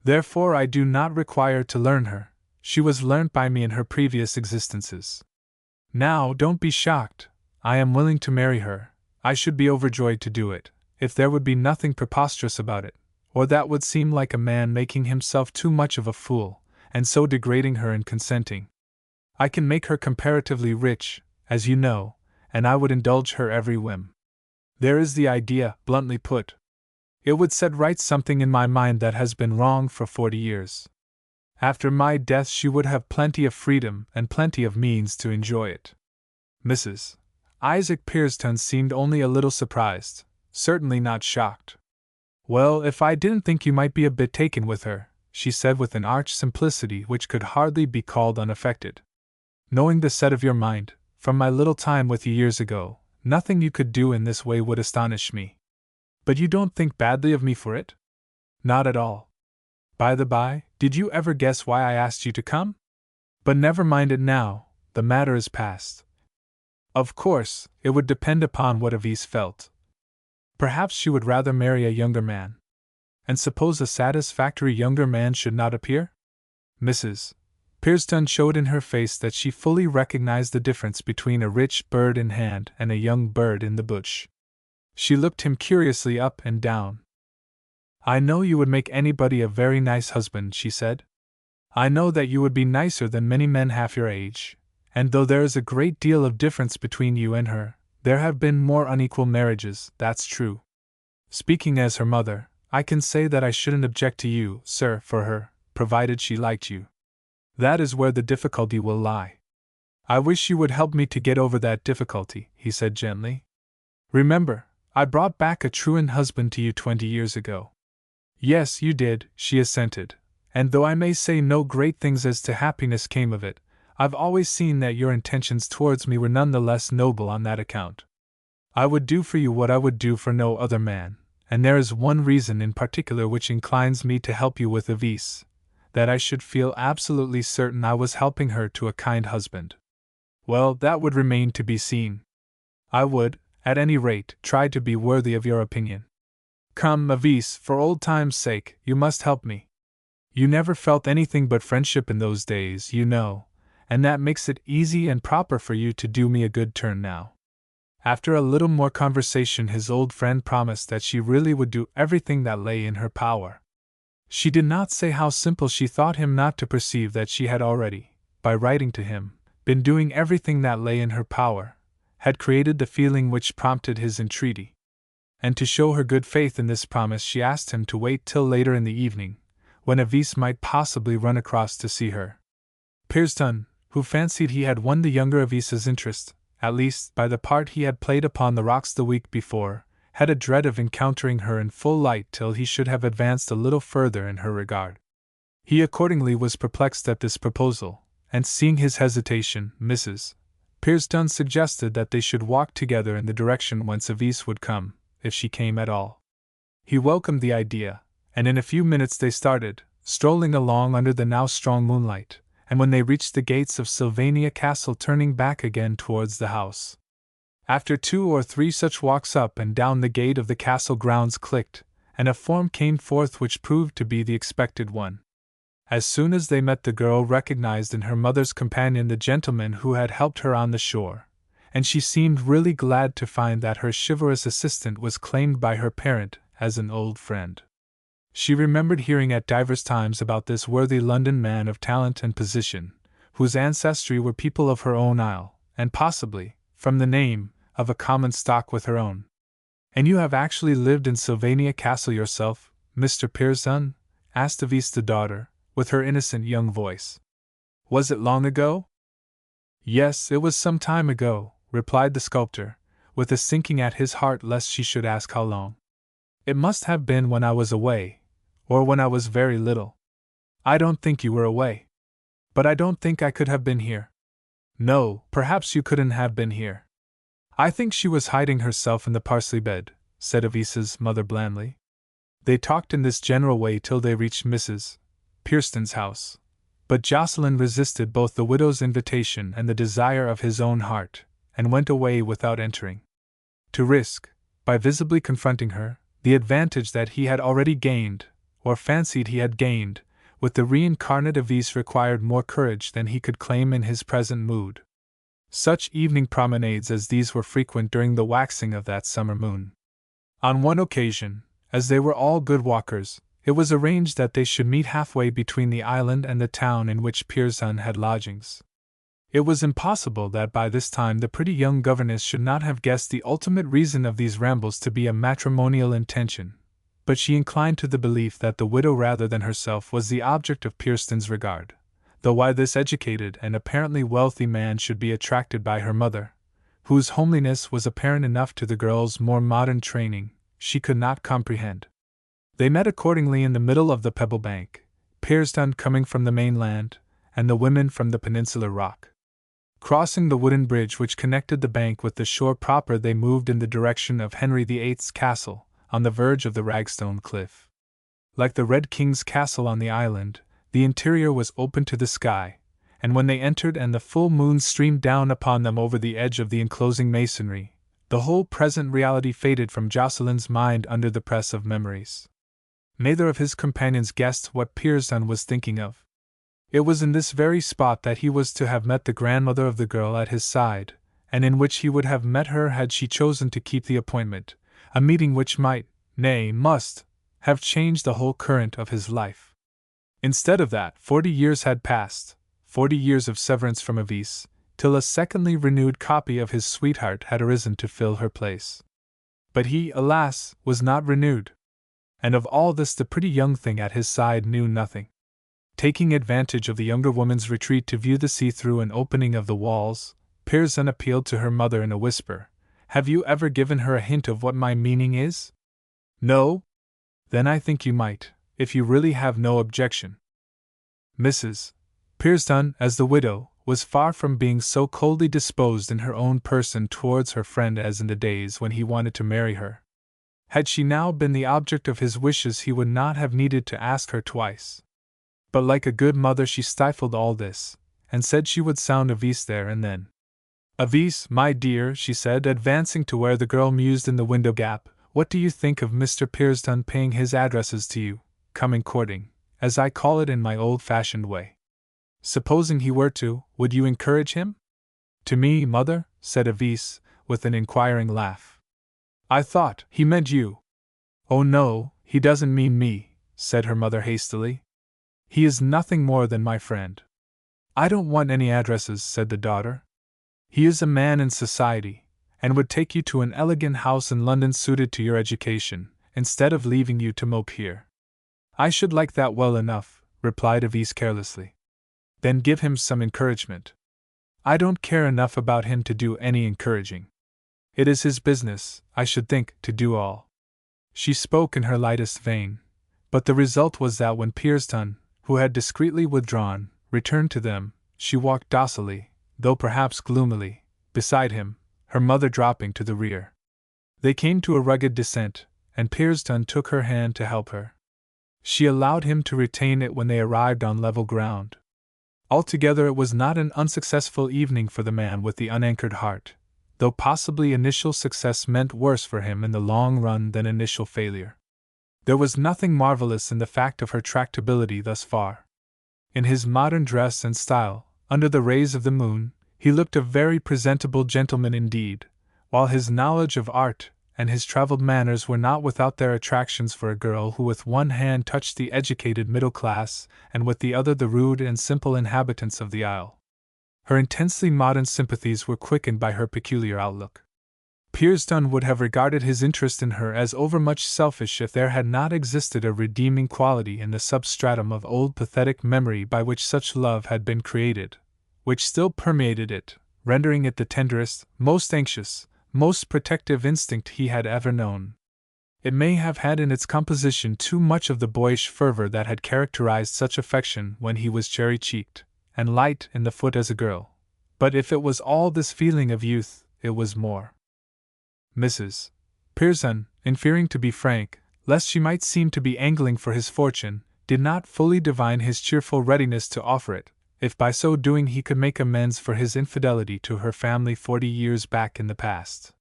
Therefore, I do not require to learn her. She was learnt by me in her previous existences. Now, don't be shocked. I am willing to marry her. I should be overjoyed to do it, if there would be nothing preposterous about it, or that would seem like a man making himself too much of a fool, and so degrading her in consenting. I can make her comparatively rich, as you know, and I would indulge her every whim. There is the idea, bluntly put. It would set right something in my mind that has been wrong for 40 years. After my death she would have plenty of freedom and plenty of means to enjoy it. Mrs. Isaac Pearson seemed only a little surprised, certainly not shocked. Well, if I didn't think you might be a bit taken with her, she said with an arch simplicity which could hardly be called unaffected. Knowing the set of your mind, from my little time with you years ago, nothing you could do in this way would astonish me. But you don't think badly of me for it? Not at all. By the by, did you ever guess why I asked you to come? But never mind it now, the matter is past. Of course, it would depend upon what Avis felt. Perhaps she would rather marry a younger man. And suppose a satisfactory younger man should not appear? Mrs. Pearson showed in her face that she fully recognized the difference between a rich bird in hand and a young bird in the bush. She looked him curiously up and down. I know you would make anybody a very nice husband, she said. I know that you would be nicer than many men half your age, and though there is a great deal of difference between you and her, there have been more unequal marriages, that's true. Speaking as her mother, I can say that I shouldn't object to you, sir, for her, provided she liked you. That is where the difficulty will lie. I wish you would help me to get over that difficulty, he said gently. Remember, I brought back a truant husband to you 20 years ago. Yes, you did, she assented, and though I may say no great things as to happiness came of it, I've always seen that your intentions towards me were none the less noble on that account. I would do for you what I would do for no other man, and there is one reason in particular which inclines me to help you with Avis, that I should feel absolutely certain I was helping her to a kind husband. Well, that would remain to be seen. I would, at any rate, try to be worthy of your opinion. Come, Avis, for old time's sake, you must help me. You never felt anything but friendship in those days, you know, and that makes it easy and proper for you to do me a good turn now. After a little more conversation, his old friend promised that she really would do everything that lay in her power. She did not say how simple she thought him not to perceive that she had already, by writing to him, been doing everything that lay in her power, had created the feeling which prompted his entreaty. And to show her good faith in this promise, she asked him to wait till later in the evening, when Avis might possibly run across to see her. Pearson, who fancied he had won the younger Avis's interest, at least by the part he had played upon the rocks the week before, had a dread of encountering her in full light till he should have advanced a little further in her regard. He accordingly was perplexed at this proposal, and seeing his hesitation, Mrs. Pearson suggested that they should walk together in the direction whence Avis would come, if she came at all. He welcomed the idea, and in a few minutes they started, strolling along under the now strong moonlight, and when they reached the gates of Sylvania Castle, turning back again towards the house. After 2 or 3 such walks up and down, the gate of the castle grounds clicked, and a form came forth which proved to be the expected one. As soon as they met, the girl recognized in her mother's companion the gentleman who had helped her on the shore, and she seemed really glad to find that her chivalrous assistant was claimed by her parent as an old friend. She remembered hearing at divers times about this worthy London man of talent and position, whose ancestry were people of her own isle, and possibly, from the name, of a common stock with her own. And you have actually lived in Sylvania Castle yourself, Mr. Pearson? Asked Avis the daughter, with her innocent young voice. Was it long ago? Yes, it was some time ago, replied the sculptor, with a sinking at his heart lest she should ask how long. It must have been when I was away, or when I was very little. I don't think you were away. But I don't think I could have been here. No, perhaps you couldn't have been here. I think she was hiding herself in the parsley bed, said Avisa's mother blandly. They talked in this general way till they reached Mrs. Pearson's house. But Jocelyn resisted both the widow's invitation and the desire of his own heart, and went away without entering. To risk, by visibly confronting her, the advantage that he had already gained, or fancied he had gained, with the reincarnate Avise required more courage than he could claim in his present mood. Such evening promenades as these were frequent during the waxing of that summer moon. On one occasion, as they were all good walkers, it was arranged that they should meet halfway between the island and the town in which Pearson had lodgings. It was impossible that by this time the pretty young governess should not have guessed the ultimate reason of these rambles to be a matrimonial intention, but she inclined to the belief that the widow rather than herself was the object of Pearson's regard, though why this educated and apparently wealthy man should be attracted by her mother, whose homeliness was apparent enough to the girl's more modern training, she could not comprehend. They met accordingly in the middle of the pebble bank, Pearson coming from the mainland, and the women from the peninsular rock. Crossing the wooden bridge which connected the bank with the shore proper, they moved in the direction of Henry VIII's castle, on the verge of the Ragstone Cliff. Like the Red King's castle on the island, the interior was open to the sky, and when they entered and the full moon streamed down upon them over the edge of the enclosing masonry, the whole present reality faded from Jocelyn's mind under the press of memories. Neither of his companions guessed what Pearson was thinking of. It was in this very spot that he was to have met the grandmother of the girl at his side, and in which he would have met her had she chosen to keep the appointment, a meeting which might, nay, must, have changed the whole current of his life. Instead of that, 40 years had passed, 40 years of severance from Avise, till a secondly renewed copy of his sweetheart had arisen to fill her place. But he, alas, was not renewed. And of all this the pretty young thing at his side knew nothing. Taking advantage of the younger woman's retreat to view the sea through an opening of the walls, Pearson appealed to her mother in a whisper. Have you ever given her a hint of what my meaning is? No? Then I think you might, if you really have no objection. Mrs. Pearson, as the widow, was far from being so coldly disposed in her own person towards her friend as in the days when he wanted to marry her. Had she now been the object of his wishes, he would not have needed to ask her twice. But like a good mother she stifled all this, and said she would sound Avise there and then. Avise, my dear, she said, advancing to where the girl mused in the window gap, what do you think of Mr. Pearson paying his addresses to you, coming courting, as I call it in my old-fashioned way? Supposing he were to, would you encourage him? To me, mother? Said Avise, with an inquiring laugh. I thought he meant you. Oh no, he doesn't mean me, said her mother hastily. He is nothing more than my friend. I don't want any addresses, said the daughter. He is a man in society, and would take you to an elegant house in London suited to your education, instead of leaving you to mope here. I should like that well enough, replied Avise carelessly. Then give him some encouragement. I don't care enough about him to do any encouraging. It is his business, I should think, to do all. She spoke in her lightest vein, but the result was that when Pearson, who had discreetly withdrawn, returned to them, she walked docilely, though perhaps gloomily, beside him, her mother dropping to the rear. They came to a rugged descent, and Pearson took her hand to help her. She allowed him to retain it when they arrived on level ground. Altogether it was not an unsuccessful evening for the man with the unanchored heart, though possibly initial success meant worse for him in the long run than initial failure. There was nothing marvelous in the fact of her tractability thus far. In his modern dress and style, under the rays of the moon, he looked a very presentable gentleman indeed, while his knowledge of art and his travelled manners were not without their attractions for a girl who with one hand touched the educated middle class and with the other the rude and simple inhabitants of the Isle. Her intensely modern sympathies were quickened by her peculiar outlook. Pearson would have regarded his interest in her as overmuch selfish if there had not existed a redeeming quality in the substratum of old pathetic memory by which such love had been created, which still permeated it, rendering it the tenderest, most anxious, most protective instinct he had ever known. It may have had in its composition too much of the boyish fervor that had characterized such affection when he was cherry-cheeked and light in the foot as a girl, But if it was all this feeling of youth, it was more. Mrs. Pearson, in fearing to be frank, lest she might seem to be angling for his fortune, did not fully divine his cheerful readiness to offer it, if by so doing he could make amends for his infidelity to her family 40 years back in the past.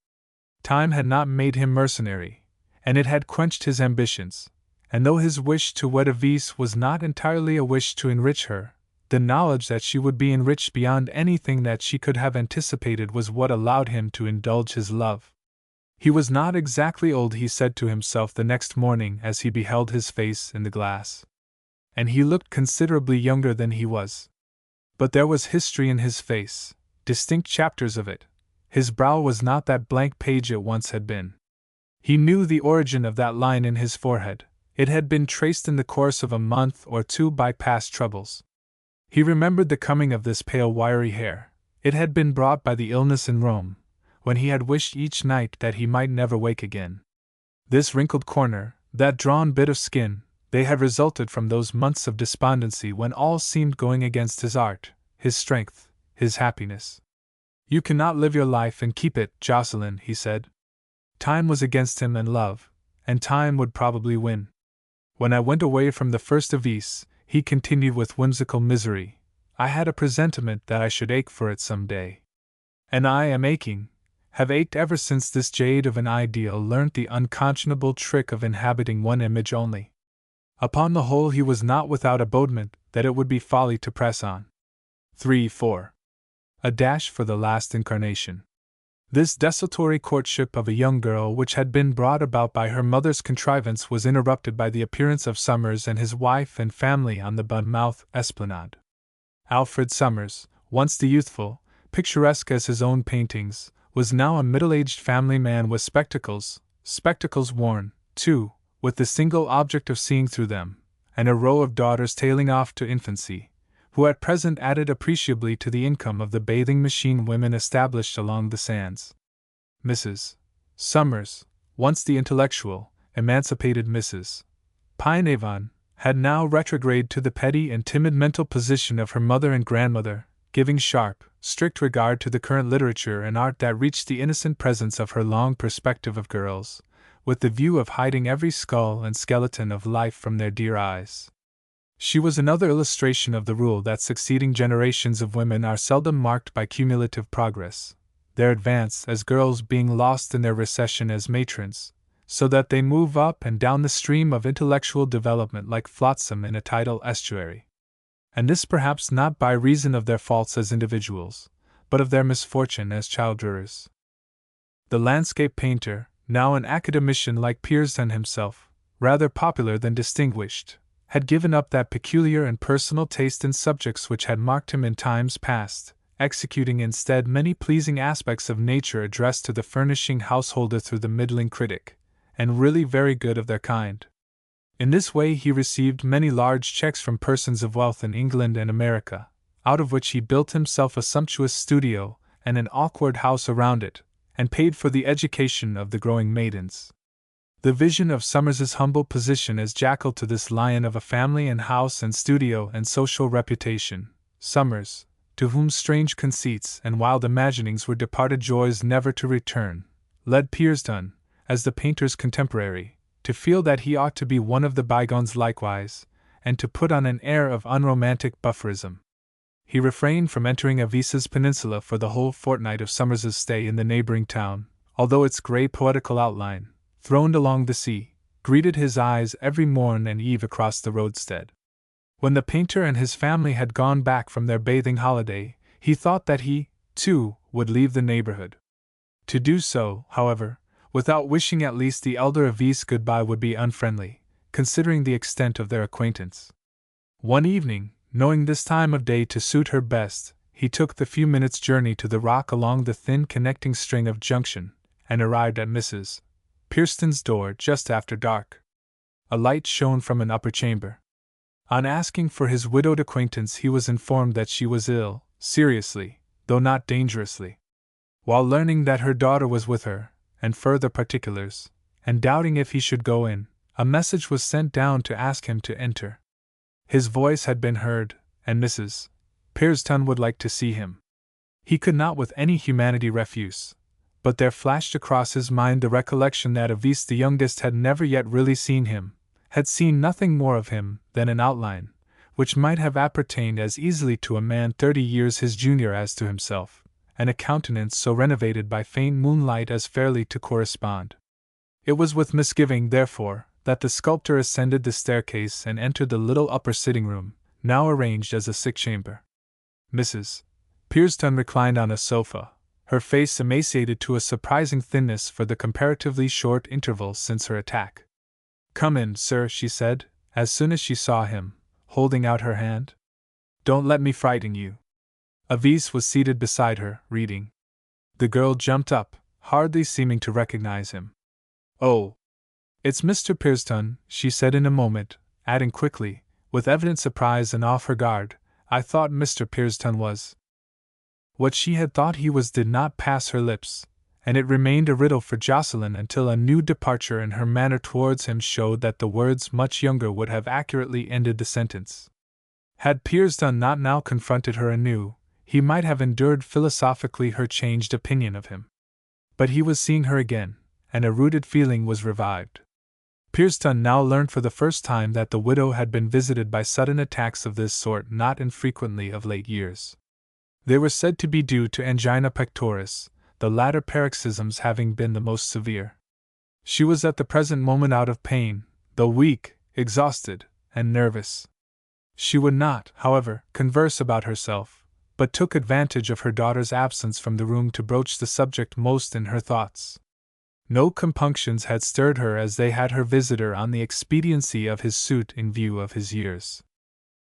Time had not made him mercenary, and it had quenched his ambitions, and though his wish to wed Avise was not entirely a wish to enrich her, the knowledge that she would be enriched beyond anything that she could have anticipated was what allowed him to indulge his love. He was not exactly old, he said to himself the next morning as he beheld his face in the glass. And he looked considerably younger than he was. But there was history in his face, distinct chapters of it. His brow was not that blank page it once had been. He knew the origin of that line in his forehead. It had been traced in the course of a month or two by past troubles. He remembered the coming of this pale wiry hair. It had been brought by the illness in Rome, when he had wished each night that he might never wake again. This wrinkled corner, that drawn bit of skin, they had resulted from those months of despondency when all seemed going against his art, his strength, his happiness. "You cannot live your life and keep it, Jocelyn," he said. Time was against him and love, and time would probably win. "When I went away from the first Avise," he continued with whimsical misery, "I had a presentiment that I should ache for it some day. And I am aching, have ached ever since this jade of an ideal learnt the unconscionable trick of inhabiting one image only. Upon the whole, he was not without a bodement that it would be folly to press on. 3-4. A dash for the last incarnation. This desultory courtship of a young girl, which had been brought about by her mother's contrivance, was interrupted by the appearance of Summers and his wife and family on the Budmouth esplanade. Alfred Summers, once the youthful, picturesque as his own paintings, was now a middle-aged family man with spectacles worn, too, with the single object of seeing through them, and a row of daughters tailing off to infancy, who at present added appreciably to the income of the bathing machine women established along the sands. Mrs. Summers, once the intellectual, emancipated Mrs. Pynavon, had now retrograded to the petty and timid mental position of her mother and grandmother, giving sharp, strict regard to the current literature and art that reached the innocent presence of her long perspective of girls, with the view of hiding every skull and skeleton of life from their dear eyes. She was another illustration of the rule that succeeding generations of women are seldom marked by cumulative progress, their advance as girls being lost in their recession as matrons, so that they move up and down the stream of intellectual development like flotsam in a tidal estuary. And this perhaps not by reason of their faults as individuals, but of their misfortune as child-rearers. The landscape painter, now an academician like Pearson himself, rather popular than distinguished, had given up that peculiar and personal taste in subjects which had marked him in times past, executing instead many pleasing aspects of nature addressed to the furnishing householder through the middling critic, and really very good of their kind. In this way he received many large checks from persons of wealth in England and America, out of which he built himself a sumptuous studio and an awkward house around it, and paid for the education of the growing maidens. The vision of Summers's humble position as jackal to this lion of a family and house and studio and social reputation, Summers, to whom strange conceits and wild imaginings were departed joys never to return, led Pearson, as the painter's contemporary, to feel that he ought to be one of the bygones likewise, and to put on an air of unromantic bufferism. He refrained from entering Avise's peninsula for the whole fortnight of Summers's stay in the neighboring town, although its grey poetical outline, throned along the sea, greeted his eyes every morn and eve across the roadstead. When the painter and his family had gone back from their bathing holiday, he thought that he, too, would leave the neighborhood. To do so, however, without wishing at least the elder Avise goodbye would be unfriendly, considering the extent of their acquaintance. One evening, knowing this time of day to suit her best, he took the few minutes' journey to the rock along the thin connecting string of junction, and arrived at Mrs. Pearson's door just after dark. A light shone from an upper chamber. On asking for his widowed acquaintance, he was informed that she was ill, seriously, though not dangerously. While learning that her daughter was with her, and further particulars, and doubting if he should go in, a message was sent down to ask him to enter. His voice had been heard, and Mrs. Pearson would like to see him. He could not with any humanity refuse, but there flashed across his mind the recollection that Avis the youngest had never yet really seen him, had seen nothing more of him than an outline, which might have appertained as easily to a man 30 years his junior as to himself, and a countenance so renovated by faint moonlight as fairly to correspond. It was with misgiving, therefore, that the sculptor ascended the staircase and entered the little upper sitting-room, now arranged as a sick-chamber. Mrs. Pearson reclined on a sofa, her face emaciated to a surprising thinness for the comparatively short interval since her attack. "Come in, sir," she said, as soon as she saw him, holding out her hand. "Don't let me frighten you." Avis was seated beside her, reading. The girl jumped up, hardly seeming to recognize him. "Oh, it's Mr. Pearson," she said in a moment, adding quickly, with evident surprise and off her guard, "I thought Mr. Pearson was—" What she had thought he was did not pass her lips, and it remained a riddle for Jocelyn until a new departure in her manner towards him showed that the words "much younger" would have accurately ended the sentence. Had Pearson not now confronted her anew, he might have endured philosophically her changed opinion of him. But he was seeing her again, and a rooted feeling was revived. Pearson now learned for the first time that the widow had been visited by sudden attacks of this sort not infrequently of late years. They were said to be due to angina pectoris, the latter paroxysms having been the most severe. She was at the present moment out of pain, though weak, exhausted, and nervous. She would not, however, converse about herself, but took advantage of her daughter's absence from the room to broach the subject most in her thoughts. No compunctions had stirred her as they had her visitor on the expediency of his suit in view of his years.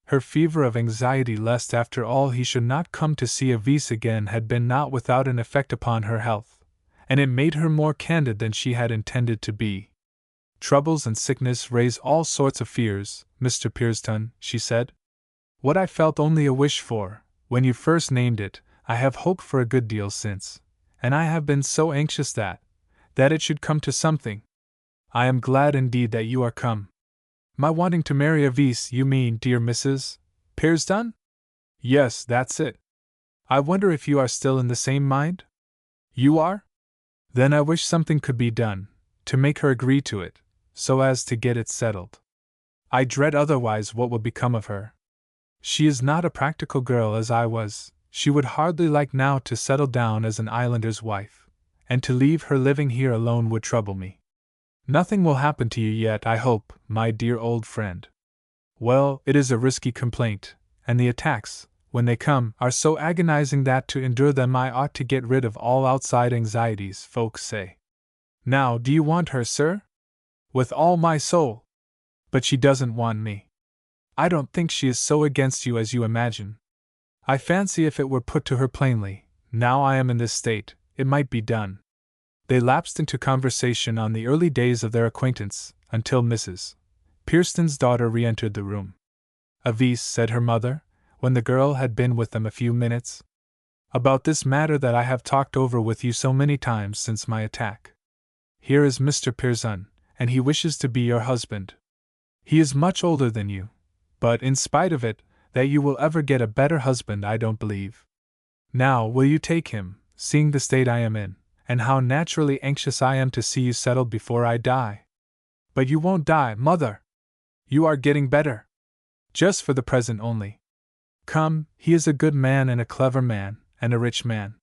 Her fever of anxiety lest after all he should not come to see Avis again had been not without an effect upon her health, and it made her more candid than she had intended to be. "Troubles and sickness raise all sorts of fears, Mr. Pearson," she said. "What I felt only a wish for, when you first named it, I have hoped for a good deal since, and I have been so anxious that it should come to something. I am glad indeed that you are come." "My wanting to marry Avis, you mean, dear Mrs. Pearson?" "Yes, that's it. I wonder if you are still in the same mind?" "You are? Then I wish something could be done, to make her agree to it, so as to get it settled. I dread otherwise what will become of her. She is not a practical girl as I was, she would hardly like now to settle down as an islander's wife, and to leave her living here alone would trouble me. Nothing will happen to you yet, I hope, my dear old friend." "Well, it is a risky complaint, and the attacks, when they come, are so agonizing that to endure them I ought to get rid of all outside anxieties, folks say." "Now, do you want her, sir?" "With all my soul. But she doesn't want me. I don't think she is so against you as you imagine. I fancy if it were put to her plainly, now I am in this state, it might be done." They lapsed into conversation on the early days of their acquaintance, until Mrs. Pearson's daughter re-entered the room. "Avis," said her mother, when the girl had been with them a few minutes, "about this matter that I have talked over with you so many times since my attack. Here is Mr. Pearson, and he wishes to be your husband. He is much older than you, but in spite of it, that you will ever get a better husband I don't believe. Now, will you take him, seeing the state I am in, and how naturally anxious I am to see you settled before I die?" "But you won't die, mother! You are getting better." "Just for the present only. Come, he is a good man and a clever man, and a rich man.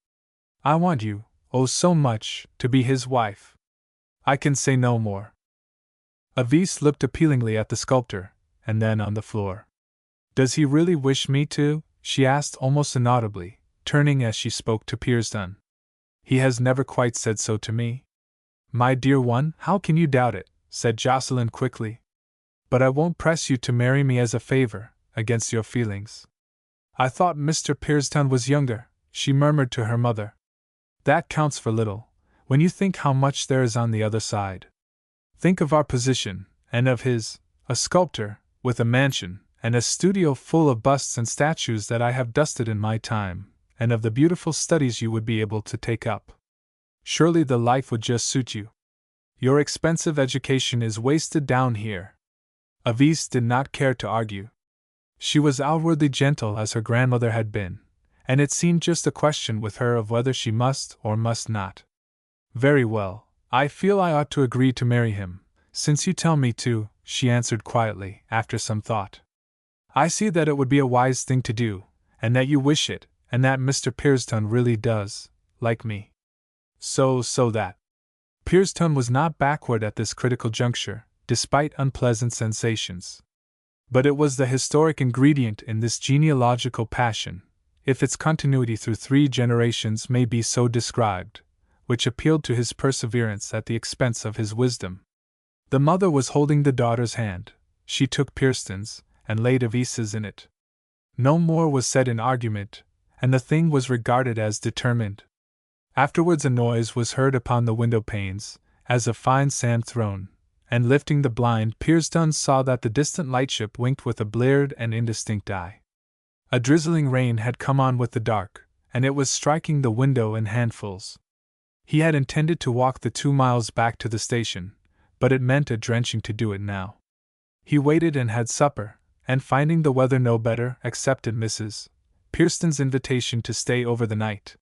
I want you, oh so much, to be his wife. I can say no more." Avis looked appealingly at the sculptor, and then on the floor. "Does he really wish me to?" she asked almost inaudibly, turning as she spoke to Pearson. "He has never quite said so to me." "My dear one, how can you doubt it?" said Jocelyn quickly. "But I won't press you to marry me as a favor, against your feelings." "I thought Mr. Pearson was younger," she murmured to her mother. "That counts for little, when you think how much there is on the other side. Think of our position, and of his, a sculptor, with a mansion, and a studio full of busts and statues that I have dusted in my time, and of the beautiful studies you would be able to take up. Surely the life would just suit you. Your expensive education is wasted down here." Avis did not care to argue. She was outwardly gentle as her grandmother had been, and it seemed just a question with her of whether she must or must not. Very well, I feel I ought to agree to marry him, since you tell me to, she answered quietly, after some thought. I see that it would be a wise thing to do, and that you wish it, and that Mr. Pearson really does like me. So that. Pearson was not backward at this critical juncture, despite unpleasant sensations. But it was the historic ingredient in this genealogical passion, if its continuity through 3 generations may be so described, which appealed to his perseverance at the expense of his wisdom. The mother was holding the daughter's hand. She took Pearson's, and laid a vise's in it. No more was said in argument, and the thing was regarded as determined. Afterwards a noise was heard upon the window panes, as of fine sand thrown, and lifting the blind, Pearson saw that the distant lightship winked with a bleared and indistinct eye. A drizzling rain had come on with the dark, and it was striking the window in handfuls. He had intended to walk the 2 miles back to the station, but it meant a drenching to do it now. He waited and had supper, and finding the weather no better, accepted Mrs. Pearson's invitation to stay over the night.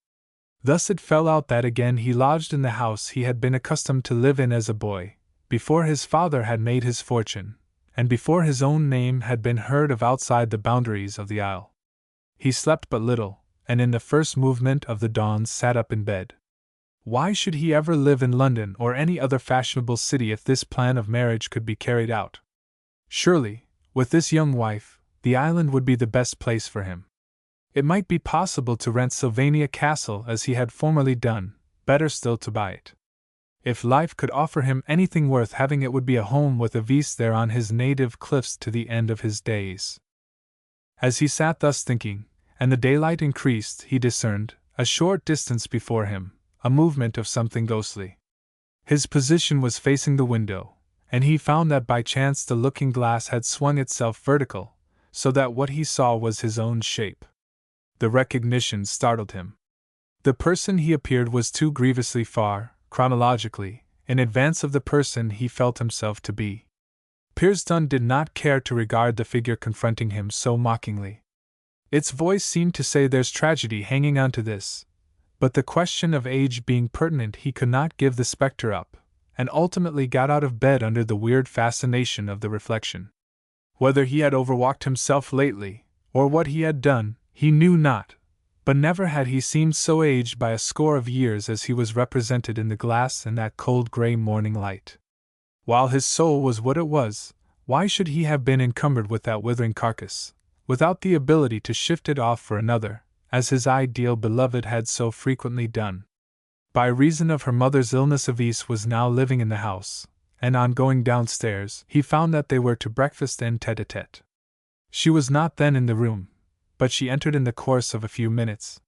Thus it fell out that again he lodged in the house he had been accustomed to live in as a boy, before his father had made his fortune, and before his own name had been heard of outside the boundaries of the Isle. He slept but little, and in the first movement of the dawn sat up in bed. Why should he ever live in London or any other fashionable city if this plan of marriage could be carried out? Surely, with this young wife, the island would be the best place for him. It might be possible to rent Sylvania Castle as he had formerly done, better still to buy it. If life could offer him anything worth having, it would be a home with a vista there on his native cliffs to the end of his days. As he sat thus thinking, and the daylight increased, he discerned, a short distance before him, a movement of something ghostly. His position was facing the window, and he found that by chance the looking-glass had swung itself vertical, so that what he saw was his own shape. The recognition startled him. The person he appeared was too grievously far, chronologically, in advance of the person he felt himself to be. Pearson did not care to regard the figure confronting him so mockingly. Its voice seemed to say there's tragedy hanging on to this, but the question of age being pertinent, he could not give the spectre up, and ultimately got out of bed under the weird fascination of the reflection. Whether he had overwalked himself lately, or what he had done, he knew not, but never had he seemed so aged by a score of years as he was represented in the glass in that cold grey morning light. While his soul was what it was, why should he have been encumbered with that withering carcass, without the ability to shift it off for another, as his ideal beloved had so frequently done? By reason of her mother's illness, Elise was now living in the house, and on going downstairs, he found that they were to breakfast en tête-à-tête. She was not then in the room, but she entered in the course of a few minutes.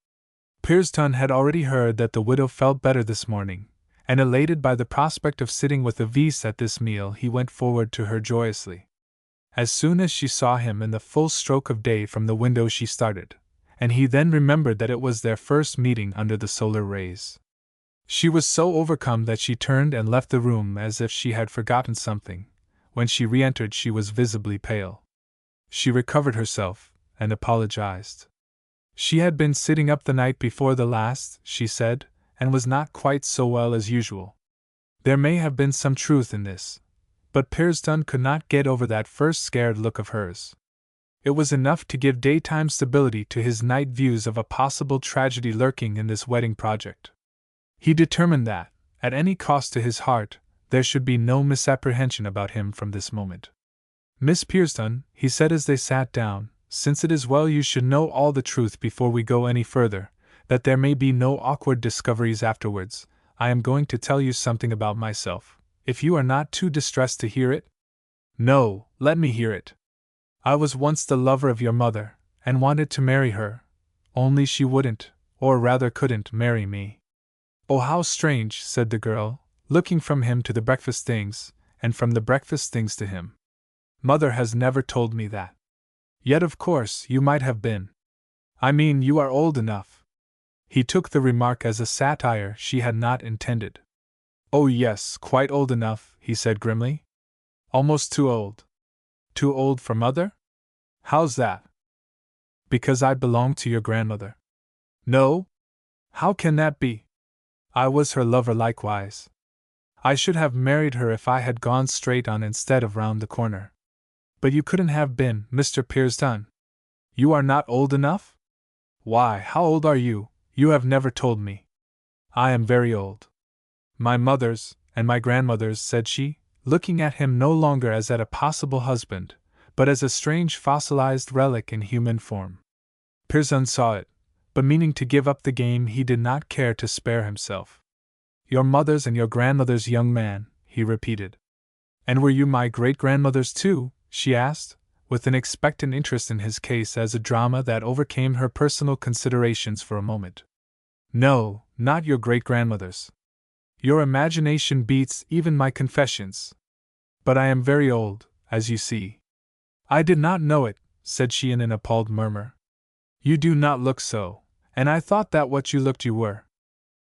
Pearson had already heard that the widow felt better this morning, and elated by the prospect of sitting with Elise at this meal, he went forward to her joyously. As soon as she saw him in the full stroke of day from the window, she started, and he then remembered that it was their first meeting under the solar rays. She was so overcome that she turned and left the room as if she had forgotten something. When she re-entered, she was visibly pale. She recovered herself, and apologized. She had been sitting up the night before the last, she said, and was not quite so well as usual. There may have been some truth in this, but Pearson could not get over that first scared look of hers. It was enough to give daytime stability to his night views of a possible tragedy lurking in this wedding project. He determined that, at any cost to his heart, there should be no misapprehension about him from this moment. Miss Pearson, he said as they sat down, since it is well you should know all the truth before we go any further, that there may be no awkward discoveries afterwards, I am going to tell you something about myself, if you are not too distressed to hear it. No, let me hear it. I was once the lover of your mother, and wanted to marry her, only she wouldn't, or rather couldn't, marry me. Oh, how strange, said the girl, looking from him to the breakfast things, and from the breakfast things to him. Mother has never told me that. Yet of course you might have been. I mean, you are old enough. He took the remark as a satire she had not intended. Oh yes, quite old enough, he said grimly. Almost too old. Too old for mother? How's that? Because I belong to your grandmother. No? How can that be? I was her lover likewise. I should have married her if I had gone straight on instead of round the corner. But you couldn't have been, Mr. Pearson. You are not old enough? Why, how old are you? You have never told me. I am very old. My mother's, and my grandmother's, said she, looking at him no longer as at a possible husband, but as a strange fossilized relic in human form. Pearson saw it, but meaning to give up the game, he did not care to spare himself. Your mother's and your grandmother's, young man, he repeated. And were you my great-grandmother's too? She asked, with an expectant interest in his case as a drama that overcame her personal considerations for a moment. No, not your great-grandmother's. Your imagination beats even my confessions. But I am very old, as you see. I did not know it, said she in an appalled murmur. You do not look so, and I thought that what you looked you were.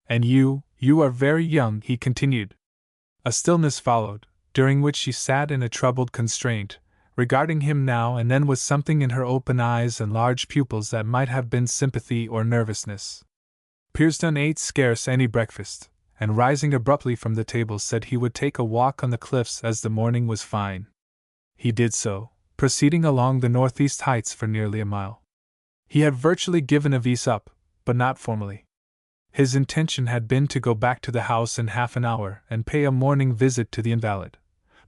And you are very young, he continued. A stillness followed, during which she sat in a troubled constraint, regarding him now and then with something in her open eyes and large pupils that might have been sympathy or nervousness. Pearson ate scarce any breakfast, and rising abruptly from the table said he would take a walk on the cliffs as the morning was fine. He did so, proceeding along the northeast heights for nearly a mile. He had virtually given Avis up, but not formally. His intention had been to go back to the house in half an hour and pay a morning visit to the invalid,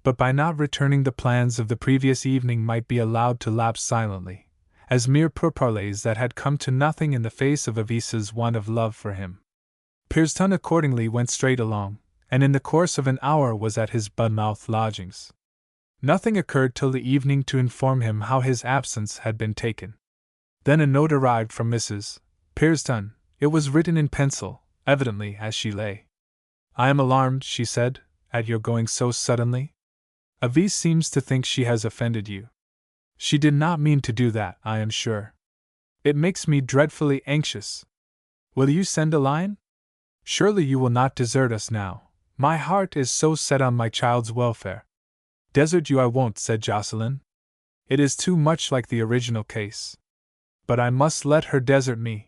but by not returning the plans of the previous evening might be allowed to lapse silently, as mere pourparlers that had come to nothing in the face of Avis's want of love for him. Pearson accordingly went straight along, and in the course of an hour was at his Budmouth lodgings. Nothing occurred till the evening to inform him how his absence had been taken. Then a note arrived from Mrs. Pearson. It was written in pencil, evidently as she lay. I am alarmed, she said, at your going so suddenly. Avis seems to think she has offended you. She did not mean to do that, I am sure. It makes me dreadfully anxious. Will you send a line? Surely you will not desert us now. My heart is so set on my child's welfare. Desert you I won't, said Jocelyn. It is too much like the original case. But I must let her desert me.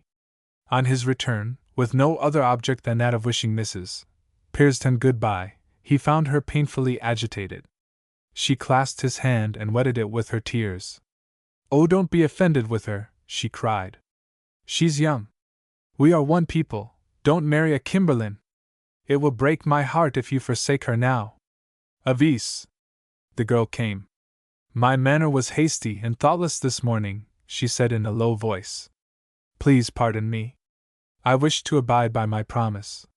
On his return, with no other object than that of wishing Mrs. Pearson good-bye, he found her painfully agitated. She clasped his hand and wetted it with her tears. Oh, don't be offended with her, she cried. She's young. We are one people. Don't marry a Kimberlin. It will break my heart if you forsake her now. Avis. The girl came. My manner was hasty and thoughtless this morning, she said in a low voice. Please pardon me. I wish to abide by my promise.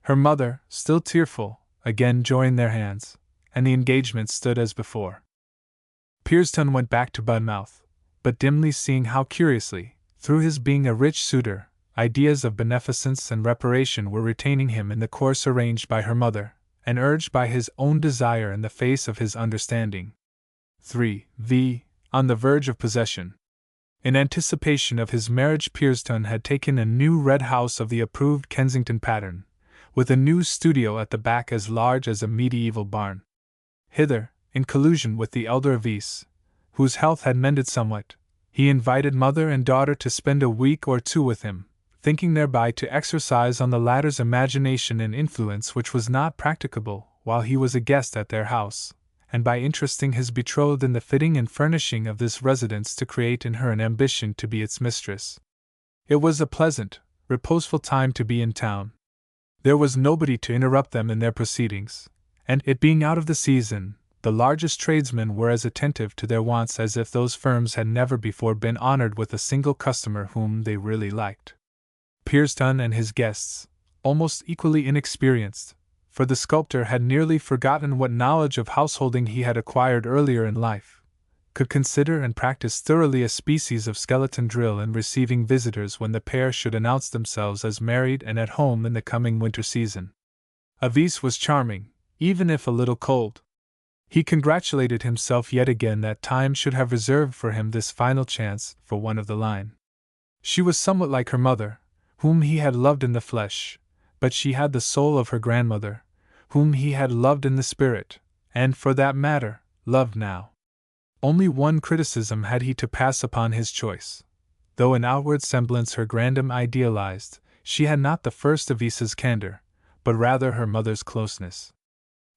Her mother, still tearful, again joined their hands, and the engagement stood as before. Pearson went back to Budmouth, but dimly seeing how curiously, through his being a rich suitor, ideas of beneficence and reparation were retaining him in the course arranged by her mother, and urged by his own desire in the face of his understanding. 3. On the verge of possession. In anticipation of his marriage, Pearson had taken a new red house of the approved Kensington pattern, with a new studio at the back as large as a medieval barn. Hither, in collusion with the elder Avis, whose health had mended somewhat, he invited mother and daughter to spend a week or two with him, thinking thereby to exercise on the latter's imagination an influence which was not practicable while he was a guest at their house, and by interesting his betrothed in the fitting and furnishing of this residence to create in her an ambition to be its mistress. It was a pleasant, reposeful time to be in town. There was nobody to interrupt them in their proceedings, and, it being out of the season, the largest tradesmen were as attentive to their wants as if those firms had never before been honored with a single customer whom they really liked. Pearson and his guests, almost equally inexperienced, for the sculptor had nearly forgotten what knowledge of householding he had acquired earlier in life, could consider and practice thoroughly a species of skeleton drill in receiving visitors when the pair should announce themselves as married and at home in the coming winter season. Avis was charming, even if a little cold. He congratulated himself yet again that time should have reserved for him this final chance for one of the line. She was somewhat like her mother, whom he had loved in the flesh, but she had the soul of her grandmother, whom he had loved in the spirit, and, for that matter, loved now. Only one criticism had he to pass upon his choice. Though in outward semblance her grandam idealized, she had not the first of Isa's candor, but rather her mother's closeness.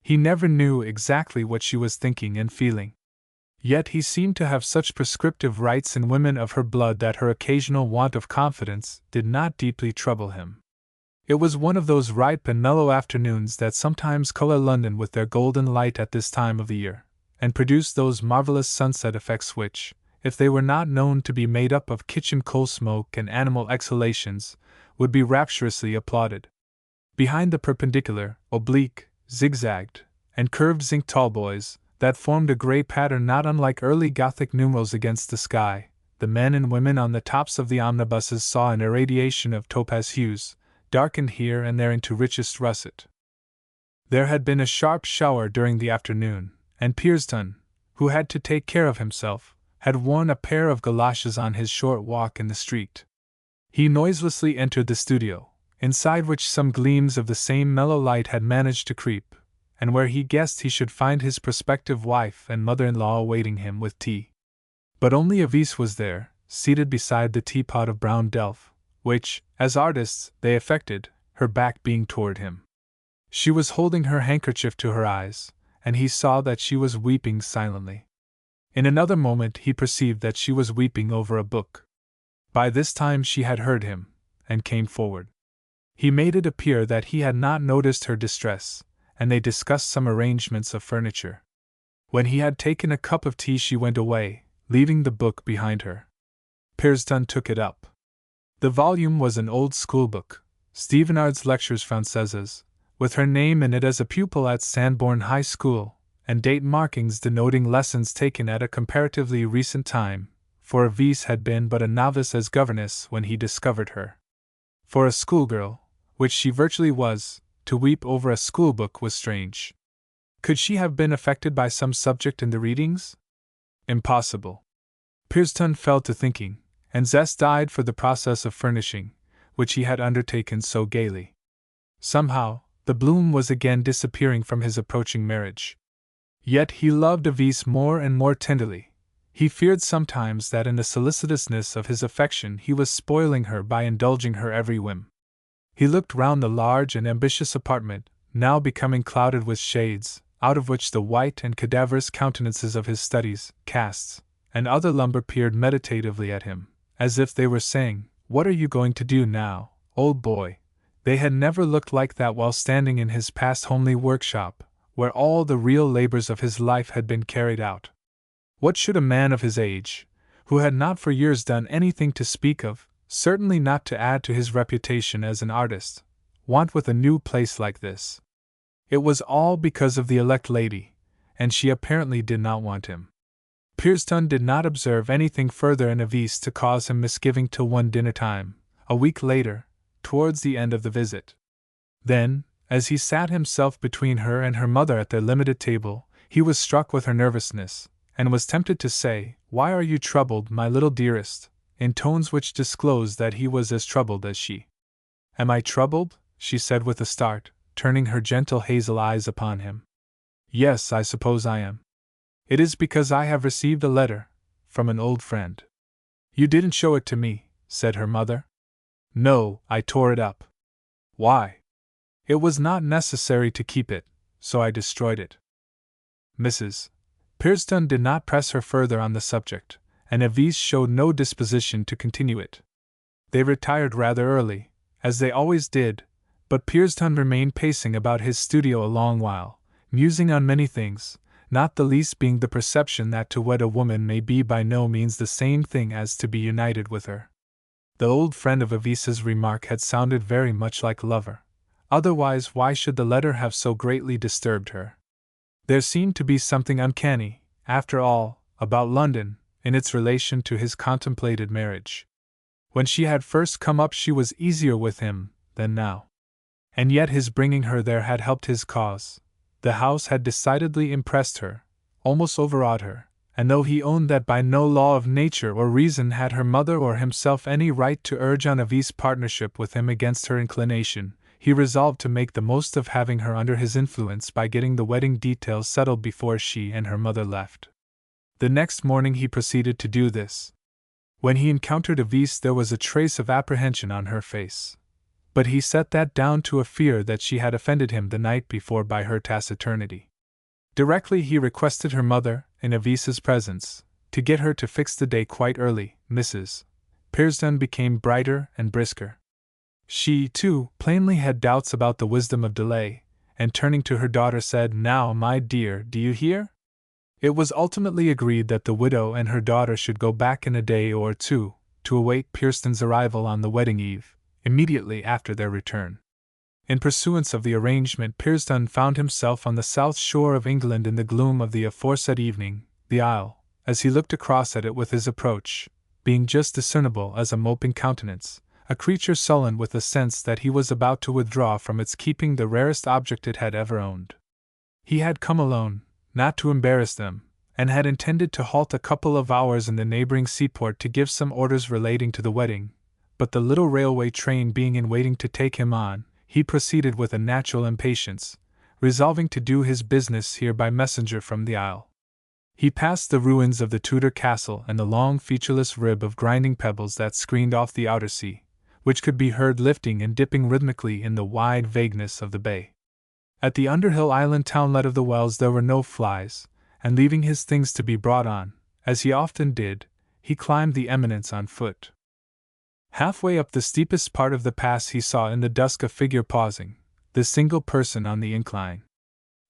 He never knew exactly what she was thinking and feeling. Yet he seemed to have such prescriptive rights in women of her blood that her occasional want of confidence did not deeply trouble him. It was one of those ripe and mellow afternoons that sometimes color London with their golden light at this time of the year, and produce those marvelous sunset effects which, if they were not known to be made up of kitchen coal smoke and animal exhalations, would be rapturously applauded. Behind the perpendicular, oblique, zigzagged, and curved zinc tallboys, that formed a gray pattern not unlike early Gothic numerals against the sky, the men and women on the tops of the omnibuses saw an irradiation of topaz hues, darkened here and there into richest russet. There had been a sharp shower during the afternoon, and Pearson, who had to take care of himself, had worn a pair of galoshes on his short walk in the street. He noiselessly entered the studio, inside which some gleams of the same mellow light had managed to creep, and where he guessed he should find his prospective wife and mother-in-law awaiting him with tea. But only Avise was there, seated beside the teapot of brown delf, which, as artists, they affected, her back being toward him. She was holding her handkerchief to her eyes, and he saw that she was weeping silently. In another moment he perceived that she was weeping over a book. By this time she had heard him, and came forward. He made it appear that he had not noticed her distress, and they discussed some arrangements of furniture. When he had taken a cup of tea she went away, leaving the book behind her. Pearson took it up. The volume was an old schoolbook, Stevenard's Lectures Françaises, with her name in it as a pupil at Sanborn High School, and date markings denoting lessons taken at a comparatively recent time, for Avise had been but a novice as governess when he discovered her. For a schoolgirl, which she virtually was, to weep over a schoolbook was strange. Could she have been affected by some subject in the readings? Impossible. Pearson fell to thinking, and zest died for the process of furnishing, which he had undertaken so gaily. Somehow, the bloom was again disappearing from his approaching marriage. Yet he loved Avise more and more tenderly. He feared sometimes that in the solicitousness of his affection he was spoiling her by indulging her every whim. He looked round the large and ambitious apartment, now becoming clouded with shades, out of which the white and cadaverous countenances of his studies, casts, and other lumber peered meditatively at him, as if they were saying, "What are you going to do now, old boy?" They had never looked like that while standing in his past homely workshop, where all the real labors of his life had been carried out. What should a man of his age, who had not for years done anything to speak of, certainly not to add to his reputation as an artist, want with a new place like this? It was all because of the elect lady, and she apparently did not want him. Pearson did not observe anything further in Avise to cause him misgiving till one dinner time, a week later, towards the end of the visit. Then, as he sat himself between her and her mother at their limited table, he was struck with her nervousness, and was tempted to say, "Why are you troubled, my little dearest?" in tones which disclosed that he was as troubled as she. "Am I troubled?" she said with a start, turning her gentle hazel eyes upon him. "Yes, I suppose I am. It is because I have received a letter from an old friend." "You didn't show it to me," said her mother. "No, I tore it up." "Why?" "It was not necessary to keep it, so I destroyed it." Mrs. Pearson did not press her further on the subject, and Avise showed no disposition to continue it. They retired rather early, as they always did, but Pearson remained pacing about his studio a long while, musing on many things, not the least being the perception that to wed a woman may be by no means the same thing as to be united with her. The old friend of Avise's remark had sounded very much like lover. Otherwise, why should the letter have so greatly disturbed her? There seemed to be something uncanny, after all, about London, in its relation to his contemplated marriage. When she had first come up she was easier with him than now. And yet his bringing her there had helped his cause. The house had decidedly impressed her, almost overawed her, and though he owned that by no law of nature or reason had her mother or himself any right to urge on Avise partnership with him against her inclination, he resolved to make the most of having her under his influence by getting the wedding details settled before she and her mother left. The next morning he proceeded to do this. When he encountered Avise, there was a trace of apprehension on her face. But he set that down to a fear that she had offended him the night before by her taciturnity. Directly he requested her mother, in Avise's presence, to get her to fix the day quite early. Mrs. Pearson became brighter and brisker. She, too, plainly had doubts about the wisdom of delay, and turning to her daughter said, "Now, my dear, do you hear?" It was ultimately agreed that the widow and her daughter should go back in a day or two, to await Pearson's arrival on the wedding eve, immediately after their return. In pursuance of the arrangement, Pearson found himself on the south shore of England in the gloom of the aforesaid evening, the Isle, as he looked across at it with his approach, being just discernible as a moping countenance, a creature sullen with the sense that he was about to withdraw from its keeping the rarest object it had ever owned. He had come alone, not to embarrass them, and had intended to halt a couple of hours in the neighboring seaport to give some orders relating to the wedding, but the little railway train being in waiting to take him on, he proceeded with a natural impatience, resolving to do his business here by messenger from the Isle. He passed the ruins of the Tudor castle and the long featureless rib of grinding pebbles that screened off the outer sea, which could be heard lifting and dipping rhythmically in the wide vagueness of the bay. At the Underhill Island townlet of the Wells there were no flies, and leaving his things to be brought on, as he often did, he climbed the eminence on foot. Halfway up the steepest part of the pass he saw in the dusk a figure pausing, the single person on the incline.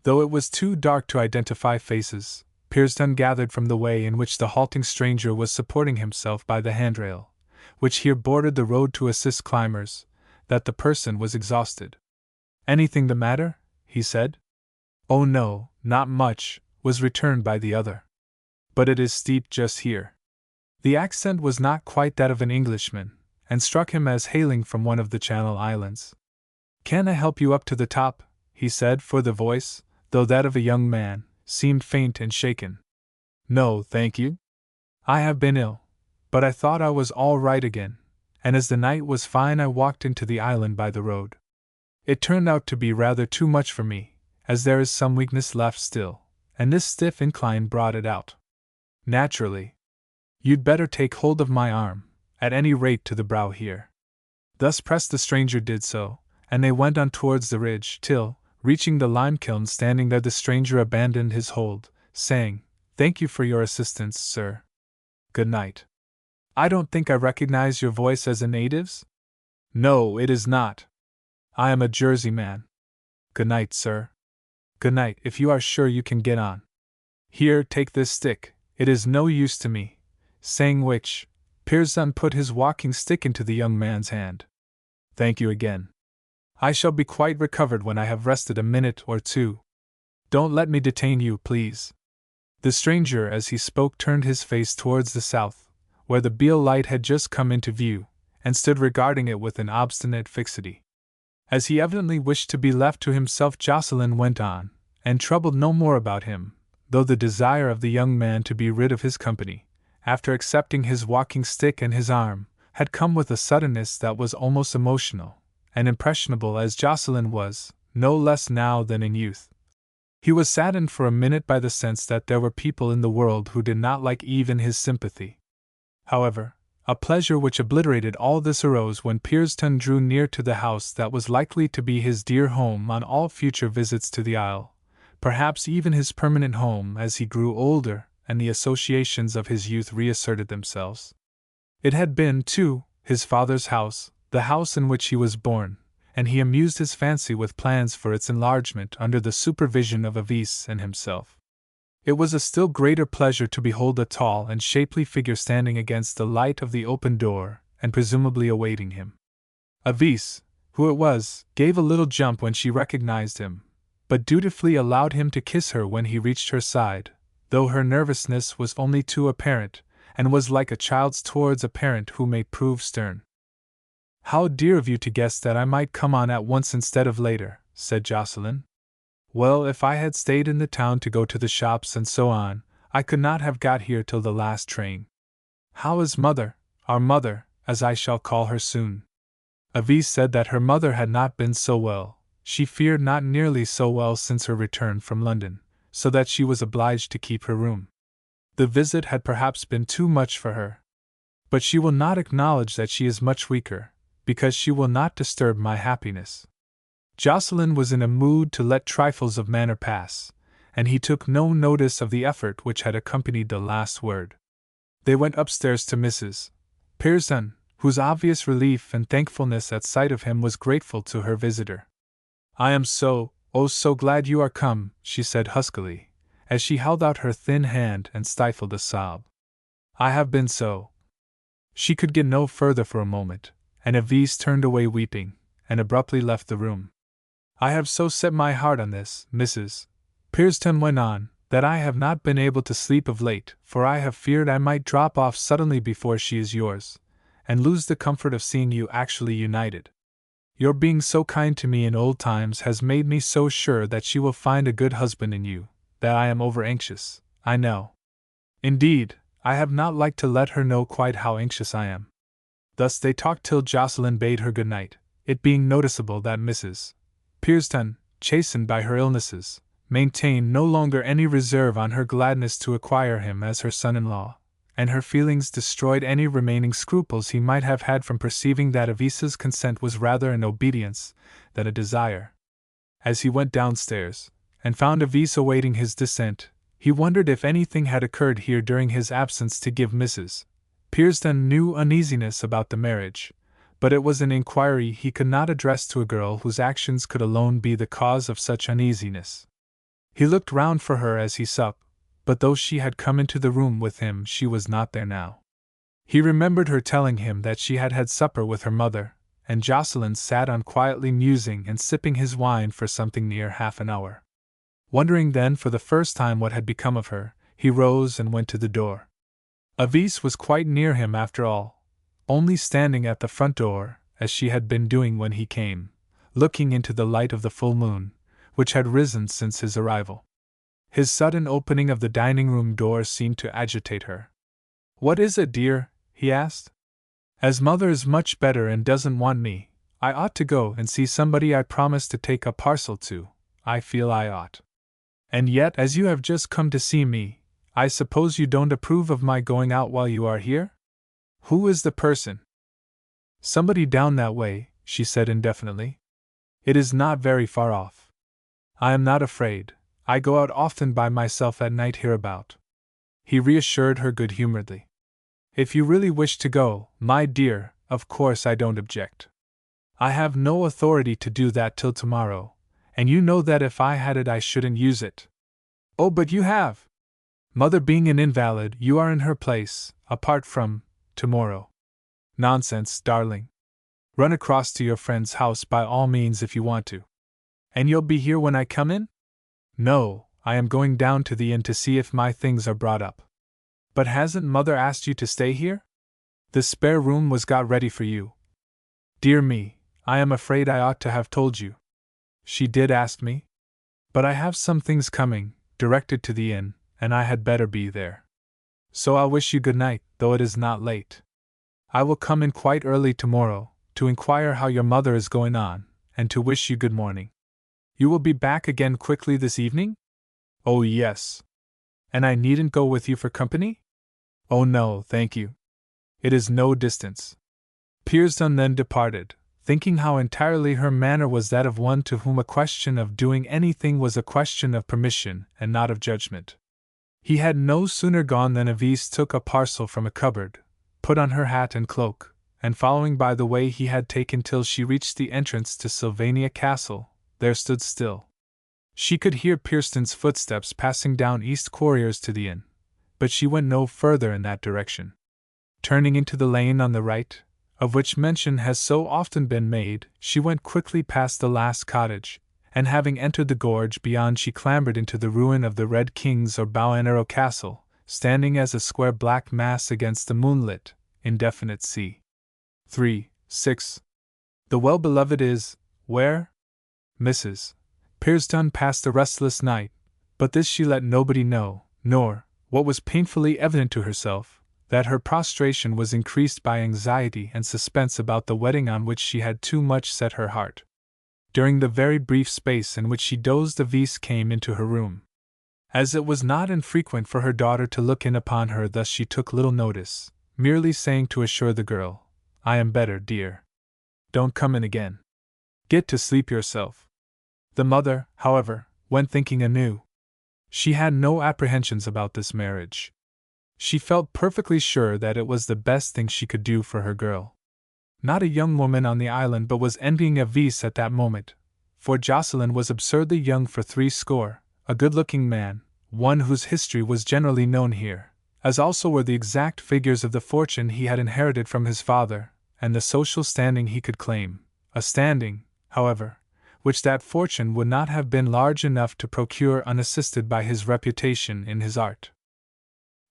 Though it was too dark to identify faces, Pearson gathered from the way in which the halting stranger was supporting himself by the handrail, which here bordered the road to assist climbers, that the person was exhausted. "Anything the matter?" he said. "Oh no, not much," was returned by the other. "But it is steep just here." The accent was not quite that of an Englishman, and struck him as hailing from one of the Channel Islands. "Can I help you up to the top?" he said, for the voice, though that of a young man, seemed faint and shaken. "No, thank you. I have been ill, but I thought I was all right again, and as the night was fine I walked into the island by the road. It turned out to be rather too much for me, as there is some weakness left still, and this stiff incline brought it out. Naturally. You'd better take hold of my arm, at any rate to the brow here." Thus pressed the stranger did so, and they went on towards the ridge, till, reaching the lime kiln standing there, the stranger abandoned his hold, saying, "Thank you for your assistance, sir. Good night. I don't think I recognize your voice as a native's?" "No, it is not. I am a Jersey man. Good night, sir." "Good night, if you are sure you can get on. Here, take this stick, it is no use to me," saying which, Pearson put his walking stick into the young man's hand. "Thank you again. I shall be quite recovered when I have rested a minute or two. Don't let me detain you, please." The stranger, as he spoke, turned his face towards the south, where the Beale light had just come into view, and stood regarding it with an obstinate fixity. As he evidently wished to be left to himself, Jocelyn went on, and troubled no more about him, though the desire of the young man to be rid of his company, after accepting his walking stick and his arm, had come with a suddenness that was almost emotional, and impressionable as Jocelyn was, no less now than in youth. He was saddened for a minute by the sense that there were people in the world who did not like even his sympathy. However, a pleasure which obliterated all this arose when Pearson drew near to the house that was likely to be his dear home on all future visits to the Isle, perhaps even his permanent home as he grew older and the associations of his youth reasserted themselves. It had been, too, his father's house, the house in which he was born, and he amused his fancy with plans for its enlargement under the supervision of Avise and himself. It was a still greater pleasure to behold a tall and shapely figure standing against the light of the open door, and presumably awaiting him. Avise, who it was, gave a little jump when she recognized him, but dutifully allowed him to kiss her when he reached her side, though her nervousness was only too apparent, and was like a child's towards a parent who may prove stern. "How dear of you to guess that I might come on at once instead of later," said Jocelyn. "Well, if I had stayed in the town to go to the shops and so on, I could not have got here till the last train. How is mother, our mother, as I shall call her soon?" Avise said that her mother had not been so well, she feared not nearly so well since her return from London, so that she was obliged to keep her room. The visit had perhaps been too much for her. but she will not acknowledge that she is much weaker, because she will not disturb my happiness." Jocelyn was in a mood to let trifles of manner pass, and he took no notice of the effort which had accompanied the last word. They went upstairs to Mrs. Pearson, whose obvious relief and thankfulness at sight of him was grateful to her visitor. "I am so glad you are come," she said huskily, as she held out her thin hand and stifled a sob. "I have been so—" She could get no further for a moment, and Avise turned away weeping, and abruptly left the room. "I have so set my heart on this," Mrs. Pearson went on, "that I have not been able to sleep of late, for I have feared I might drop off suddenly before she is yours, and lose the comfort of seeing you actually united. Your being so kind to me in old times has made me so sure that she will find a good husband in you, that I am over anxious, I know. Indeed, I have not liked to let her know quite how anxious I am." Thus they talked till Jocelyn bade her good night, it being noticeable that Mrs. Pearson, chastened by her illnesses, maintained no longer any reserve on her gladness to acquire him as her son-in-law, and her feelings destroyed any remaining scruples he might have had from perceiving that Avise's consent was rather an obedience than a desire. As he went downstairs, and found Avise awaiting his descent, he wondered if anything had occurred here during his absence to give Mrs. Pearson new uneasiness about the marriage, but it was an inquiry he could not address to a girl whose actions could alone be the cause of such uneasiness. He looked round for her as he supped, but though she had come into the room with him, she was not there now. He remembered her telling him that she had had supper with her mother, and Jocelyn sat on quietly musing and sipping his wine for something near half an hour. Wondering then for the first time what had become of her, he rose and went to the door. Avise was quite near him after all, only standing at the front door, as she had been doing when he came, looking into the light of the full moon, which had risen since his arrival. His sudden opening of the dining-room door seemed to agitate her. "What is it, dear?" he asked. "As mother is much better and doesn't want me, I ought to go and see somebody I promised to take a parcel to. I feel I ought. And yet, as you have just come to see me, I suppose you don't approve of my going out while you are here? Who is the person?" "Somebody down that way," she said indefinitely. "It is not very far off. I am not afraid. I go out often by myself at night hereabout." He reassured her good-humoredly. "If you really wish to go, my dear, of course I don't object. I have no authority to do that till tomorrow, and you know that if I had it I shouldn't use it." "Oh, but you have! Mother being an invalid, you are in her place, apart from tomorrow." "Nonsense, darling. Run across to your friend's house by all means if you want to." "And you'll be here when I come in?" "No, I am going down to the inn to see if my things are brought up." "But hasn't Mother asked you to stay here? The spare room was got ready for you." "Dear me, I am afraid I ought to have told you. She did ask me. But I have some things coming, directed to the inn, and I had better be there. So I'll wish you good night, though it is not late. I will come in quite early tomorrow, to inquire how your mother is going on, and to wish you good morning. You will be back again quickly this evening?" "Oh, yes." "And I needn't go with you for company?" "Oh, no, thank you. It is no distance." Pearson then departed, thinking how entirely her manner was that of one to whom a question of doing anything was a question of permission and not of judgment. He had no sooner gone than Avise took a parcel from a cupboard, put on her hat and cloak, and following by the way he had taken till she reached the entrance to Sylvania Castle, there stood still. She could hear Pearson's footsteps passing down East Quarriers to the inn, but she went no further in that direction. Turning into the lane on the right, of which mention has so often been made, she went quickly past the last cottage, and having entered the gorge beyond she clambered into the ruin of the Red King's or Bow-and-Arrow Castle, standing as a square black mass against the moonlit, indefinite sea. 3:6. The well-beloved is, where? Mrs. Pearson passed a restless night, but this she let nobody know, nor, what was painfully evident to herself, that her prostration was increased by anxiety and suspense about the wedding on which she had too much set her heart. During the very brief space in which she dozed, Avise came into her room. As it was not infrequent for her daughter to look in upon her thus, she took little notice, merely saying to assure the girl, "I am better, dear. Don't come in again. Get to sleep yourself." The mother, however, went thinking anew. She had no apprehensions about this marriage. She felt perfectly sure that it was the best thing she could do for her girl. Not a young woman on the island but was envying Avis at that moment, for Jocelyn was absurdly young for 60, a good-looking man, one whose history was generally known here, as also were the exact figures of the fortune he had inherited from his father, and the social standing he could claim, a standing, however, which that fortune would not have been large enough to procure unassisted by his reputation in his art.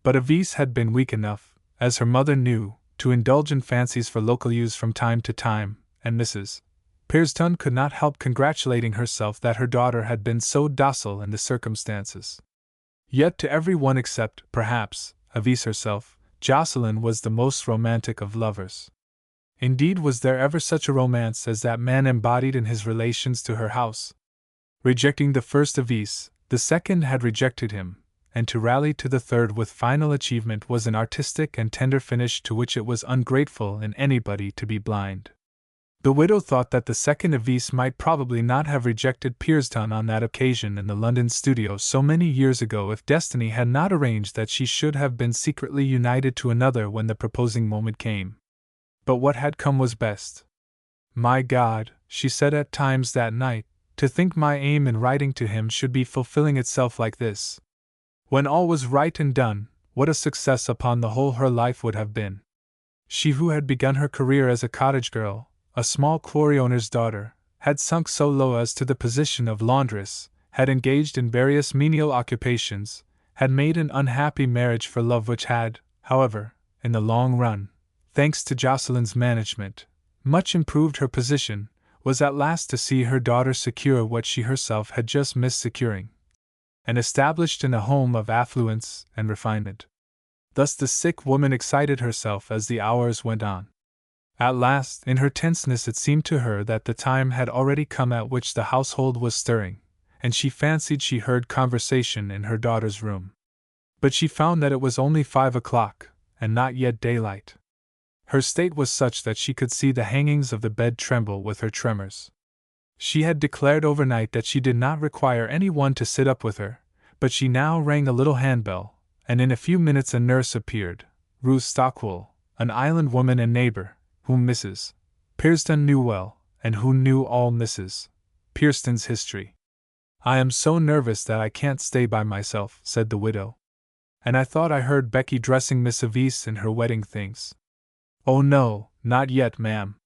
But Avis had been weak enough, as her mother knew, to indulge in fancies for local use from time to time, and Mrs. Pearson could not help congratulating herself that her daughter had been so docile in the circumstances. Yet to every one except, perhaps, Avis herself, Jocelyn was the most romantic of lovers. Indeed, was there ever such a romance as that man embodied in his relations to her house? Rejecting the first Avis, the second had rejected him, and to rally to the third with final achievement was an artistic and tender finish to which it was ungrateful in anybody to be blind. The widow thought that the second Avis might probably not have rejected Pearson on that occasion in the London studio so many years ago if destiny had not arranged that she should have been secretly united to another when the proposing moment came. But what had come was best. "My God," she said at times that night, "to think my aim in writing to him should be fulfilling itself like this." When all was right and done, what a success upon the whole her life would have been. She who had begun her career as a cottage girl, a small quarry owner's daughter, had sunk so low as to the position of laundress, had engaged in various menial occupations, had made an unhappy marriage for love which had, however, in the long run, thanks to Jocelyn's management, much improved her position, was at last to see her daughter secure what she herself had just missed securing, and established in a home of affluence and refinement. Thus the sick woman excited herself as the hours went on. At last, in her tenseness, it seemed to her that the time had already come at which the household was stirring, and she fancied she heard conversation in her daughter's room. But she found that it was only 5 o'clock, and not yet daylight. Her state was such that she could see the hangings of the bed tremble with her tremors. She had declared overnight that she did not require any one to sit up with her, but she now rang a little handbell, and in a few minutes a nurse appeared, Ruth Stockwell, an island woman and neighbor, whom Mrs. Pearson knew well, and who knew all Mrs. Pearson's history. "I am so nervous that I can't stay by myself," said the widow. "And I thought I heard Becky dressing Miss Avis in her wedding things." "Oh no, not yet, ma'am.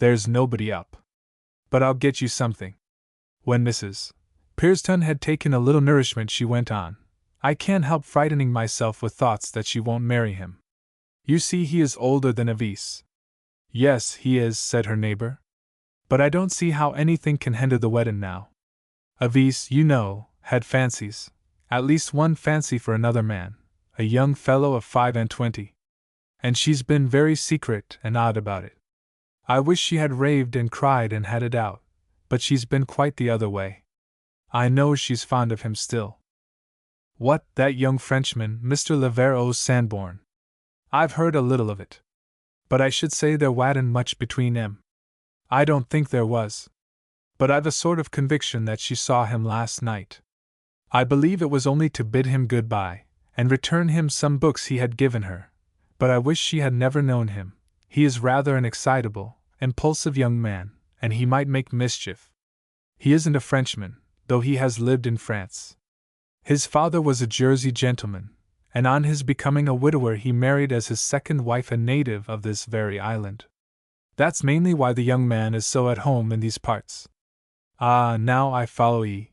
There's nobody up. But I'll get you something." When Mrs. Pearson had taken a little nourishment, she went on, "I can't help frightening myself with thoughts that she won't marry him. You see, he is older than Avis." "Yes, he is," said her neighbor. "But I don't see how anything can hinder the wedding now. Avis, you know, had fancies, at least one fancy for another man, a young fellow of 25. And she's been very secret and odd about it. I wish she had raved and cried and had it out, but she's been quite the other way. I know she's fond of him still." "What, that young Frenchman, Mr. Lever aux Sanborn?" "I've heard a little of it. But I should say there wasn't much between 'em." "I don't think there was. But I've a sort of conviction that she saw him last night. I believe it was only to bid him good-bye, and return him some books he had given her. But I wish she had never known him. He is rather an excitable, impulsive young man, and he might make mischief. He isn't a Frenchman, though he has lived in France. His father was a Jersey gentleman, and on his becoming a widower he married as his second wife a native of this very island. That's mainly why the young man is so at home in these parts." "Ah, now I follow ye.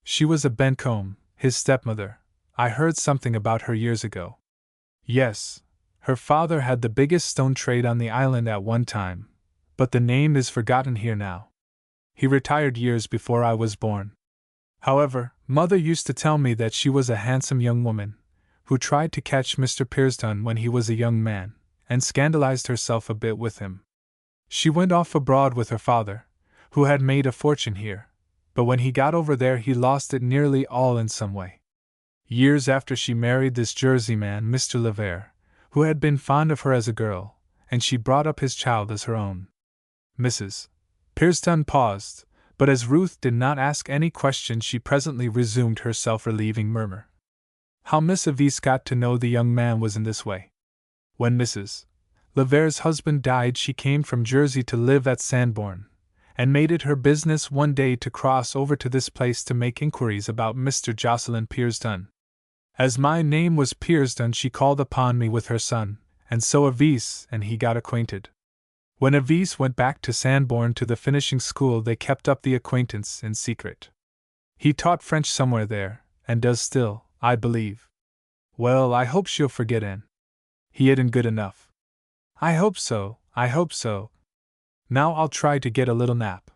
She was a Bencombe, his stepmother. I heard something about her years ago." "Yes. Her father had the biggest stone trade on the island at one time, but the name is forgotten here now. He retired years before I was born. However, Mother used to tell me that she was a handsome young woman, who tried to catch Mr. Pearson when he was a young man, and scandalized herself a bit with him. She went off abroad with her father, who had made a fortune here, but when he got over there he lost it nearly all in some way. Years after she married this Jersey man, Mr. Lever, who had been fond of her as a girl, and she brought up his child as her own. Mrs. Pearson paused, but as Ruth did not ask any question, she presently resumed her self-relieving murmur. How Miss Avis got to know the young man was in this way. When Mrs. Lever's husband died, she came from Jersey to live at Sanborn, and made it her business one day to cross over to this place to make inquiries about Mr. Jocelyn Pearson. As my name was Pearson, she called upon me with her son, and so Avis and he got acquainted. When Avis went back to Sanborn to the finishing school, they kept up the acquaintance in secret. He taught French somewhere there, and does still, I believe. Well, I hope she'll forget Anne. He isn't good enough. I hope so, I hope so. Now I'll try to get a little nap.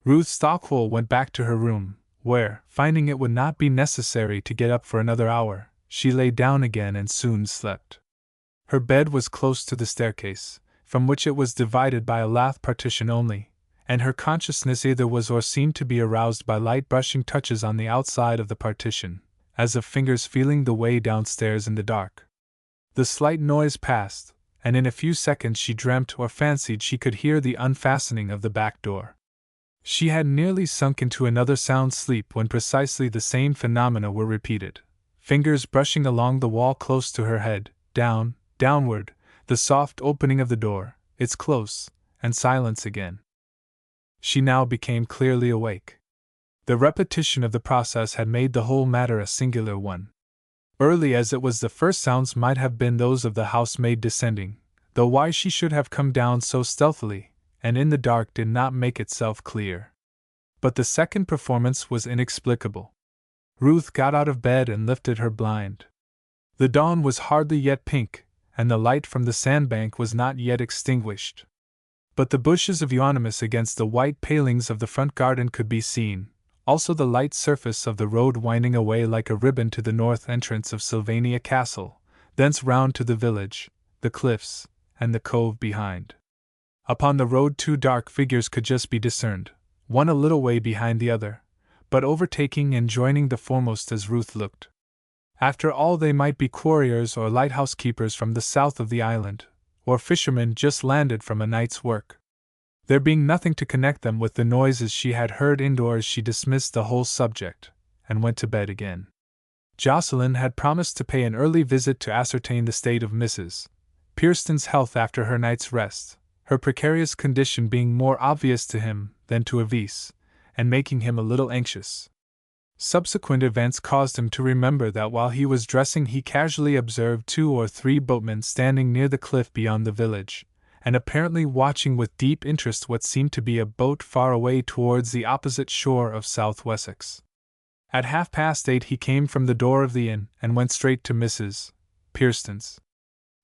Ruth Stockwell went back to her room, where, finding it would not be necessary to get up for another hour, she lay down again and soon slept. Her bed was close to the staircase, from which it was divided by a lath partition only, and her consciousness either was or seemed to be aroused by light brushing touches on the outside of the partition, as of fingers feeling the way downstairs in the dark. The slight noise passed, and in a few seconds she dreamt or fancied she could hear the unfastening of the back door. She had nearly sunk into another sound sleep when precisely the same phenomena were repeated, fingers brushing along the wall close to her head, downward, the soft opening of the door, its close, and silence again. She now became clearly awake. The repetition of the process had made the whole matter a singular one. Early as it was, the first sounds might have been those of the housemaid descending, though why she should have come down so stealthily, and in the dark, did not make itself clear. But the second performance was inexplicable. Ruth got out of bed and lifted her blind. The dawn was hardly yet pink, and the light from the sandbank was not yet extinguished. But the bushes of euonymus against the white palings of the front garden could be seen, also the light surface of the road winding away like a ribbon to the north entrance of Sylvania Castle, thence round to the village, the cliffs, and the cove behind. Upon the road 2 dark figures could just be discerned, one a little way behind the other, but overtaking and joining the foremost as Ruth looked. After all, they might be quarriers or lighthouse keepers from the south of the island, or fishermen just landed from a night's work. There being nothing to connect them with the noises she had heard indoors, she dismissed the whole subject, and went to bed again. Jocelyn had promised to pay an early visit to ascertain the state of Mrs. Pearson's health after her night's rest, her precarious condition being more obvious to him than to Avis, and making him a little anxious. Subsequent events caused him to remember that while he was dressing he casually observed 2 or 3 boatmen standing near the cliff beyond the village, and apparently watching with deep interest what seemed to be a boat far away towards the opposite shore of South Wessex. At 8:30 he came from the door of the inn and went straight to Mrs. Pearson's.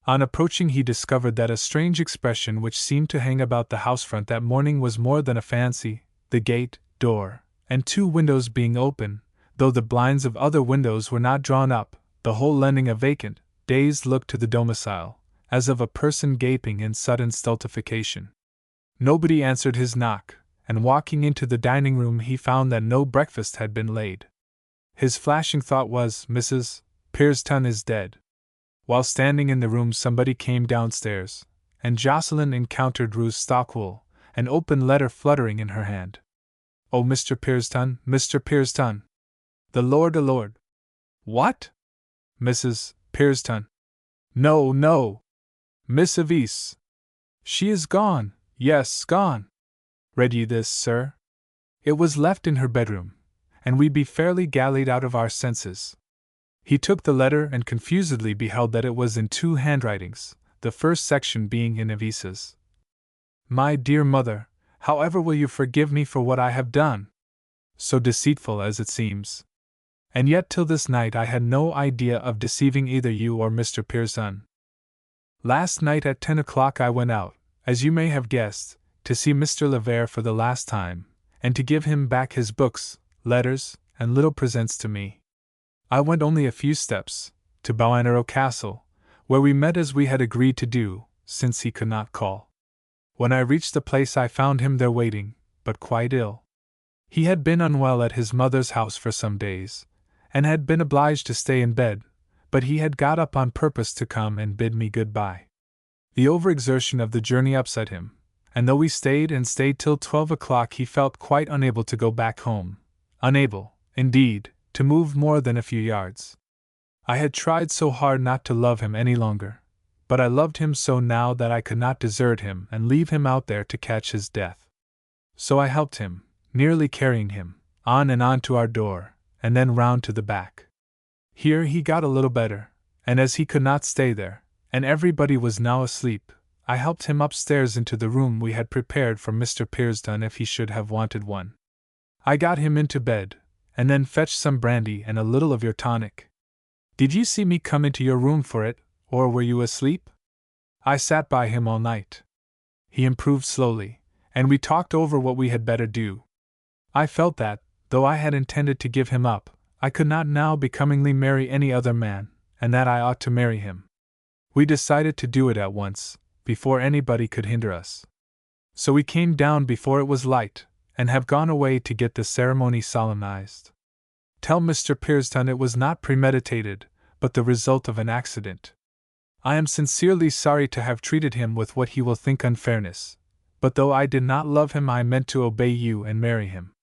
On approaching, he discovered that a strange expression which seemed to hang about the house front that morning was more than a fancy, the gate, door, and 2 windows being open, though the blinds of other windows were not drawn up, the whole lending a vacant, dazed look to the domicile, as of a person gaping in sudden stultification. Nobody answered his knock, and walking into the dining room he found that no breakfast had been laid. His flashing thought was, Mrs. Pearson is dead. While standing in the room somebody came downstairs, and Jocelyn encountered Ruth Stockwell, an open letter fluttering in her hand. Oh, Mr. Pearson, Mr. Pearson! The Lord! What? Mrs. Pearson? No, no! Miss Avis! She is gone, yes, gone! Read ye this, sir? It was left in her bedroom, and we be fairly gallied out of our senses. He took the letter and confusedly beheld that it was in 2 handwritings, the first section being in Avis's. My dear mother, however will you forgive me for what I have done? So deceitful as it seems. And yet till this night I had no idea of deceiving either you or Mr. Pearson. Last night at 10 o'clock I went out, as you may have guessed, to see Mr. Lever for the last time, and to give him back his books, letters, and little presents to me. I went only a few steps, to Ballinero Castle, where we met as we had agreed to do, since he could not call. When I reached the place I found him there waiting, but quite ill. He had been unwell at his mother's house for some days, and had been obliged to stay in bed, but he had got up on purpose to come and bid me good-bye. The overexertion of the journey upset him, and though we stayed till 12 o'clock, he felt quite unable to go back home. Unable, indeed, to move more than a few yards. I had tried so hard not to love him any longer, but I loved him so now that I could not desert him and leave him out there to catch his death. So I helped him, nearly carrying him, on and on to our door, and then round to the back. Here he got a little better, and as he could not stay there, and everybody was now asleep, I helped him upstairs into the room we had prepared for Mr. Pearsdon if he should have wanted one. I got him into bed, and then fetched some brandy and a little of your tonic. Did you see me come into your room for it, or were you asleep? I sat by him all night. He improved slowly, and we talked over what we had better do. I felt that, though I had intended to give him up, I could not now becomingly marry any other man, and that I ought to marry him. We decided to do it at once, before anybody could hinder us. So we came down before it was light, and have gone away to get the ceremony solemnized. Tell Mr. Pearsdon it was not premeditated, but the result of an accident. I am sincerely sorry to have treated him with what he will think unfairness, but though I did not love him, I meant to obey you and marry him.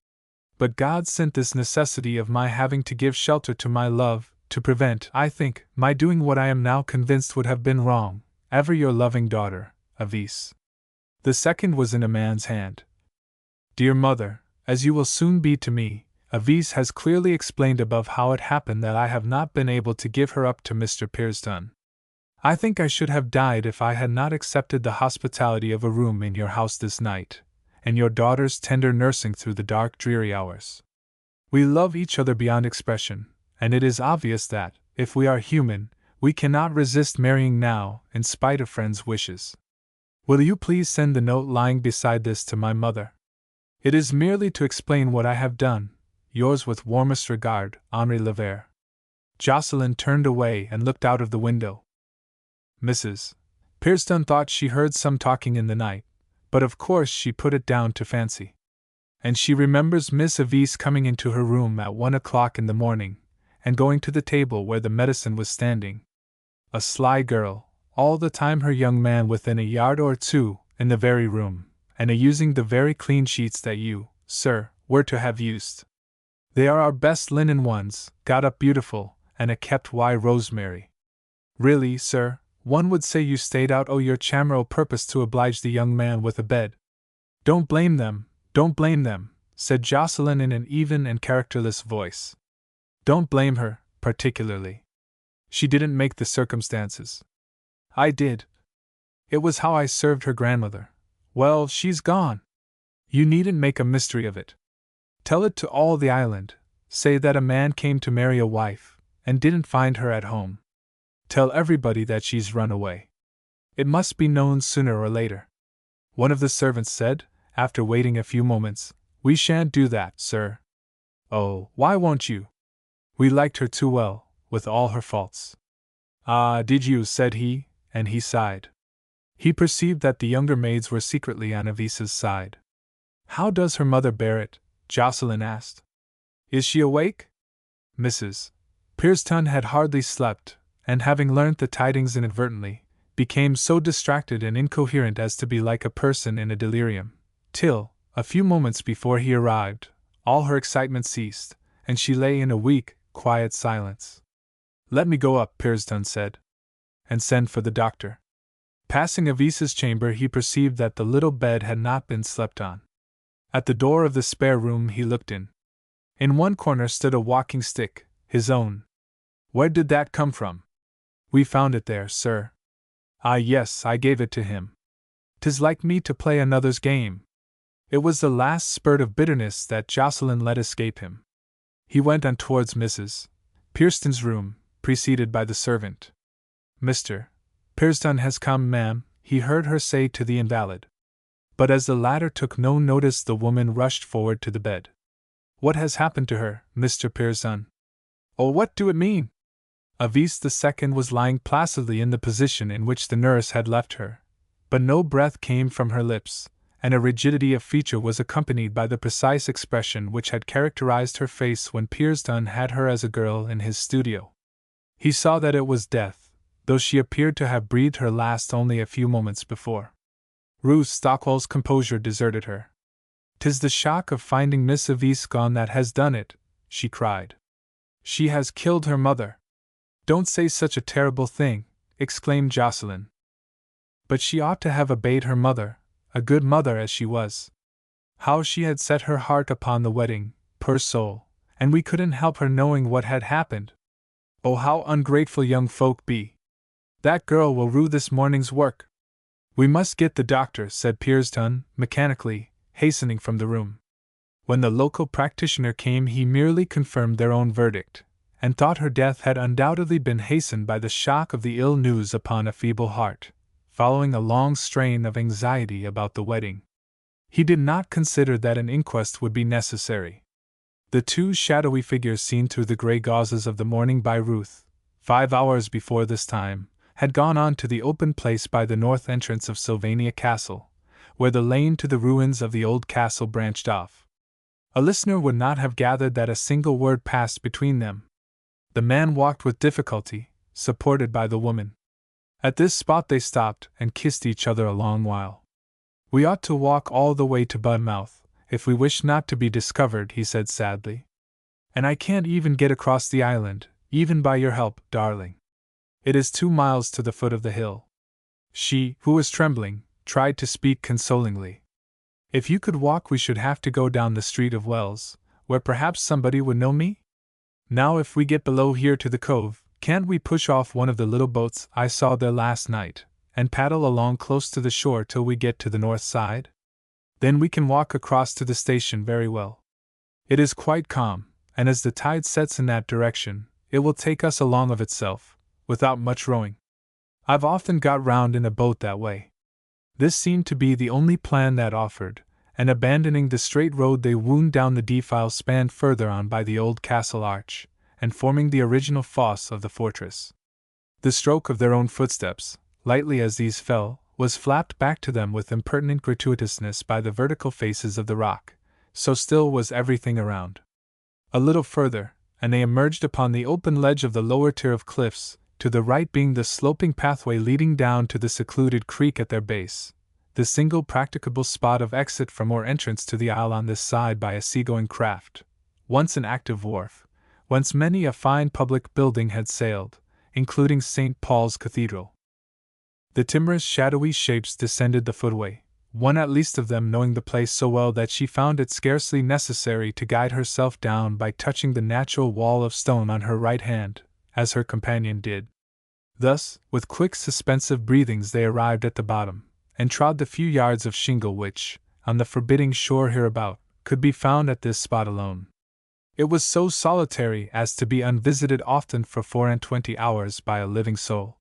But God sent this necessity of my having to give shelter to my love, to prevent, I think, my doing what I am now convinced would have been wrong. Ever your loving daughter, Avise. The second was in a man's hand. Dear mother, as you will soon be to me, Avise has clearly explained above how it happened that I have not been able to give her up to Mr. Pearsdon. I think I should have died if I had not accepted the hospitality of a room in your house this night, and your daughter's tender nursing through the dark, dreary hours. We love each other beyond expression, and it is obvious that, if we are human, we cannot resist marrying now, in spite of friends' wishes. Will you please send the note lying beside this to my mother? It is merely to explain what I have done. Yours with warmest regard, Henri Levere. Jocelyn turned away and looked out of the window. Mrs. Pearsdon thought she heard some talking in the night, but of course she put it down to fancy. And she remembers Miss Avise coming into her room at 1 o'clock in the morning, and going to the table where the medicine was standing. A sly girl, all the time her young man within a yard or two, in the very room, and using the very clean sheets that you, sir, were to have used. They are our best linen ones, got up beautiful, and a kept white rosemary. Really, sir, one would say you stayed out o' your chamber o' purpose to oblige the young man with a bed. Don't blame them, said Jocelyn in an even and characterless voice. Don't blame her, particularly. She didn't make the circumstances. I did. It was how I served her grandmother. Well, she's gone. You needn't make a mystery of it. Tell it to all the island. Say that a man came to marry a wife, and didn't find her at home. Tell everybody that she's run away. It must be known sooner or later. One of the servants said, after waiting a few moments, We shan't do that, sir. Oh, why won't you? We liked her too well, with all her faults. Ah, did you? Said he, and he sighed. He perceived that the younger maids were secretly on Avise's side. How does her mother bear it? Jocelyn asked. Is she awake? Mrs. Pearsdon had hardly slept, and having learnt the tidings inadvertently, became so distracted and incoherent as to be like a person in a delirium, till, a few moments before he arrived, all her excitement ceased, and she lay in a weak, quiet silence. Let me go up, Pearsdon said, and send for the doctor. Passing Avise's chamber, he perceived that the little bed had not been slept on. At the door of the spare room he looked in. In one corner stood a walking stick, his own. Where did that come from? We found it there, sir. Ah, yes, I gave it to him. 'Tis like me to play another's game. It was the last spurt of bitterness that Jocelyn let escape him. He went on towards Mrs. Pearsdon's room, preceded by the servant. Mr. Pearsdon has come, ma'am, he heard her say to the invalid. But as the latter took no notice, the woman rushed forward to the bed. What has happened to her, Mr. Pearsdon? Oh, what do it mean? Avise II was lying placidly in the position in which the nurse had left her, but no breath came from her lips, and a rigidity of feature was accompanied by the precise expression which had characterized her face when Pearsdon had her as a girl in his studio. He saw that it was death, though she appeared to have breathed her last only a few moments before. Ruth Stockwell's composure deserted her. "'Tis the shock of finding Miss Avise gone that has done it," she cried. "She has killed her mother." "Don't say such a terrible thing," exclaimed Jocelyn. "But she ought to have obeyed her mother, a good mother as she was. How she had set her heart upon the wedding, poor soul, and we couldn't help her knowing what had happened. Oh, how ungrateful young folk be! That girl will rue this morning's work." "We must get the doctor," said Pearson, mechanically, hastening from the room. When the local practitioner came, he merely confirmed their own verdict, and thought her death had undoubtedly been hastened by the shock of the ill news upon a feeble heart, following a long strain of anxiety about the wedding. He did not consider that an inquest would be necessary. The two shadowy figures seen through the grey gauzes of the morning by Ruth, 5 hours before this time, had gone on to the open place by the north entrance of Sylvania Castle, where the lane to the ruins of the old castle branched off. A listener would not have gathered that a single word passed between them. The man walked with difficulty, supported by the woman. At this spot they stopped and kissed each other a long while. "We ought to walk all the way to Budmouth, if we wish not to be discovered," he said sadly. "And I can't even get across the island, even by your help, darling. It is 2 miles to the foot of the hill." She, who was trembling, tried to speak consolingly. "If you could walk, we should have to go down the street of Wells, where perhaps somebody would know me? Now, if we get below here to the cove, can't we push off one of the little boats I saw there last night, and paddle along close to the shore till we get to the north side? Then we can walk across to the station very well. It is quite calm, and as the tide sets in that direction, it will take us along of itself, without much rowing. I've often got round in a boat that way." This seemed to be the only plan that offered, and abandoning the straight road they wound down the defile spanned further on by the old castle arch, and forming the original fosse of the fortress. The stroke of their own footsteps, lightly as these fell, was flapped back to them with impertinent gratuitousness by the vertical faces of the rock, so still was everything around. A little further, and they emerged upon the open ledge of the lower tier of cliffs, to the right being the sloping pathway leading down to the secluded creek at their base, the single practicable spot of exit from or entrance to the isle on this side by a seagoing craft, once an active wharf, whence many a fine public building had sailed, including St. Paul's Cathedral. The timorous shadowy shapes descended the footway, one at least of them knowing the place so well that she found it scarcely necessary to guide herself down by touching the natural wall of stone on her right hand, as her companion did. Thus, with quick suspensive breathings they arrived at the bottom, and trod the few yards of shingle which, on the forbidding shore hereabout, could be found at this spot alone. It was so solitary as to be unvisited often for 24 hours by a living soul.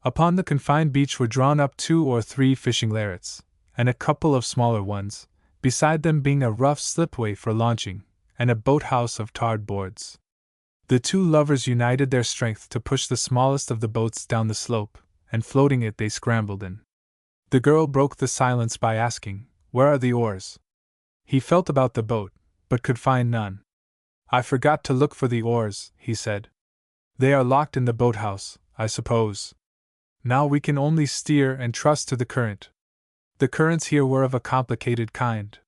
Upon the confined beach were drawn up 2 or 3 fishing lerrets, and a couple of smaller ones, beside them being a rough slipway for launching, and a boathouse of tarred boards. The two lovers united their strength to push the smallest of the boats down the slope, and floating it they scrambled in. The girl broke the silence by asking, "Where are the oars?" He felt about the boat, but could find none. "I forgot to look for the oars," he said. "They are locked in the boathouse, I suppose. Now we can only steer and trust to the current." The currents here were of a complicated kind.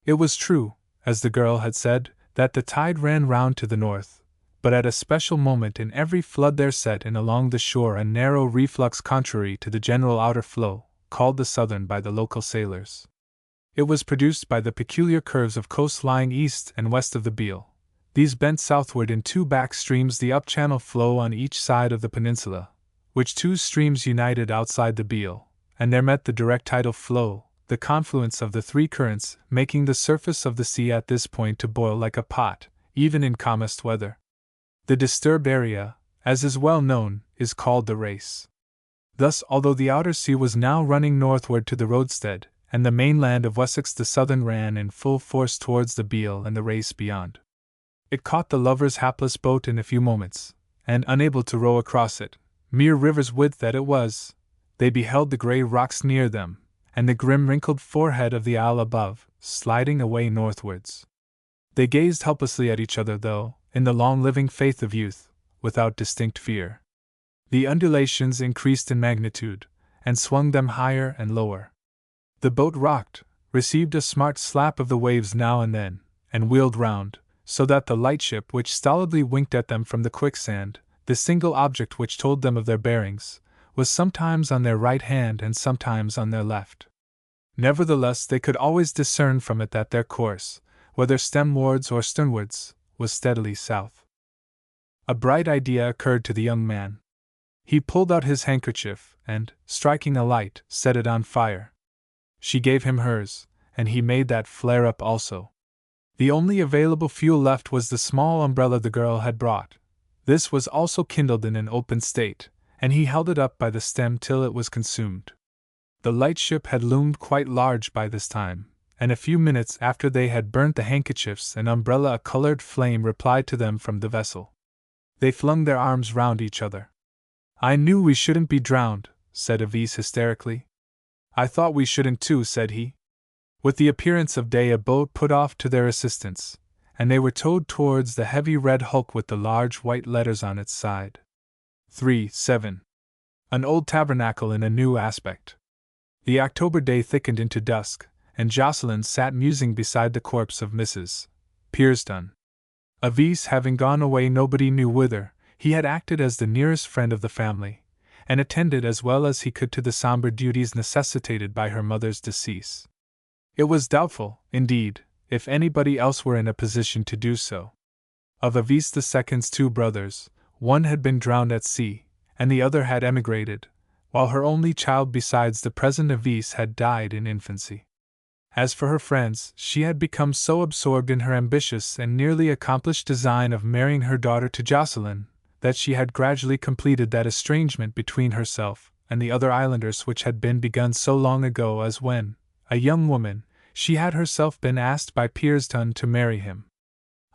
It was true, as the girl had said, that the tide ran round to the north, but at a special moment in every flood there set in along the shore a narrow reflux contrary to the general outer flow, called the southern by the local sailors. It was produced by the peculiar curves of coast lying east and west of the Beal. These bent southward in 2 back streams, the up-channel flow on each side of the peninsula, which 2 streams united outside the Beal, and there met the direct tidal flow, the confluence of the 3 currents making the surface of the sea at this point to boil like a pot, even in calmest weather. The disturbed area, as is well known, is called the Race. Thus, although the outer sea was now running northward to the roadstead, and the mainland of Wessex the southern ran in full force towards the Beal and the Race beyond, it caught the lovers' hapless boat in a few moments, and unable to row across it, mere river's width that it was, they beheld the grey rocks near them, and the grim wrinkled forehead of the isle above, sliding away northwards. They gazed helplessly at each other, though, in the long living faith of youth, without distinct fear. The undulations increased in magnitude, and swung them higher and lower. The boat rocked, received a smart slap of the waves now and then, and wheeled round, so that the lightship which stolidly winked at them from the quicksand, the single object which told them of their bearings, was sometimes on their right hand and sometimes on their left. Nevertheless, they could always discern from it that their course, whether stemwards or sternwards, was steadily south. A bright idea occurred to the young man. He pulled out his handkerchief and, striking a light, set it on fire. She gave him hers, and he made that flare up also. The only available fuel left was the small umbrella the girl had brought. This was also kindled in an open state, and he held it up by the stem till it was consumed. The lightship had loomed quite large by this time, and a few minutes after they had burnt the handkerchiefs and umbrella a colored flame replied to them from the vessel. They flung their arms round each other. "I knew we shouldn't be drowned," said Avis hysterically. "I thought we shouldn't too," said he. With the appearance of day a boat put off to their assistance, and they were towed towards the heavy red hulk with the large white letters on its side. 3-7. An old tabernacle in a new aspect. The October day thickened into dusk, and Jocelyn sat musing beside the corpse of Mrs. Pearston. Avis having gone away nobody knew whither, he had acted as the nearest friend of the family, and attended as well as he could to the somber duties necessitated by her mother's decease. It was doubtful, indeed, if anybody else were in a position to do so. Of Avis II's two brothers, one had been drowned at sea, and the other had emigrated, while her only child besides the present Avis had died in infancy. As for her friends, she had become so absorbed in her ambitious and nearly accomplished design of marrying her daughter to Jocelyn, that she had gradually completed that estrangement between herself and the other islanders which had been begun so long ago as when, a young woman, she had herself been asked by Pearston to marry him.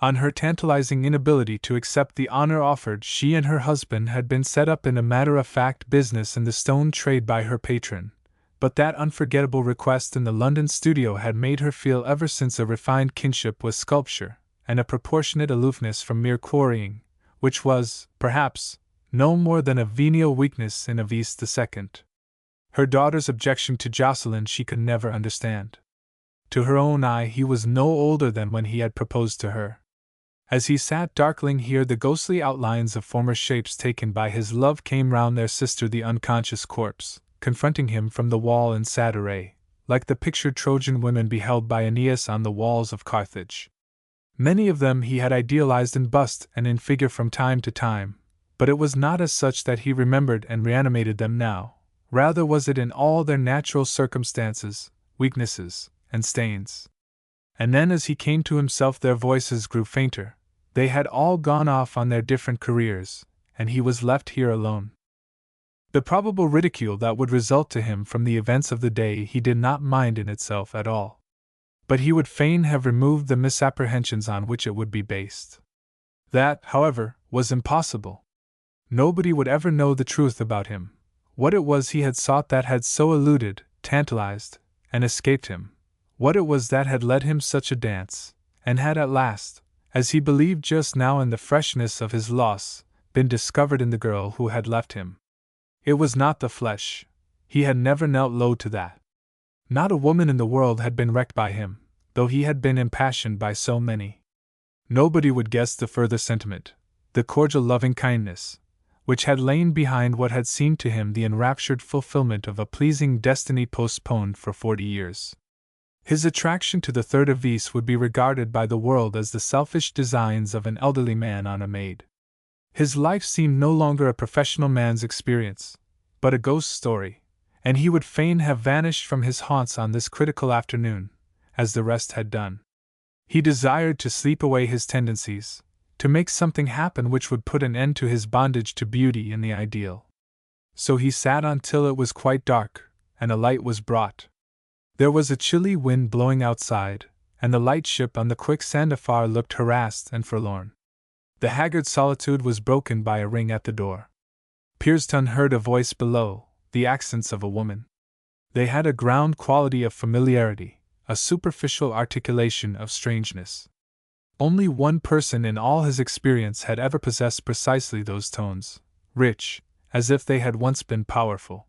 On her tantalizing inability to accept the honor offered, she and her husband had been set up in a matter-of-fact business in the stone trade by her patron, but that unforgettable request in the London studio had made her feel ever since a refined kinship with sculpture, and a proportionate aloofness from mere quarrying, which was, perhaps, no more than a venial weakness in Avis II. Her daughter's objection to Jocelyn she could never understand. To her own eye he was no older than when he had proposed to her. As he sat darkling here, the ghostly outlines of former shapes taken by his love came round their sister the unconscious corpse, confronting him from the wall in sad array, like the pictured Trojan women beheld by Aeneas on the walls of Carthage. Many of them he had idealized in bust and in figure from time to time, but it was not as such that he remembered and reanimated them now, rather was it in all their natural circumstances, weaknesses, and stains. And then as he came to himself their voices grew fainter, they had all gone off on their different careers, and he was left here alone. The probable ridicule that would result to him from the events of the day he did not mind in itself at all. But he would fain have removed the misapprehensions on which it would be based. That, however, was impossible. Nobody would ever know the truth about him, what it was he had sought that had so eluded, tantalized, and escaped him, what it was that had led him such a dance, and had at last, as he believed just now in the freshness of his loss, been discovered in the girl who had left him. It was not the flesh. He had never knelt low to that. Not a woman in the world had been wrecked by him, though he had been impassioned by so many. Nobody would guess the further sentiment, the cordial loving kindness, which had lain behind what had seemed to him the enraptured fulfillment of a pleasing destiny postponed for 40 years. His attraction to the third Avis would be regarded by the world as the selfish designs of an elderly man on a maid. His life seemed no longer a professional man's experience, but a ghost story, and he would fain have vanished from his haunts on this critical afternoon, as the rest had done. He desired to sleep away his tendencies, to make something happen which would put an end to his bondage to beauty and the ideal. So he sat until it was quite dark, and a light was brought. There was a chilly wind blowing outside, and the lightship on the quicksand afar looked harassed and forlorn. The haggard solitude was broken by a ring at the door. Pearston heard a voice below, the accents of a woman. They had a ground quality of familiarity, a superficial articulation of strangeness. Only one person in all his experience had ever possessed precisely those tones, rich, as if they had once been powerful.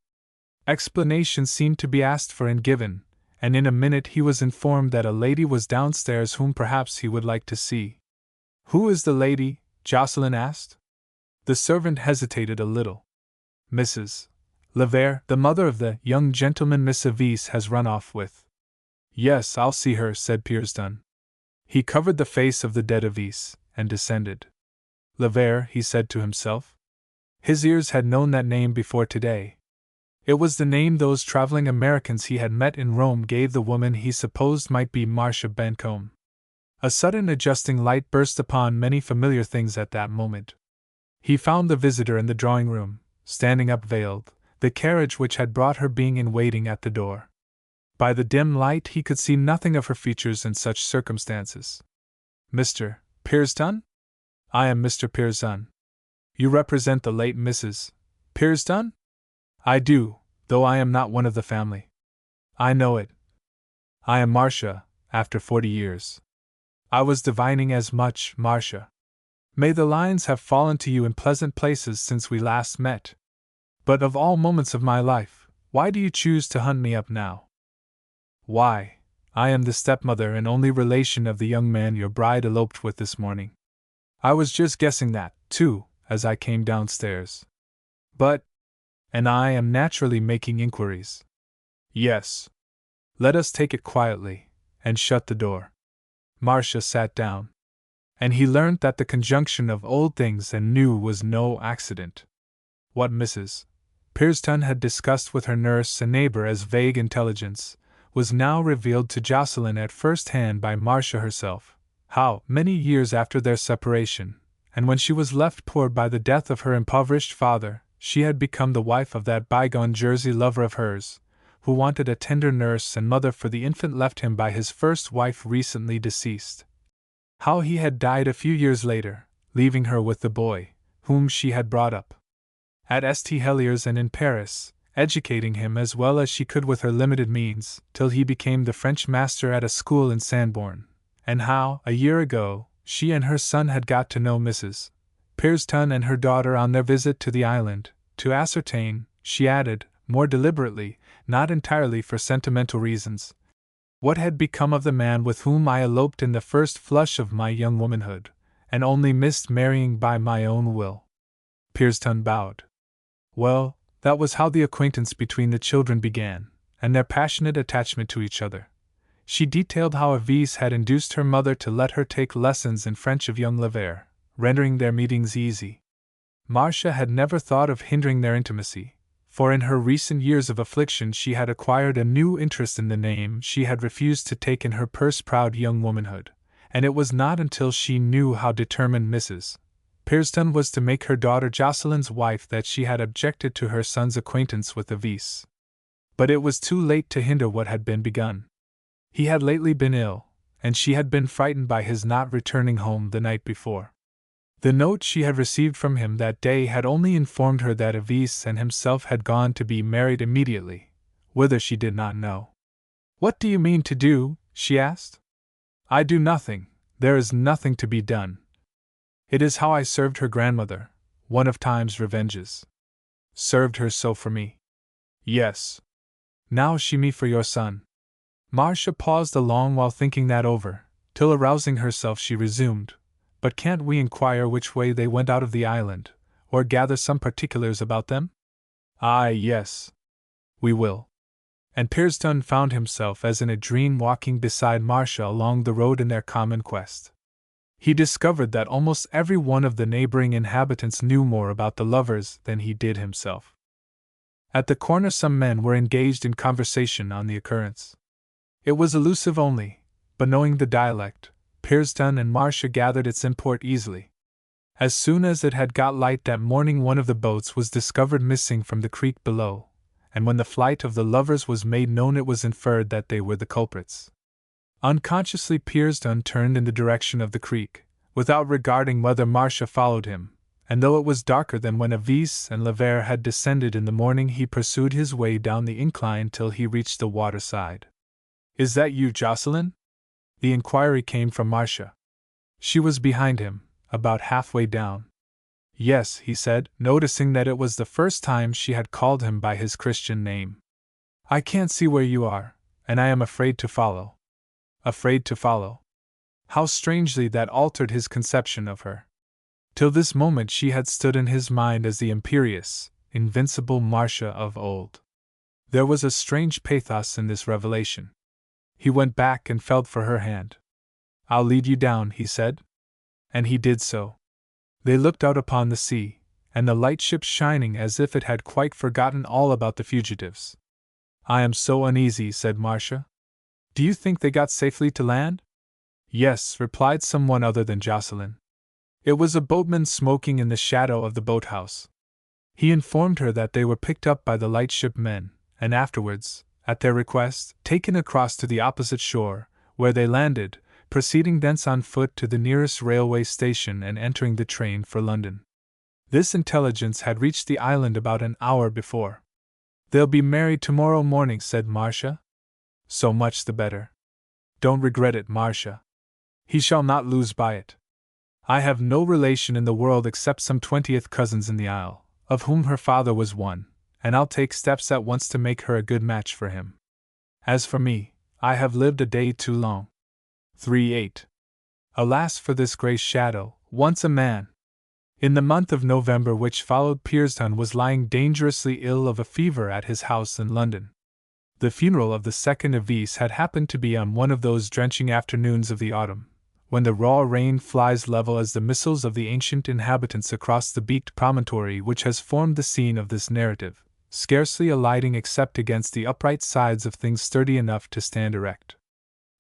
Explanation seemed to be asked for and given, and in a minute he was informed that a lady was downstairs whom perhaps he would like to see. "Who is the lady?" Jocelyn asked. The servant hesitated a little. "Mrs. Levere, the mother of the young gentleman Miss Avise has run off with." "Yes, I'll see her," said Pearsdon. He covered the face of the dead Avise, and descended. "Levere," he said to himself. His ears had known that name before today. It was the name those traveling Americans he had met in Rome gave the woman he supposed might be Marcia Bancombe. A sudden adjusting light burst upon many familiar things at that moment. He found the visitor in the drawing-room, standing up veiled, the carriage which had brought her being in waiting at the door. By the dim light he could see nothing of her features in such circumstances. "Mr. Pearsdon?" "I am Mr. Pearsdon." "You represent the late Mrs. Pearsdon?" "I do, though I am not one of the family." "I know it. I am Marcia, after 40 years. I was divining as much, Marcia. May the lines have fallen to you in pleasant places since we last met. But of all moments of my life, why do you choose to hunt me up now?" "Why, I am the stepmother and only relation of the young man your bride eloped with this morning. I was just guessing that, too, as I came downstairs. But, and I am naturally making inquiries." "Yes. Let us take it quietly, and shut the door." Marcia sat down. And he learned that the conjunction of old things and new was no accident. What Mrs. Pearsdon had discussed with her nurse and neighbor as vague intelligence, was now revealed to Jocelyn at first hand by Marcia herself. How, many years after their separation, and when she was left poor by the death of her impoverished father, she had become the wife of that bygone Jersey lover of hers, who wanted a tender nurse and mother for the infant left him by his first wife recently deceased. How he had died a few years later, leaving her with the boy, whom she had brought up at St. Helier's and in Paris, educating him as well as she could with her limited means, till he became the French master at a school in Sanborn, and how, a year ago, she and her son had got to know Mrs. Pearsdon and her daughter on their visit to the island, to ascertain, she added, more deliberately, not entirely for sentimental reasons, what had become of the man with whom I eloped in the first flush of my young womanhood, and only missed marrying by my own will. Pearsdon bowed. Well, that was how the acquaintance between the children began, and their passionate attachment to each other. She detailed how Avise had induced her mother to let her take lessons in French of young Levere, rendering their meetings easy. Marcia had never thought of hindering their intimacy, for in her recent years of affliction she had acquired a new interest in the name she had refused to take in her purse-proud young womanhood, and it was not until she knew how determined Mrs. Pearsdon was to make her daughter Jocelyn's wife that she had objected to her son's acquaintance with Avise. But it was too late to hinder what had been begun. He had lately been ill, and she had been frightened by his not returning home the night before. The note she had received from him that day had only informed her that Avise and himself had gone to be married immediately, whither she did not know. "What do you mean to do?" she asked. "I do nothing, there is nothing to be done. It is how I served her grandmother, one of time's revenges." "Served her so for me?" "Yes. Now she me for your son." Marcia paused a long while thinking that over, till arousing herself she resumed, "But can't we inquire which way they went out of the island, or gather some particulars about them?" "Aye, yes. We will." And Pearsdon found himself as in a dream walking beside Marcia along the road in their common quest. He discovered that almost every one of the neighboring inhabitants knew more about the lovers than he did himself. At the corner some men were engaged in conversation on the occurrence. It was elusive only, but knowing the dialect, Pearsdon and Marcia gathered its import easily. As soon as it had got light that morning one of the boats was discovered missing from the creek below, and when the flight of the lovers was made known it was inferred that they were the culprits. Unconsciously Pearsdon turned in the direction of the creek, without regarding whether Marcia followed him, and though it was darker than when Avise and Levere had descended in the morning he pursued his way down the incline till he reached the water side. "Is that you, Jocelyn?" The inquiry came from Marcia. She was behind him, about halfway down. Yes, he said, noticing that it was the first time she had called him by his Christian name. I can't see where you are, and I am afraid to follow. Afraid to follow. How strangely that altered his conception of her. Till this moment she had stood in his mind as the imperious, invincible Marcia of old. There was a strange pathos in this revelation. He went back and felt for her hand. I'll lead you down, he said. And he did so. They looked out upon the sea, and the lightship shining as if it had quite forgotten all about the fugitives. I am so uneasy, said Marcia. Do you think they got safely to land? Yes, replied someone other than Jocelyn. It was a boatman smoking in the shadow of the boathouse. He informed her that they were picked up by the lightship men, and afterwards, at their request, taken across to the opposite shore, where they landed, proceeding thence on foot to the nearest railway station and entering the train for London. This intelligence had reached the island about an hour before. They'll be married tomorrow morning, said Marcia. So much the better. Don't regret it, Marcia. He shall not lose by it. I have no relation in the world except some 20th cousins in the Isle, of whom her father was one, and I'll take steps at once to make her a good match for him. As for me, I have lived a day too long. 3-8. Alas for this grey shadow, once a man! In the month of November which followed, Pearson was lying dangerously ill of a fever at his house in London. The funeral of the second Avis had happened to be on one of those drenching afternoons of the autumn, when the raw rain flies level as the missiles of the ancient inhabitants across the beaked promontory which has formed the scene of this narrative, scarcely alighting except against the upright sides of things sturdy enough to stand erect.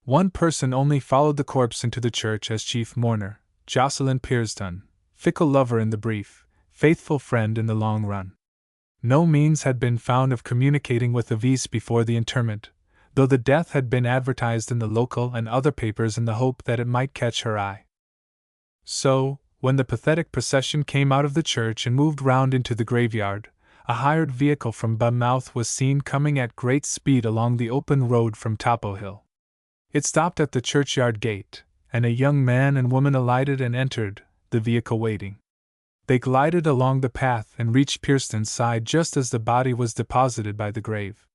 One person only followed the corpse into the church as chief mourner, Jocelyn Pearson, fickle lover in the brief, faithful friend in the long run. No means had been found of communicating with Avis before the interment, though the death had been advertised in the local and other papers in the hope that it might catch her eye. So, when the pathetic procession came out of the church and moved round into the graveyard, a hired vehicle from Bournemouth was seen coming at great speed along the open road from Topo Hill. It stopped at the churchyard gate, and a young man and woman alighted and entered, the vehicle waiting. They glided along the path and reached Pearson's side just as the body was deposited by the grave.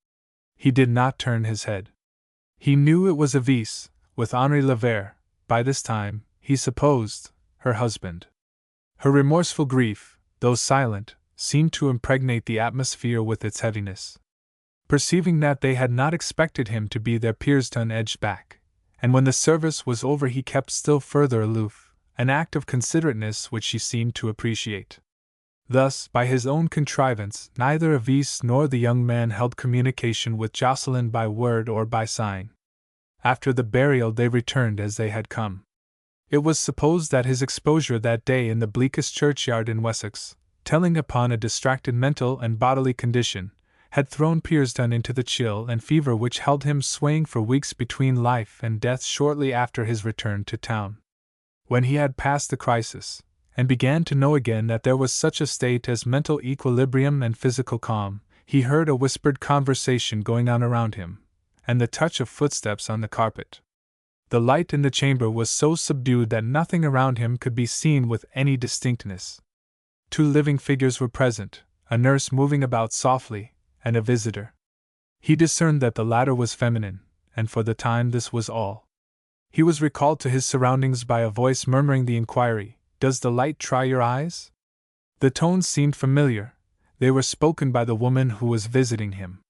He did not turn his head. He knew it was Avis, with Henri Levert, by this time, he supposed, her husband. Her remorseful grief, though silent, seemed to impregnate the atmosphere with its heaviness. Perceiving that they had not expected him to be there, Pearson edged back, and when the service was over he kept still further aloof, an act of considerateness which she seemed to appreciate. Thus, by his own contrivance, neither Avis nor the young man held communication with Jocelyn by word or by sign. After the burial they returned as they had come. It was supposed that his exposure that day in the bleakest churchyard in Wessex, telling upon a distracted mental and bodily condition, had thrown Pearson into the chill and fever which held him swaying for weeks between life and death shortly after his return to town. When he had passed the crisis, and began to know again that there was such a state as mental equilibrium and physical calm, he heard a whispered conversation going on around him, and the touch of footsteps on the carpet. The light in the chamber was so subdued that nothing around him could be seen with any distinctness. 2 living figures were present, a nurse moving about softly, and a visitor. He discerned that the latter was feminine, and for the time this was all. He was recalled to his surroundings by a voice murmuring the inquiry, "Does the light try your eyes?" The tones seemed familiar. They were spoken by the woman who was visiting him.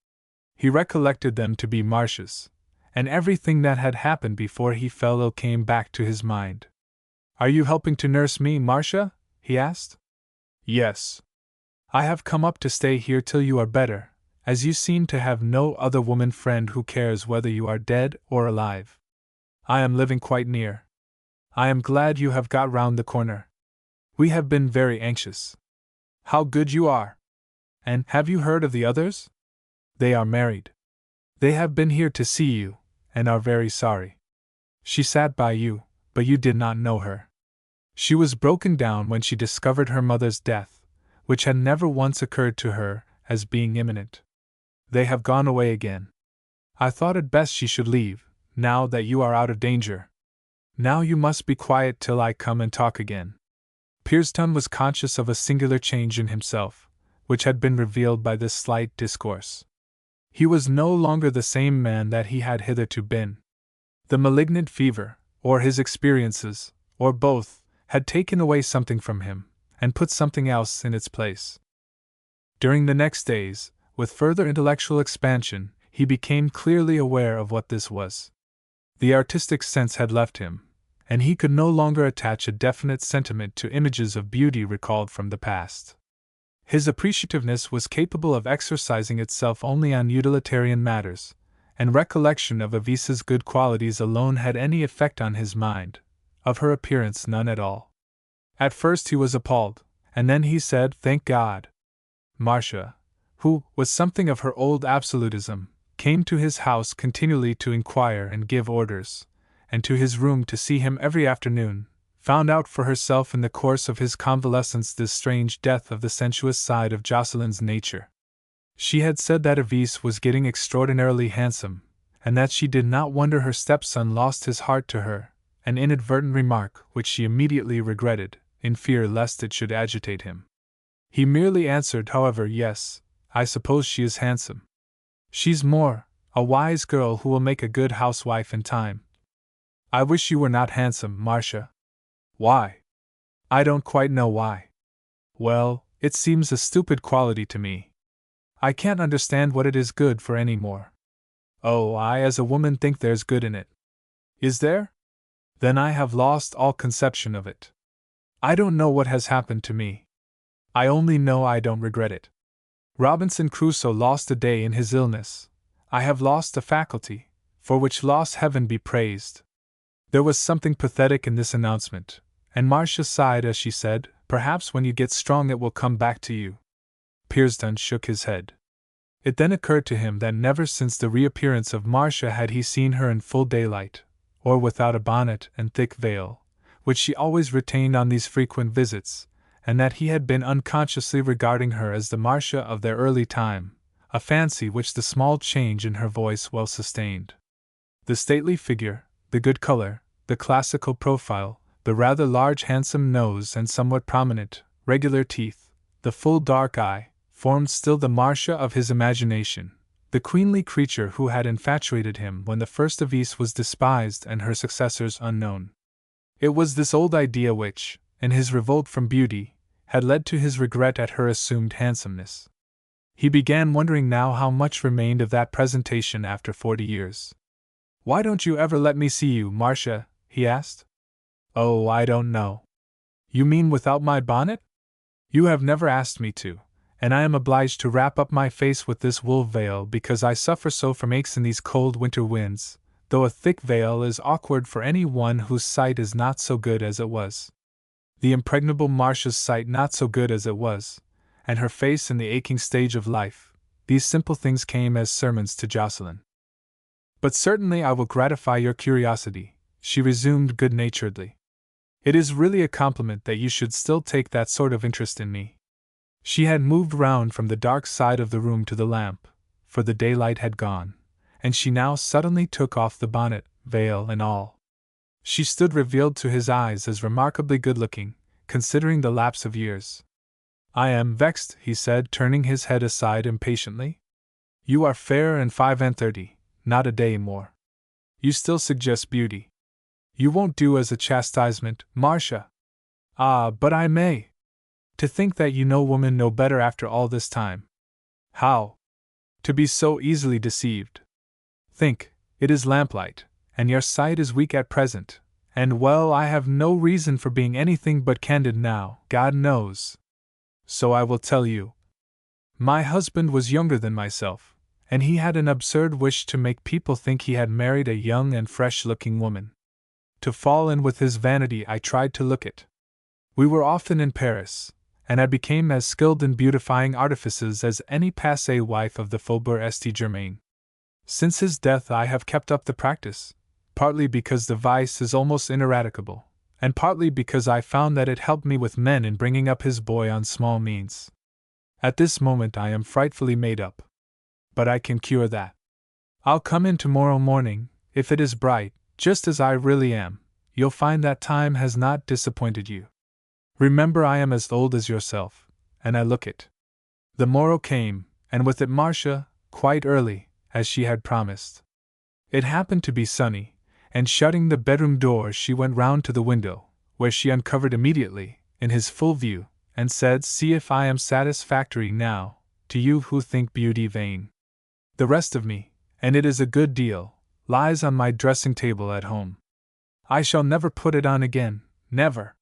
He recollected them to be Marcia's, and everything that had happened before he fell ill came back to his mind. "Are you helping to nurse me, Marcia?" he asked. "Yes. I have come up to stay here till you are better, as you seem to have no other woman friend who cares whether you are dead or alive. I am living quite near. I am glad you have got round the corner. We have been very anxious. How good you are! And have you heard of the others? They are married. They have been here to see you, and are very sorry. She sat by you, but you did not know her. She was broken down when she discovered her mother's death, which had never once occurred to her as being imminent. They have gone away again. I thought it best she should leave, now that you are out of danger. Now you must be quiet till I come and talk again. Pearson was conscious of a singular change in himself, which had been revealed by this slight discourse. He was no longer the same man that he had hitherto been. The malignant fever, or his experiences, or both, had taken away something from him, and put something else in its place. During the next days, with further intellectual expansion, he became clearly aware of what this was. The artistic sense had left him, and he could no longer attach a definite sentiment to images of beauty recalled from the past. His appreciativeness was capable of exercising itself only on utilitarian matters, and recollection of Avisa's good qualities alone had any effect on his mind, of her appearance none at all. At first he was appalled, and then he said, "Thank God." Marcia, who, with something of her old absolutism, came to his house continually to inquire and give orders, and to his room to see him every afternoon, found out for herself in the course of his convalescence this strange death of the sensuous side of Jocelyn's nature. She had said that Avise was getting extraordinarily handsome, and that she did not wonder her stepson lost his heart to her, an inadvertent remark which she immediately regretted, in fear lest it should agitate him. He merely answered, however, "Yes, I suppose she is handsome. She's more, a wise girl who will make a good housewife in time." "I wish you were not handsome, Marcia." "Why?" "I don't quite know why." "Well, it seems a stupid quality to me. I can't understand what it is good for any more." "Oh, I as a woman think there's good in it." "Is there? Then I have lost all conception of it. I don't know what has happened to me. I only know I don't regret it. Robinson Crusoe lost a day in his illness. I have lost a faculty, for which loss Heaven be praised." There was something pathetic in this announcement, and Marcia sighed as she said, "Perhaps when you get strong it will come back to you." Pearson shook his head. It then occurred to him that never since the reappearance of Marcia had he seen her in full daylight, or without a bonnet and thick veil, which she always retained on these frequent visits, and that he had been unconsciously regarding her as the Marcia of their early time, a fancy which the small change in her voice well sustained. The stately figure, the good color, the classical profile, the rather large handsome nose and somewhat prominent, regular teeth, the full dark eye, formed still the Marcia of his imagination, the queenly creature who had infatuated him when the first Avise was despised and her successors unknown. It was this old idea which, in his revolt from beauty, had led to his regret at her assumed handsomeness. He began wondering now how much remained of that presentation after 40 years. "Why don't you ever let me see you, Marcia?" he asked. "Oh, I don't know." "You mean without my bonnet?" "You have never asked me to, and I am obliged to wrap up my face with this wool veil because I suffer so from aches in these cold winter winds, though a thick veil is awkward for any one whose sight is not so good as it was." The impregnable Marcia's sight not so good as it was, and her face in the aching stage of life, these simple things came as sermons to Jocelyn. "But certainly I will gratify your curiosity," she resumed good-naturedly. "It is really a compliment that you should still take that sort of interest in me." She had moved round from the dark side of the room to the lamp, for the daylight had gone, and she now suddenly took off the bonnet, veil and all. She stood revealed to his eyes as remarkably good-looking, considering the lapse of years. "I am vexed," he said, turning his head aside impatiently. "You are fair and 35, not a day more. You still suggest beauty. You won't do as a chastisement, Marcia." "Ah, but I may. To think that you know women no better after all this time." "How? To be so easily deceived. Think, it is lamplight, and your sight is weak at present, and well, I have no reason for being anything but candid now, God knows. So I will tell you. My husband was younger than myself, and he had an absurd wish to make people think he had married a young and fresh-looking woman. To fall in with his vanity I tried to look it. We were often in Paris, and I became as skilled in beautifying artifices as any passée wife of the Faubourg St. Germain. Since his death I have kept up the practice, partly because the vice is almost ineradicable, and partly because I found that it helped me with men in bringing up his boy on small means. At this moment I am frightfully made up. But I can cure that. I'll come in tomorrow morning, if it is bright, just as I really am, you'll find that time has not disappointed you. Remember, I am as old as yourself, and I look it. The morrow came, and with it Marcia, quite early, as she had promised. It happened to be sunny, and shutting the bedroom door she went round to the window, where she uncovered immediately, in his full view, and said, "See if I am satisfactory now, to you who think beauty vain. The rest of me, and it is a good deal, lies on my dressing table at home. I shall never put it on again, never."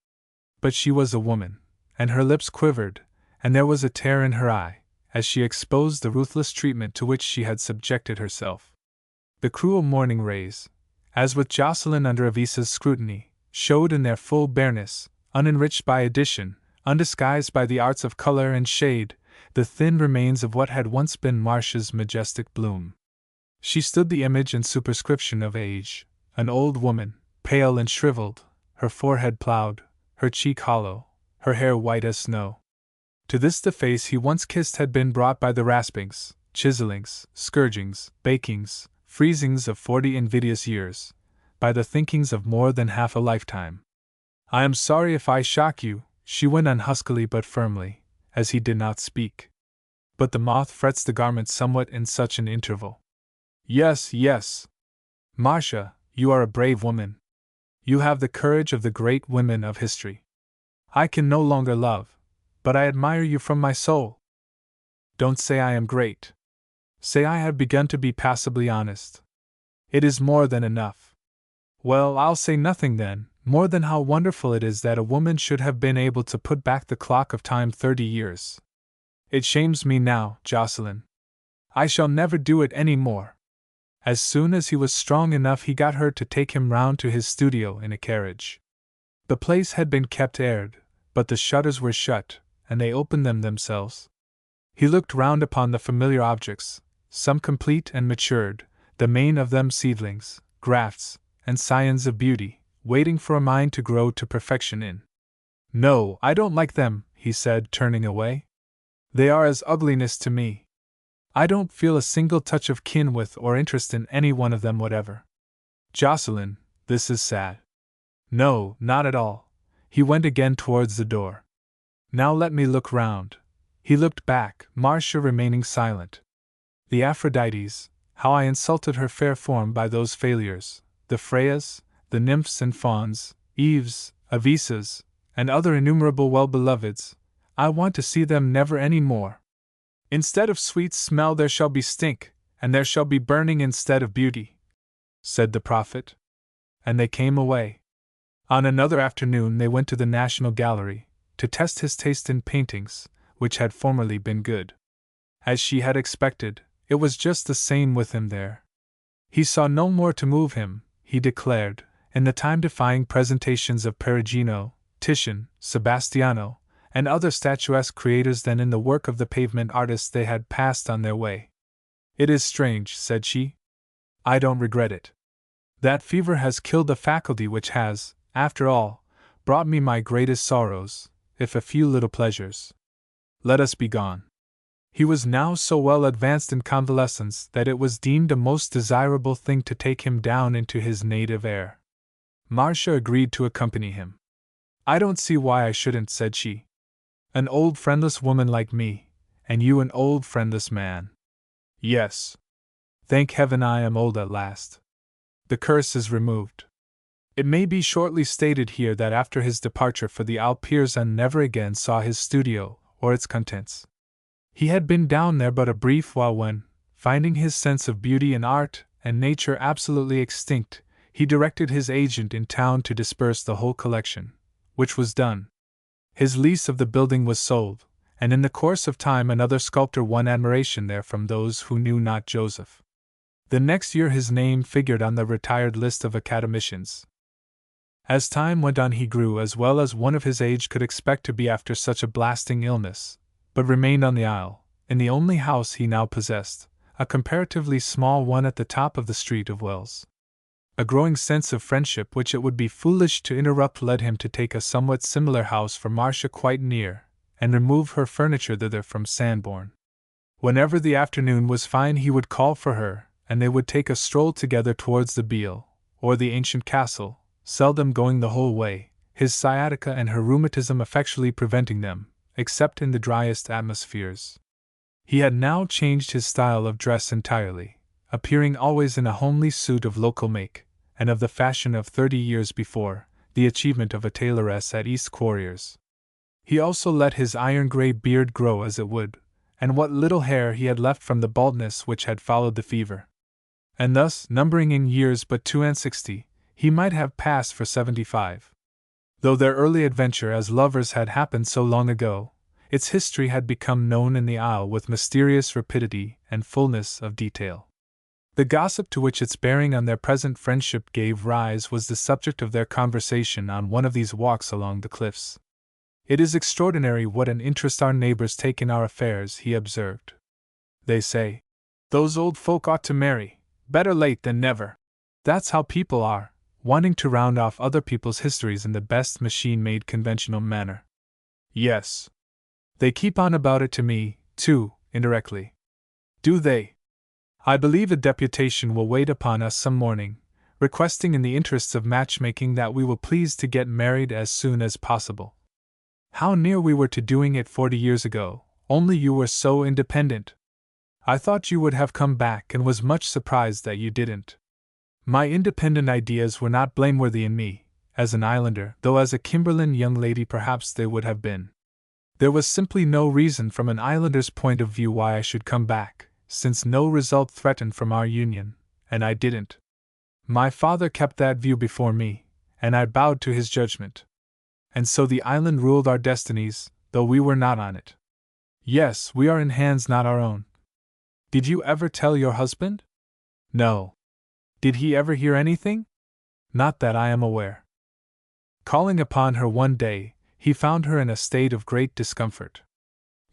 But she was a woman, and her lips quivered, and there was a tear in her eye, as she exposed the ruthless treatment to which she had subjected herself. The cruel morning rays, as with Jocelyn under Avisa's scrutiny, showed in their full bareness, unenriched by addition, undisguised by the arts of color and shade, the thin remains of what had once been Marcia's majestic bloom. She stood the image and superscription of age, an old woman, pale and shriveled, her forehead ploughed, her cheek hollow, her hair white as snow. To this the face he once kissed had been brought by the raspings, chiselings, scourgings, bakings, freezings of 40 invidious years, by the thinkings of more than half a lifetime. "I am sorry if I shock you," she went on huskily but firmly, as he did not speak. "But the moth frets the garment somewhat in such an interval." "Yes, yes. Marcia, you are a brave woman. You have the courage of the great women of history. I can no longer love, but I admire you from my soul. Don't say I am great. Say I have begun to be passably honest. It is more than enough. Well, I'll say nothing then, more than how wonderful it is that a woman should have been able to put back the clock of time 30 years. It shames me now, Jocelyn. I shall never do it any more." As soon as he was strong enough, he got her to take him round to his studio in a carriage. The place had been kept aired, but the shutters were shut, and they opened them themselves. He looked round upon the familiar objects, some complete and matured, the main of them seedlings, grafts, and scions of beauty, waiting for a mind to grow to perfection in. "No, I don't like them," he said, turning away. "They are as ugliness to me. I don't feel a single touch of kin with or interest in any one of them whatever. Jocelyn, this is sad." "No, not at all." He went again towards the door. "Now let me look round." He looked back, Marcia remaining silent. "The Aphrodites, how I insulted her fair form by those failures, the Freyas, the nymphs and fauns, Eves, Avisas, and other innumerable well-beloveds, I want to see them never any more. Instead of sweet smell there shall be stink, and there shall be burning instead of beauty," said the prophet. And they came away. On another afternoon they went to the National Gallery, to test his taste in paintings, which had formerly been good. As she had expected, it was just the same with him there. He saw no more to move him, he declared, in the time-defying presentations of Perugino, Titian, Sebastiano, and other statuesque creators than in the work of the pavement artists they had passed on their way. "It is strange," said she. "I don't regret it. That fever has killed the faculty which has, after all, brought me my greatest sorrows, if a few little pleasures. Let us be gone." He was now so well advanced in convalescence that it was deemed a most desirable thing to take him down into his native air. Marcia agreed to accompany him. "I don't see why I shouldn't," said she. "An old friendless woman like me, and you an old friendless man." "Yes. Thank heaven I am old at last. The curse is removed." It may be shortly stated here that after his departure for the Alpes and never again saw his studio, or its contents. He had been down there but a brief while when, finding his sense of beauty in art and nature absolutely extinct, he directed his agent in town to disperse the whole collection, which was done. His lease of the building was sold, and in the course of time another sculptor won admiration there from those who knew not Joseph. The next year his name figured on the retired list of academicians. As time went on he grew as well as one of his age could expect to be after such a blasting illness, but remained on the Isle, in the only house he now possessed, a comparatively small one at the top of the street of Wells. A growing sense of friendship which it would be foolish to interrupt led him to take a somewhat similar house for Marcia quite near, and remove her furniture thither from Sanborn. Whenever the afternoon was fine he would call for her, and they would take a stroll together towards the Beale, or the ancient castle, seldom going the whole way, his sciatica and her rheumatism effectually preventing them, except in the driest atmospheres. He had now changed his style of dress entirely, appearing always in a homely suit of local make, and of the fashion of 30 years before, the achievement of a tailoress at East Quarriers. He also let his iron-gray beard grow as it would, and what little hair he had left from the baldness which had followed the fever. And thus, numbering in years but 62, he might have passed for 75. Though their early adventure as lovers had happened so long ago, its history had become known in the Isle with mysterious rapidity and fullness of detail. The gossip to which its bearing on their present friendship gave rise was the subject of their conversation on one of these walks along the cliffs. "It is extraordinary what an interest our neighbors take in our affairs," he observed. "They say, 'Those old folk ought to marry, better late than never.' That's how people are, wanting to round off other people's histories in the best machine-made conventional manner." "Yes. They keep on about it to me, too, indirectly." "Do they?" "I believe a deputation will wait upon us some morning, requesting in the interests of matchmaking that we will please to get married as soon as possible. How near we were to doing it 40 years ago, only you were so independent. I thought you would have come back and was much surprised that you didn't." "My independent ideas were not blameworthy in me, as an islander, though as a Kimberlin young lady perhaps they would have been. There was simply no reason from an islander's point of view why I should come back, since no result threatened from our union, and I didn't. My father kept that view before me, and I bowed to his judgment. And so the island ruled our destinies, though we were not on it. Yes, we are in hands not our own." "Did you ever tell your husband?" "No." "Did he ever hear anything?" "Not that I am aware." Calling upon her one day, he found her in a state of great discomfort.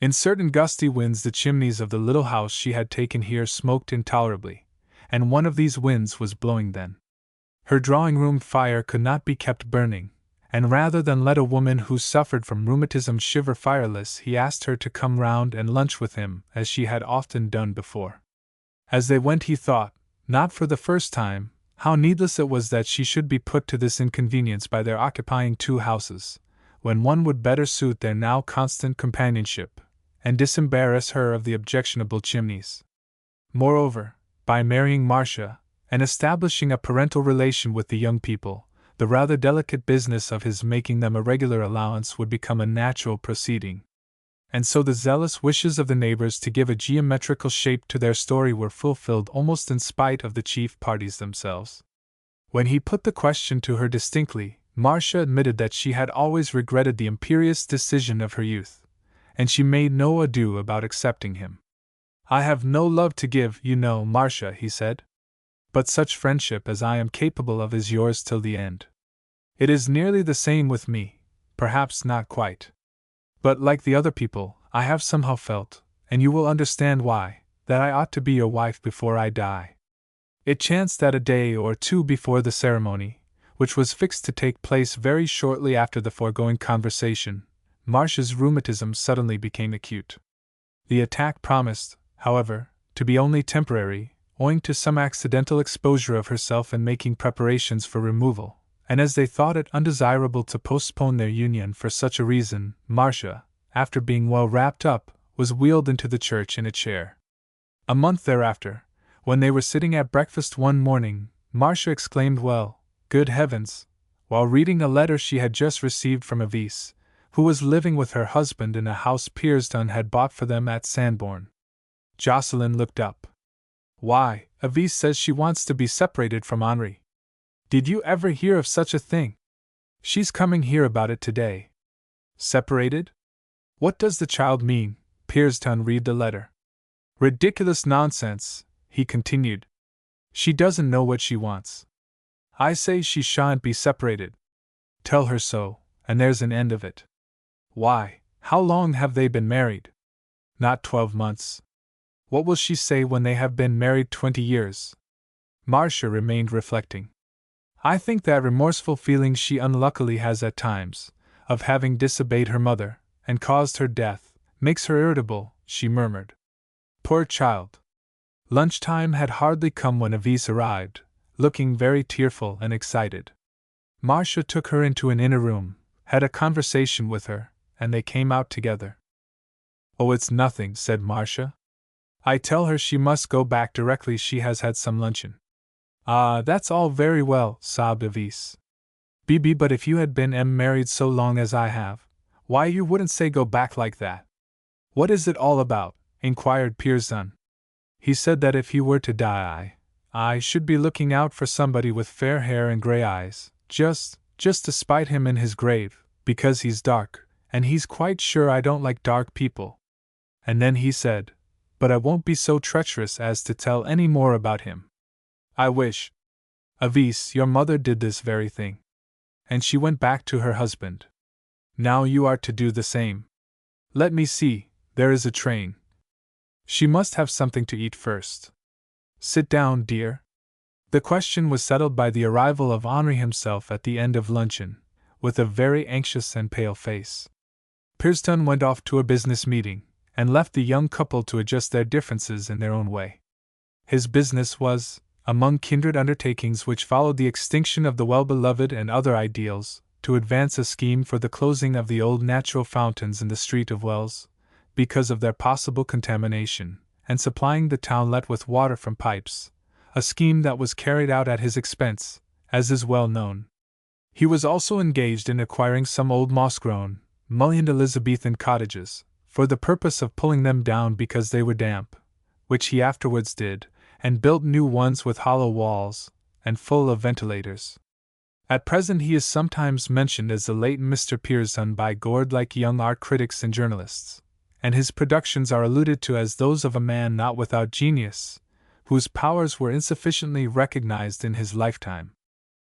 In certain gusty winds the chimneys of the little house she had taken here smoked intolerably, and one of these winds was blowing then. Her drawing-room fire could not be kept burning, and rather than let a woman who suffered from rheumatism shiver fireless, he asked her to come round and lunch with him, as she had often done before. As they went he thought, not for the first time, how needless it was that she should be put to this inconvenience by their occupying two houses, when one would better suit their now constant companionship, and disembarrass her of the objectionable chimneys. Moreover, by marrying Marcia, and establishing a parental relation with the young people, the rather delicate business of his making them a regular allowance would become a natural proceeding. And so the zealous wishes of the neighbors to give a geometrical shape to their story were fulfilled almost in spite of the chief parties themselves. When he put the question to her distinctly, Marcia admitted that she had always regretted the imperious decision of her youth, and she made no ado about accepting him. "I have no love to give, you know, Marcia," he said. "But such friendship as I am capable of is yours till the end. It is nearly the same with me, perhaps not quite. But like the other people, I have somehow felt, and you will understand why, that I ought to be your wife before I die." It chanced that a day or two before the ceremony, which was fixed to take place very shortly after the foregoing conversation, Marcia's rheumatism suddenly became acute. The attack promised, however, to be only temporary, owing to some accidental exposure of herself in making preparations for removal, and as they thought it undesirable to postpone their union for such a reason, Marcia, after being well wrapped up, was wheeled into the church in a chair. A month thereafter, when they were sitting at breakfast one morning, Marcia exclaimed, "Well, good heavens," while reading a letter she had just received from Avis, who was living with her husband in a house Pearsdon had bought for them at Sandbourne. Jocelyn looked up. "Why, Avis says she wants to be separated from Henri. Did you ever hear of such a thing? She's coming here about it today." "Separated? What does the child mean?" Pearsdon read the letter. "Ridiculous nonsense," he continued. "She doesn't know what she wants. I say she shan't be separated. Tell her so, and there's an end of it. Why, how long have they been married? Not 12 months. What will she say when they have been married 20 years? Marcia remained reflecting. "I think that remorseful feeling she unluckily has at times, of having disobeyed her mother, and caused her death, makes her irritable," she murmured. "Poor child." Lunchtime had hardly come when Avis arrived, looking very tearful and excited. Marcia took her into an inner room, had a conversation with her, and they came out together. "Oh, it's nothing," said Marcia. "I tell her she must go back directly she has had some luncheon." "Ah, that's all very well," sobbed Avise. "Bibi, but if you had been married so long as I have, why you wouldn't say go back like that." "What is it all about?" inquired Pearson. "He said that if he were to die, I should be looking out for somebody with fair hair and gray eyes, just to spite him in his grave, because he's dark, and he's quite sure I don't like dark people. And then he said, but I won't be so treacherous as to tell any more about him. I wish, Avise, your mother did this very thing." And she went back to her husband. "Now you are to do the same. Let me see, there is a train. She must have something to eat first. Sit down, dear." The question was settled by the arrival of Henri himself at the end of luncheon, with a very anxious and pale face. Pearson went off to a business meeting, and left the young couple to adjust their differences in their own way. His business was, among kindred undertakings which followed the extinction of the well-beloved and other ideals, to advance a scheme for the closing of the old natural fountains in the Street of Wells, because of their possible contamination, and supplying the townlet with water from pipes, a scheme that was carried out at his expense, as is well known. He was also engaged in acquiring some old moss-grown, mullioned Elizabethan cottages, for the purpose of pulling them down because they were damp, which he afterwards did, and built new ones with hollow walls, and full of ventilators. At present he is sometimes mentioned as the late Mr. Pearson by gourd-like young art critics and journalists, and his productions are alluded to as those of a man not without genius, whose powers were insufficiently recognized in his lifetime.